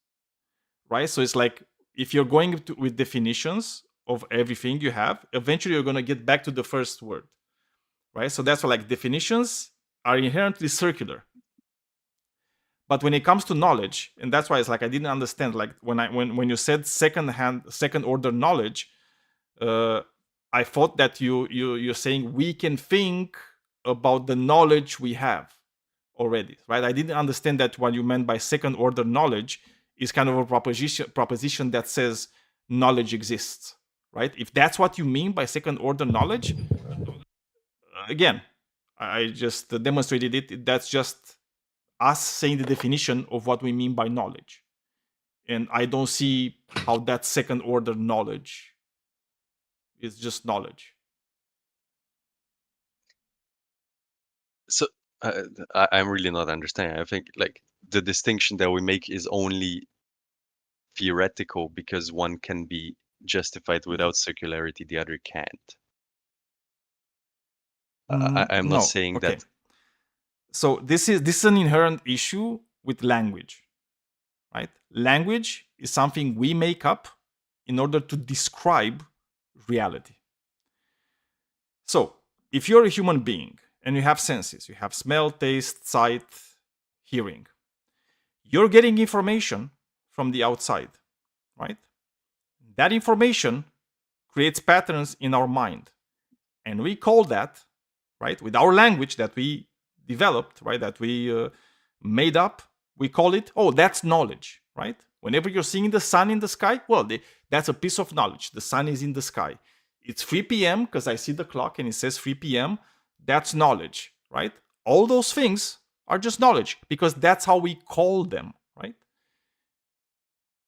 right? So it's like if you're going with definitions, of everything you have, eventually you're going to get back to the first word, right? So that's why like definitions are inherently circular. But when it comes to knowledge, and that's why it's like I didn't understand, like when you said second order knowledge, I thought that you're saying we can think about the knowledge we have already, right? I didn't understand that what you meant by second order knowledge is kind of a proposition that says knowledge exists, right? If that's what you mean by second order knowledge, again, I just demonstrated it. That's just us saying the definition of what we mean by knowledge. And I don't see how that second order knowledge is just knowledge. So I'm really not understanding. I think like the distinction that we make is only theoretical because one can be justified without circularity, the other can't. I'm not No, saying okay. that. So this is an inherent issue with language, right? Language is something we make up in order to describe reality. So if you're a human being and you have senses, you have smell, taste, sight, hearing, you're getting information from the outside, right? That information creates patterns in our mind. And we call that, right, with our language that we developed, right, that we made up, we call it, oh, that's knowledge, right? Whenever you're seeing the sun in the sky, well, that's a piece of knowledge. The sun is in the sky. It's 3 p.m. because I see the clock and it says 3 p.m. That's knowledge, right? All those things are just knowledge because that's how we call them, right?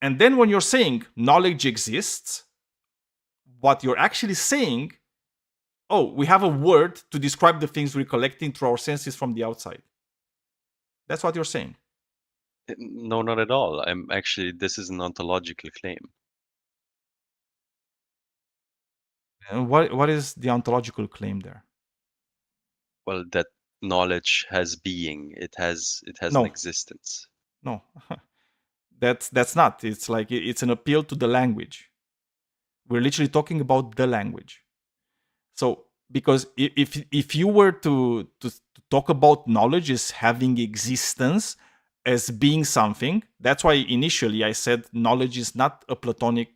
And then when you're saying knowledge exists, what you're actually saying, oh, we have a word to describe the things we're collecting through our senses from the outside. That's what you're saying. No, not at all. This is an ontological claim. And what is the ontological claim there? Well, that knowledge has being. It has No. an existence. No, that's not. It's like it's an appeal to the language. We're literally talking about the language. So because if you were to talk about knowledge as having existence, as being something, that's why initially I said knowledge is not a Platonic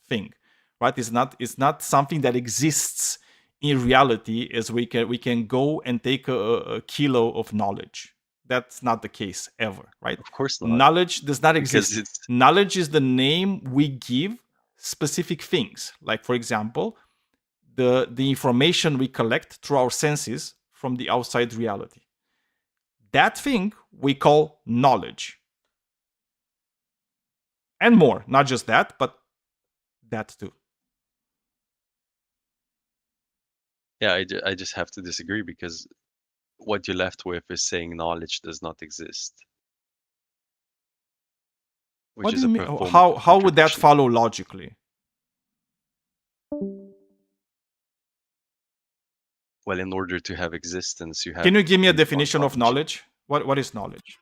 thing, right? It's not something that exists in reality as we can go and take a kilo of knowledge. That's not the case ever, right? Of course not. Knowledge does not Because exist. Knowledge is the name we give specific things. Like, for example, the information we collect through our senses from the outside reality. That thing we call knowledge. And more, not just that, but that too. Yeah, I just have to disagree because what you're left with is saying knowledge does not exist. What do you mean? How would that follow logically? Well, in order to have existence, you have. Can you give me a definition of knowledge? What is knowledge?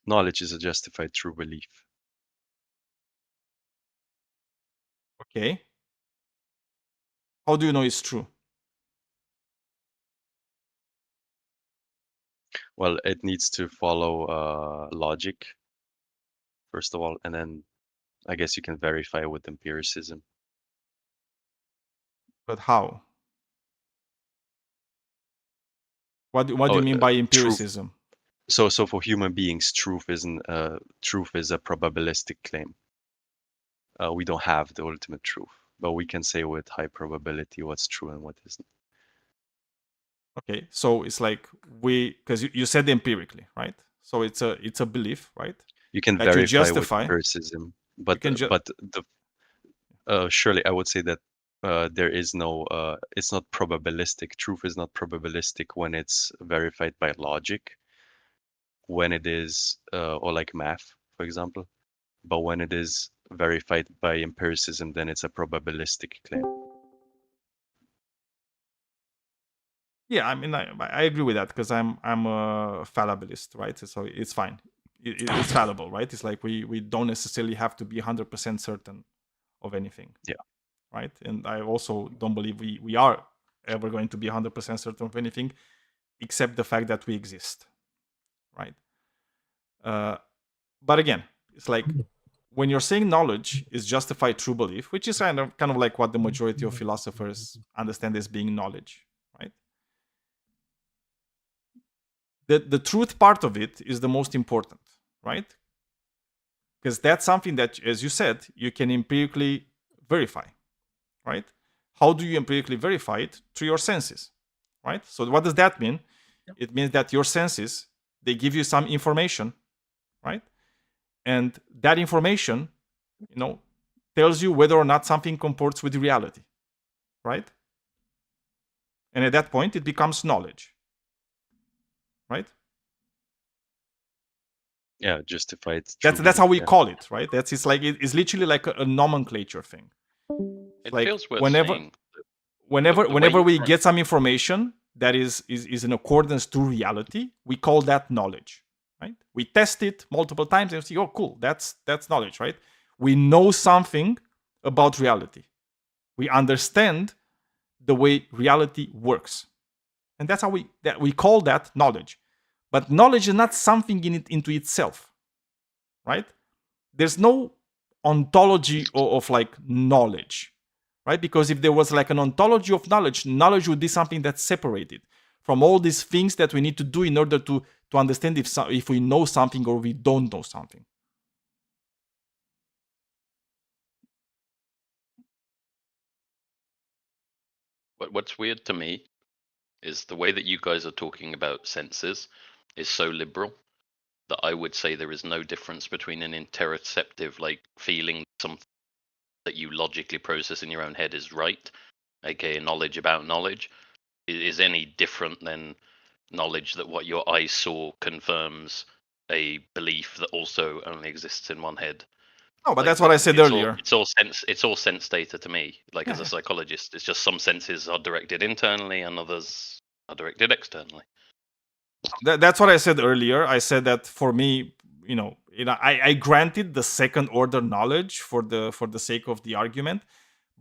Knowledge is a justified true belief. Okay. How do you know it's true? Well, it needs to follow logic, first of all, and then I guess you can verify with empiricism. But how? What do you mean by empiricism? So for human beings, truth is a probabilistic claim. We don't have the ultimate truth, but we can say with high probability what's true and what isn't. Okay, so it's like because you said empirically, right? So it's a belief, right? You can that verify with empiricism, but surely I would say that there is no. It's not probabilistic. Truth is not probabilistic when it's verified by logic. When it is, or like math, for example, but when it is verified by empiricism, then it's a probabilistic claim. Yeah, I mean, I agree with that because I'm a fallibilist, right? So it's fine. It's fallible, right? It's like we don't necessarily have to be 100% certain of anything. Yeah. right? And I also don't believe we are ever going to be 100% certain of anything, except the fact that we exist, right? But again, it's like when you're saying knowledge is justified true belief, which is kind of like what the majority of philosophers understand as being knowledge, right? The truth part of it is the most important, right? Because that's something that, as you said, you can empirically verify, right? How do you empirically verify it? Through your senses, right? So what does that mean? It means that your senses, they give you some information, right? And that information, tells you whether or not something comports with reality, right? And at that point, it becomes knowledge, right? Yeah, justified. That's how we call it, right? It's literally like a nomenclature thing. It like feels worth whenever saying. whenever we get some information that is in accordance to reality, we call that knowledge, right? We test it multiple times and see, oh, cool, that's knowledge, right? We know something about reality. We understand the way reality works, and that's how we call that knowledge. But knowledge is not something into itself, right? There's no ontology of like knowledge, right? Because if there was like an ontology of knowledge, knowledge would be something that's separated from all these things that we need to do in order to understand if we know something or we don't know something. But what's weird to me is the way that you guys are talking about senses is so liberal that I would say there is no difference between an interoceptive, like feeling something that you logically process in your own head is right, aka knowledge about knowledge, is any different than knowledge that what your eyes saw confirms a belief that also only exists in one head. Oh, but that's what I said earlier. It's all sense data to me. Like as a psychologist, it's just some senses are directed internally and others are externally. That's what I said earlier. I said that for me, I granted the second order knowledge for the sake of the argument,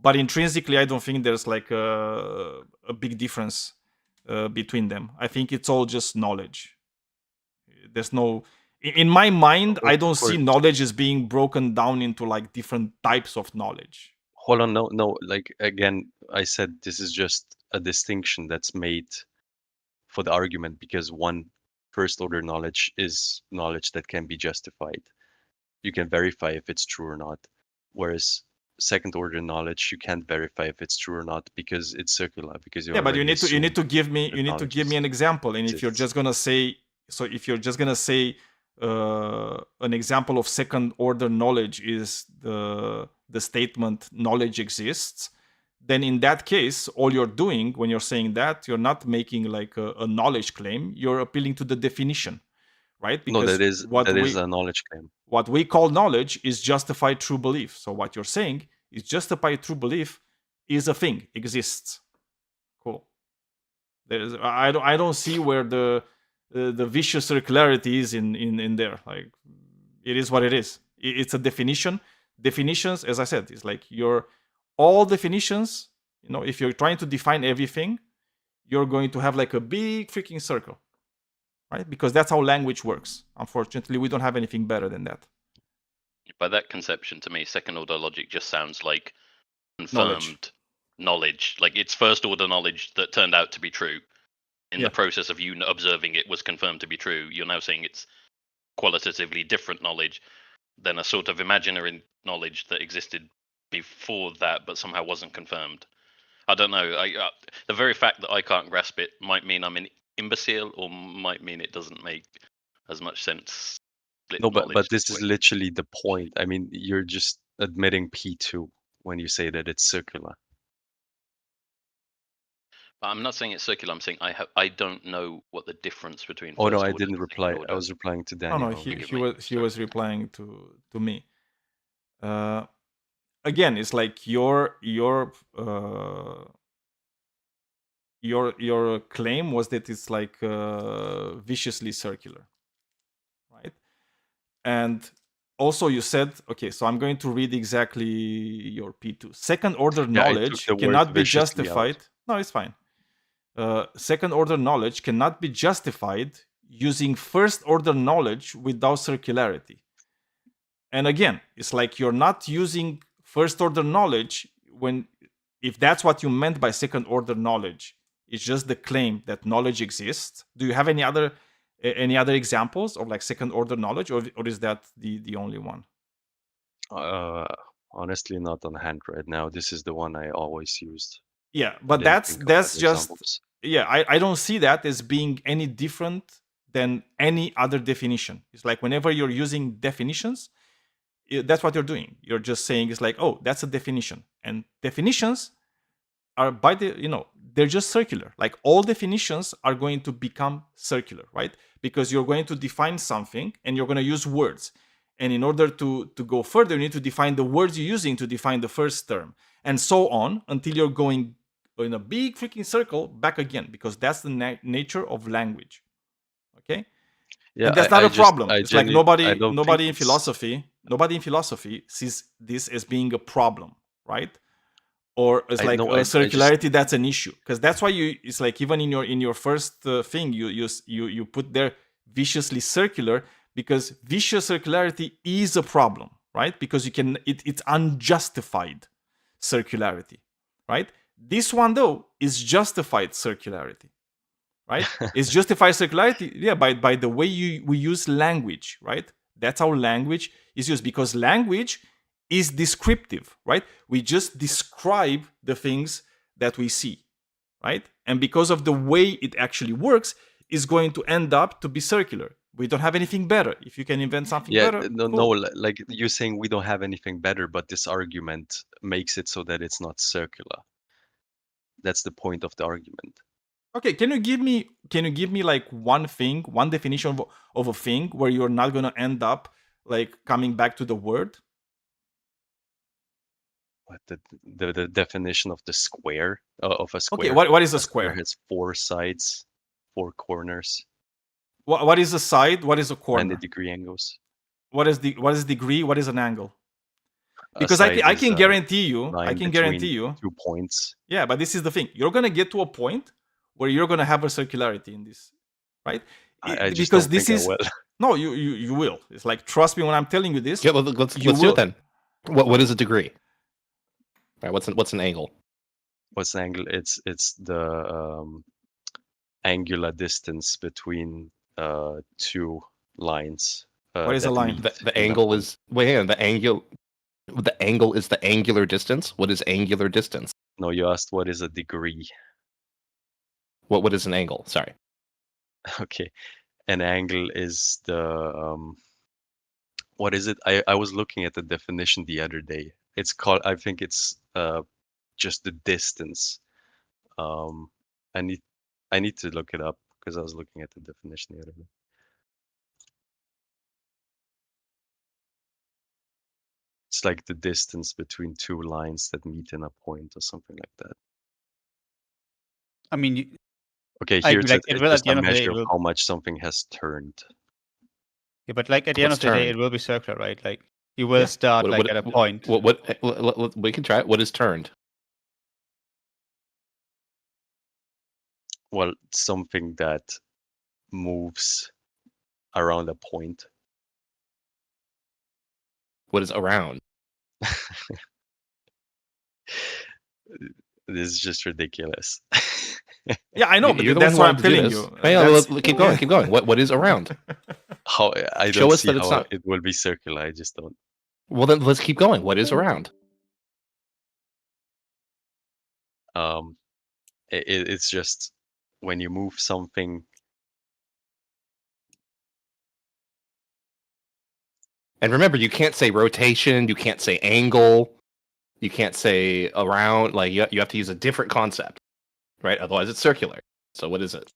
but intrinsically, I don't think there's like a big difference between them. I think it's all just knowledge. There's no, in my mind, I don't see knowledge as being broken down into like different types of knowledge. Hold on, no. Like again, I said this is just a distinction that's made for the argument because one first order knowledge is knowledge that can be justified. You can verify if it's true or not. Whereas second order knowledge you can't verify if it's true or not because it's circular. Because but you need to give me an example. And if you're just gonna say an example of second order knowledge is the statement knowledge exists, then in that case, all you're doing when you're saying that, you're not making like a knowledge claim, you're appealing to the definition, right? Because no, that is a knowledge claim. What we call knowledge is justified true belief. So what you're saying is justified true belief is a thing, exists. Cool. I don't see where the vicious circularity is in there. Like, it is what it is. It's a definition. Definitions, as I said, is like all definitions. If you're trying to define everything, you're going to have like a big freaking circle, right? Because that's how language works. Unfortunately, we don't have anything better than that. By that conception, to me, second order logic just sounds like confirmed knowledge. Like it's first order knowledge that turned out to be true. In the process of you observing it was confirmed to be true. You're now saying it's qualitatively different knowledge than a sort of imaginary knowledge that existed before that, but somehow wasn't confirmed. I don't know. The very fact that I can't grasp it might mean I'm an imbecile, or might mean it doesn't make as much sense. No, but this is literally the point. I mean, you're just admitting P2 when you say that it's circular. I'm not saying it's circular. I'm saying I don't know what the difference between. Oh no, I didn't reply. I was replying to Daniel. Oh no, he was replying to me. Again, it's like your claim was that it's like viciously circular, right? And also you said, okay, so I'm going to read exactly your P2. Second order Yeah, I took knowledge the word cannot be viciously out. justified. No, it's fine. Second order knowledge cannot be justified using first order knowledge without circularity. And again, it's like you're not using first order knowledge when, if that's what you meant by second order knowledge, it's just the claim that knowledge exists. Do you have any other examples of like second order knowledge, or is that the only one? Honestly, not on hand right now. This is the one I always used. Yeah, I but didn't that's think of other just examples. yeah. I don't see that as being any different than any other definition. It's like whenever you're using definitions, that's what you're doing. You're just saying it's like, oh, that's a definition, and definitions are by they're just circular. Like all definitions are going to become circular, right? Because you're going to define something and you're going to use words. And in order to go further, you need to define the words you're using to define the first term, and so on until you're going in a big freaking circle back again, because that's the nature of language. Okay? Yeah, And that's not a problem. It's like nobody I don't in think philosophy sees this as being a problem, right? Or it's I like know, I just circularity that's an issue, because that's why it's like even in your first thing you put there viciously circular, because vicious circularity is a problem, right? Because it's unjustified circularity, right? This one though is justified circularity, right? It's justified circularity, yeah, by the way we use language, right? That's how language is used, because language is descriptive, right? We just describe the things that we see, right? And because of the way it actually works, is going to end up to be circular. We don't have anything better. If you can invent something Yeah, better, no, cool. like you're saying we don't have anything better, but this argument makes it so that it's not circular. That's the point of the argument. Okay, can you give me like one definition of a thing where you're not going to end up like coming back to the word? What the definition of the square of a square? Okay, what is a square? Has 4 sides, 4 corners, What is a side? What is a and the corner? degree angles. What is degree? What is an angle? A Because side I is can a guarantee you, line between 2 points. yeah, but this is the thing. You're gonna get to a point where you're gonna have a circularity in this, right? I just Because don't this think I is will. no, you will. It's like, trust me when I'm telling you this. Yeah, let's you do will. it then. What is a degree? Right, what's an angle? What's an angle? It's the angular distance between 2 lines. What is a that line? meet The in a angle point. is the angle is the angular distance. What is angular distance? No, you asked what is a degree. What is an angle? Sorry. Okay, an angle is the what is it? I was looking at the definition the other day. It's called, I think it's just the distance. I need to look it up because I was looking at the definition the other day. It's like the distance between 2 lines that meet in a point or something like that. I mean, Okay, I here agree, like, it's it will at just the a end of the day, measure it of will. how much something has turned. Yeah, but like at the end of What's the day, it turned? will be circular, right? Like you will Yeah. start like at a point. What we can try it. What is turned? Well, something that moves around a point. What is around? This is just ridiculous. Yeah, I know, but You're the that's one what who I'm wanted to do telling this. you. Hey, That's- keep going. Keep going. What is around? How I Show don't us see that it's how not. it will be circular. I just don't. Well, then let's keep going. What is around? It's just when you move something. And remember, you can't say rotation. You can't say angle. You can't say around. Like you have to use a different concept, right? Otherwise, it's circular. So what is it?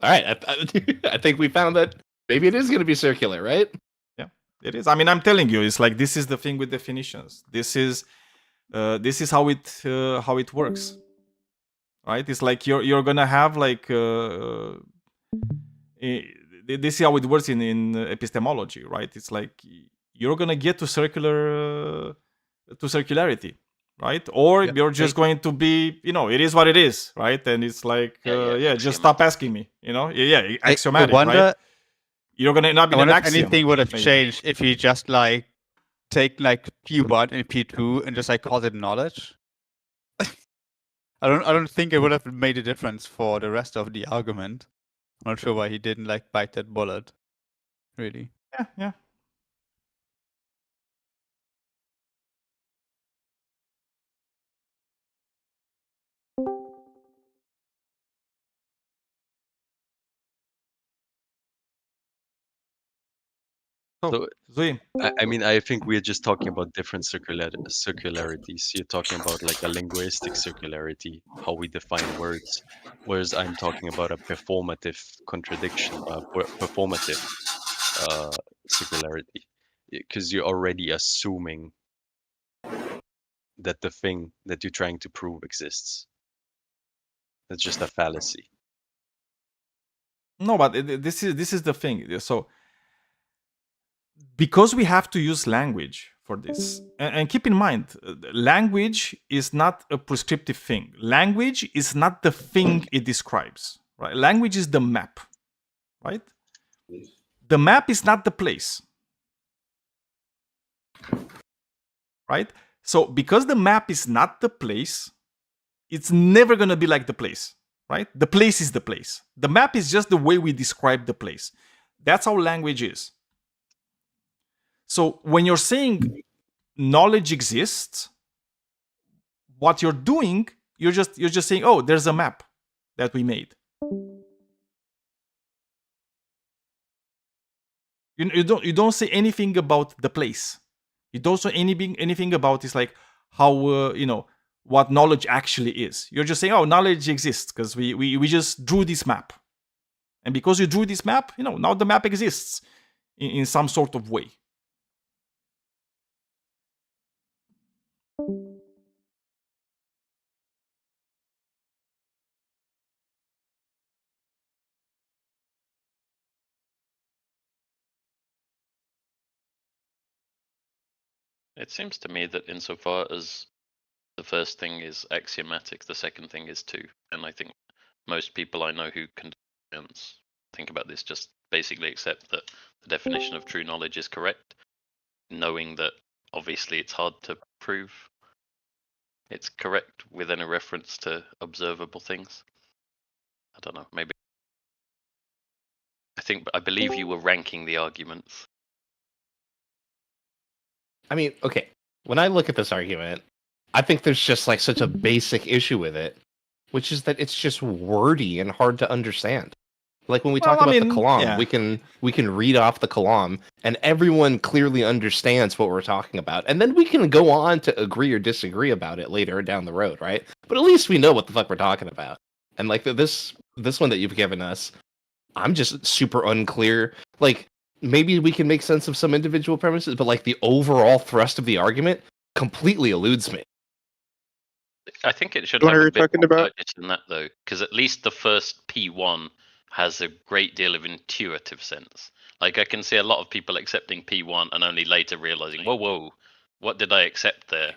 All right, I think we found that maybe it is going to be circular, right? Yeah, it is. I mean, I'm telling you, it's like this is the thing with definitions. This is this is how it works, right? It's like you're gonna have like this is how it works in epistemology, right? It's like you're gonna get to circularity, right? Or you're just going to be, it is what it is, right? And it's like, just stop asking me, axiomatic, I wonder, right? You're gonna not be an if axiom. anything would have maybe. changed if you just like take like P1 and P2 and just like call it knowledge. I don't think it would have made a difference for the rest of the argument. I'm not sure why he didn't like bite that bullet. Really. Yeah. So, Zoe. I mean, I think we're just talking about different circularities. You're talking about like a linguistic circularity, how we define words, whereas I'm talking about a performative contradiction, performative circularity, because you're already assuming that the thing that you're trying to prove exists. That's just a fallacy. No, but this is the thing. So because we have to use language for this, and keep in mind, language is not a prescriptive thing. Language is not the thing it describes, right? Language is the map, right? The map is not the place, right? So because the map is not the place, it's never going to be like the place, right? The place is the place. The map is just the way we describe the place. That's how language is. So when you're saying knowledge exists, what you're doing, you're just saying, oh, there's a map that we made. You don't say anything about the place. You don't say anything about it's like how what knowledge actually is. You're just saying, oh, knowledge exists because we just drew this map, and because you drew this map, now the map exists in some sort of way. It seems to me that insofar as the first thing is axiomatic, the second thing is too. And I think most people I know who can think about this just basically accept that the definition of true knowledge is correct, knowing that obviously it's hard to prove it's correct within a reference to observable things. I don't know, maybe. I believe you were ranking the arguments. I mean, okay. When I look at this argument, I think there's just like such a basic issue with it, which is that it's just wordy and hard to understand. Like when we talk about the Kalam, we can read off the Kalam, and everyone clearly understands what we're talking about, and then we can go on to agree or disagree about it later down the road, right? But at least we know what the fuck we're talking about. And like this one that you've given us, I'm just super unclear. Like maybe we can make sense of some individual premises, but like the overall thrust of the argument completely eludes me. I think it should have a bit more purchase than that, though, because at least the first P1 has a great deal of intuitive sense. Like I can see a lot of people accepting P1 and only later realizing, whoa, what did I accept there?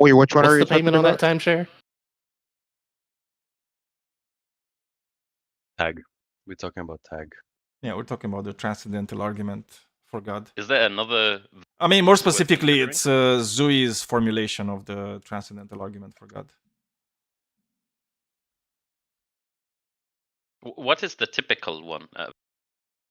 Wait, which one What's are you the payment talking on about? that timeshare? Tag. We're talking about tag. Yeah, we're talking about the transcendental argument for God. Is there another? I mean, more specifically, it's Zui's formulation of the transcendental argument for God. What is the typical one?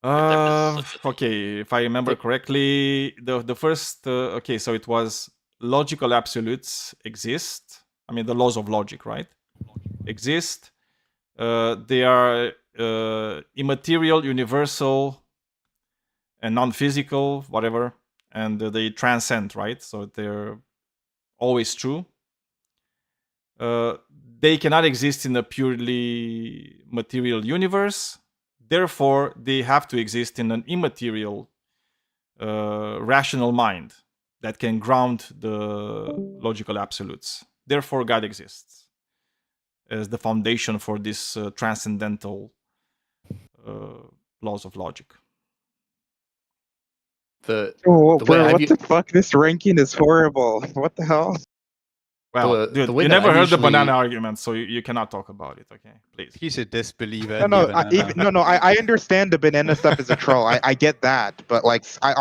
Okay, if I remember correctly, the first so it was logical absolutes exist. I mean, the laws of logic, right? Exist. They are immaterial, universal, and non-physical, whatever, and they transcend, right? So they're always true. They cannot exist in a purely material universe. Therefore, they have to exist in an immaterial, rational mind. that can ground the logical absolutes. Therefore, God exists as the foundation for this transcendental laws of logic. Bro, what the fuck? This ranking is horrible. What the hell? Well, dude, you never heard the banana argument, so you cannot talk about it, okay? Please. He's a disbeliever. No, I understand the banana stuff is a troll. I get that, but like, I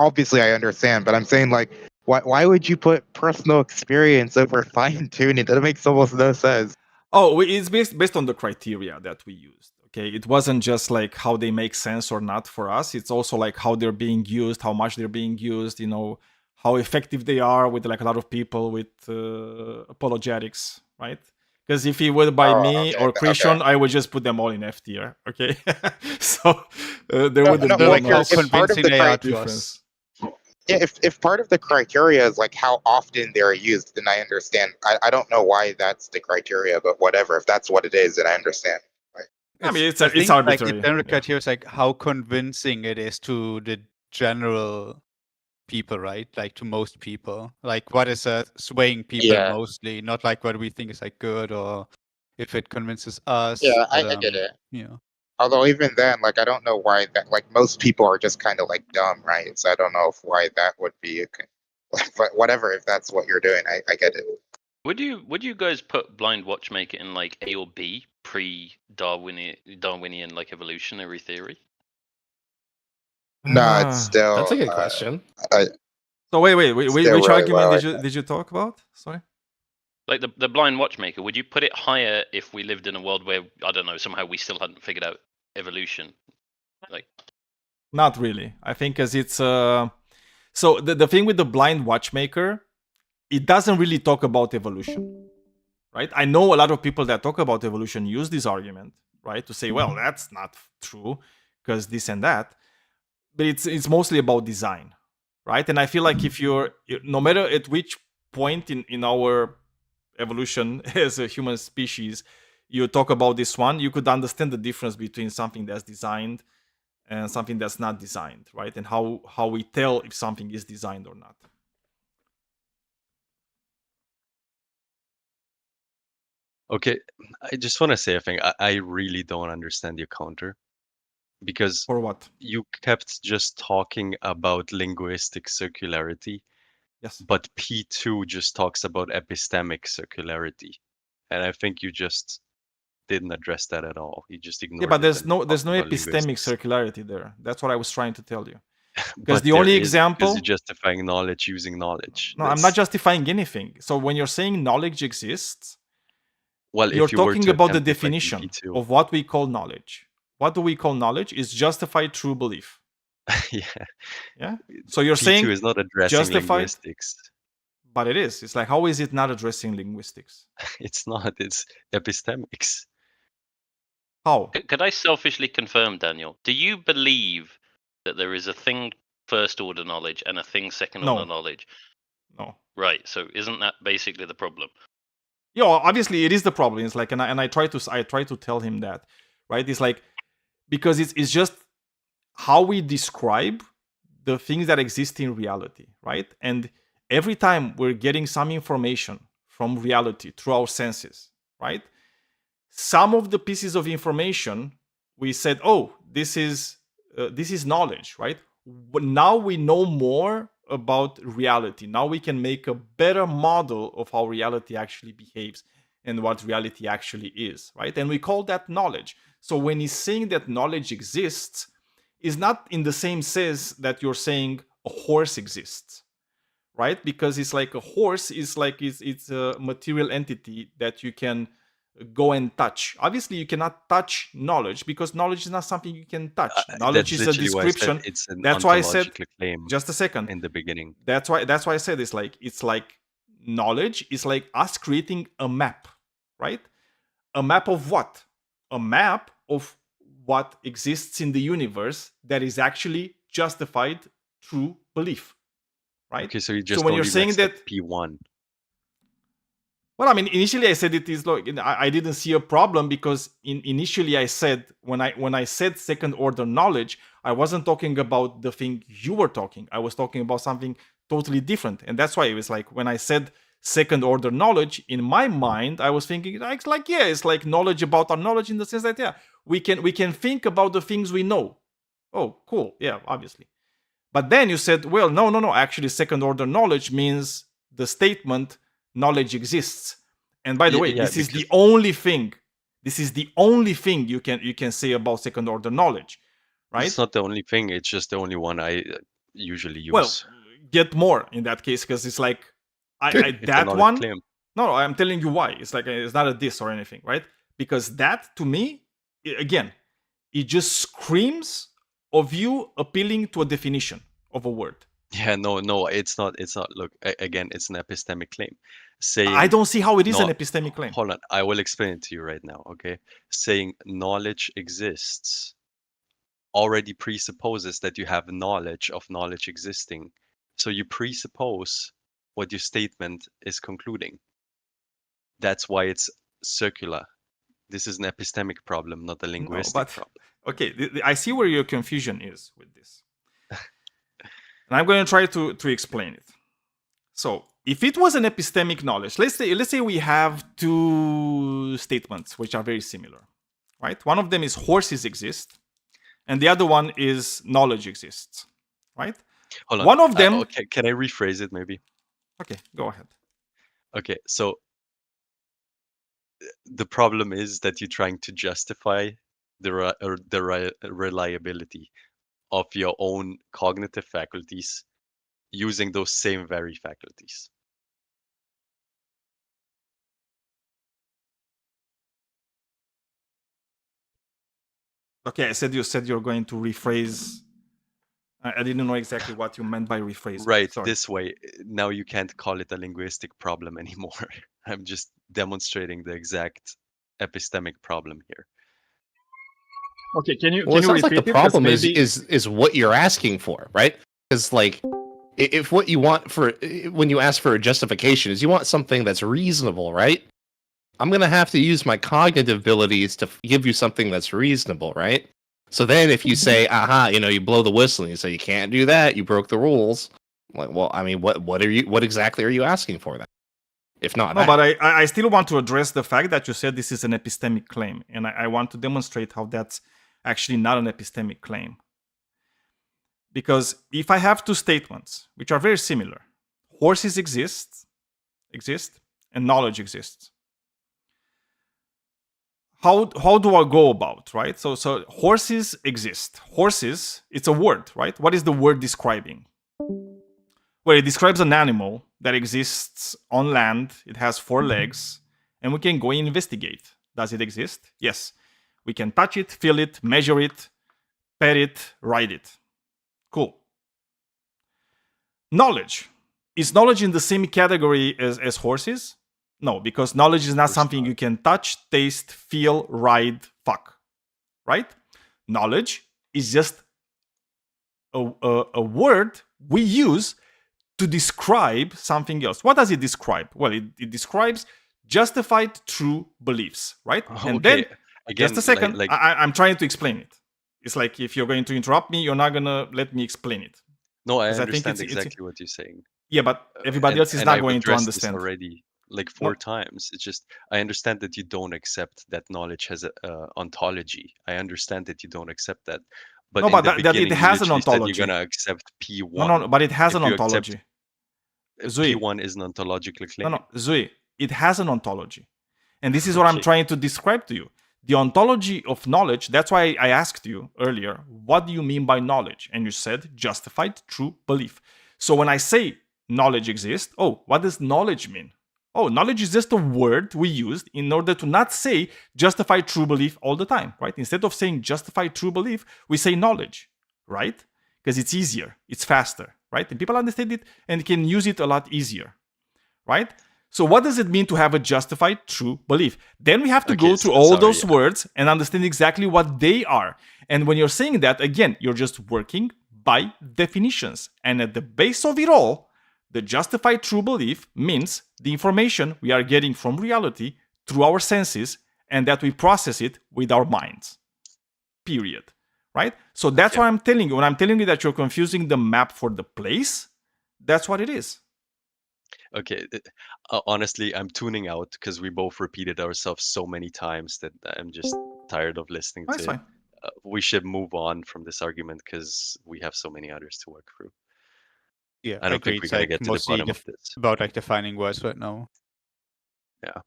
understand. But I'm saying like, why would you put personal experience over fine tuning? That makes almost no sense. Oh, it's based on the criteria that we used. Okay, it wasn't just like how they make sense or not for us. It's also like how they're being used, how much they're being used. You know, how effective they are with like a lot of people with apologetics, right? Because if he would by me or Christian, I would just put them all in F tier. Okay, so there wouldn't be like much if part of the difference. Yeah, if part of the criteria is like how often they're used, then I understand. I don't know why that's the criteria, but whatever. If that's what it is, then I understand. I mean, it's like arbitrary. the general criteria is like how convincing it is to the general people, right? Like to most people. Like what is swaying people mostly, not like what we think is like good or if it convinces us. Yeah, I get it. Yeah. Although even then, like I don't know why that. Like most people are just kind of like dumb, right? So I don't know why that would be. But whatever, if that's what you're doing, I get it. Would you guys put Blind Watchmaker in like A or B Darwinian like evolutionary theory? No, it's still. That's a good question. So wait, which argument did you talk about? Sorry. Like the Blind Watchmaker, would you put it higher if we lived in a world where, I don't know, somehow we still hadn't figured out evolution? Like, not really. I think because it's so the thing with the Blind Watchmaker, it doesn't really talk about evolution, right? I know a lot of people that talk about evolution use this argument, right, to say, well, that's not true because this and that, but it's mostly about design, right? And I feel like if no matter at which point in our evolution as a human species you talk about this one, you could understand the difference between something that's designed and something that's not designed, right? And how we tell if something is designed or not. Okay, I just want to say a thing. I really don't understand your counter. Because for what? You kept just talking about linguistic circularity. Yes. But P2 just talks about epistemic circularity. And I think you just didn't address that at all. You just ignored it. Yeah, but there's no epistemic circularity there. That's what I was trying to tell you. Because the only example is justifying knowledge using knowledge. No, I'm not justifying anything. So when you're saying knowledge exists, well, you're talking about the definition of what we call knowledge. What do we call knowledge? Is justified true belief. Yeah. So you're P2 saying is not addressing justified linguistics. But it is. It's like, how is it not addressing linguistics? It's not. It's epistemics. How? Could I selfishly confirm, Daniel? Do you believe that there is a thing first order knowledge and a thing second order knowledge? No. Right. So isn't that basically the problem? Yeah, obviously it is the problem. It's like, and I try to tell him that, right? It's like, because it's just how we describe the things that exist in reality, right? And every time we're getting some information from reality through our senses, right? Some of the pieces of information we said, oh, this is knowledge, right? But now we know more about reality. Now we can make a better model of how reality actually behaves and what reality actually is, right? And we call that knowledge. So when he's saying that knowledge exists, is not in the same sense that you're saying a horse exists, right? Because it's like a horse is like it's a material entity that you can go and touch. Obviously, you cannot touch knowledge because knowledge is not something you can touch. Knowledge is a description. That's why I said just a second in the beginning. That's why I said it's like knowledge is like us creating a map, right? A map of what? A map of what exists in the universe that is actually justified through belief, right? Okay, so you just when you're saying that P1. Well, I mean, initially I said it is like I didn't see a problem because initially I said when I said second order knowledge, I wasn't talking about the thing you were talking. I was talking about something totally different. And that's why it was like when I said second order knowledge, in my mind, I was thinking like yeah, it's like knowledge about our knowledge in the sense that yeah, we can think about the things we know. Oh, cool. Yeah, obviously. But then you said, well, no. Actually, second order knowledge means the statement knowledge exists. And by the way, this is the only thing. This is the only thing you can say about second order knowledge, right? It's not the only thing. It's just the only one I usually use. Well, get more in that case because it's like It's that another one. claim. No, I'm telling you why. It's like it's not a diss or anything, right? Because that to me, again, it just screams of you appealing to a definition of a word. Yeah, no, it's not. It's not. Look, again, it's an epistemic claim. Saying I don't see how it is an no- epistemic claim. Hold on, I will explain it to you right now. Okay, saying knowledge exists already presupposes that you have knowledge of knowledge existing. So you presuppose what your statement is concluding. That's why it's circular. This is an epistemic problem, not a linguistic but problem. okay, I see where your confusion is with this, and I'm going to try to explain it. So, if it was an epistemic knowledge, let's say we have two statements which are very similar, right? One of them is horses exist, and the other one is knowledge exists, right? Hold on. One of them. Okay, can I rephrase it maybe? Okay, go ahead. Okay, so the problem is that you're trying to justify the reliability of your own cognitive faculties using those same very faculties. Okay, you said you're going to rephrase. I didn't know exactly what you meant by rephrase. Right, Sorry. this way, now you can't call it a linguistic problem anymore. I'm just demonstrating the exact epistemic problem here. Okay, can you? Well, it can you sounds like repeat the it? 'Cause problem maybe- is what you're asking for, right? Because like, if what you want for when you ask for a justification is you want something that's reasonable, right? I'm gonna have to use my cognitive abilities to give you something that's reasonable, right? So then, if you say, "Aha," you blow the whistle and you say you can't do that, you broke the rules. Like, well, I mean, what exactly are you asking for then? If not, No, that. but I still want to address the fact that you said this is an epistemic claim, and I want to demonstrate how that's actually not an epistemic claim. Because if I have two statements which are very similar, horses exist, and knowledge exists. How do I go about, right? So horses exist. Horses, it's a word, right? What is the word describing? Well, it describes an animal that exists on land. It has 4 legs, and we can go and investigate. Does it exist? Yes. We can touch it, feel it, measure it, pet it, ride it. Cool. Knowledge. Is knowledge in the same category as horses? No, because knowledge is not something you can touch, taste, feel, ride, fuck. Right? Knowledge is just a word we use to describe something else. What does it describe? Well, it describes justified true beliefs, right? And then, Again, just a second, like- I'm trying to explain it. It's like if you're going to interrupt me, you're not going to let me explain it. No, I 'Cause I think understand it's- exactly what you're saying. Yeah, but everybody And- else is and not I've going to addressed this understand. already like 4 times. It's just I understand that you don't accept that knowledge has a ontology. I understand that you don't accept that. But No, in but the that it beginning, you has an literally said ontology. You're gonna accept P1. No, but it has If an you accept- ontology. Zui. P1 is an ontological claim. No, Zui, it has an ontology. And this is what I'm Okay. trying to describe to you. The ontology of knowledge, that's why I asked you earlier, what do you mean by knowledge? And you said justified true belief. So when I say knowledge exists, what does knowledge mean? Knowledge is just a word we used in order to not say justified true belief all the time, right? Instead of saying justified true belief, we say knowledge, right? Because it's easier, it's faster, right? And people understand it and can use it a lot easier, right? So what does it mean to have a justified true belief? Then we have to go through all those words and understand exactly what they are. And when you're saying that, again, you're just working by definitions. And at the base of it all, the justified true belief means the information we are getting from reality through our senses and that we process it with our minds. Period. Right? So that's what I'm telling you. When I'm telling you that you're confusing the map for the place, That's what it is. Okay, honestly, I'm tuning out because we both repeated ourselves so many times that I'm just tired of listening That's to it. fine. We should move on from this argument because we have so many others to work through. Yeah, I don't think agreed. we're gonna Like get to the mostly bottom of this. about like defining words right now. Yeah.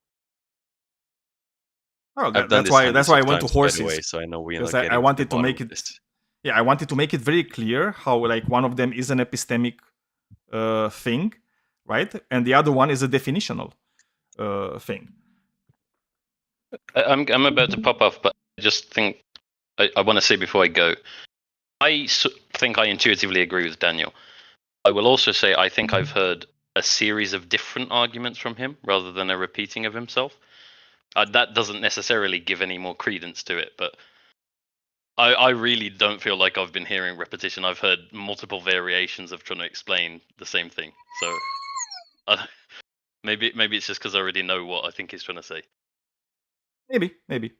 Oh, I've done that's this why hundreds I of went to times, by the horses. way, so I know we are Because not I getting to the wanted to bottom make of it. this. Yeah, I wanted to make it very clear how like one of them is an epistemic thing, right, and the other one is a definitional thing. I'm about to pop off, but I just think I want to say before I go, I think I intuitively agree with Daniel. I will also say I think I've heard a series of different arguments from him rather than a repeating of himself. That doesn't necessarily give any more credence to it, but I really don't feel like I've been hearing repetition. I've heard multiple variations of trying to explain the same thing. So maybe it's just because I already know what I think he's trying to say. Maybe.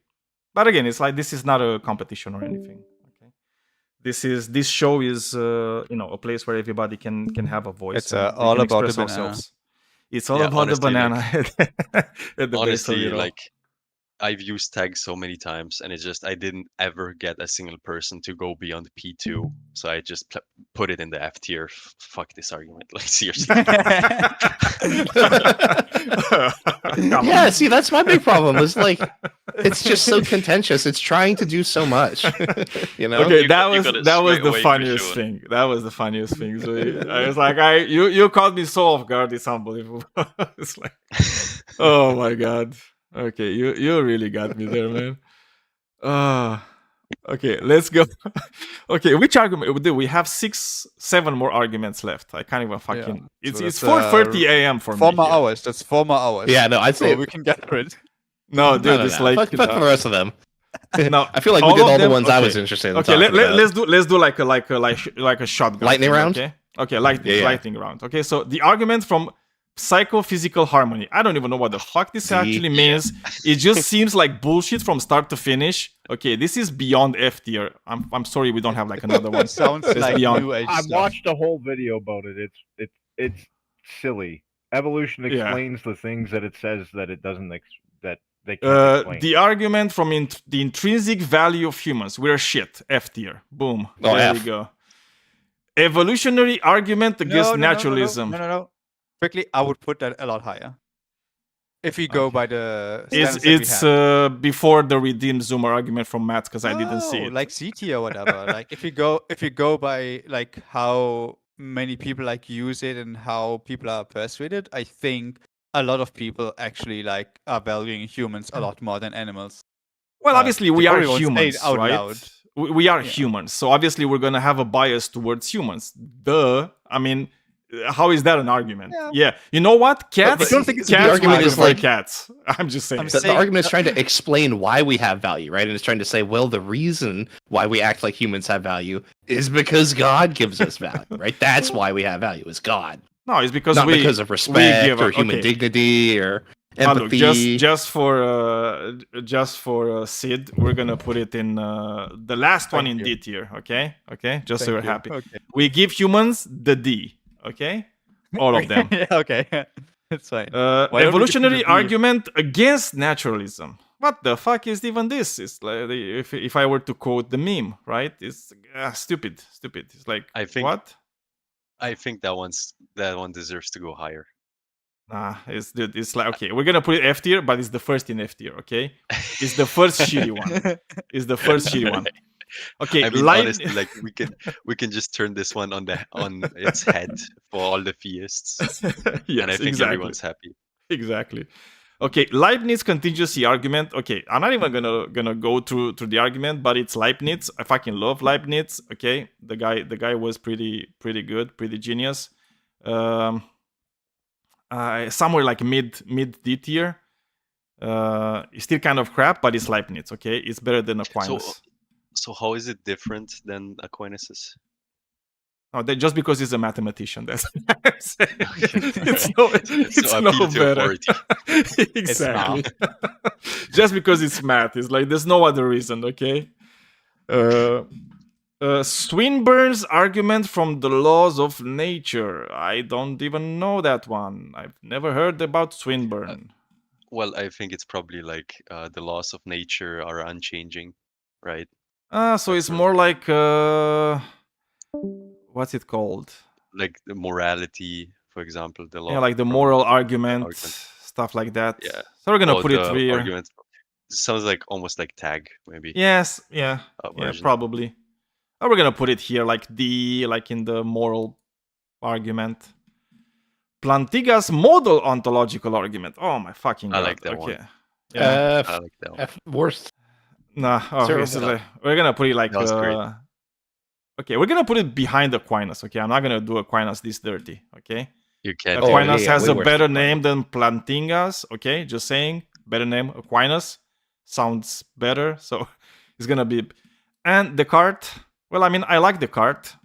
But again, it's like this is not a competition or anything. Okay, this show is a place where everybody can have a voice. It's and we all can about the express banana. ourselves. It's all Yeah, about the honestly, banana like- at the base of Honestly, it all. like I've used tags so many times, and it's just I didn't ever get a single person to go beyond P2, so I just put it in the F tier. Fuck this argument, like seriously. Yeah, see, that's my big problem. Is like, it's just so contentious. It's trying to do so much. You know. Okay, You that got it was straight the away, funniest Krishan. thing. That was the funniest thing. So I was like, you caught me so off guard. It's unbelievable. It's like, oh my god. Okay, you really got me there, man. Okay, let's go. Okay, which argument? We have 7 more arguments left. I can't even fucking. It's 4:30 a.m. for me. 4 more here. hours. That's 4 more hours. Yeah, no, I'd say so we can get through it. No, dude, it's like fuck the rest of them. no. I feel like we all did of all the them- ones I was okay. interested in. Okay, talking about. let's do like a shotgun. Lightning thing, round? Okay. Okay, lightning Yeah. lightning round. Okay, so the argument from psychophysical harmony. I don't even know what the fuck this actually means. It just seems like bullshit from start to finish. Okay, this is beyond F tier. I'm sorry we don't have like another one. Sounds It's like beyond. new age I stuff. watched a whole video about it. It's silly. Evolution Yeah. explains the things that it says that it doesn't that they can't explain. The argument from the intrinsic value of humans. We're shit. F tier. Boom. Oh, there F. we go. Evolutionary argument against naturalism. No. Quickly, I would put that a lot higher. If you go by the It's stance that we had. before the redeemed Zoomer argument from Matt because I didn't see No, it. like CT or whatever. Like if you go by like how many people like use it and how people are persuaded, I think a lot of people actually like are valuing humans a lot more than animals. Well, obviously we they are probably won't say it humans, out right? loud. We are humans, so obviously we're gonna have a bias towards humans. Duh. I mean, how is that an argument? Yeah. You know what? Cats. I don't think it's cats the argument will is prefer like- cats. I'm just saying. The argument is trying to explain why we have value, right? And it's trying to say, well, the reason why we act like humans have value is because God gives us value, right? That's why we have value, is God. No, it's because Not we because of we respect give or a- human okay. dignity or Ah, look, empathy. just for Sid, we're gonna put it in the last one in D tier. Okay, just so Thank you're you. happy. Okay. We give humans the D. Okay, all of them. Yeah, okay. It's fine. Why don't we Evolutionary just do the D? argument against naturalism. What the fuck is even this? It's like if I were to quote the meme, right? It's stupid. It's like I think what? I think that one deserves to go higher. Nah, it's like okay, we're gonna put it F tier, but it's the first in F tier. Okay, it's the first shitty one. It's the first shitty one. Okay, I mean, light- honestly, like we can just turn this one on its head for all the theists, Yes, and I think exactly. everyone's happy. Exactly. Okay, Leibniz contingency argument. Okay, I'm not even gonna go through the argument, but it's Leibniz. I fucking love Leibniz. Okay, the guy was pretty good, pretty genius. Somewhere like mid D tier. It's still kind of crap, but it's Leibniz. Okay, it's better than Aquinas. So how is it different than Aquinas's? No, just because he's a mathematician, that's it's no appeal to better. authority. Exactly. Just because it's math, it's like there's no other reason. Okay. Swinburne's argument from the laws of nature. I don't even know that one. I've never heard about Swinburne. Well, I think it's probably like the laws of nature are unchanging, right? So it's more like what's it called? Like the morality, for example, the law. Yeah, like the moral argument, stuff like that. Yeah. So we're gonna put it here. Argument sounds like almost like tag, maybe. Yes, yeah, probably. Oh, we're gonna put it here, like in the moral argument. Plantinga's modal ontological argument. Oh my fucking god. I like that okay. one. Yeah. I like that one. Worst. Nah, okay, so we're gonna put it like okay, we're gonna put it behind Aquinas. Okay, I'm not gonna do Aquinas this dirty. Okay, you can't. Aquinas has a better name than Plantinga's. Okay, just saying, better name. Aquinas sounds better, so it's gonna be. And Descartes. Well, I mean, I like Descartes.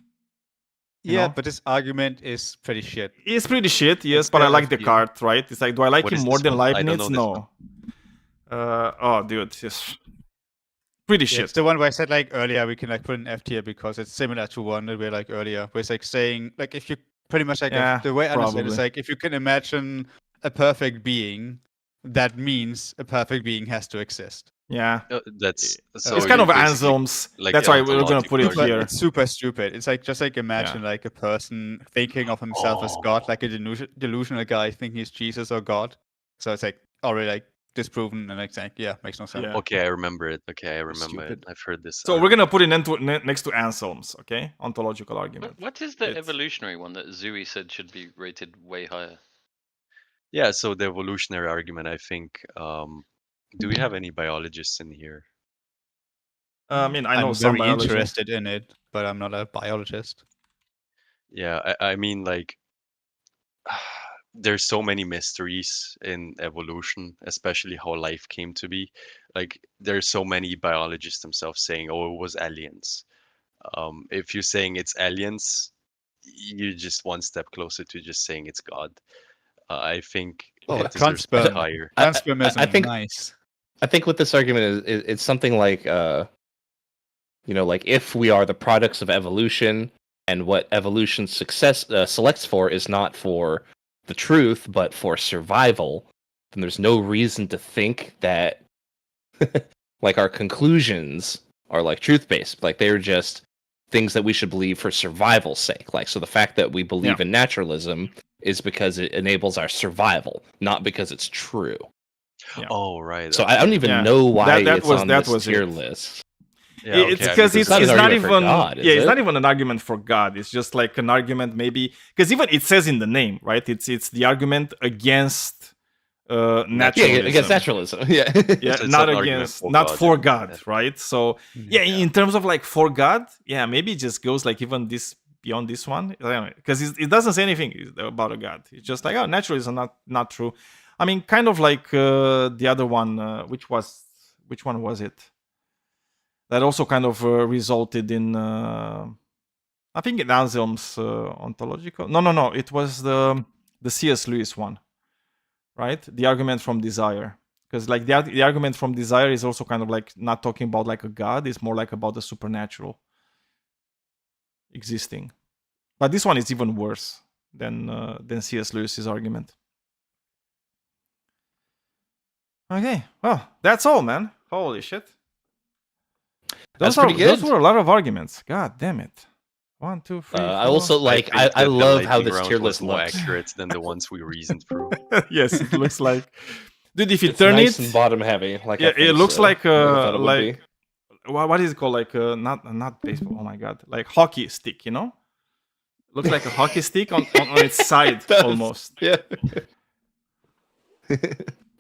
Yeah, but this argument is pretty shit. It's pretty shit, yes, but I like Descartes, right? It's like, do I like him more than Leibniz? No. Oh, dude, it's pretty shit. It's the one where I said like earlier we can like put an F tier because it's similar to one that we like earlier. Where it's like saying like if you pretty much like the way I understand it is like if you can imagine a perfect being, that means a perfect being has to exist. Yeah, that's so it's kind of Anselm's. Like that's why we're gonna put it here. It's super stupid. It's like just like imagine like a person thinking of himself as God, like a delusional guy thinking he's Jesus or God. So it's like already like disproven and like saying makes no sense. Yeah. Okay, I remember it. Okay, I remember it. I've heard this. So we're gonna put it next to Anselm's. Okay, ontological argument. What is the evolutionary one that Zooey said should be rated way higher? Yeah, so the evolutionary argument, I think. Do we have any biologists in here? I mean, I know I'm very interested in it, but I'm not a biologist. Yeah, I mean, like, there's so many mysteries in evolution, especially how life came to be. Like, there's so many biologists themselves saying, "Oh, it was aliens." If you're saying it's aliens, you're just one step closer to just saying it's God. I think it deserves a bit higher. Transpermism, I think nice. I think with this argument is it's something like like if we are the products of evolution and what evolution selects for is not for the truth but for survival, then there's no reason to think that like our conclusions are like truth based. Like they're just things that we should believe for survival's sake. Like so the fact that we believe in naturalism is because it enables our survival, not because it's true. Yeah. Oh right. So I don't even know why it's on this tier list. Yeah, it's because it's not even God, it's not even an argument for God. It's just like an argument maybe because even it says in the name, right? It's the argument against naturalism. Yeah, against naturalism. Yeah, yeah, not against, not for God, right? So in terms of like for God, maybe it just goes like even this beyond this one, because it doesn't say anything about a God. It's just like naturalism not true. I mean, kind of like the other one, which one was it? That also kind of resulted in, I think in Anselm's ontological. No, it was the C.S. Lewis one, right? The argument from desire, because like the argument from desire is also kind of like not talking about like a God. It's more like about the supernatural existing. But this one is even worse than C.S. Lewis's argument. Okay, well, that's all, man. Holy shit. Those were a lot of arguments. God damn it. 1, 2, 3. I also like. I love how this tier list more looks. accurate than the ones we reasoned through. Yes, it looks like. Dude, if you It's turn nice it, and bottom heavy. Like it looks like like what is it called? Like not baseball. Oh my god, like hockey stick. You know, looks like a hockey stick on its side almost. Yeah.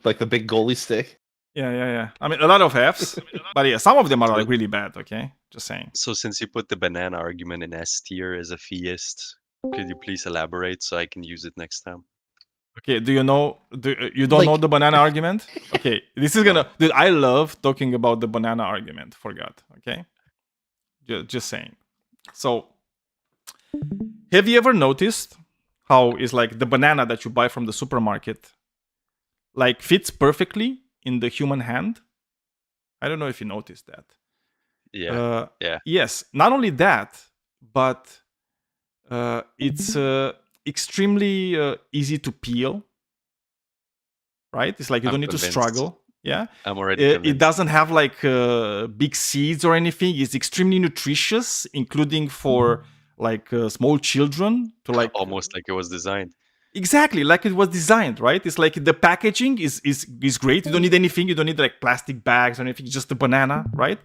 Like the big goalie stick. Yeah. I mean, a lot of Fs, but yeah, some of them are like really bad. Okay, just saying. So since you put the banana argument in S tier as a theist, could you please elaborate so I can use it next time? Okay, do you know? You don't know the banana argument? Okay, this is gonna. Dude, I love talking about the banana argument. For God, okay. Just saying. So, have you ever noticed how is like the banana that you buy from the supermarket, like fits perfectly in the human hand? I don't know if you noticed that. Yeah. Yeah. Yes. Not only that, but it's extremely easy to peel. Right? It's like you I'm don't need to convinced. struggle. Yeah. I'm already It convinced. doesn't have like big seeds or anything. It's extremely nutritious, including for like small children to like Almost like it was designed. exactly like it was designed, right? It's like the packaging is great. You don't need anything. You don't need like plastic bags or anything. Just a banana, right?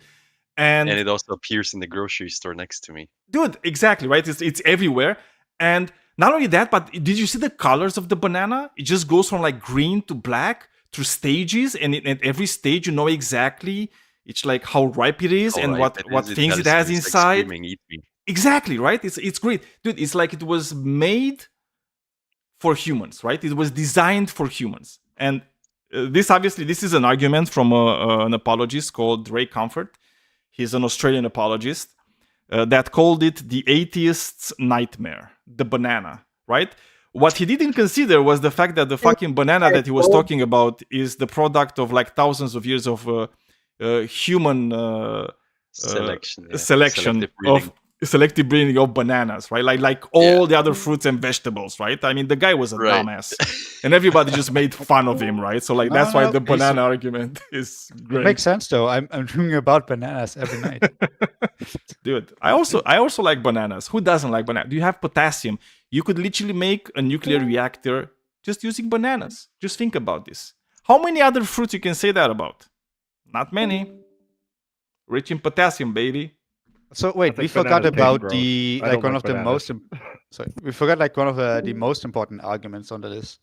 And it also appears in the grocery store next to me. Dude, exactly, right? It's everywhere. And not only that, but did you see the colors of the banana? It just goes from like green to black through stages, and at every stage you know exactly it's like how ripe it is and what things it has inside. Like screaming, "Eat me." Exactly, right? It's great. Dude, it's like it was made for humans, right? It was designed for humans. And this is an argument from an apologist called Ray Comfort. He's an Australian apologist that called it the atheist's nightmare, the banana, right? What he didn't consider was the fact that the fucking banana that he was talking about is the product of like thousands of years of human Selection of selective breeding of bananas, right? Like all the other fruits and vegetables, right? I mean, the guy was a dumbass, and everybody just made fun of him, right? So like that's why the banana argument is great. It makes sense though. I'm dreaming about bananas every night. Dude, I also like bananas. Who doesn't like banana? Do you have potassium? You could literally make a nuclear reactor just using bananas. Just think about this. How many other fruits you can say that about? Not many. Rich in potassium, baby. So wait, we forgot about the like one of the most. Sorry, we forgot like one of the most important arguments under this.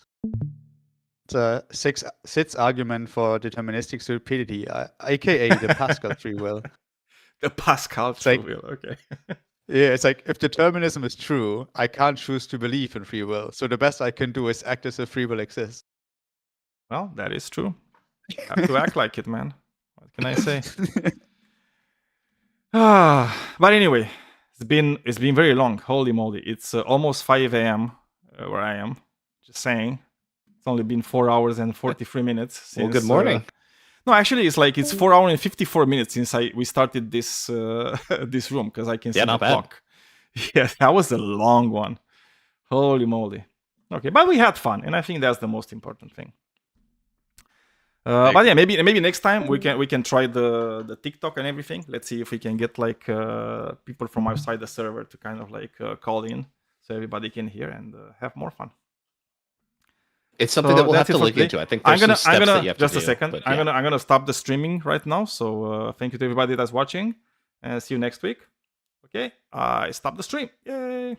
It's Sid's argument for deterministic stupidity, aka the Pascal free will. The Pascal free will. Okay. Yeah, it's like if determinism is true, I can't choose to believe in free will. So the best I can do is act as if free will exists. Well, that is true. You have to act like it, man. What can I say? But anyway, it's been very long. Holy moly! It's almost 5 a.m. Where I am. Just saying, it's only been 4 hours and 43 minutes. Since, well, good morning. No, actually, it's 4 hours and 54 minutes since we started this this room because I can see the clock. Yes, that was a long one. Holy moly! Okay, but we had fun, and I think that's the most important thing. But yeah, maybe next time we can try the TikTok and everything. Let's see if we can get like people from outside the server to kind of like call in so everybody can hear and have more fun. It's something that we'll have to look into. I think there's some steps that you have to do. Just a second. Yeah. I'm gonna stop the streaming right now. So thank you to everybody that's watching, and see you next week. Okay, I stop the stream. Yay!